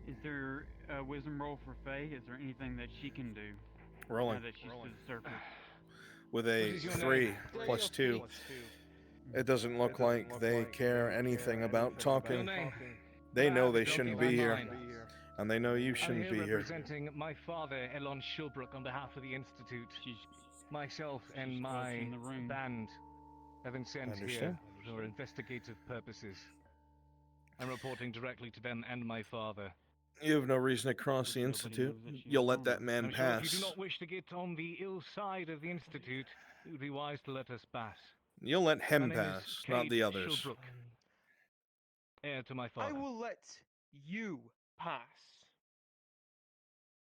Is there a wisdom roll for Faye? Is there anything that she can do? Rolling. Now that she's to the surface? With a 3+2. It doesn't look like they care anything about talking. They know they shouldn't be here. And they know you shouldn't I'm be here here. representing my father, Elon Shilbrook, on behalf of the Institute. Myself and my band have been sent here understand. for investigative purposes. I'm reporting directly to them and my father. You have no reason to cross the Institute. You'll let that man I'm sure if you pass. do not wish to get on the ill side of the Institute, it would be wise to let us pass. You'll let My him name is pass, not Cade the others. Shilbrook, heir to my I father. will let you pass.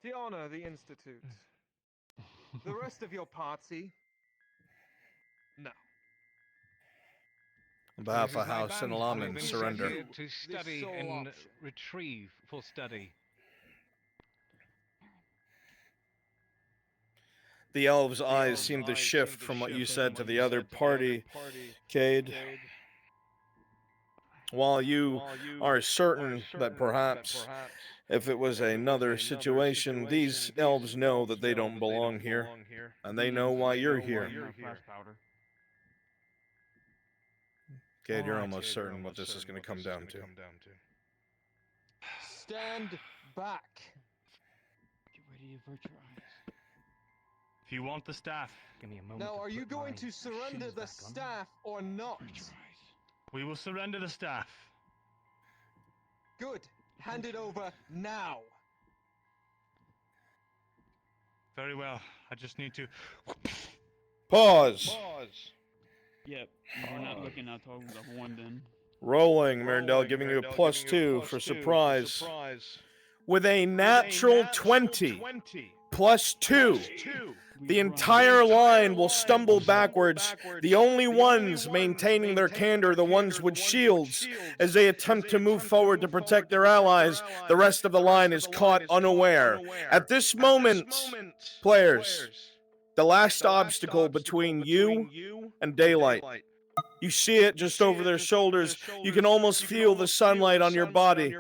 To honor the Institute. The rest of your party, no. On behalf This is of my House band. Inalaman, We've been sent surrender. here to study sole and option. retrieve for study. The elves' eyes seem to shift from what you said to the other party, Cade. While you are certain that perhaps If it was another situation, these elves know that they don't belong here, and they know why you're here. Cade, you're almost certain what this is going to come down to. Stand back. Get ready to avert your eyes. If you want the staff, Give me a moment. Now, are you going to surrender the staff or not? we will surrender the staff. Good. Hand it over now. Very well. I just need to... Pause. Yep, we're not looking at all the one then. Rolling, Marindel giving you a +2 for surprise. With a natural 20, +2. The entire line will stumble backwards, the only ones maintaining their candor, the ones with shields, as they attempt to move forward to protect their allies. The rest of the line is caught unaware. At this moment, players, the last obstacle between you and daylight. You see it just over their shoulders. You can almost feel the sunlight on your body.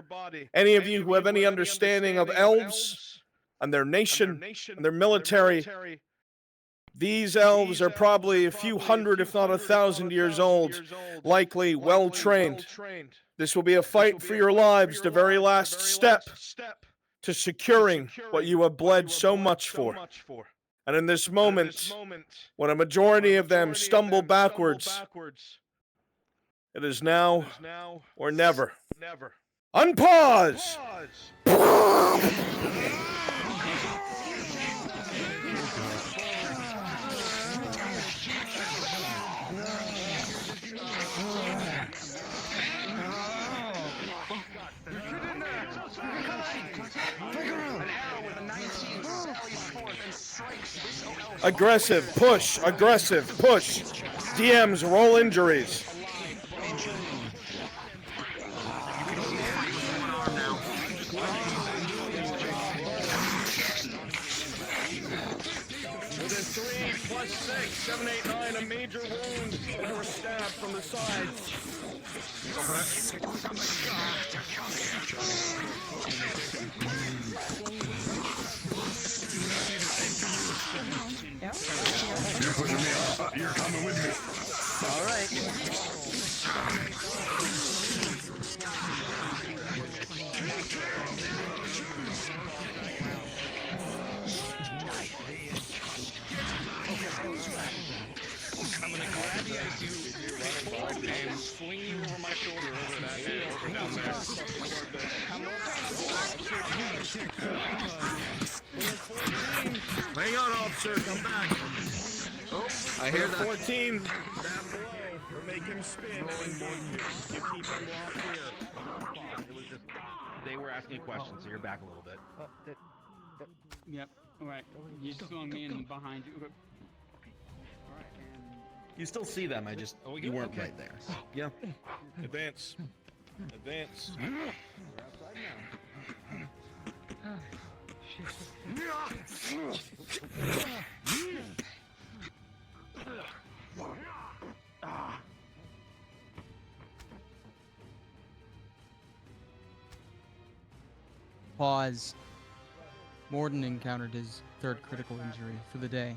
Any of you who have any understanding of elves and their nation and their military, these elves are probably a few hundred, if not 1,000 years old, likely well-trained. This will be a fight for your lives, the very last step to securing what you have bled so much for. And in this moment, when a majority of them stumble backwards, it is now or never. Unpause! Aggressive, push, aggressive, push. DMs, roll injuries. With a 3 + 6, 7, 8, 9, a major wound, and you were stabbed from the sides. You're pushing me up. You're coming with me. All right. I'm gonna grab you as you and swing you over my shoulder over that over down there. Hang on, officer, come back. Oh, I hear that. 14 down below. We'll make him spin. You keep him locked here. It was just they were asking questions, so you're back a little bit. Yep, alright. You swung me in behind you. You still see them. I just you weren't right there. Yeah. Advance. Advance. Pause. Morden encountered his third critical injury for the day.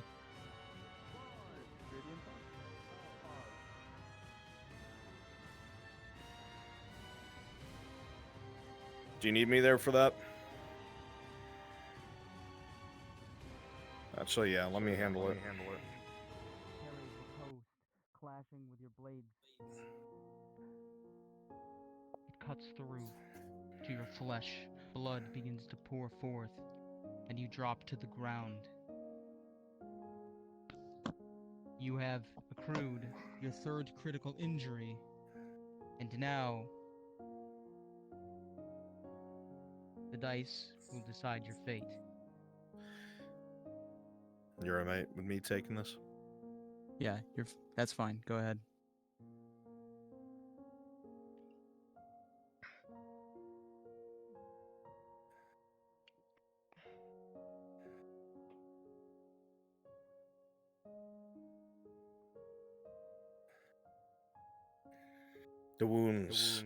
Do you need me there for that? Actually, yeah, let me handle it. Carry the post, clashing with your blades. It cuts through to your flesh. Blood begins to pour forth, and you drop to the ground. You have accrued your third critical injury, and now the dice will decide your fate. You're alright with me taking this? Yeah, that's fine. Go ahead. The wounds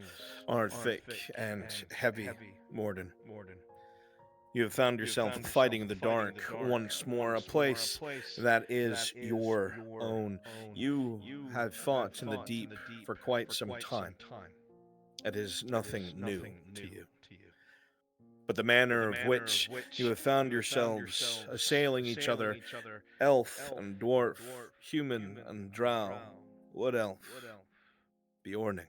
are thick and heavy, Morden. You have found yourself fighting in the dark once more, a place that is your own. You have fought in the deep for quite some time. It is nothing new to you. But the manner of which you have found yourselves assailing each other, elf and dwarf, human and drow, wood elf, Bjorning.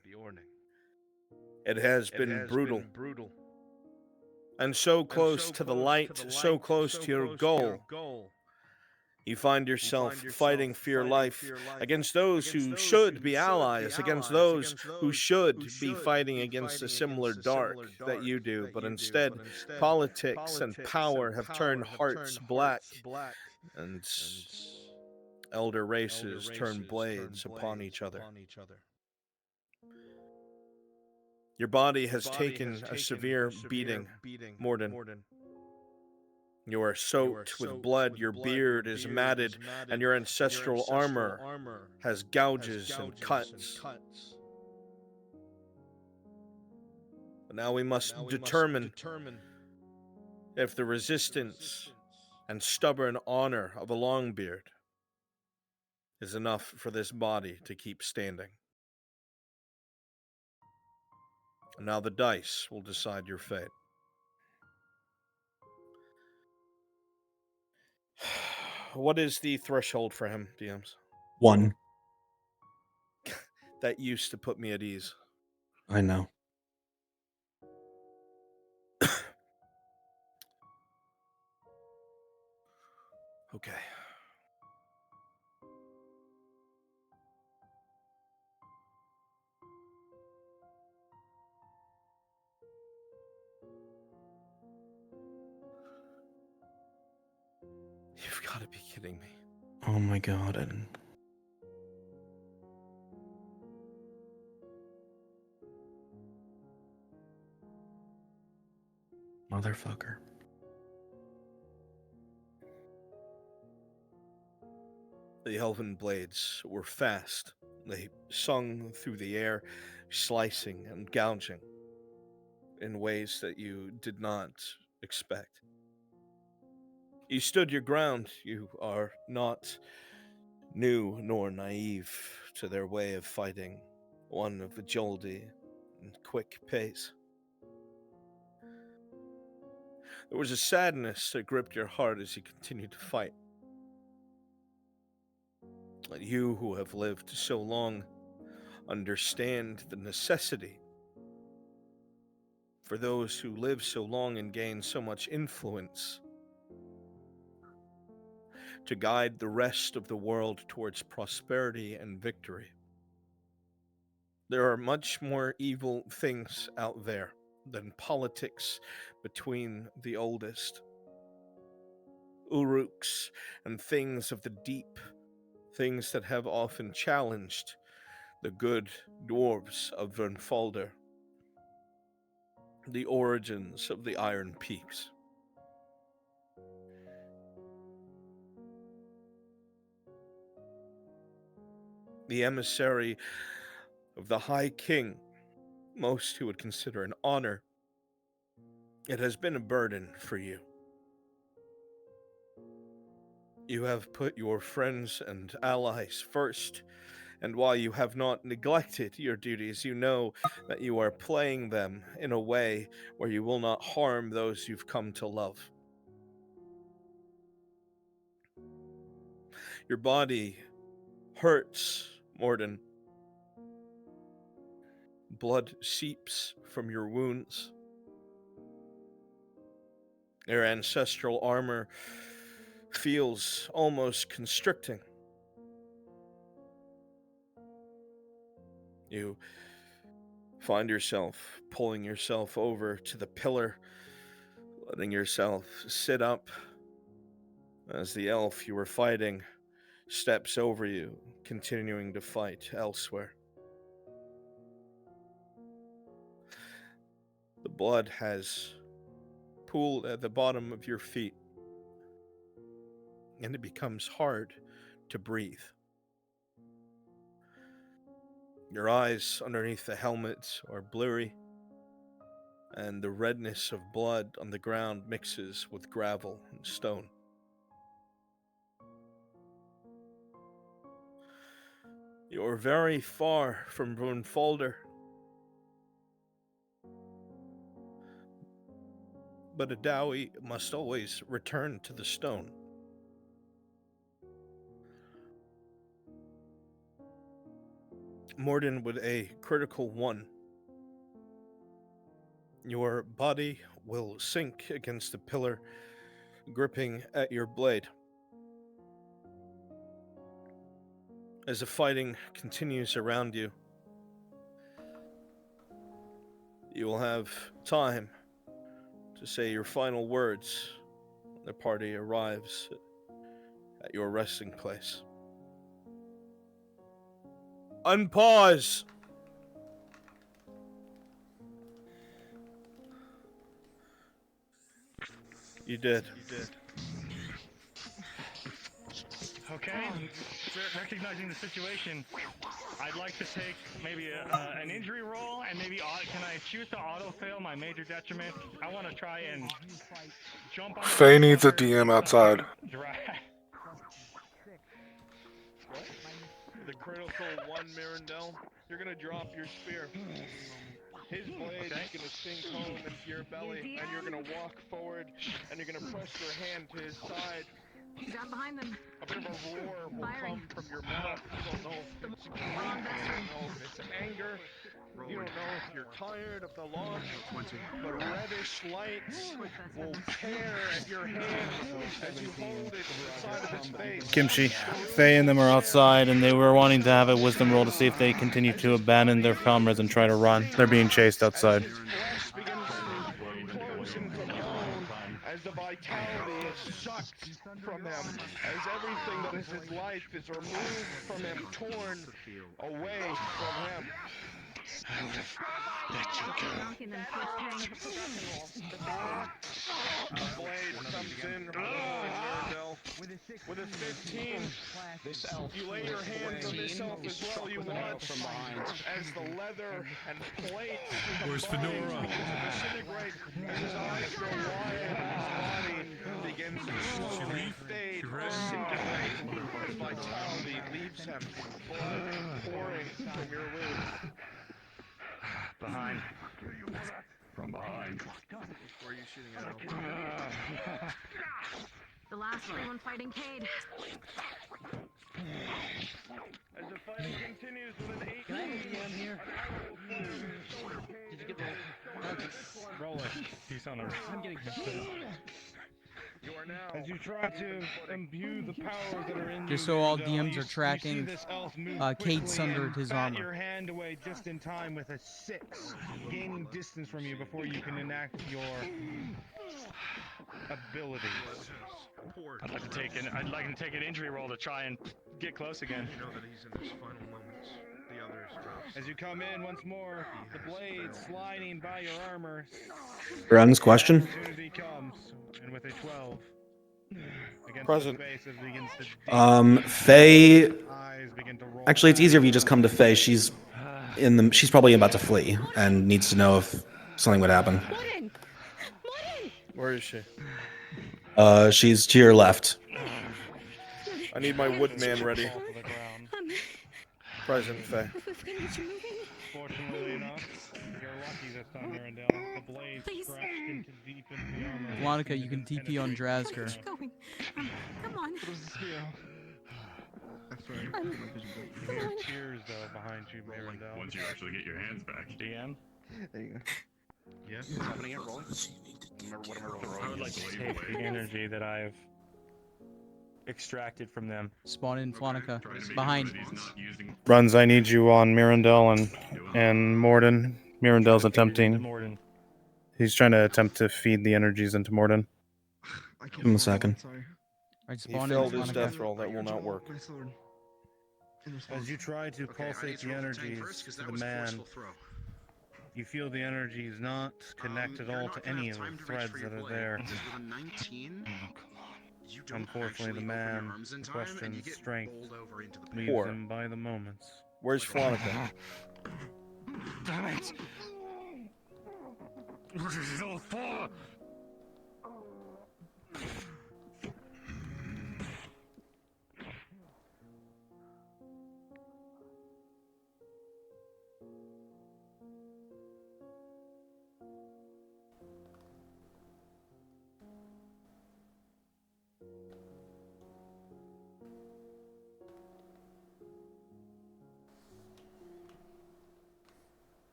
It has been brutal. And so close to the light, so close to your goal. You find yourself fighting for your life against those who should be allies, against those who should be fighting against a similar dark that you do, but instead politics and power have turned hearts black, and elder races turn blades upon each other. Your body has taken a severe beating, Morden. You are soaked with blood, your beard is matted, and your ancestral armor has gouges and cuts. But now we must determine if the resistance and stubborn honor of a Longbeard is enough for this body to keep standing. And now the dice will decide your fate. What is the threshold for him, DMs? 1. That used to put me at ease. I know. Okay. You've got to be kidding me. Oh my god, Eden. Motherfucker. The elven blades were fast. They sung through the air, slicing and gouging in ways that you did not expect. You stood your ground. You are not new nor naive to their way of fighting, one of agility and quick pace. There was a sadness that gripped your heart as you continued to fight. You who have lived so long understand the necessity for those who live so long and gain so much influence to guide the rest of the world towards prosperity and victory. There are much more evil things out there than politics between the oldest. Uruks and things of the deep, things that have often challenged the good dwarves of Vernfalder, the origins of the Iron Peaks. The emissary of the High King, most who would consider an honor, it has been a burden for you. You have put your friends and allies first, and while you have not neglected your duties, you know that you are playing them in a way where you will not harm those you've come to love. Your body hurts, Morden. Blood seeps from your wounds. Your ancestral armor feels almost constricting. You find yourself pulling yourself over to the pillar, letting yourself sit up as the elf you were fighting steps over you, continuing to fight elsewhere. The blood has pooled at the bottom of your feet, and it becomes hard to breathe. Your eyes underneath the helmet are blurry, and the redness of blood on the ground mixes with gravel and stone. You're very far from Brunfolder, but a Dowie must always return to the stone. Morden with a critical 1. Your body will sink against the pillar, gripping at your blade. As the fighting continues around you, you will have time to say your final words when the party arrives at your resting place. Unpause! You did. Okay, recognizing the situation, I'd like to take maybe an injury roll and maybe can I choose to auto-fail my major detriment? I want to try and jump on Faye needs a DM outside. The critical 1, Mirandel, you're gonna drop your spear. His blade is gonna sink home into your belly, and you're gonna walk forward, and you're gonna press your hand to his side. Down behind them. A bit of a roar will come from your mouth. You don't know if it's grief, you don't know if it's anger, you don't know if you're tired of the loss, but reddish lights will tear at your hand as you hold it to the side of his face. Kimchi, Faye and them are outside, and they were wanting to have a wisdom roll to see if they continue to abandon their comrades and try to run. They're being chased outside. As the vitality is sucked from him, as everything that is his life is removed from him, torn away from him. The blade comes in Mirandel with a 15. You lay your hands on this elf as well. You watch as the leather and plate combine begin to disintegrate, as his eyes go wide and his body begins to slowly fade, disintegrate, as vitality leaves him, blood pouring from your wound. Behind. From behind. Where are you shooting at? The last one fighting Cade. As the fighting continues with an 8. Can I have a DM here? Did you get the roll it? He's on a. I'm getting. As you try to imbue the powers that are in Just you, so all Mirandel, DMs are tracking, Cade quickly sundered and his bat armor. your hand away just in time with a 6, gaining distance from you before you can enact your abilities. I'd like to take an injury roll to try and get close again. You know that he's in his final moments. The others drops. As you come in once more, the blade sliding by your armor. Run's question. Opportunity comes, and with a 12 against Present. the face, it begins to Faye. eyes begin to roll. Actually, it's easier if you just come to Faye. She's She's probably about to flee and needs to know if something would happen. Where is she? She's to your left. I need my woodman ready. Present, Faye. Fortunately enough, you're lucky this time, Mirandel. The blade scratched into deep into the armor. Monica, you can TP on Drazger. Going. Come on. You hear cheers though behind you, Mirandel. Once you actually get your hands back. DM. There you go. Yes. What's happening at rolling? Remember what am I rolling? I would like to take the energy that I've extracted from them. Spawn in Flonica. Behind. Runs, I need you on Mirandel and Morden. Mirandel's attempting. He's trying to attempt to feed the energies into Morden. Give him a second. Right, He failed his death roll. That will not work. As you try to pulsate the energies to the man, you feel the energy is not connected at all to any of the threads that are there. Unfortunately, the man in question's strength leaves him by the moments. Where's Flonica? Damn it! What is it all for?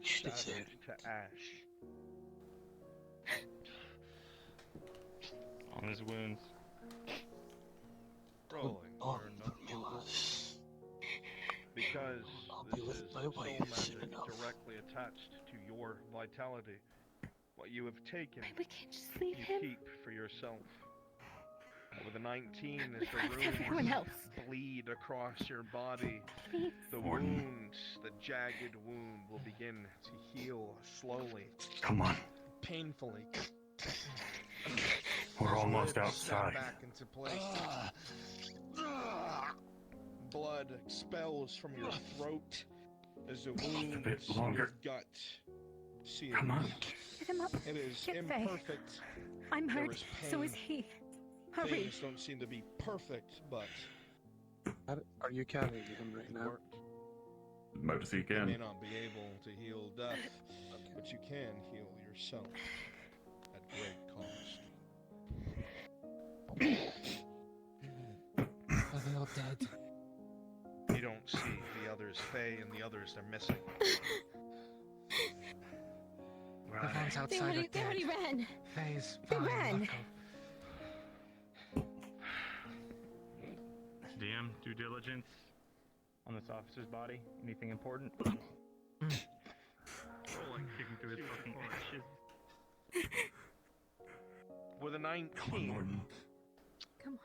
Shattered to ash. On his wounds. Rolling for because this is soul magic directly attached to your vitality. What you have taken, We can't just leave you him. keep for yourself. With a 19 as We've the left everyone runes else. bleed across your body, Please. the wound, the jagged wound, will begin to heal slowly. Come on. Painfully. We're almost Ribs snap outside. back into place. Blood expels from your throat as the wound bit in longer. your gut seals. Come on. Get him up. It is Get Faye. imperfect. I'm There hurt. is So is pain. he. Hurry. Things don't seem to be perfect, but Are you carrying him right now? About to see you may again. not be able to heal death, but you can heal yourself at great cost. Are they all dead? You don't see the others, Faye and the others they're missing. The ones They outside already, are they dead. already ran. Faye's They fine. ran. Let go. DM, due diligence on this officer's body. Anything important? Kicking through his fucking ashes. With a 19, Come on.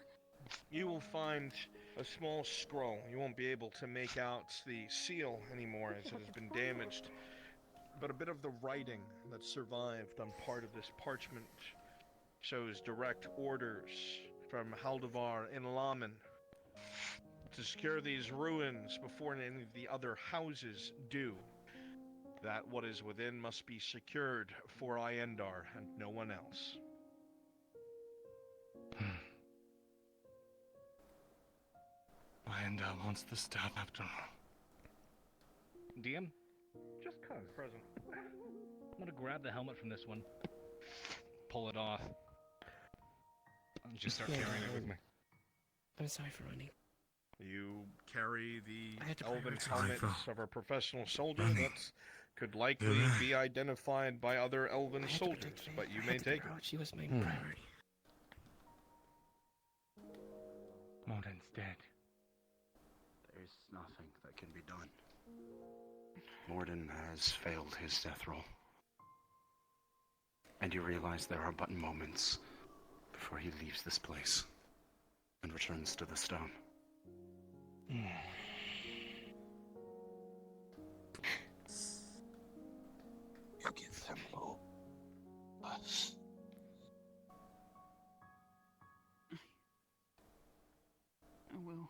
you will find a small scroll. You won't be able to make out the seal anymore as it has been damaged, but a bit of the writing that survived on part of this parchment shows direct orders from Haldivar in Laman to secure these ruins before any of the other houses do. That what is within must be secured for Iendar and no one else. And wants the staff after all. DM, just cuz. Present. I'm gonna grab the helmet from this one, pull it off, and just start carrying it with me. I'm sorry for running. You carry I had the to elven prioritize. helmet of a professional soldier that could likely be identified by other elven soldiers, but you may take it. She was my priority. Morden's dead. There's nothing that can be done. Morden has failed his death roll. And you realize there are but moments before he leaves this place and returns to the stone. You give them all. Us. I will.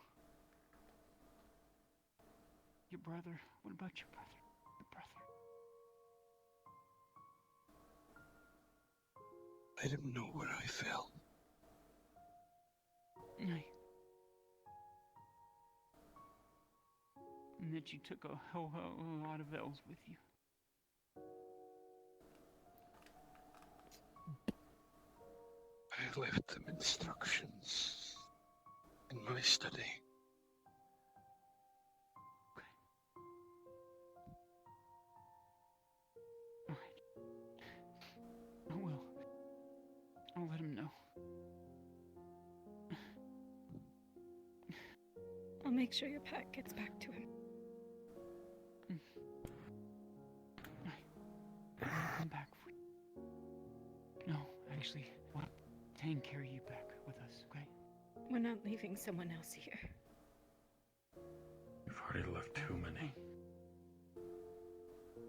Your brother. What about your brother? Your brother. Let him know where I fell. Aye. And that you took a whole lot of elves with you. I left them instructions in my study. I will. I'll let him know. I'll make sure your pack gets back to him. I'll come back for you. actually want Tang carry you back with us, okay? We're not leaving someone else here. You've already left too many.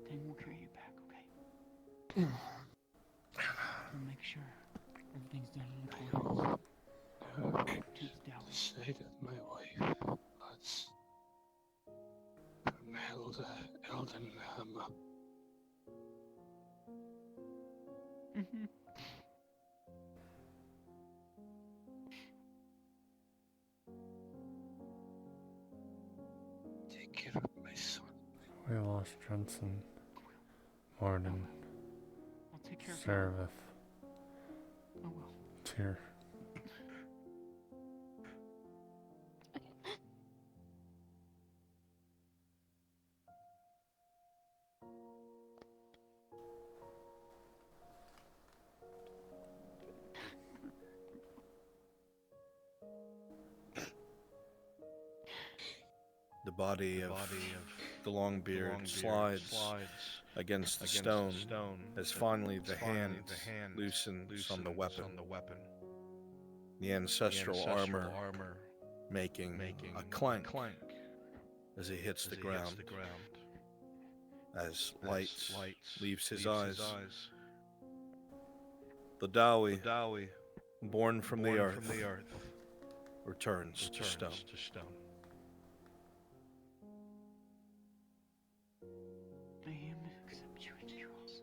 Tang will carry you back, okay? We'll make sure everything's done in accordance to the Dowie. Say that my wife was Melda Eldenhammer. Take care of my son. We lost Jensen, Morden, I'll take care of Seraph, I will. Tyr. The body of the Longbeard slides against the stone as finally the hand loosens on the weapon. The ancestral armor making a clank as it hits the ground. As light leaves his eyes, the Dowie, born from the earth, returns to stone. May him accept you into yours.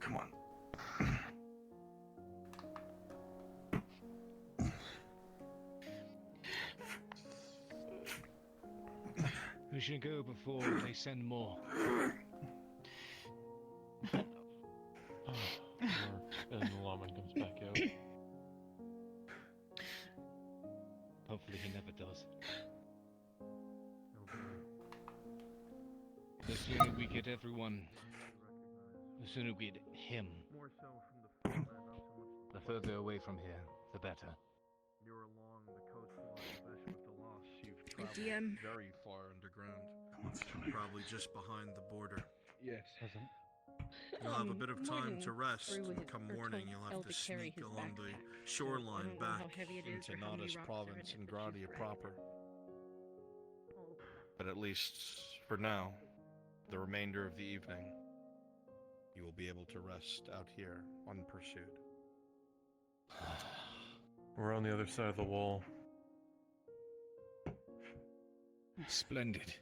Come on. We should go before they send more. And the lawman comes back out. Hopefully he never does. The sooner we get everyone, the sooner we get him, the further away from here, the better. You're along the coastline of Eshmatalas. You've traveled DM. very far underground. Probably just behind the border. Yes. You'll have a bit of time Morden to rest, threw and his- come or morning told you'll Elle have to to carry sneak his along the backpack. So I shoreline don't know how back heavy it is into or how many Nadas rocks are in province it, and but she's Gradia ready. proper. But at least for now, the remainder of the evening, you will be able to rest out here unpursued. We're on the other side of the wall. Splendid.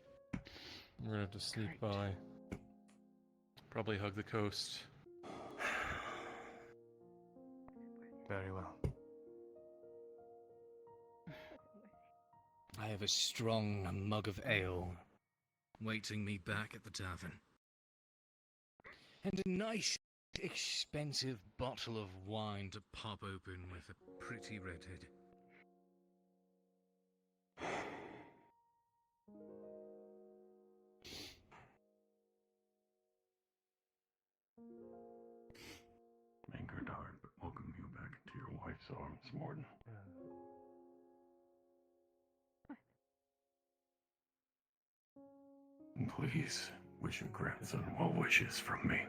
We're gonna have to sneak by. Probably hug the coast. Very well. I have a strong mug of ale waiting me back at the tavern. And a nice, expensive bottle of wine to pop open with a pretty redhead. please wish your grandson well wishes from me.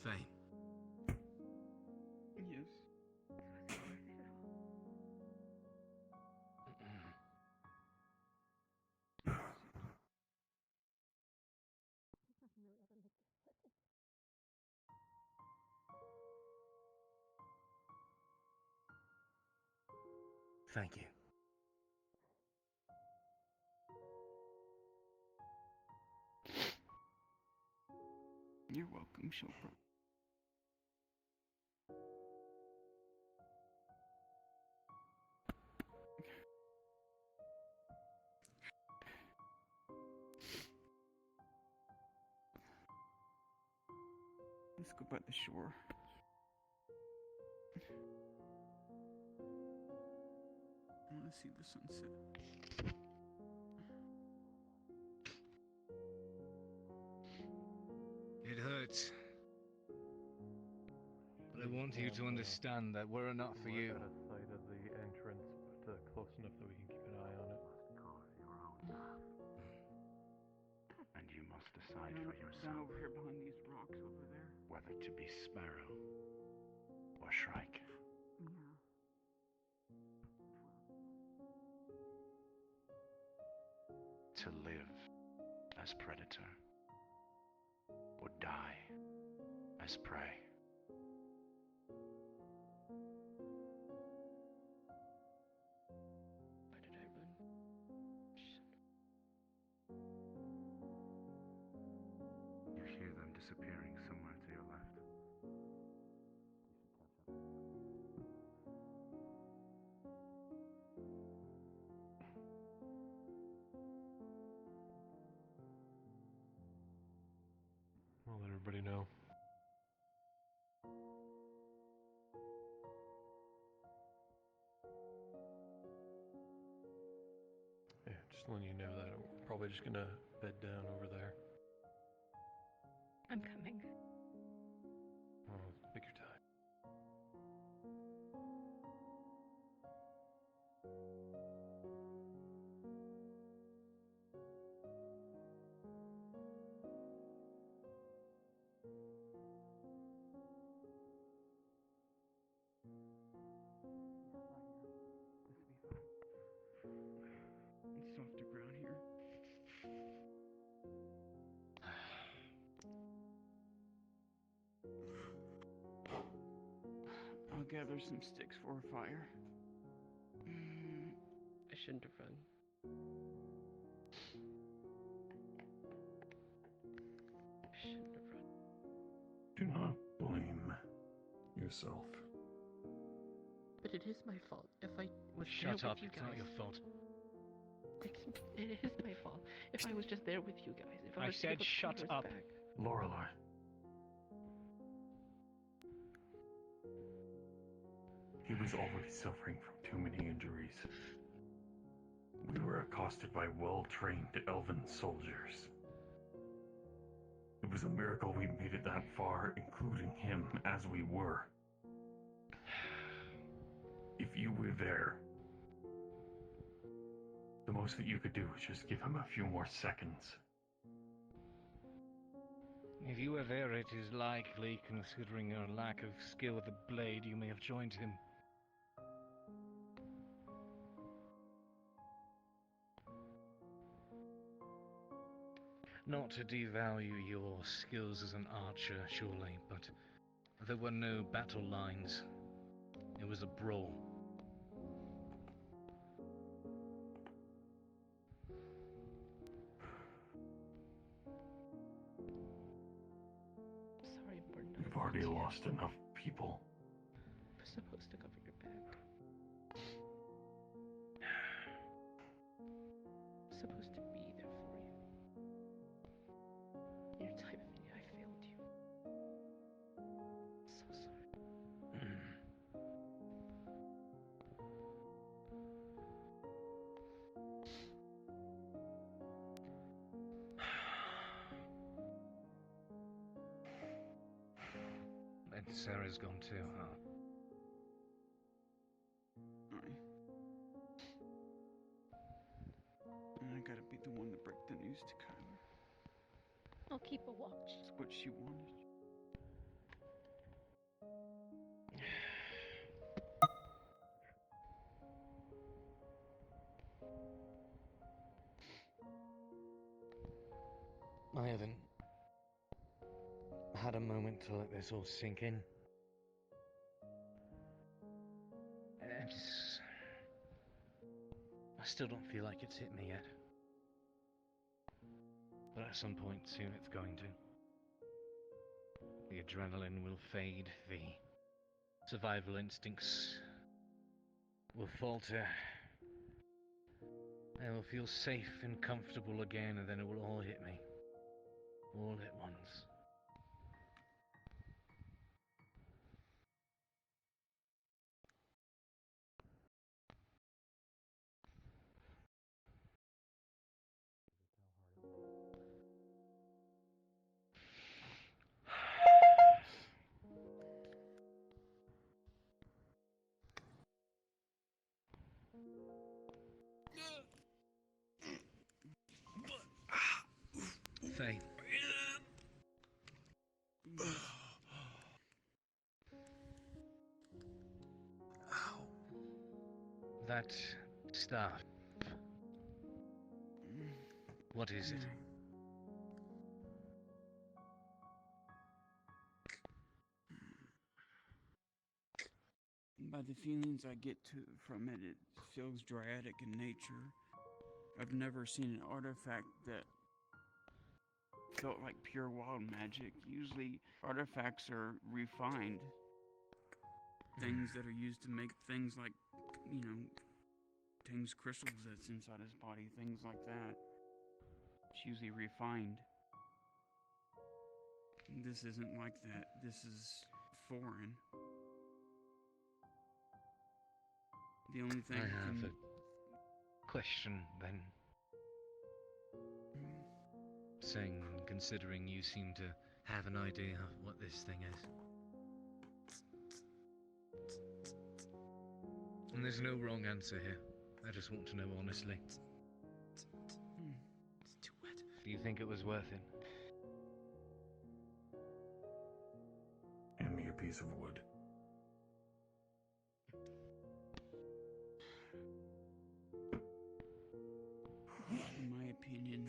Fine. Yes. Thank you. You're welcome, Shilbrook. Let's go by the shore. I want to see the sunset. It hurts. But I want you to understand that were it not for you, Out of sight of the entrance, but close enough that we can keep an eye on it. And you must decide Down, for down yourself over here behind these rocks over there. whether to be Sparrow or Shrike. Yeah. To live as predator or die as prey. Why did I run? You hear them disappearing somewhere to your left. I'll let everybody know. Yeah, just letting you know that we're probably just gonna bed down over there. I'm coming. Well, take your time. It's softer ground here. I'll gather some sticks for a fire. I shouldn't have run. I shouldn't have run. Do not blame yourself. But it is my fault. If I was shut there up. with you It's guys. not your fault. It is my fault. If I was just there with you guys. If I I was to said give shut Taurus up. Back. Lorelei. He was already suffering from too many injuries. We were accosted by well-trained elven soldiers. It was a miracle we made it that far, including him, as we were. If you were there, the most that you could do was just give him a few more seconds. If you were there, it is likely, considering your lack of skill with the blade, you may have joined him. Not to devalue your skills as an archer, surely, but there were no battle lines. It was a brawl. Sorry, Morton. You've already lost enough people. I was supposed to cover your back. I was supposed to be there for you. In your time of need, I failed you. I'm so sorry. And Sarah's gone too, huh? Aye. And I gotta be the one to break the news to Kyler. I'll keep a watch. That's what she wanted. I haven't had a moment to let this all sink in. I still don't feel like it's hit me yet. But at some point soon it's going to. The adrenaline will fade, the survival instincts will falter. I will feel safe and comfortable again, and then it will all hit me. All at once. Faye. That staff. What is it? By the feelings I get from it, it feels dryatic in nature. I've never seen an artifact that felt like pure wild magic. Usually, artifacts are refined. Things that are used to make things like, Ting's crystals that's inside his body, things like that. It's usually refined. This isn't like that. This is foreign. The only thing I have a question then. Saying, considering you seem to have an idea of what this thing is. And there's no wrong answer here. I just want to know honestly. It's too wet. Do you think it was worth it? Hand me a piece of wood. In my opinion,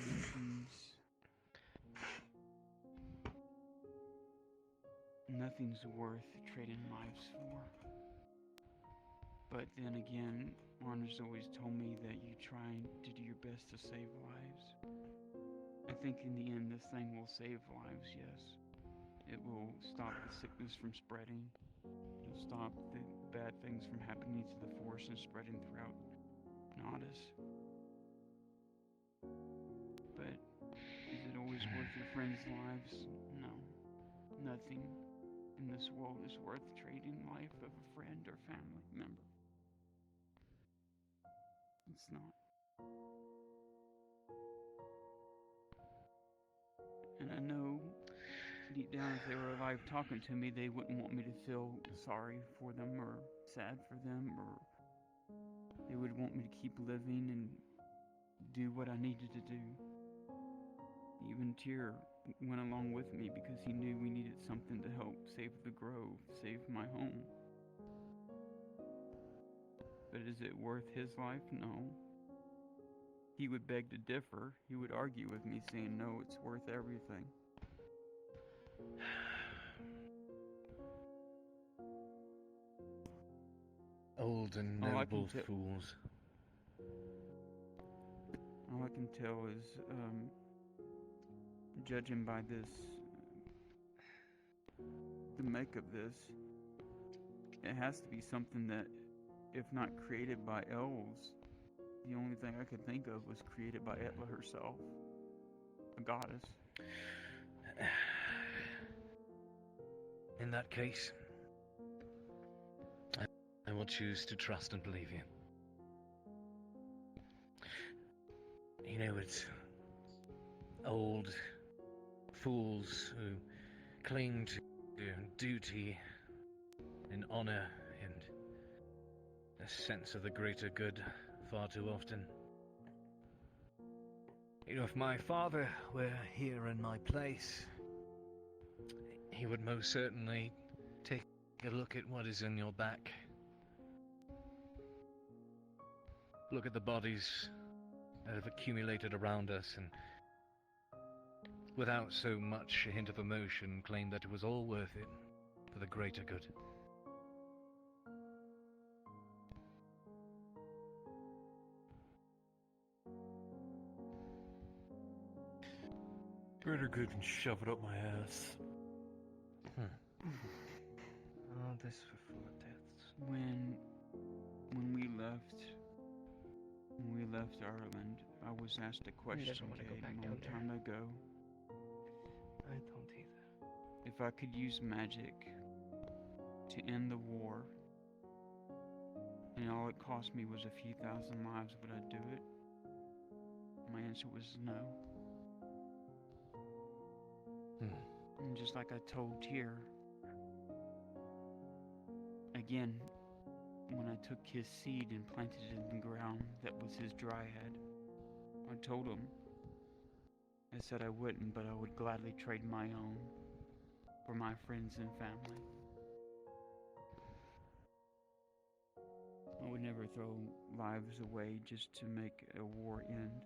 nothing's worth trading lives for. But then again, Arna's always told me that you try to do your best to save lives. I think in the end this thing will save lives, yes. It will stop the sickness from spreading. It'll stop the bad things from happening to the force and spreading throughout Nodus. But is it always worth your friends' lives? No. Nothing in this world is worth trading life of a friend or family member. It's not. And I know deep down if they were alive talking to me, they wouldn't want me to feel sorry for them or sad for them, or they would want me to keep living and do what I needed to do. Even Tyr went along with me because he knew we needed something to help save the grove, save my home. But is it worth his life? No. He would beg to differ. He would argue with me saying, no, it's worth everything. Old and noble fools. All I can tell is, judging by this, the make of this, it has to be something that, if not created by elves, the only thing I could think of was created by Etla herself, a goddess. In that case, I will choose to trust and believe you. You know, it's old fools who cling to duty and honor and a sense of the greater good far too often. You know, if my father were here in my place, he would most certainly take a look at what is in your back. Look at the bodies that have accumulated around us, and without so much a hint of emotion, claim that it was all worth it for the greater good. Greater good and shove it up my ass. Oh, this for four deaths. When we left Ireland, I was asked a question, Cade, a long time ago. I don't either. If I could use magic to end the war, and all it cost me was a few thousand lives, would I do it? My answer was no. And just like I told Tyr, again, when I took his seed and planted it in the ground that was his dryad, I told him, I said I wouldn't, but I would gladly trade my own for my friends and family. I would never throw lives away just to make a war end.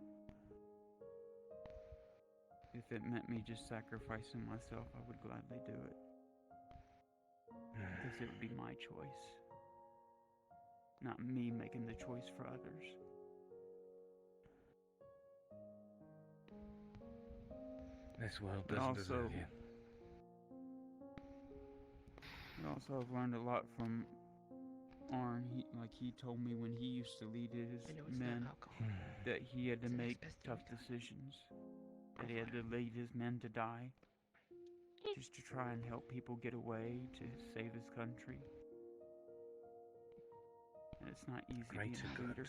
If it meant me just sacrificing myself, I would gladly do it. Because it would be my choice. Not me making the choice for others. This world But doesn't also, deserve you. But also I've learned a lot from Arn. He told me when he used to lead his men that he had to make tough decisions. That he had to lead his men to die. Just to try and help people get away, to save his country. And it's not easy being a leader.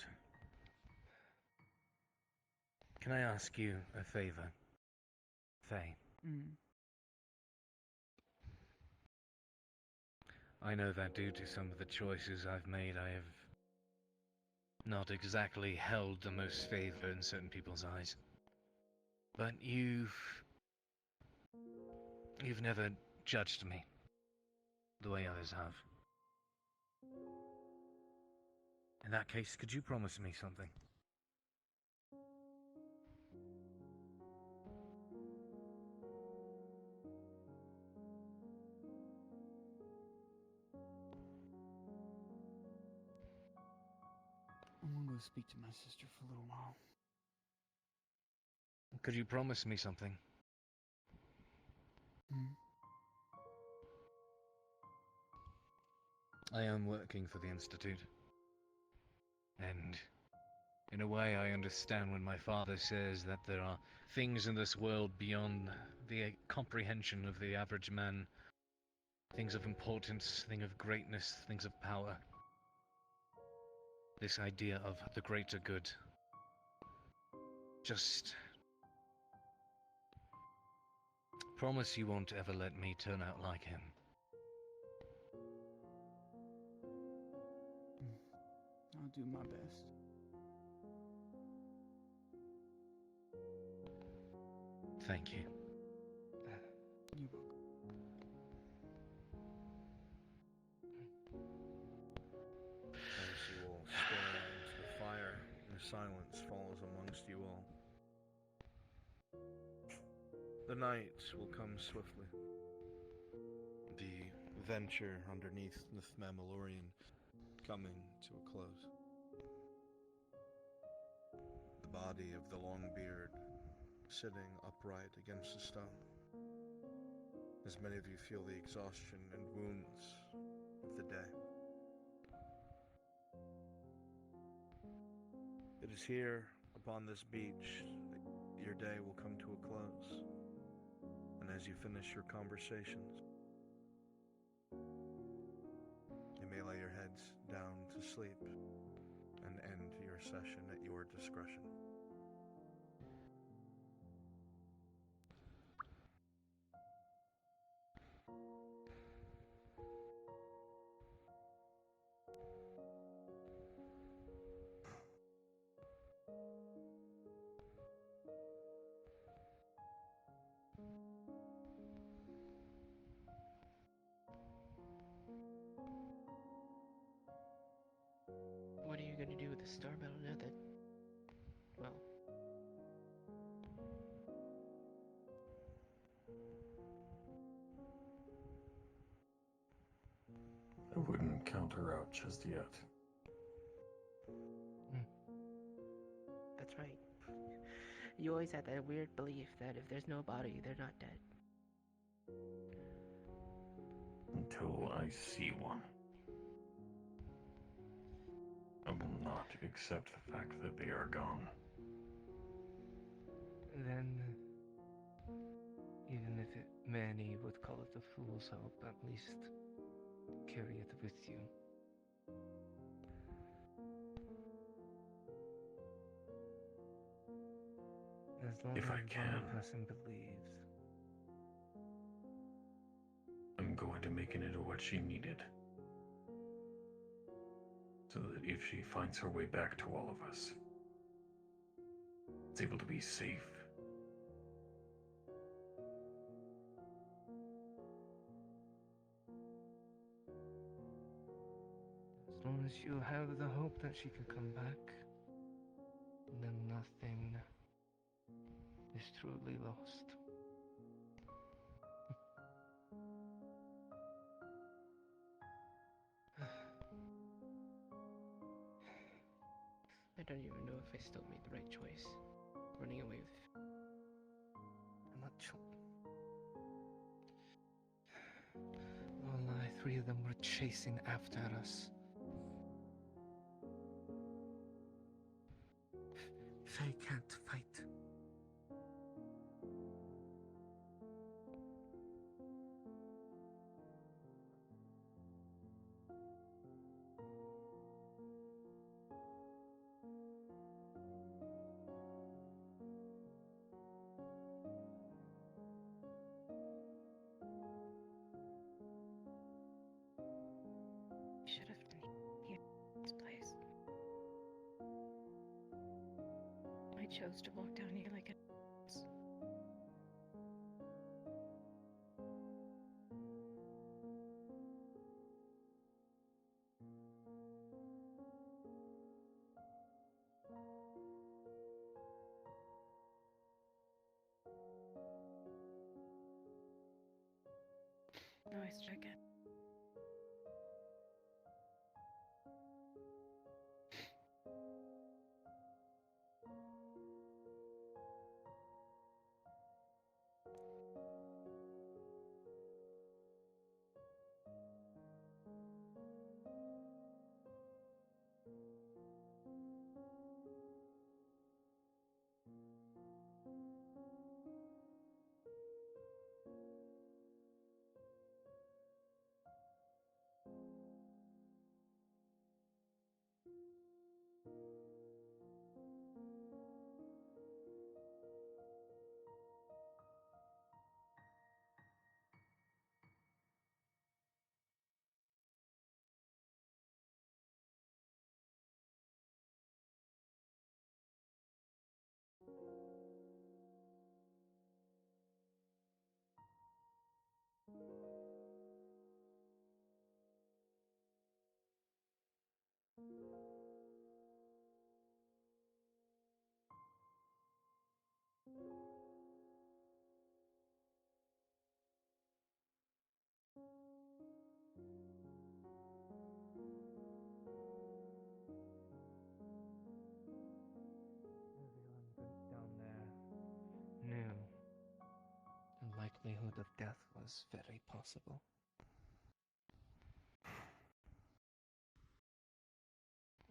Can I ask you a favor, Faye? I know that due to some of the choices I've made, I have not exactly held the most favor in certain people's eyes. But you've never judged me the way others have. In that case, could you promise me something? I'm gonna go speak to my sister for a little while. Could you promise me something? I am working for the Institute. And in a way, I understand when my father says that there are things in this world beyond the comprehension of the average man. Things of importance, things of greatness, things of power. This idea of the greater good. Just promise you won't ever let me turn out like him. I'll do my best. Thank you. You're welcome. As you all stare into the fire, and silence falls amongst you all. The night will come swiftly. The venture underneath Nythmamalorien coming to a close. The body of the Longbeard sitting upright against the stone. As many of you feel the exhaustion and wounds of the day. It is here, upon this beach, that your day will come to a close. And as you finish your conversations, you may lay your heads down to sleep and end your session at your discretion. Storm, I don't know that. Well. I wouldn't count her out just yet. That's right. You always had that weird belief that if there's no body, they're not dead. Until I see one. I will not accept the fact that they are gone. Then, even if many would call it a fool's hope, at least carry it with you. As long If as I one can. person believes. I'm going to make it into what she needed. So that if she finds her way back to all of us, it's able to be safe. As long as you have the hope that she could come back, then nothing is truly lost. I don't even know if I still made the right choice. Running away with. I'm not sure. Well, three of them were chasing after us. Faye can't fight. Should have been here in this place. I chose to walk down here like a. Nice jacket. Everyone down there knew the likelihood of death was very possible.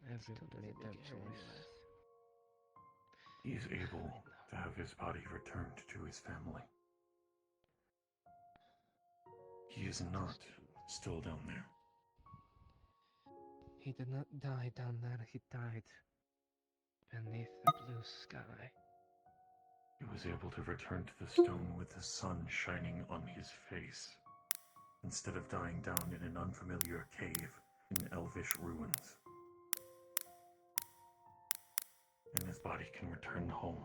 Everyone made their choice. He is able to have his body returned to his family. He is not still down there. He did not die down there, he died beneath the blue sky. He was able to return to the stone with the sun shining on his face, instead of dying down in an unfamiliar cave in elvish ruins. And his body can return home.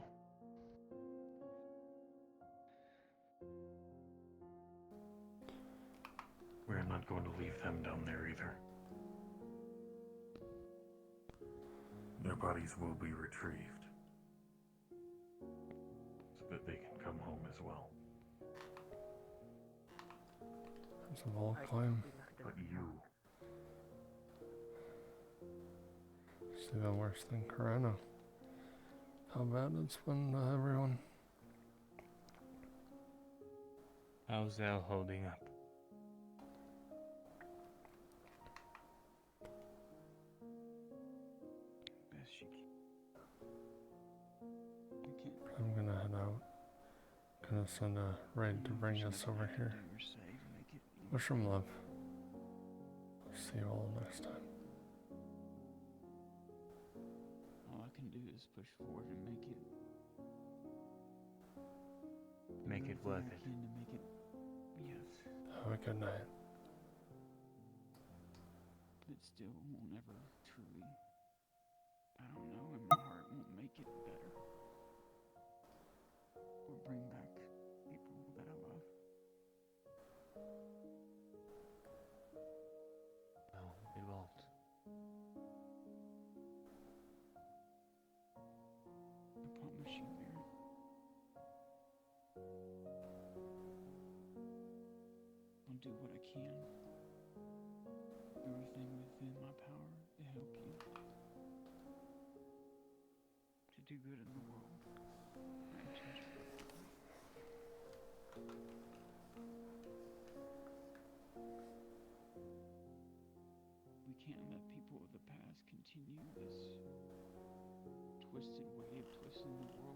We're not going to leave them down there either. Their bodies will be retrieved so that they can come home as well. It's a wall climb. But you, It's even worse than Corona. How bad it's been to everyone. How's Elle holding up? Best she can. I can't. I'm gonna head out. Gonna send a raid to bring us over here. Mushroom love. See you all next time. All I can do is push forward and make it. Make it worth it. To make it. Yes. Have a good night. It still won't ever truly. I don't know, in my heart won't make it better. Or bring back people that I love. No, it won't. I promise you, Mary. I'll do what I can. Everything within my power to help you. To do good in the world. And change it. We can't let people of the past continue this twisted way of twisting the world.